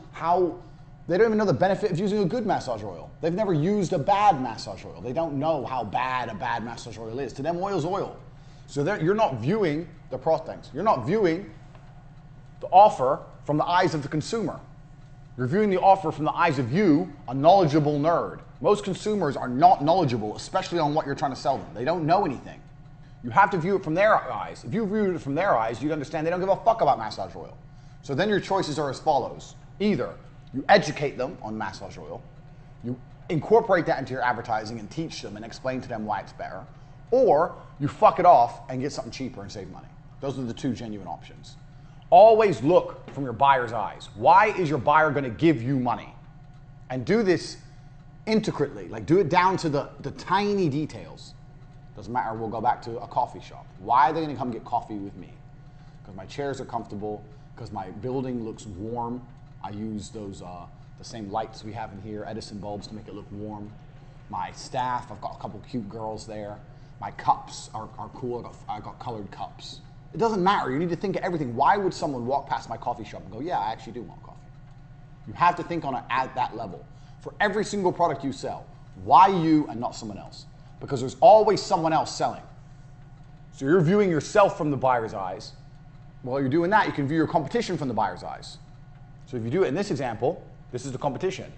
the benefit of using a good massage oil. They've never used a bad massage oil. They don't know how bad a bad massage oil is. To them, oil's oil. So you're not viewing the things. You're not viewing the offer from the eyes of the consumer. You're viewing the offer from the eyes of you, a knowledgeable nerd. Most consumers are not knowledgeable, especially on what you're trying to sell them. They don't know anything. You have to view it from their eyes. If you viewed it from their eyes, you'd understand they don't give a fuck about massage oil. So then your choices are as follows. Either you educate them on massage oil, you incorporate that into your advertising and teach them and explain to them why it's better, or you fuck it off and get something cheaper and save money. Those are the two genuine options. Always look from your buyer's eyes. Why is your buyer going to give you money? And do this intricately, like do it down to the tiny details. Doesn't matter, we'll go back to a coffee shop. Why are they going to come get coffee with me? Because my chairs are comfortable, because my building looks warm. I use those the same lights we have in here, Edison bulbs, to make it look warm. My staff, I've got a couple cute girls there. My cups are cool, I got colored cups. It doesn't matter, you need to think of everything. Why would someone walk past my coffee shop and go, yeah, I actually do want coffee? You have to think on it at that level. For every single product you sell, why you and not someone else? Because there's always someone else selling. So you're viewing yourself from the buyer's eyes. While you're doing that, you can view your competition from the buyer's eyes. So if you do it in this example, this is the competition.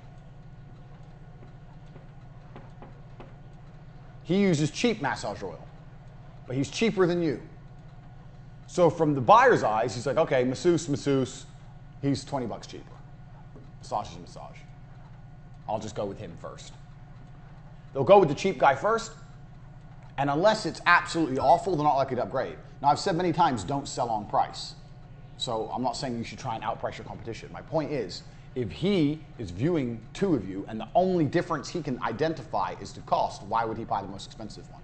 He uses cheap massage oil, but he's cheaper than you. So from the buyer's eyes, he's like, okay, masseuse, he's 20 bucks cheaper. Massage is a massage. I'll just go with him first. They'll go with the cheap guy first, and unless it's absolutely awful, they're not likely to upgrade. Now, I've said many times, don't sell on price. So I'm not saying you should try and outprice your competition. My point is, if he is viewing two of you, and the only difference he can identify is the cost, why would he buy the most expensive one?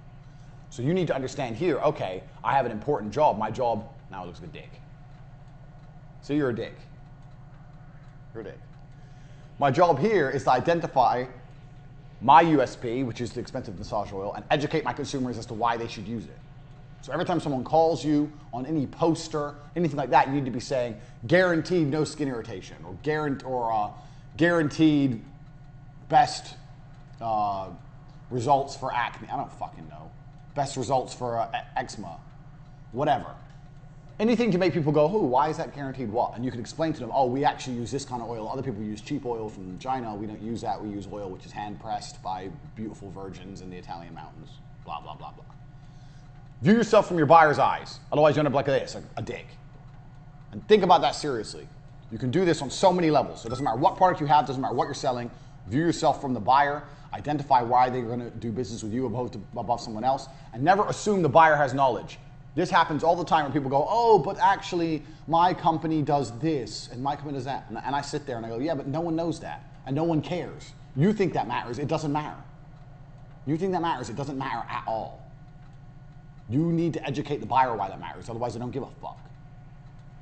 So you need to understand here, okay, I have an important job. My job, now it looks like a dick. So you're a dick. You're a dick. My job here is to identify my USP, which is the expensive massage oil, and educate my consumers as to why they should use it. So every time someone calls you on any poster, anything like that, you need to be saying, guaranteed no skin irritation, or guaranteed best results for acne. I don't fucking know. Best results for eczema, whatever. Anything to make people go, oh, why is that guaranteed what? And you can explain to them, oh, we actually use this kind of oil. Other people use cheap oil from China. We don't use that. We use oil which is hand-pressed by beautiful virgins in the Italian mountains, blah, blah, blah, blah. View yourself from your buyer's eyes. Otherwise, you end up like this, like a dick. And think about that seriously. You can do this on so many levels. So it doesn't matter what product you have, doesn't matter what you're selling. View yourself from the buyer. Identify why they're going to do business with you above someone else. And never assume the buyer has knowledge. This happens all the time when people go, oh, but actually my company does this and my company does that. And I sit there and I go, yeah, but no one knows that. And no one cares. You think that matters. It doesn't matter. You think that matters. It doesn't matter at all. You need to educate the buyer why that matters. Otherwise, they don't give a fuck.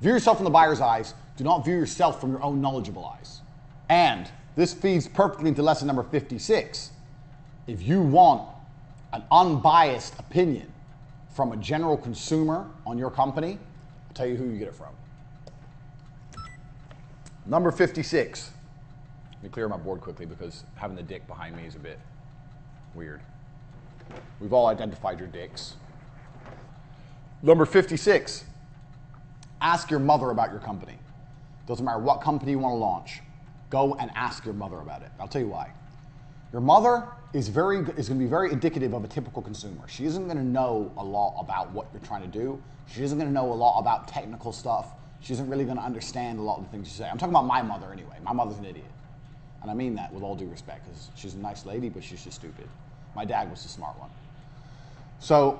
View yourself from the buyer's eyes. Do not view yourself from your own knowledgeable eyes. And this feeds perfectly into lesson number 56. If you want an unbiased opinion from a general consumer on your company, I'll tell you who you get it from. Number 56. Let me clear my board quickly because having the dick behind me is a bit weird. We've all identified your dicks. Number 56. Ask your mother about your company. Doesn't matter what company you want to launch. Go and ask your mother about it. I'll tell you why. Your mother is going to be very indicative of a typical consumer. She isn't going to know a lot about what you're trying to do. She isn't going to know a lot about technical stuff. She isn't really going to understand a lot of the things you say. I'm talking about my mother anyway. My mother's an idiot. And I mean that with all due respect, because she's a nice lady, but she's just stupid. My dad was the smart one. So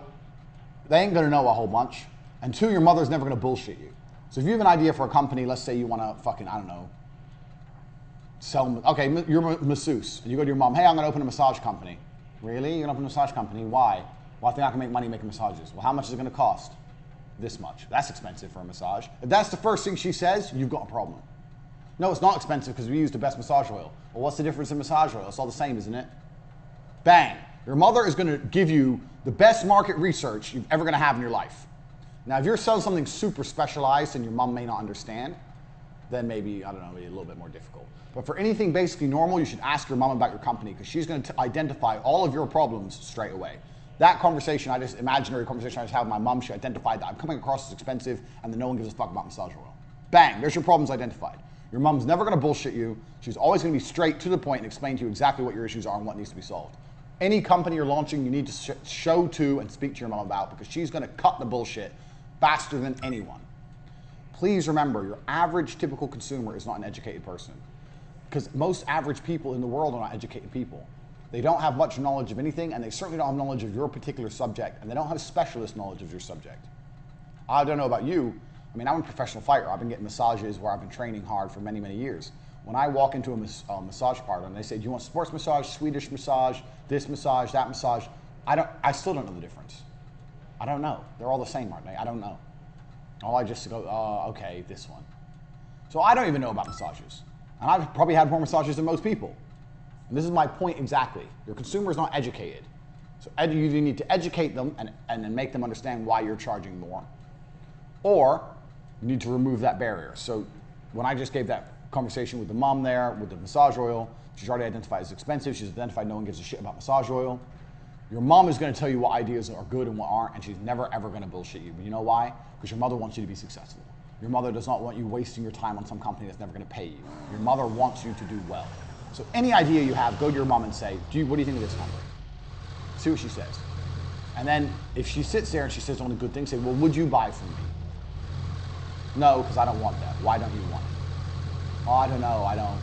they ain't going to know a whole bunch. And two, your mother's never going to bullshit you. So if you have an idea for a company, let's say you want to fucking, I don't know, sell, okay, you're a masseuse, and you go to your mom, hey, I'm going to open a massage company. Really? You're going to open a massage company? Why? Well, I think I can make money making massages. Well, how much is it going to cost? This much. That's expensive for a massage. If that's the first thing she says, you've got a problem. No, it's not expensive because we use the best massage oil. Well, what's the difference in massage oil? It's all the same, isn't it? Bang. Your mother is going to give you the best market research you're ever going to have in your life. Now, if you're selling something super specialized and your mom may not understand, then maybe, I don't know, maybe a little bit more difficult. But for anything basically normal, you should ask your mom about your company because she's going to identify all of your problems straight away. That conversation, imaginary conversation I just had with my mom, she identified that I'm coming across as expensive and that no one gives a fuck about massage oil. Bang, there's your problems identified. Your mom's never going to bullshit you. She's always going to be straight to the point and explain to you exactly what your issues are and what needs to be solved. Any company you're launching, you need to show to and speak to your mom about because she's going to cut the bullshit faster than anyone. Please remember, your average typical consumer is not an educated person because most average people in the world are not educated people. They don't have much knowledge of anything and they certainly don't have knowledge of your particular subject and they don't have specialist knowledge of your subject. I don't know about you. I mean, I'm a professional fighter. I've been getting massages where I've been training hard for many, many years. When I walk into a massage parlor and they say, do you want sports massage, Swedish massage, this massage, that massage? I still don't know the difference. I don't know. They're all the same, aren't they? I don't know. I just go, okay, this one. So I don't even know about massages. And I've probably had more massages than most people. And this is my point exactly. Your consumer is not educated. So you need to educate them and then make them understand why you're charging more. Or you need to remove that barrier. So when I just gave that conversation with the mom there, with the massage oil, she's already identified as expensive. She's identified no one gives a shit about massage oil. Your mom is going to tell you what ideas are good and what aren't, and she's never ever going to bullshit you. But you know why? Because your mother wants you to be successful. Your mother does not want you wasting your time on some company that's never going to pay you. Your mother wants you to do well. So any idea you have, go to your mom and say, what do you think of this company? See what she says. And then if she sits there and she says only good things, say, well, would you buy from me? No, because I don't want that. Why don't you want it? Oh, I don't know, I don't.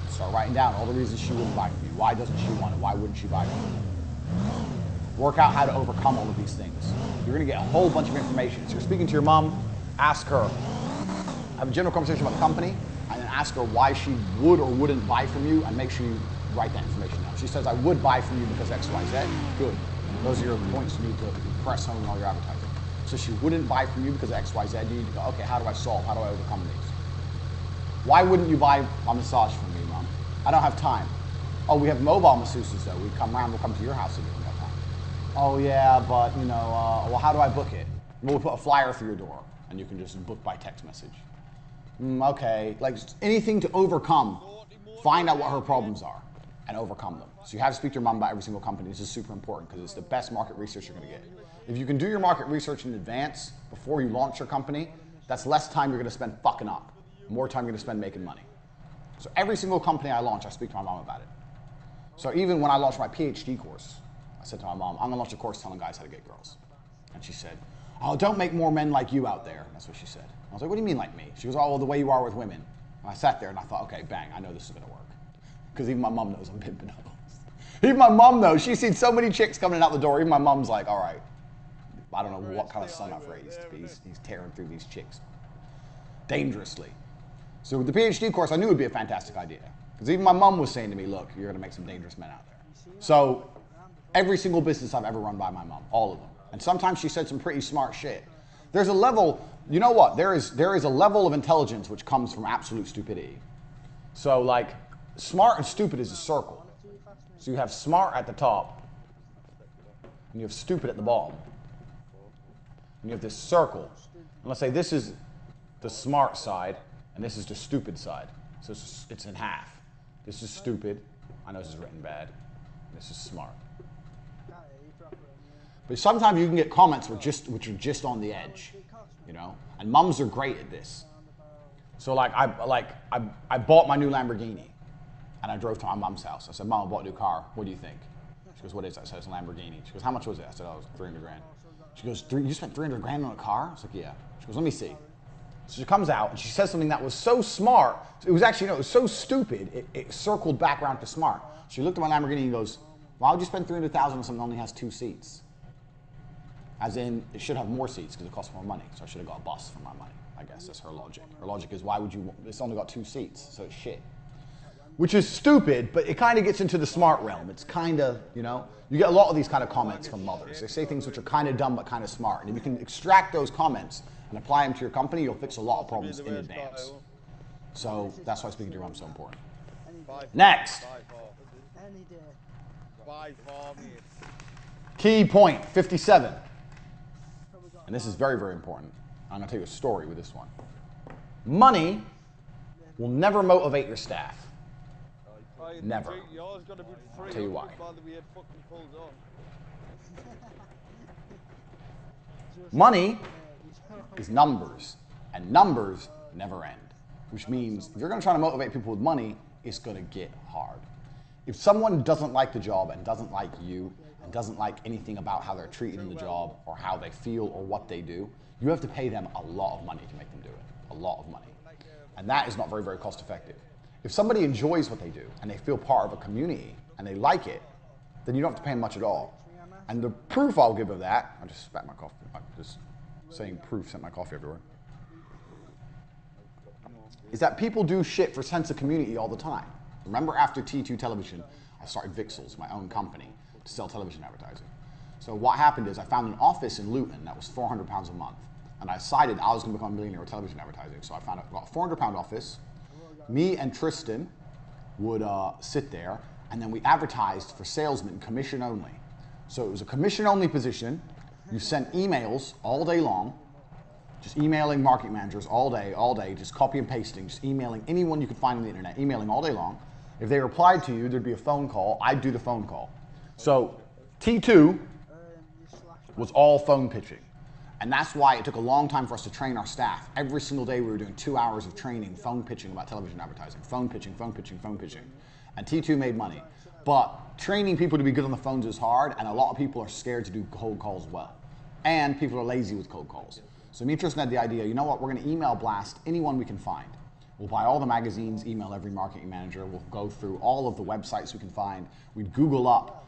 Start writing down all the reasons she wouldn't buy from you. Why doesn't she want it? Why wouldn't she buy from you? Work out how to overcome all of these things. You're going to get a whole bunch of information. So you're speaking to your mom, ask her. Have a general conversation about the company, and then ask her why she would or wouldn't buy from you, and make sure you write that information down. She says, I would buy from you because X, Y, Z. Good. Those are your points you need to press home in all your advertising. So she wouldn't buy from you because of X, Y, Z. You need to go, okay, how do I solve? How do I overcome these? Why wouldn't you buy a massage from me, Mom? I don't have time. Oh, we have mobile masseuses, though. We come around, we'll come to your house if you don't have time. Oh, yeah, but, you know, well, how do I book it? We'll put a flyer through your door, and you can just book by text message. Okay, like anything to overcome. Find out what her problems are and overcome them. So you have to speak to your mom about every single company. This is super important because it's the best market research you're going to get. If you can do your market research in advance before you launch your company, that's less time you're going to spend fucking up. More time you're going to spend making money. So every single company I launch, I speak to my mom about it. So even when I launched my PhD course, I said to my mom, I'm going to launch a course telling guys how to get girls. And she said, oh, don't make more men like you out there. That's what she said. I was like, what do you mean like me? She goes, oh, well, the way you are with women. And I sat there and I thought, okay, bang, I know this is going to work. Because even my mom knows I'm pimping hoes. Even my mom knows. She's seen so many chicks coming out the door. Even my mom's like, all right, I don't know what kind of son I've raised. But he's tearing through these chicks dangerously. So with the PhD course, I knew it would be a fantastic idea. Because even my mom was saying to me, look, you're going to make some dangerous men out there. So every single business I've ever run by my mom, all of them. And sometimes she said some pretty smart shit. There's a level, you know what? There is a level of intelligence which comes from absolute stupidity. So like, smart and stupid is a circle. So you have smart at the top, and you have stupid at the bottom. And you have this circle. And let's say this is the smart side, and this is the stupid side. So it's in half. This is stupid. I know this is written bad. This is smart. But sometimes you can get comments which are just on the edge, you know. And mums are great at this. So I bought my new Lamborghini, and I drove to my mom's house. I said, Mom, I bought a new car. What do you think? She goes, what is that? I said, it's a Lamborghini. She goes, how much was it? I said, oh, it was 300 grand. She goes, you spent 300 grand on a car? I was like, yeah. She goes, let me see. So she comes out and she says something that was so smart. It was actually, no, it was so stupid. It circled back around to smart. She looked at my Lamborghini and goes, why would you spend 300,000 on something that only has 2 seats? As in, it should have more seats because it costs more money. So I should have got a bus for my money. I guess that's her logic. Her logic is, why would you, it's only got 2 seats, so it's shit. Which is stupid, but it kind of gets into the smart realm. It's kind of, you know, you get a lot of these kind of comments from mothers. They say things which are kind of dumb but kind of smart. And if you can extract those comments and apply them to your company, you'll fix a lot of problems in advance. So that's why speaking to your mom is so important. Next. buy for me. Key point 57. And this is very, very important. I'm going to tell you a story with this one. Money will never motivate your staff. Never. Yours gonna be free. I'll tell you why. Money is numbers, and numbers never end. Which means if you're going to try to motivate people with money, it's going to get hard. If someone doesn't like the job and doesn't like you and doesn't like anything about how they're treated in the job or how they feel or what they do, you have to pay them a lot of money to make them do it. A lot of money. And that is not very, very cost effective. If somebody enjoys what they do and they feel part of a community and they like it, then you don't have to pay them much at all. And the proof I'll give of that, I just spat my coffee, I'm just saying proof, sent my coffee everywhere, is that people do shit for sense of community all the time. Remember after T2 Television, I started Vixels, my own company, to sell television advertising. So what happened is I found an office in Luton that was £400 a month. And I decided I was going to become a millionaire with television advertising. So I got a £400 office. Me and Tristan would sit there, and then we advertised for salesmen, commission only. So it was a commission only position. You sent emails all day long, just emailing marketing managers all day, just copy and pasting, just emailing anyone you could find on the internet, emailing all day long. If they replied to you, there'd be a phone call. I'd do the phone call. So T2 was all phone pitching. And that's why it took a long time for us to train our staff. Every single day we were doing 2 hours of training, phone pitching about television advertising. Phone pitching, phone pitching, phone pitching. And T2 made money. But training people to be good on the phones is hard, and a lot of people are scared to do cold calls well. And people are lazy with cold calls. So me and Tristan had the idea, you know what, we're going to email blast anyone we can find. We'll buy all the magazines, email every marketing manager. We'll go through all of the websites we can find. We'd Google up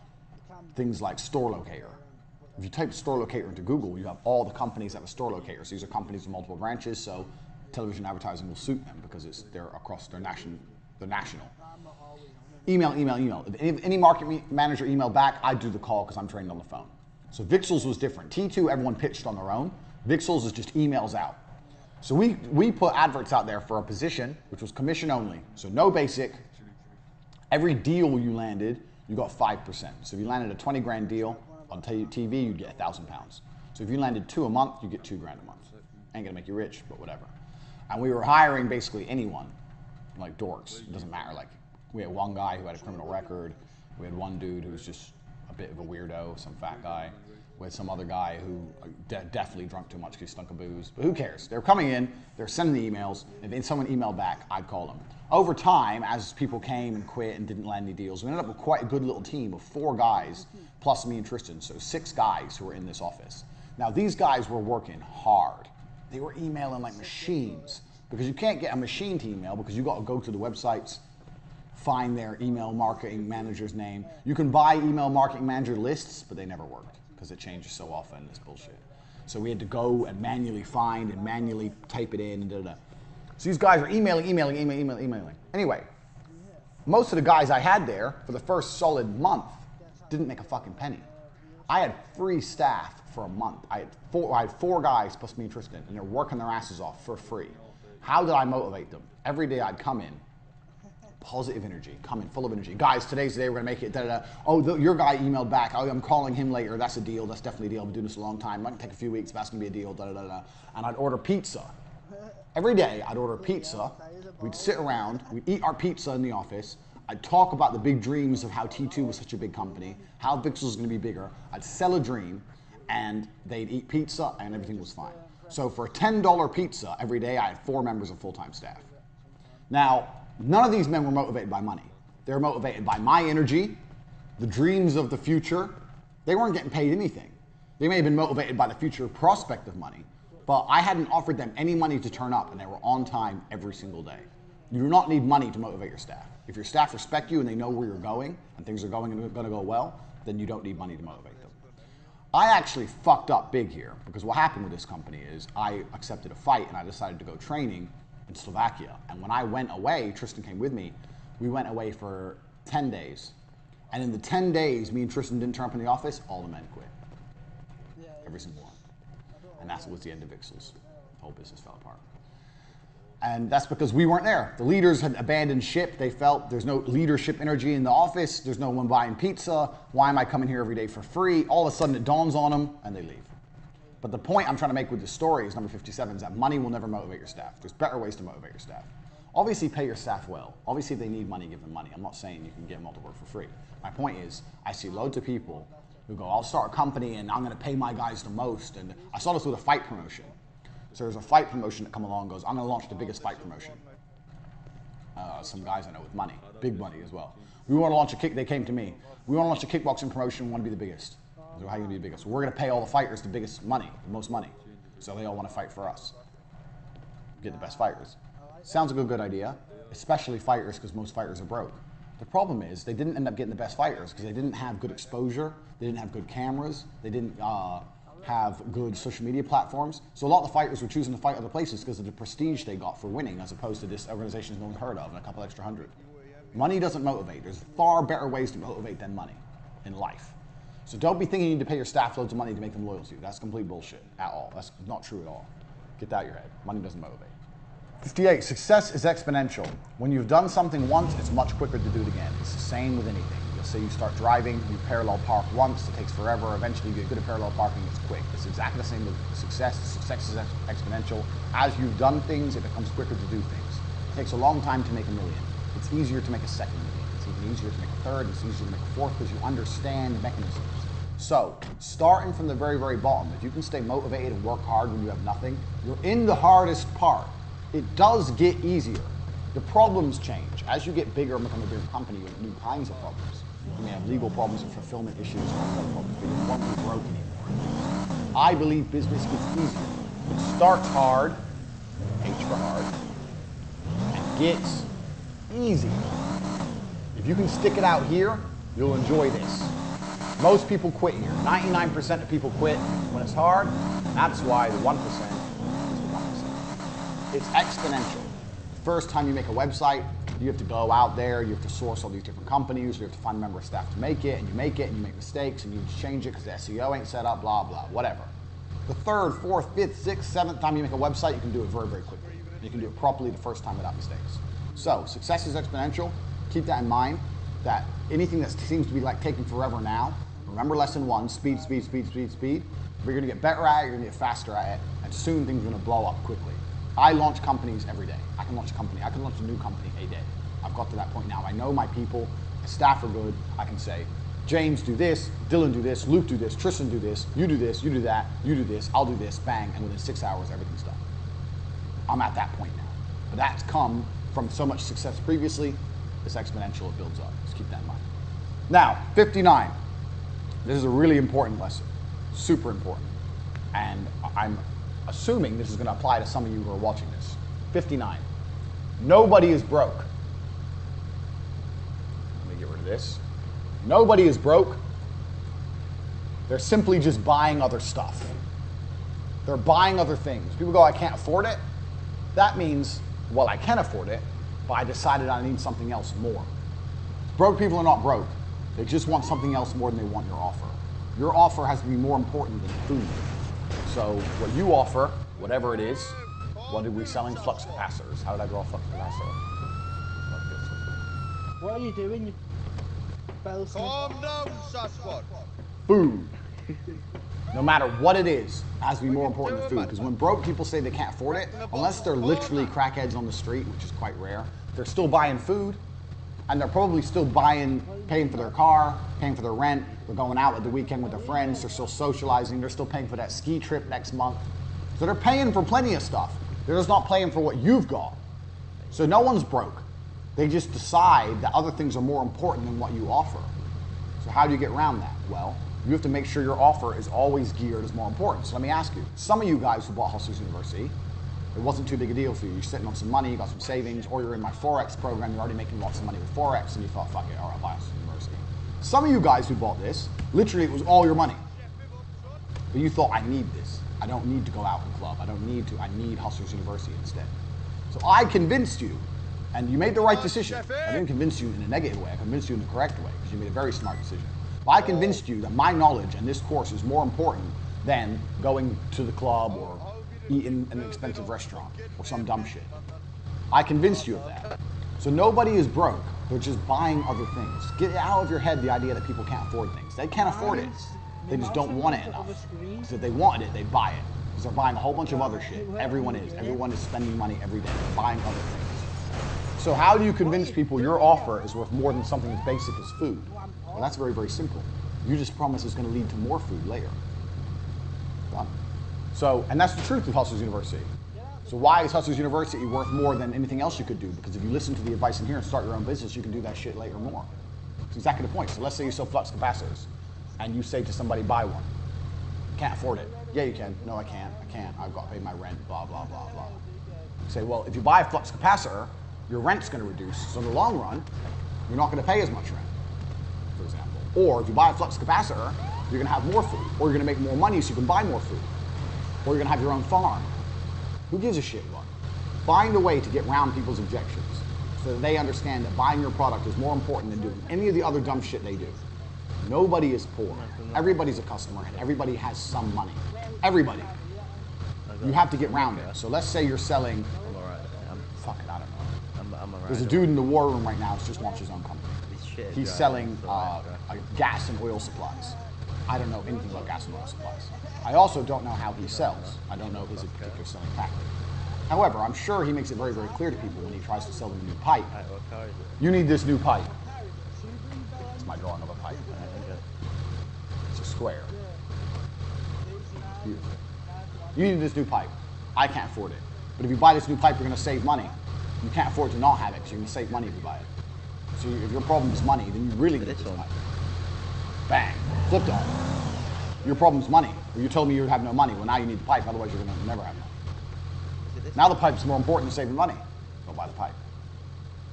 things like store locator. If you type store locator into Google, you have all the companies that have a store locator. So these are companies with multiple branches, so television advertising will suit them because they're across their national. Email. If any market manager emailed back, I'd do the call because I'm trained on the phone. So Vixels was different. T2, everyone pitched on their own. Vixels is just emails out. So we put adverts out there for a position, which was commission only. So no basic. Every deal you landed, you got 5%. So if you landed a 20 grand deal on TV, you'd get £1,000. So if you landed 2 a month, you get 2 grand a month. Ain't gonna make you rich, but whatever. And we were hiring basically anyone, like dorks. It doesn't matter. Like we had one guy who had a criminal record. We had one dude who was just a bit of a weirdo, some fat guy. We had some other guy who definitely drunk too much because he stunk of booze. But who cares? They're coming in, they're sending the emails. If someone emailed back, I'd call them. Over time, as people came and quit and didn't land any deals, we ended up with quite a good little team of 4 guys, plus me and Tristan, so 6 guys who were in this office. Now, these guys were working hard. They were emailing like machines, because you can't get a machine to email because you got to go to the websites, find their email marketing manager's name. You can buy email marketing manager lists, but they never worked because it changes so often. It's bullshit. So we had to go and manually find and manually type it in and da-da-da. So these guys are emailing. Anyway, most of the guys I had there for the first solid month didn't make a fucking penny. I had free staff for a month. I had 4 guys plus me and Tristan, and they're working their asses off for free. How did I motivate them? Every day I'd come in, positive energy, come in full of energy. Guys, today's the day we're gonna make it, da-da-da. Oh, your guy emailed back. Oh, I'm calling him later. That's a deal. That's definitely a deal. I've been doing this a long time. Might take a few weeks, but that's gonna be a deal, da-da-da-da. And I'd order pizza. Every day I'd order pizza. We'd sit around, we'd eat our pizza in the office. I'd talk about the big dreams of how T2 was such a big company, how Vixels was gonna be bigger. I'd sell a dream, and they'd eat pizza, and everything was fine. So for a $10 pizza every day, I had 4 members of full-time staff. Now, none of these men were motivated by money. They were motivated by my energy, the dreams of the future. They weren't getting paid anything. They may have been motivated by the future prospect of money, but I hadn't offered them any money to turn up, and they were on time every single day. You do not need money to motivate your staff. If your staff respect you and they know where you're going, and things are going to go well, then you don't need money to motivate them. I actually fucked up big here, because what happened with this company is I accepted a fight and I decided to go training in Slovakia. And when I went away, Tristan came with me, we went away for 10 days. And in the 10 days, me and Tristan didn't turn up in the office, all the men quit. Every single one. And that was the end of Vixels. The whole business fell apart. And that's because we weren't there. The leaders had abandoned ship. They felt there's no leadership energy in the office. There's no one buying pizza. Why am I coming here every day for free? All of a sudden it dawns on them and they leave. But the point I'm trying to make with this story is number 57 is that money will never motivate your staff. There's better ways to motivate your staff. Obviously pay your staff well. Obviously if they need money, give them money. I'm not saying you can get them all to work for free. My point is I see loads of people who go, I'll start a company and I'm going to pay my guys the most. And I saw this with a fight promotion. So there's a fight promotion that come along and goes, I'm going to launch the biggest fight promotion. Some guys I know with money, big money as well. We want to launch a kick, they came to me. We want to launch a kickboxing promotion, we want to be the biggest. So how are you going to be the biggest? Well, we're going to pay all the fighters the biggest money, the most money. So they all want to fight for us. Get the best fighters. Sounds like a good idea, especially fighters because most fighters are broke. The problem is they didn't end up getting the best fighters because they didn't have good exposure, they didn't have good cameras, they didn't have good social media platforms. So a lot of the fighters were choosing to fight other places because of the prestige they got for winning as opposed to this organization no one's heard of and a couple extra hundred. Money doesn't motivate. There's far better ways to motivate than money in life. So don't be thinking you need to pay your staff loads of money to make them loyal to you. That's complete bullshit at all. That's not true at all. Get that out of your head. Money doesn't motivate. 58, success is exponential. When you've done something once, it's much quicker to do it again. It's the same with anything. You'll say you start driving, you parallel park once, it takes forever, eventually you get good at parallel parking, it's quick. It's exactly the same with success. Success is exponential. As you've done things, it becomes quicker to do things. It takes a long time to make $1 million. It's easier to make a second million. It's even easier to make a third, it's easier to make a fourth because you understand mechanisms. So, starting from the very, very bottom, if you can stay motivated and work hard when you have nothing, you're in the hardest part. It does get easier. The problems change. As you get bigger and become a bigger company, you have new kinds of problems. You may have legal problems and fulfillment issues and other problems, but you won't be broke anymore. I believe business gets easier. It starts hard, H for hard, and gets easy. If you can stick it out here, you'll enjoy this. Most people quit here. 99% of people quit when it's hard. That's why the 1% is the 1%. It's exponential. The first time you make a website, you have to go out there, you have to source all these different companies, you have to find a member of staff to make it, and you make it, and you make mistakes, and you change it because the SEO ain't set up, blah, blah, whatever. The third, fourth, fifth, sixth, seventh time you make a website, you can do it very, very quickly. You can do it properly the first time without mistakes. So, success is exponential. Keep that in mind, that anything that seems to be like taking forever now, remember lesson 1, speed, speed, speed, speed, speed. If you're gonna get better at it, you're gonna get faster at it, and soon things are gonna blow up quickly. I launch companies every day. I can launch a company. I can launch a new company a day. I've got to that point now. I know my people, my staff are good. I can say, James do this, Dylan do this, Luke do this, Tristan do this, you do this, you do that, you do this, I'll do this, bang, and within 6 hours everything's done. I'm at that point now. But that's come from so much success previously, it's exponential, it builds up. Just keep that in mind. Now, 59. This is a really important lesson, super important. And I'm assuming this is going to apply to some of you who are watching this. 59. Nobody is broke. Let me get rid of this. Nobody is broke. They're simply just buying other stuff. They're buying other things. People go, I can't afford it. That means, well, I can afford it, but I decided I need something else more. Broke people are not broke. They just want something else more than they want your offer. Your offer has to be more important than food. So what you offer, whatever it is, what are we selling? Flux capacitors. How did I draw a flux capacitor? What are you doing, you bellsmith? Calm down, Sasquatch. Food. No matter what it is, it has to be more important than food. Because when broke people say they can't afford it, unless they're literally crackheads on the street, which is quite rare, they're still buying food, and they're probably still paying for their car, paying for their rent, they're going out at the weekend with their friends, they're still socializing, they're still paying for that ski trip next month. So they're paying for plenty of stuff. They're just not paying for what you've got. So no one's broke. They just decide that other things are more important than what you offer. So how do you get around that? Well, you have to make sure your offer is always geared as more important. So let me ask you, some of you guys who bought Hustlers University, it wasn't too big a deal for you. You're sitting on some money, you got some savings, or you're in my Forex program, you're already making lots of money with Forex, and you thought, fuck it, all right, I'll buy Hustlers University. Some of you guys who bought this, literally it was all your money. But you thought, I need this. I don't need to go out and club. I don't need to. I need Hustlers University instead. So I convinced you, and you made the right decision. I didn't convince you in a negative way. I convinced you in the correct way, because you made a very smart decision. But I convinced you that my knowledge and this course is more important than going to the club or eating in an expensive restaurant or some dumb shit. I convinced you of that. So nobody is broke. They're just buying other things. Get out of your head the idea that people can't afford things. They can't afford it. They just don't want it enough. Because if they wanted it, they'd buy it. Because they're buying a whole bunch of other shit. Everyone is. Everyone is spending money every day. They're buying other things. So how do you convince people your offer is worth more than something as basic as food? Well, that's very, very simple. You just promise it's going to lead to more food later. Done. So, and that's the truth of Hustlers University. So why is Hustlers University worth more than anything else you could do? Because if you listen to the advice in here and start your own business, you can do that shit later more. It's exactly the point. So let's say you sell flux capacitors, and you say to somebody, buy one. Can't afford it. Yeah, you can. No, I can't. I can't. I've got to pay my rent, blah, blah, blah, blah. You say, well, if you buy a flux capacitor, your rent's going to reduce. So in the long run, you're not going to pay as much rent, for example. Or if you buy a flux capacitor, you're going to have more food. Or you're going to make more money so you can buy more food. Or you're going to have your own farm. Who gives a shit what? Find a way to get around people's objections so that they understand that buying your product is more important than doing any of the other dumb shit they do. Nobody is poor. Everybody's a customer and everybody has some money. Everybody. You have to get around it. So let's say you're selling, fuck it, I don't know. There's a dude in the war room right now who's just launched his own company. He's selling gas and oil supplies. I don't know anything about gas and oil supplies. I also don't know how he sells. I don't know his particular selling tactic. However, I'm sure he makes it very, very clear to people when he tries to sell them a new pipe. You need this new pipe. It's my drawing of a pipe. It's a square. Beautiful. You need this new pipe. I can't afford it. But if you buy this new pipe, you're going to save money. You can't afford to not have it because you're going to save money if you buy it. So if your problem is money, then you really need this pipe. Bang. Flipped on. Your problem's money. Well, you told me you would have no money. Well, now you need the pipe, otherwise you're going to never have money. Now the pipe's more important than saving money. Go buy the pipe.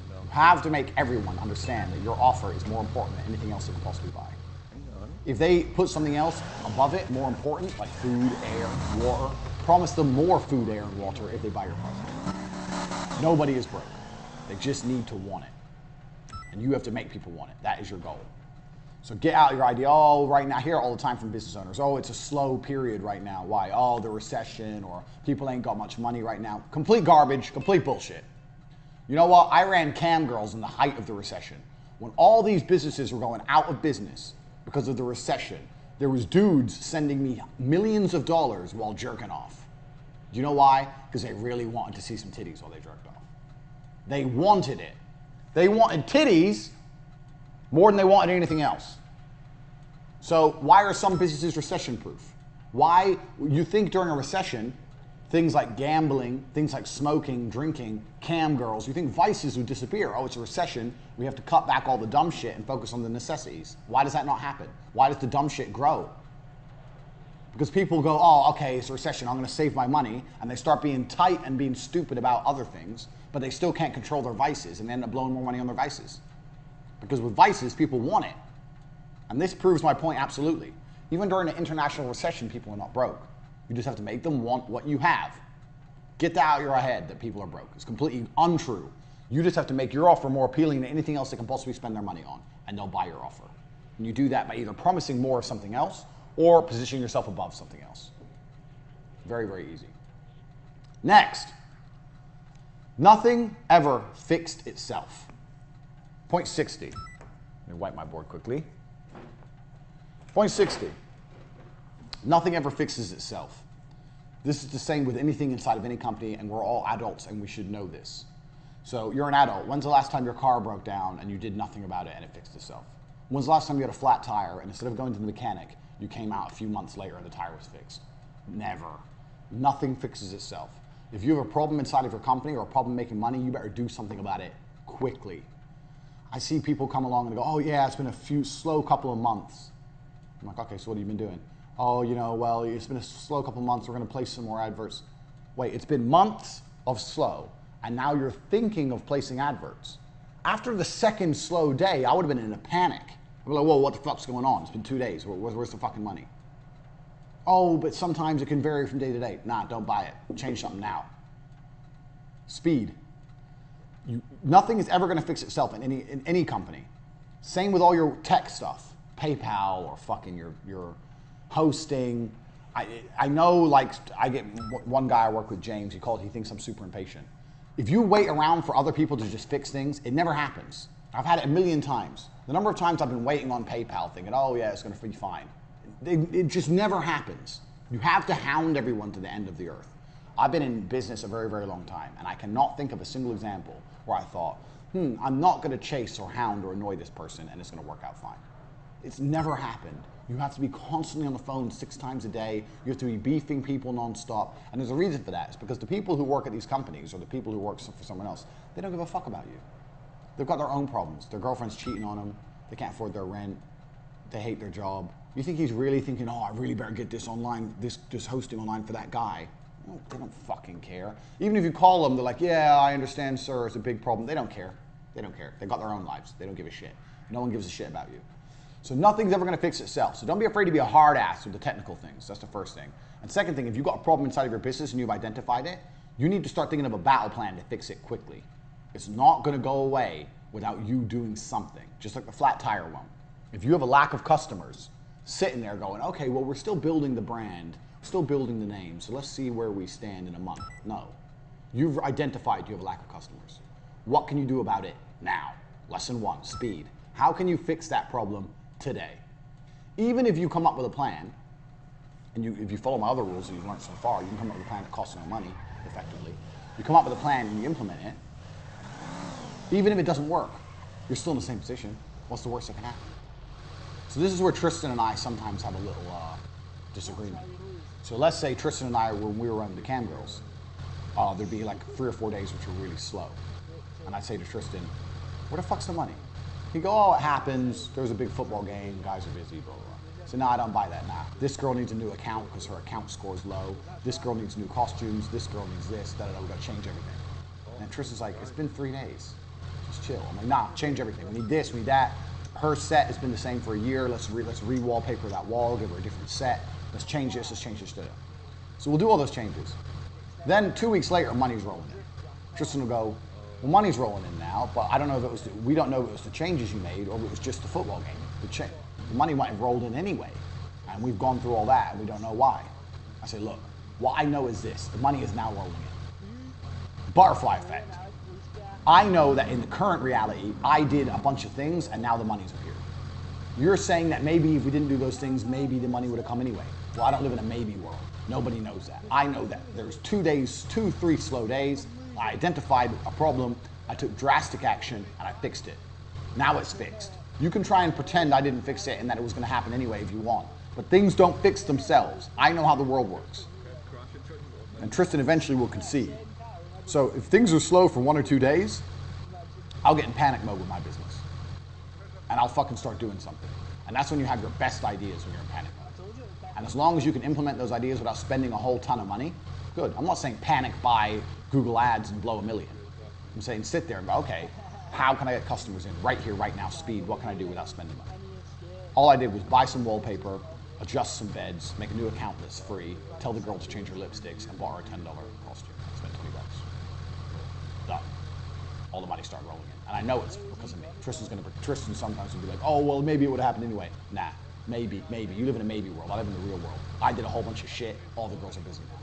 You have to make everyone understand that your offer is more important than anything else they can possibly buy. If they put something else above it, more important, like food, air, water, promise them more food, air, and water if they buy your product. Nobody is broke. They just need to want it. And you have to make people want it. That is your goal. So get out your idea. Oh, right now, I hear all the time from business owners, oh, it's a slow period right now. Why? Oh, the recession, or people ain't got much money right now. Complete garbage, complete bullshit. You know what? I ran cam girls in the height of the recession. When all these businesses were going out of business because of the recession, there was dudes sending me millions of dollars while jerking off. Do you know why? Because they really wanted to see some titties while they jerked off. They wanted it. They wanted titties more than they wanted anything else. So why are some businesses recession-proof? Why, you think during a recession, things like gambling, things like smoking, drinking, cam girls, you think vices would disappear. Oh, it's a recession, we have to cut back all the dumb shit and focus on the necessities. Why does that not happen? Why does the dumb shit grow? Because people go, oh, okay, it's a recession, I'm gonna save my money, and they start being tight and being stupid about other things, but they still can't control their vices and end up blowing more money on their vices. Because with vices, people want it. And this proves my point absolutely. Even during an international recession, people are not broke. You just have to make them want what you have. Get that out of your head that people are broke. It's completely untrue. You just have to make your offer more appealing than anything else they can possibly spend their money on, and they'll buy your offer. And you do that by either promising more of something else or positioning yourself above something else. Very, very easy. Next, nothing ever fixed itself. Point 60. Let me wipe my board quickly. Point 60. Nothing ever fixes itself. This is the same with anything inside of any company, and we're all adults and we should know this. So you're an adult. When's the last time your car broke down and you did nothing about it and it fixed itself? When's the last time you had a flat tire and instead of going to the mechanic, you came out a few months later and the tire was fixed? Never. Nothing fixes itself. If you have a problem inside of your company or a problem making money, you better do something about it quickly. I see people come along and go, oh yeah, it's been a slow couple of months. I'm like, okay, so what have you been doing? Oh, you know, well, it's been a slow couple of months. We're going to place some more adverts. Wait, it's been months of slow, and now you're thinking of placing adverts. After the second slow day, I would have been in a panic. I'd be like, whoa, what the fuck's going on? It's been 2 days. Where's the fucking money? Oh, but sometimes it can vary from day to day. Nah, don't buy it. Change something now. Speed. Nothing is ever going to fix itself in any company. Same with all your tech stuff, PayPal or fucking your hosting. I know, like, I get one guy I work with, James. He thinks I'm super impatient. If you wait around for other people to just fix things, it never happens. I've had it a million times. The number of times I've been waiting on PayPal thinking, oh yeah, it's gonna be fine. It just never happens. You have to hound everyone to the end of the earth. I've been in business a very, very long time, and I cannot think of a single example where I thought, I'm not gonna chase or hound or annoy this person and it's gonna work out fine. It's never happened. You have to be constantly on the phone 6 times a day. You have to be beefing people nonstop. And there's a reason for that. It's because the people who work at these companies or the people who work for someone else, they don't give a fuck about you. They've got their own problems. Their girlfriend's cheating on them. They can't afford their rent. They hate their job. You think he's really thinking, oh, I really better get this online, this hosting online for that guy. No, they don't fucking care. Even if you call them, they're like, yeah, I understand, sir, it's a big problem. They don't care. They don't care. They've got their own lives. They don't give a shit. No one gives a shit about you. So nothing's ever gonna fix itself. So don't be afraid to be a hard ass with the technical things. That's the first thing. And second thing, if you've got a problem inside of your business and you've identified it, you need to start thinking of a battle plan to fix it quickly. It's not gonna go away without you doing something, just like the flat tire one. If you have a lack of customers sitting there going, okay, well, we're still building the brand, still building the name, so let's see where we stand in a month. No, you've identified you have a lack of customers. What can you do about it now? Lesson 1, speed. How can you fix that problem today? Even if you come up with a plan, and if you follow my other rules that you've learned so far, you can come up with a plan that costs no money, effectively. You come up with a plan and you implement it, even if it doesn't work, you're still in the same position. What's the worst that can happen? So this is where Tristan and I sometimes have a little disagreement. So let's say Tristan and I, when we were running the Cam Girls, there'd be like 3 or 4 days which were really slow. And I'd say to Tristan, where the fuck's the money? He'd go, oh, it happens. There was a big football game. Guys are busy, blah, blah, blah. So, no, I don't buy that now. This girl needs a new account because her account score is low. This girl needs new costumes. This girl needs this. Da-da-da. We got to change everything. And Tristan's like, it's been 3 days. Just chill. I'm like, nah, change everything. We need this, we need that. Her set has been the same for a year. Let's re-wallpaper that wall, give her a different set. Let's change this, da-da. So we'll do all those changes. Then 2 weeks later, money's rolling in. Tristan will go, well, money's rolling in now, but I don't know if it was, we don't know if it was the changes you made or if it was just the football game. The money might have rolled in anyway, and we've gone through all that and we don't know why. I say, look, what I know is this, the money is now rolling in. Butterfly effect. I know that in the current reality, I did a bunch of things and now the money's appeared. You're saying that maybe if we didn't do those things, maybe the money would have come anyway. Well, I don't live in a maybe world. Nobody knows that. I know that. There's 3 slow days. I identified a problem, I took drastic action, and I fixed it. Now it's fixed. You can try and pretend I didn't fix it and that it was going to happen anyway if you want. But things don't fix themselves. I know how the world works. And Tristan eventually will concede. So if things are slow for 1 or 2 days, I'll get in panic mode with my business. And I'll fucking start doing something. And that's when you have your best ideas, when you're in panic mode. And as long as you can implement those ideas without spending a whole ton of money, good. I'm not saying panic buy Google ads and blow $1 million. I'm saying sit there and go, okay, how can I get customers in right here, right now, speed? What can I do without spending money? All I did was buy some wallpaper, adjust some beds, make a new account that's free, tell the girl to change her lipsticks, and bought her a $10 costume. Spent $20. Done. All the money started rolling in. And I know it's because of me. Tristan sometimes will be like, oh, well, maybe it would have happened anyway. Nah, maybe. You live in a maybe world. I live in the real world. I did a whole bunch of shit. All the girls are busy now.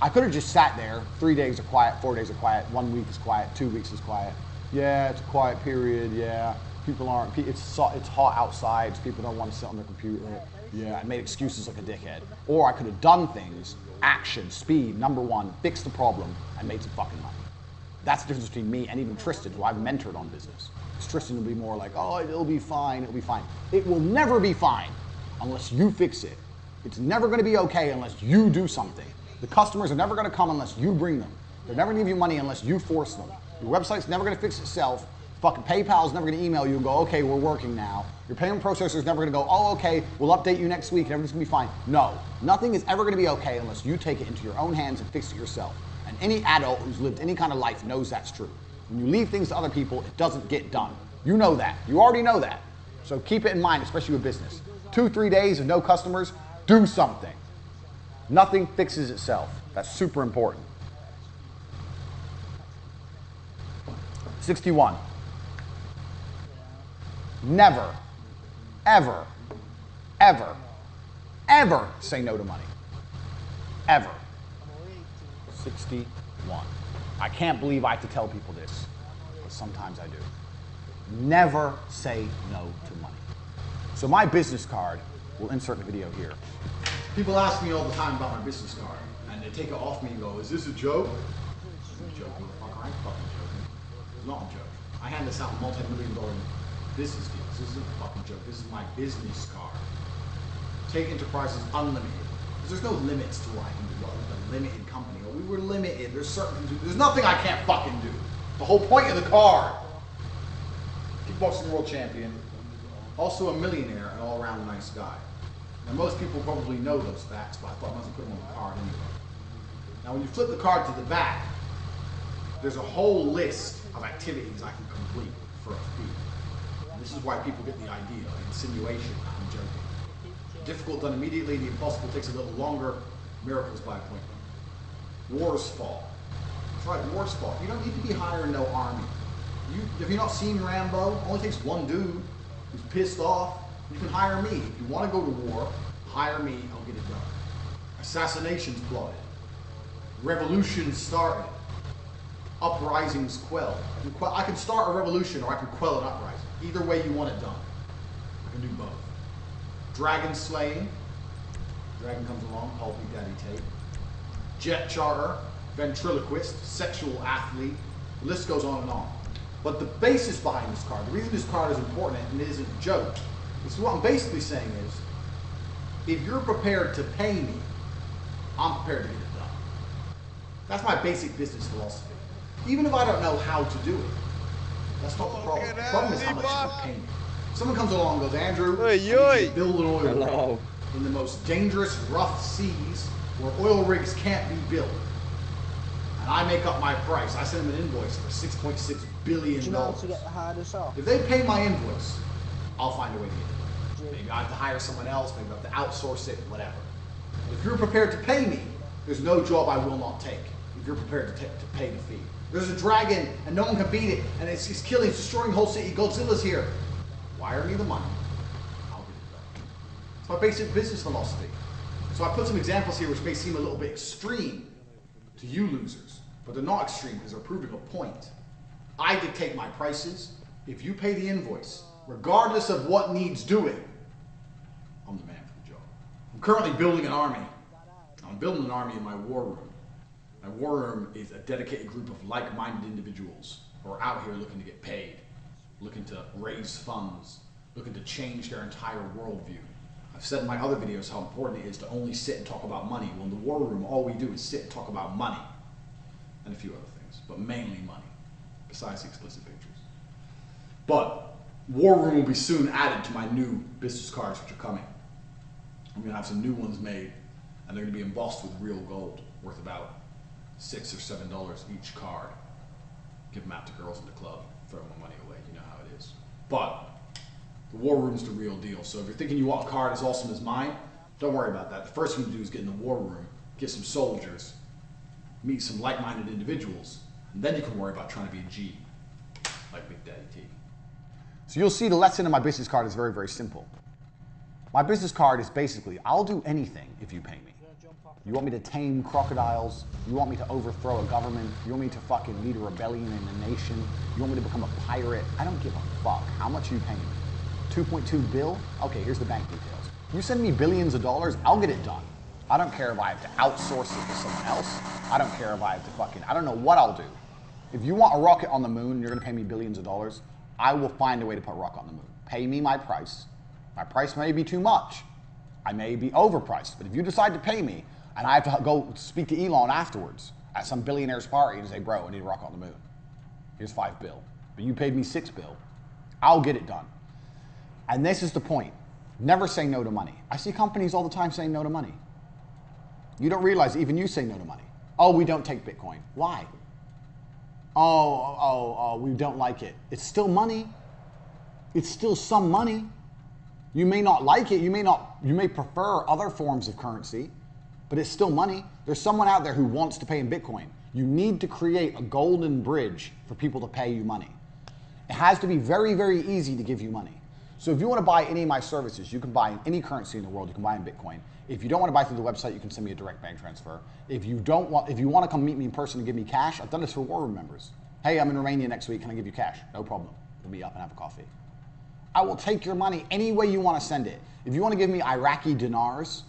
I could have just sat there. 3 days are quiet, 4 days are quiet, 1 week is quiet, 2 weeks is quiet. Yeah, it's a quiet period. Yeah, people aren't. It's hot outside. So people don't want to sit on their computer. Yeah, I made excuses like a dickhead. Or I could have done things, action, speed, number 1, fixed the problem, and made some fucking money. That's the difference between me and even Tristan, who I've mentored on business. Because Tristan will be more like, oh, it'll be fine, it'll be fine. It will never be fine unless you fix it. It's never going to be okay unless you do something. The customers are never going to come unless you bring them. They're never going to give you money unless you force them. Your website's never going to fix itself. Fucking PayPal's never going to email you and go, okay, we're working now. Your payment processor's never going to go, oh, okay, we'll update you next week and everything's going to be fine. No, nothing is ever going to be okay unless you take it into your own hands and fix it yourself. And any adult who's lived any kind of life knows that's true. When you leave things to other people, it doesn't get done. You know that. You already know that. So keep it in mind, especially with business. 2-3 days of no customers, do something. Nothing fixes itself. That's super important. 61. Never, ever, ever, ever say no to money. Ever. 61. I can't believe I have to tell people this, but sometimes I do. Never say no to money. So my business card, we'll insert the video here. People ask me all the time about my business card, and they take it off me and go, is this a joke? This isn't a joke, motherfucker. I ain't fucking joking. It's not a joke. I hand this out multi-million-dollar business deals. This isn't a fucking joke. This is my business card. Take Enterprises Unlimited. Because there's no limits to what I can do. What, like a limited company. Or we were limited. There's certain things. There's nothing I can't fucking do. The whole point of the card. Kickboxing world champion. Also a millionaire and all-around nice guy. Now most people probably know those facts, but I thought I must put them on the card anyway. Now when you flip the card to the back, there's a whole list of activities I can complete for a fee. And this is why people get the idea, like insinuation, I'm joking. Difficult done immediately, the impossible takes a little longer, miracles by appointment. Wars fall. That's right, wars fall. You don't need to be hiring no army. Have you not seen Rambo? It only takes one dude who's pissed off. You can hire me. If you want to go to war, hire me, I'll get it done. Assassinations plotted. Revolutions started. Uprisings quelled. I can start a revolution or I can quell an uprising. Either way you want it done. I can do both. Dragon slaying. Dragon comes along, called me Daddy Tate. Jet charter, ventriloquist, sexual athlete. The list goes on and on. But the basis behind this card, the reason this card is important and it isn't a joke, is what I'm basically saying is, if you're prepared to pay me, I'm prepared to get it done. That's my basic business philosophy. Even if I don't know how to do it, that's not the problem. The problem is how much you can pay me. Someone comes along and goes, Andrew, I need you to build an oil rig in the most dangerous, rough seas where oil rigs can't be built. And I make up my price. I send them an invoice for $6.6 billion. Do you know how to get the hardest off? If they pay my invoice, I'll find a way to get it done. Maybe I have to hire someone else, maybe I have to outsource it, whatever. If you're prepared to pay me, there's no job I will not take. If you're prepared to pay the fee. There's a dragon and no one can beat it, and it's killing, it's destroying the whole city. Godzilla's here. Wire me the money. I'll get it done. It's my basic business philosophy. So I put some examples here which may seem a little bit extreme to you losers, but they're not extreme because they're proving a point. I dictate my prices. If you pay the invoice, regardless of what needs doing, I'm the man for the job. I'm currently building an army. I'm building an army in my war room. My war room is a dedicated group of like-minded individuals who are out here looking to get paid, looking to raise funds, looking to change their entire worldview. I've said in my other videos how important it is to only sit and talk about money. Well, in the war room, all we do is sit and talk about money and a few other things, but mainly money, besides the explicit pictures. But war room will be soon added to my new business cards which are coming. I'm going to have some new ones made, and they're going to be embossed with real gold, worth about $6 or $7 each card. Give them out to girls in the club, throw my money away, you know how it is. But the war room's the real deal. So if you're thinking you want a card as awesome as mine, don't worry about that. The first thing to do is get in the war room, get some soldiers, meet some like-minded individuals, and then you can worry about trying to be a G, like Big Daddy T. So you'll see the lesson in my business card is very, very simple. My business card is basically, I'll do anything if you pay me. You want me to tame crocodiles? You want me to overthrow a government? You want me to fucking lead a rebellion in a nation? You want me to become a pirate? I don't give a fuck. How much are you paying me? 2.2 bill? Okay, here's the bank details. You send me billions of dollars, I'll get it done. I don't care if I have to outsource it to someone else. I don't care if I have to fucking, I don't know what I'll do. If you want a rocket on the moon and you're gonna pay me billions of dollars, I will find a way to put a rocket on the moon. Pay me my price. My price may be too much. I may be overpriced, but if you decide to pay me, and I have to go speak to Elon afterwards at some billionaire's party and say, bro, I need a rocket on the moon. Here's $5 bill. But you paid me $6 bill. I'll get it done. And this is the point. Never say no to money. I see companies all the time saying no to money. You don't realize even you say no to money. Oh, we don't take Bitcoin. Why? Oh, we don't like it. It's still money. It's still some money. You may not like it. You may prefer other forms of currency, but it's still money. There's someone out there who wants to pay in Bitcoin. You need to create a golden bridge for people to pay you money. It has to be very, very easy to give you money. So if you want to buy any of my services, you can buy in any currency in the world. You can buy in Bitcoin. If you don't want to buy through the website, you can send me a direct bank transfer. If you want to come meet me in person and give me cash, I've done this for war room members. Hey, I'm in Romania next week. Can I give you cash? No problem. We'll meet up and have a coffee. I will take your money any way you want to send it. If you want to give me Iraqi dinars,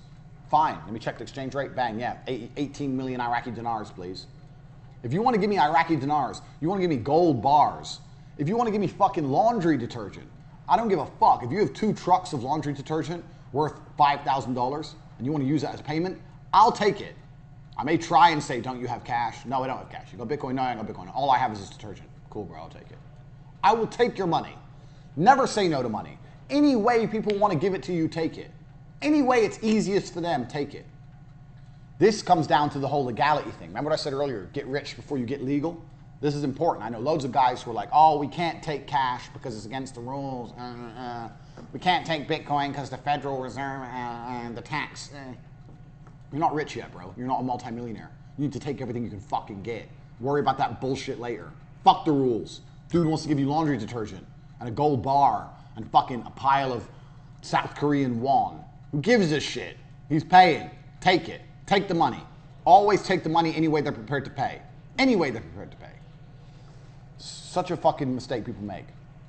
fine. Let me check the exchange rate. Bang, yeah, 18 million Iraqi dinars, please. If you want to give me Iraqi dinars, you want to give me gold bars. If you want to give me fucking laundry detergent, I don't give a fuck. If you have 2 trucks of laundry detergent worth $5,000 and you want to use that as payment, I'll take it. I may try and say, don't you have cash? No, I don't have cash. You got Bitcoin? No, I ain't got Bitcoin. All I have is this detergent. Cool, bro, I'll take it. I will take your money. Never say no to money. Any way people want to give it to you, take it. Any way it's easiest for them, take it. This comes down to the whole legality thing. Remember what I said earlier, get rich before you get legal? This is important. I know loads of guys who are like, oh, we can't take cash because it's against the rules. We can't take Bitcoin because the Federal Reserve and the tax. You're not rich yet, bro. You're not a multimillionaire. You need to take everything you can fucking get. Worry about that bullshit later. Fuck the rules. Dude wants to give you laundry detergent and a gold bar and fucking a pile of South Korean won. Who gives a shit? He's paying. Take it. Take the money. Always take the money any way they're prepared to pay. Any way they're prepared to pay. Such a fucking mistake people make.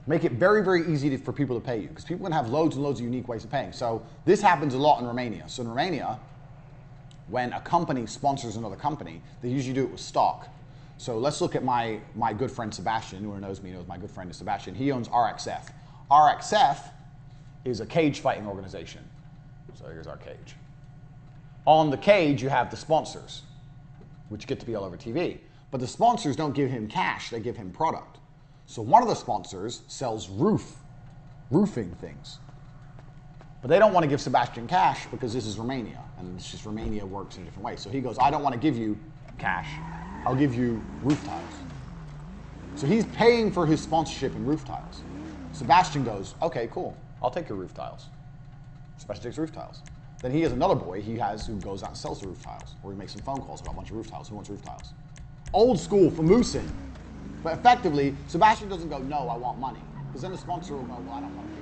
Make it very, very easy for people to pay you because people can have loads and loads of unique ways of paying. So this happens a lot in Romania. So in Romania, when a company sponsors another company, they usually do it with stock. So let's look at my good friend Sebastian. Whoever knows me knows my good friend is Sebastian. He owns RXF. RXF is a cage fighting organization. So here's our cage. On the cage, you have the sponsors, which get to be all over TV. But the sponsors don't give him cash, they give him product. So one of the sponsors sells roofing things. But they don't want to give Sebastian cash because this is Romania, and it's just Romania works in a different way. So he goes, I don't want to give you cash, I'll give you roof tiles. So he's paying for his sponsorship in roof tiles. Sebastian goes, okay, cool, I'll take your roof tiles. Sebastian takes roof tiles. Then he has another boy he has who goes out and sells the roof tiles, or he makes some phone calls about a bunch of roof tiles. Who wants roof tiles? Old school for Moosin. But effectively, Sebastian doesn't go, no, I want money. Because then the sponsor will go, well, I don't want to